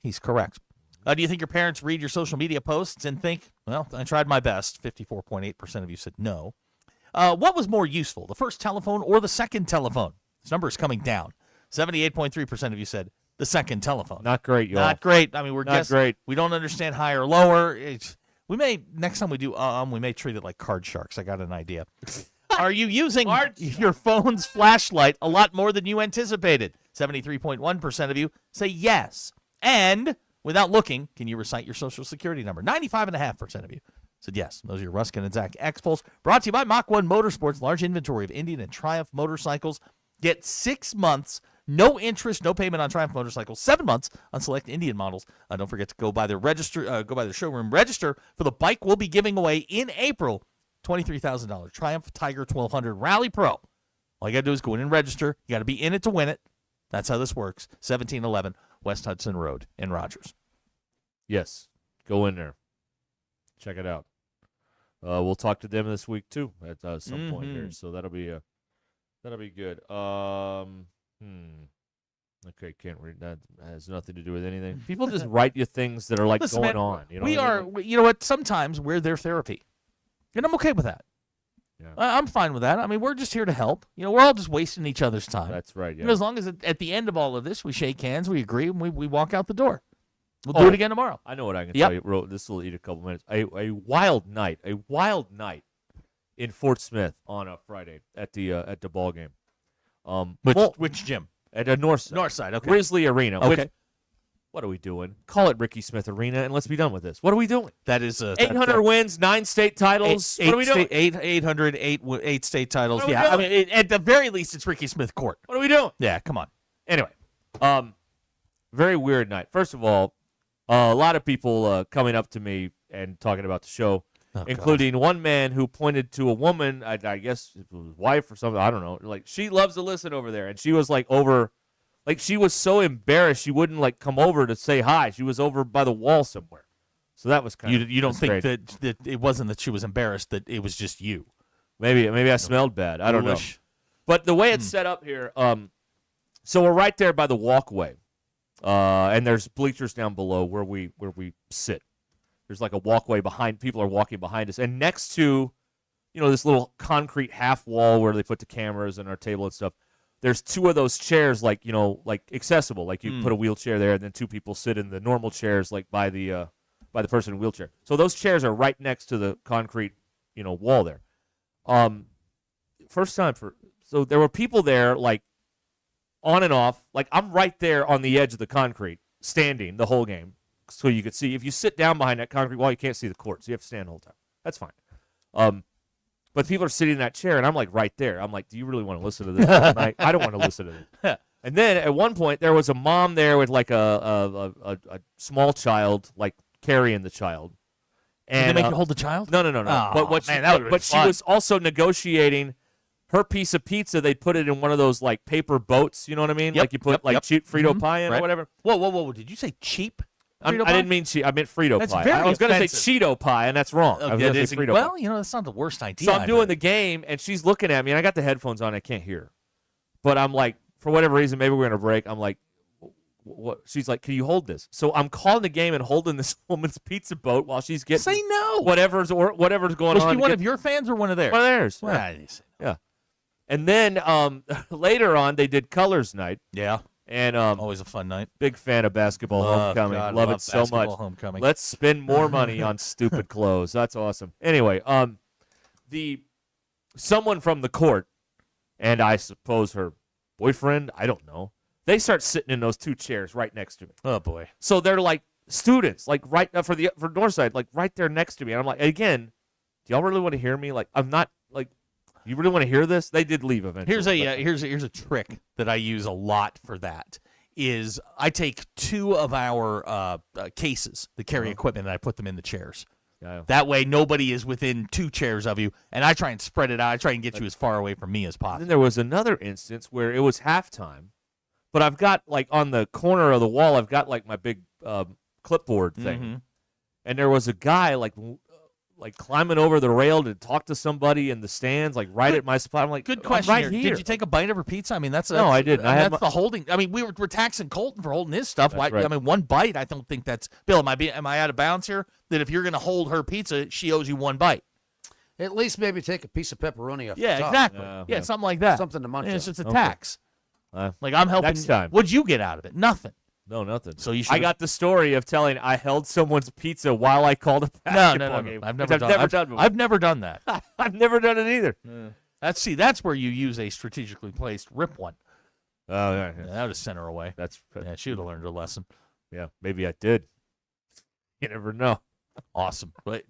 he's correct. Do you think your parents read your social media posts and think, well, I tried my best? 54.8% of you said no. What was more useful, the first telephone or the second telephone? This number is coming down. 78.3% of you said the second telephone. Not great, y'all. Not great. I mean, we're not great. We don't understand high or lower. We may next time we do we may treat it like card sharks. I got an idea. Are you using your phone's flashlight a lot more than you anticipated? 73.1% of you say yes. And without looking, can you recite your social security number? 95.5% of you said yes. Those are your Ruscin and Zach X-Pulse. Brought to you by Mach 1 Motorsports, large inventory of Indian and Triumph motorcycles. Get 6 months, no interest, no payment on Triumph motorcycles, 7 months on select Indian models. Don't forget to go by their showroom, register for the bike we'll be giving away in April. $23,000 Triumph Tiger 1200 Rally Pro. All you got to do is go in and register. You got to be in it to win it. That's how this works. 1711 West Hudson Road in Rogers. Yes, go in there. Check it out. We'll talk to them this week too at some point here, so that'll be good. Okay, can't read that. Has nothing to do with anything. People just write you things that are like Listen, going man, on. You know you know what? Sometimes we're their therapy, and I'm okay with that. Yeah. I'm fine with that. I mean, we're just here to help. We're all just wasting each other's time. That's right. Yeah. As long as at the end of all of this, we shake hands, we agree, and we walk out the door. We'll do it again tomorrow. I know what I can tell you. This will eat a couple minutes. A wild night in Fort Smith on a Friday at the ball game. Which gym? At a Northside. Northside, okay. Grizzly Arena. Okay. What are we doing? Call it Ricky Smith Arena, and let's be done with this. What are we doing? That is 800 wins, 9 state titles. What are we doing? 800, 8 state titles. Yeah, I mean, at the very least, it's Ricky Smith Court. What are we doing? Yeah, come on. Anyway, very weird night. First of all, a lot of people coming up to me and talking about the show, including one man who pointed to a woman, I guess it was his wife or something, I don't know. Like, she loves to listen over there, and she was she was so embarrassed she wouldn't come over to say hi. She was over by the wall somewhere. So that was kind of you don't think that it wasn't that she was embarrassed, that it was just you? Maybe I smelled bad. I don't know. But the way it's set up here, so we're right there by the walkway. And there's bleachers down below where we sit. There's like a walkway behind. People are walking behind us, and next to, this little concrete half wall where they put the cameras and our table and stuff. There's 2 of those chairs, like accessible, like you put a wheelchair there, and then 2 people sit in the normal chairs, like by the person in a wheelchair. So those chairs are right next to the concrete, wall there. First time so there were people there, like on and off, like I'm right there on the edge of the concrete, standing the whole game, so you could see. If you sit down behind that concrete wall, you can't see the court, so you have to stand the whole time. That's fine. But people are sitting in that chair, and I'm like right there. I'm like, do you really want to listen to this tonight? I don't want to listen to this. And then at one point, there was a mom there with like a small child, like carrying the child. And, did they make you hold the child? No. Oh, But she was also negotiating her piece of pizza. They put it in one of those like paper boats. You know what I mean? Yep, like you put cheap Frito pie in or whatever. Whoa. Did you say cheap? I didn't mean cheap. I meant Frito That's pie. very I was going to say offensive. Cheeto pie, and that's wrong. I was going to say Frito pie. That's not the worst idea. So I'm doing the game, and she's looking at me, and I got the headphones on. I can't hear her. But I'm like, for whatever reason, maybe we're going to break. I'm like, what? She's like, can you hold this? So I'm calling the game and holding this woman's pizza boat while she's getting Say no. whatever's going Was on. she one of your fans or one of theirs? One of theirs. Well, Yeah. I didn't say no. Yeah. And then later on, they did Colors Night. Yeah. And always a fun night. Big fan of basketball homecoming. God, love love it so much. basketball homecoming. Let's spend more money on stupid clothes. That's awesome. Anyway, someone from the court, and I suppose her boyfriend, I don't know, they start sitting in those 2 chairs right next to me. Oh boy. So they're like students, like right for Northside, like right there next to me. And I'm like, again, do y'all really want to hear me? Like, I'm not like. You really want to hear this? They did leave eventually. Here's a trick that I use a lot for that. Is I take 2 of our cases that carry equipment and I put them in the chairs. Yeah. That way nobody is within 2 chairs of you, and I try and spread it out. I try and get you as far away from me as possible. Then there was another instance where it was halftime, but I've got like on the corner of the wall, I've got like my big clipboard thing, and there was a guy like climbing over the rail to talk to somebody in the stands, like right at my spot. I'm like, good question. I'm right here. Did you take a bite of her pizza? I mean, that's no, I didn't. That's the holding. I mean, we're taxing Colton for holding his stuff. Why? Right. I mean, one bite. I don't think that's Bill. Am I out of bounds here? That if you're going to hold her pizza, she owes you 1 bite. At least maybe take a piece of pepperoni off the Yeah, top. exactly. Something like that. Something to munch It's on. just a tax. Like I'm helping. Next time. What'd you get out of it? Nothing. No, nothing. So you should. I got the story of telling I held someone's pizza while I called a basketball game. I've never done that. I've never done it either. That's where you use a strategically placed rip one. Oh yeah, that would have sent her away. She would have learned her lesson. Yeah, maybe I did. You never know. Awesome. But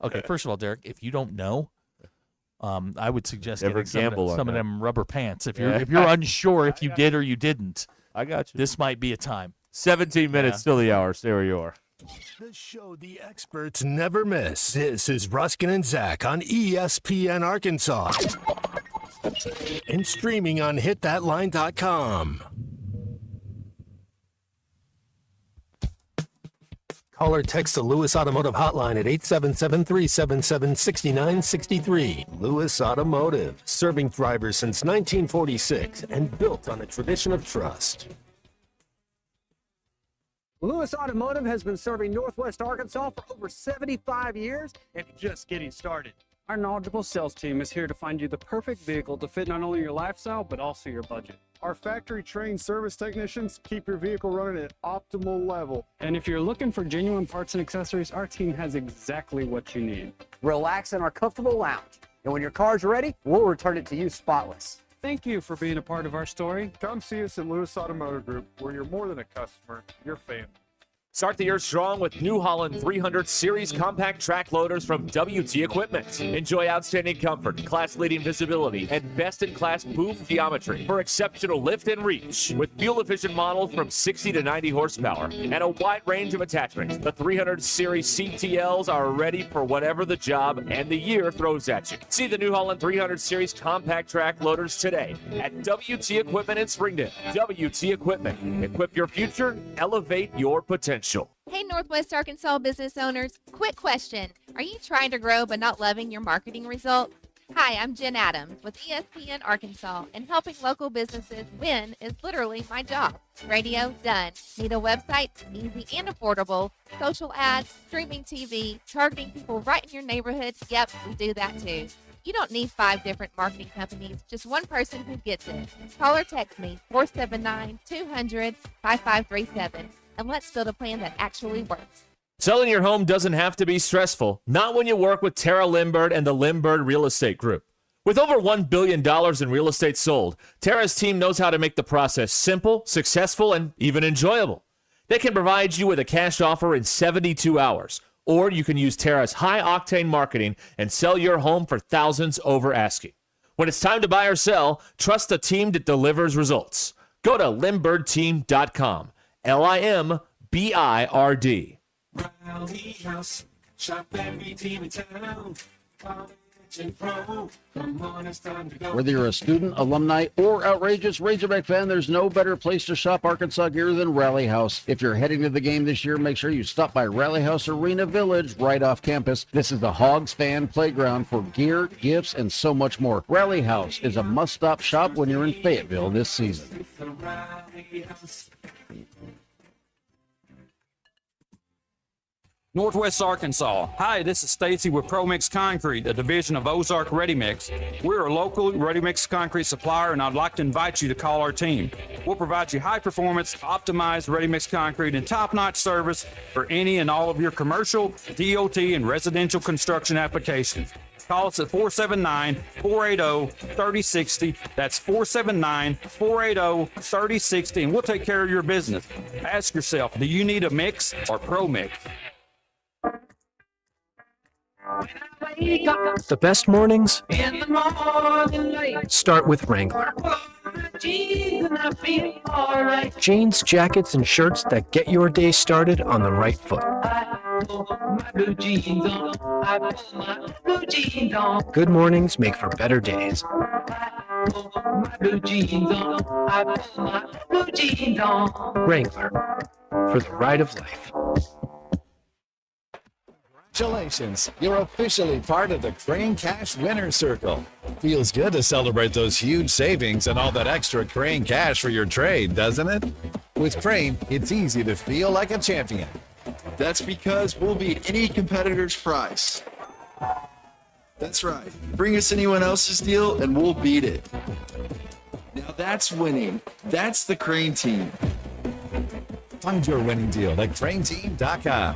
okay, first of all, Derek, if you don't know, I would suggest Never getting gamble on some of that. them rubber pants. If you're unsure if you did or you didn't, I got you. This might be a time. 17 minutes till the hour. Stay where you are. The show the experts never miss. This is Ruscin and Zach on ESPN Arkansas. And streaming on hitthatline.com. Call or text the Lewis Automotive Hotline at 877-377-6963. Lewis Automotive, serving drivers since 1946 and built on a tradition of trust. Lewis Automotive has been serving Northwest Arkansas for over 75 years and just getting started. Our knowledgeable sales team is here to find you the perfect vehicle to fit not only your lifestyle, but also your budget. Our factory-trained service technicians keep your vehicle running at optimal level. And if you're looking for genuine parts and accessories, our team has exactly what you need. Relax in our comfortable lounge. And when your car's ready, we'll return it to you spotless. Thank you for being a part of our story. Come see us at Lewis Automotive Group, where you're more than a customer, you're family. Start the year strong with New Holland 300 Series compact track loaders from WT Equipment. Enjoy outstanding comfort, class-leading visibility, and best-in-class boom geometry for exceptional lift and reach. With fuel-efficient models from 60 to 90 horsepower and a wide range of attachments, the 300 Series CTLs are ready for whatever the job and the year throws at you. See the New Holland 300 Series compact track loaders today at WT Equipment in Springdale. WT Equipment. Equip your future, elevate your potential. Hey, Northwest Arkansas business owners, quick question. Are you trying to grow but not loving your marketing results? Hi, I'm Jen Adams with ESPN Arkansas, and helping local businesses win is literally my job. Radio, done. Need a website? Easy and affordable. Social ads, streaming TV, targeting people right in your neighborhood? Yep, we do that too. You don't need 5 different marketing companies, just one person who gets it. Call or text me, 479-200-5537, and let's build a plan that actually works. Selling your home doesn't have to be stressful, not when you work with Tara Limbird and the Limbird Real Estate Group. With over $1 billion in real estate sold, Tara's team knows how to make the process simple, successful, and even enjoyable. They can provide you with a cash offer in 72 hours, or you can use Tara's high-octane marketing and sell your home for thousands over asking. When it's time to buy or sell, trust a team that delivers results. Go to LimbirdTeam.com, LIMBIRD. Rally House, shop every team in town. College and pro, come on, it's time to go. Whether you're a student, alumni, or outrageous Razorback fan, there's no better place to shop Arkansas gear than Rally House. If you're heading to the game this year, make sure you stop by Rally House Arena Village right off campus. This is the Hogs fan playground for gear, gifts, and so much more. Rally House is a must-stop shop when you're in Fayetteville this season. Rally House. Northwest Arkansas. Hi, this is Stacy with ProMix Concrete, a division of Ozark Ready Mix. We're a local ready mix concrete supplier, and I'd like to invite you to call our team. We'll provide you high performance, optimized ready mix concrete and top-notch service for any and all of your commercial, DOT, and residential construction applications. Call us at 479-480-3060. That's 479-480-3060, and we'll take care of your business. Ask yourself, do you need a mix or ProMix? The best mornings In the morning light. start with Wrangler. Jeans and I feel alright. Jeans, jackets, and shirts that get your day started on the right foot. I put my blue jeans on. I put my blue jeans on. Good mornings make for better days. I put my blue jeans on. I put my blue jeans on. Wrangler, for the ride of life. Congratulations, you're officially part of the Crane Cash Winner's Circle. Feels good to celebrate those huge savings and all that extra Crane cash for your trade, doesn't it? With Crane, it's easy to feel like a champion. That's because we'll beat any competitor's price. That's right. Bring us anyone else's deal and we'll beat it. Now that's winning. That's the Crane team. Find your winning deal at craneteam.com.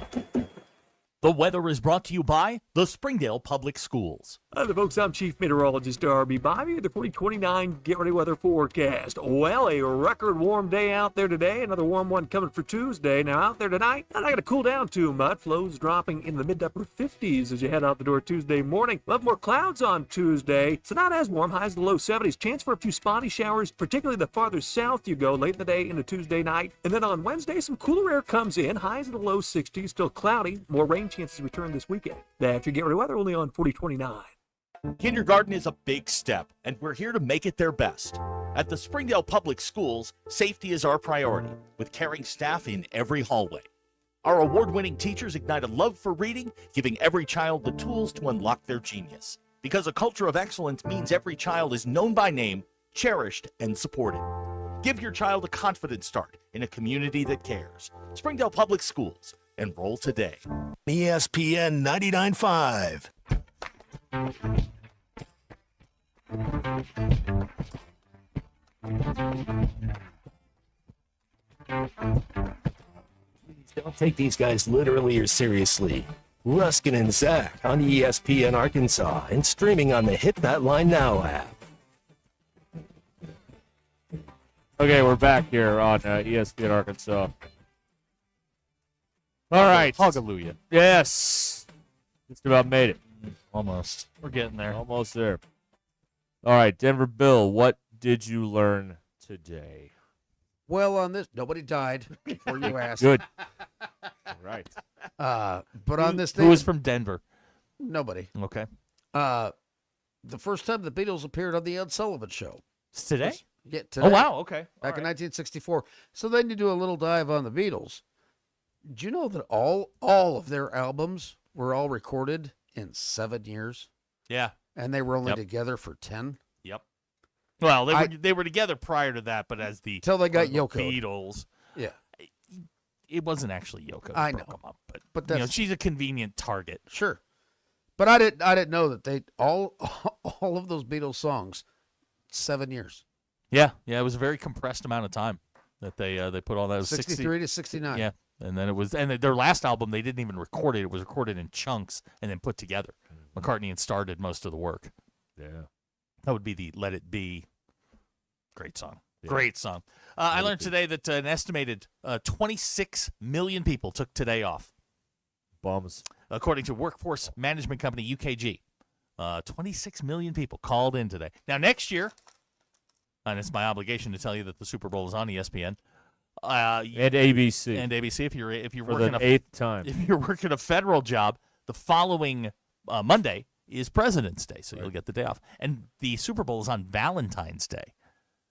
The weather is brought to you by the Springdale Public Schools. Hi there, folks. I'm Chief Meteorologist Darby Bobby with the 2029 Get Ready Weather Forecast. Well, a record warm day out there today. Another warm one coming for Tuesday. Now, out there tonight, not going to cool down too much. Flows dropping in the mid to upper 50s as you head out the door Tuesday morning. We'll have more clouds on Tuesday, so not as warm. Highs in the low 70s. Chance for a few spotty showers, particularly the farther south you go late in the day into Tuesday night. And then on Wednesday, some cooler air comes in. Highs in the low 60s. Still cloudy. More rain chances return this weekend. That's your Get Ready Weather only on 4029. Kindergarten is a big step, and we're here to make it their best. At the Springdale Public Schools, safety is our priority, with caring staff in every hallway. Our award-winning teachers ignite a love for reading, giving every child the tools to unlock their genius. Because a culture of excellence means every child is known by name, cherished, and supported. Give your child a confident start in a community that cares. Springdale Public Schools. Enroll today. ESPN 99.5. Don't take these guys literally or seriously. Ruscin and Zach on ESPN Arkansas and streaming on the Hit That Line Now app. Okay, we're back here on ESPN Arkansas. All right. Hallelujah. Yes. Just about made it. Almost. We're getting there. Almost there. All right, Denver Bill, what did you learn today? Well, on this, nobody died before you asked. Good. Right. But on this thing, Who was from Denver? nobody. Okay. The first time the Beatles appeared on the Ed Sullivan Show. It's today? Yeah, today. Oh, wow. Okay. Back in 1964. So then you do a little dive on the Beatles. Do you know that all of their albums were all recorded in 7 years? Yeah. And they were only together for 10? Yep. Well, they were together prior to that, but as the till they got the Yoko'd. Beatles. Yeah. It wasn't actually Yoko that I broke know. them up, But you know, that's- she's a convenient target. Sure. But I didn't know that they all of those Beatles songs 7 years. Yeah, it was a very compressed amount of time that they put all that. It was 63 to 69. Yeah, and then their last album they didn't even record it. It was recorded in chunks and then put together. McCartney had started most of the work. Yeah, that would be the "Let It Be." Great song. Yeah. Great song. I learned today that an estimated 26 million people took today off. Bums. According to workforce management company UKG. 26 million people called in today. Now, next year, and it's my obligation to tell you that the Super Bowl is on ESPN. And ABC. And ABC, if you're For working the 8th time. If you're working a federal job, the following Monday is President's Day, so you'll get the day off. And the Super Bowl is on Valentine's Day.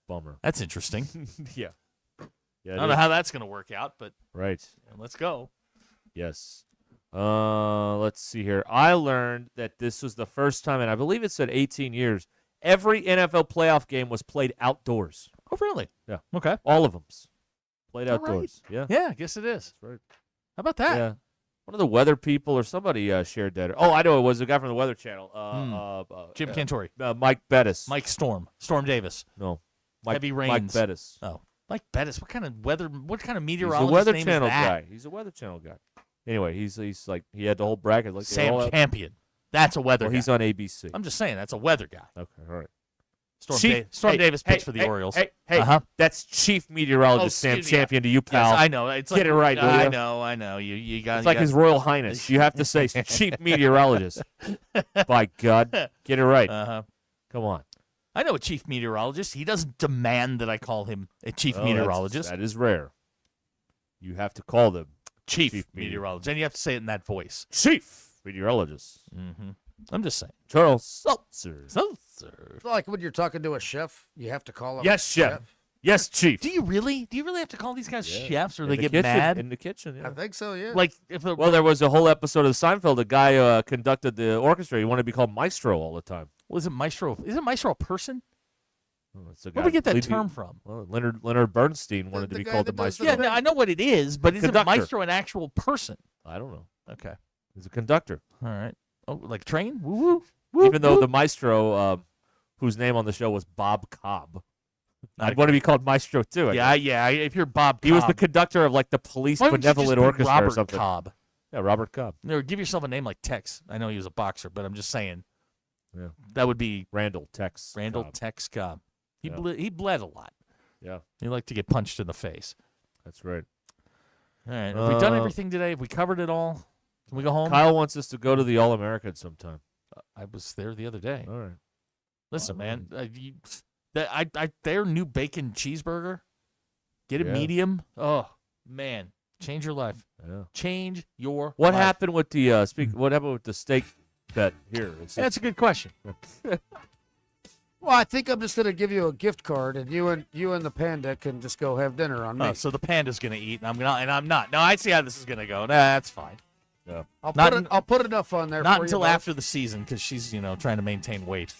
Bummer. That's interesting. Yeah. I don't know how that's going to work out, but Right. let's go. Yes. Let's see here. I learned that this was the first time, and I believe it said 18 years, every NFL playoff game was played outdoors. Oh, really? Yeah. Okay. All of them. Played All right. outdoors. Yeah. Yeah, I guess it is. That's right. How about that? Yeah. One of the weather people or somebody shared that. Oh, I know it was a guy from the Weather Channel. Jim Cantori. Mike Bettis. Mike Storm Davis. No. Heavy rains. Mike Bettis. Oh, Mike Bettis. What kind of He's a meteorologist Weather name Channel is that? guy. He's a Weather Channel guy. Anyway, he's like he had the whole bracket. Like Sam Champion. That's a weather guy. He's on ABC. I'm just saying, that's a weather guy. Okay, all right. Storm Davis pitched for the Orioles. Hey, Uh-huh. that's Chief Meteorologist Sam excuse me. Champion to you, pal. Yes, I know. It's Get like, it right, will I ya? know. You got. It's like His Royal Highness. You have to say Chief Meteorologist. By God, get it right. Uh-huh. Come on. I know a chief meteorologist. He doesn't demand that I call him a chief Oh, meteorologist. That is rare. You have to call them Chief meteorologist, and you have to say it in that voice. Chief Meteorologist. Mm-hmm. I'm just saying. Charles Seltzer. It's like when you're talking to a chef, you have to call him Yes, chef. Yes, Chief. Do you really have to call these guys Yeah. chefs, or In they the get kitchen, mad? in the kitchen? Yeah. I think so, yeah. Like if a, Well, there was a whole episode of Seinfeld. A guy conducted the orchestra. He wanted to be called Maestro all the time. was it Maestro? Isn't Maestro a person? Oh, it's a Where do we guy- get that Leave- term from? Well, Leonard Bernstein wanted to the be guy called the that does Maestro. Yeah, no, I know what it is, but isn't Conductor. Maestro an actual person? I don't know. Okay, He's a conductor. all right. Oh, like train? Woo woo. Even though the Maestro, whose name on the show was Bob Cobb, I'd want to be called Maestro too. I guess. yeah. If you're Bob, He was the Cobb, conductor of like the Police why wouldn't you just Benevolent be Orchestra Robert or something. Cobb? Yeah, Robert Cobb. No, give yourself a name like Tex. I know he was a boxer, but I'm just saying Yeah. that would be Randall Tex. Randall Cobb. Tex Cobb. He Yeah. he bled a lot. Yeah, He liked to get punched in the face. that's right. All right, have we done Uh, everything today? Have we covered it all? Can we go home? Kyle wants us to go to the All American sometime. I was there the other day. All right. Listen, man, their new bacon cheeseburger, get it Yeah. medium. Oh man, change your life. Yeah. Change your. What life. happened with the What happened with the steak bet here? It's- That's a good question. Well, I think I'm just going to give you a gift card, and you and the panda can just go have dinner on me. Oh, so the panda's gonna eat, and I'm not. No, I see how this is gonna go. Nah, that's fine. Yeah. I'll Not put enough on there. Not for until you, boss. after the season, because she's trying to maintain weight.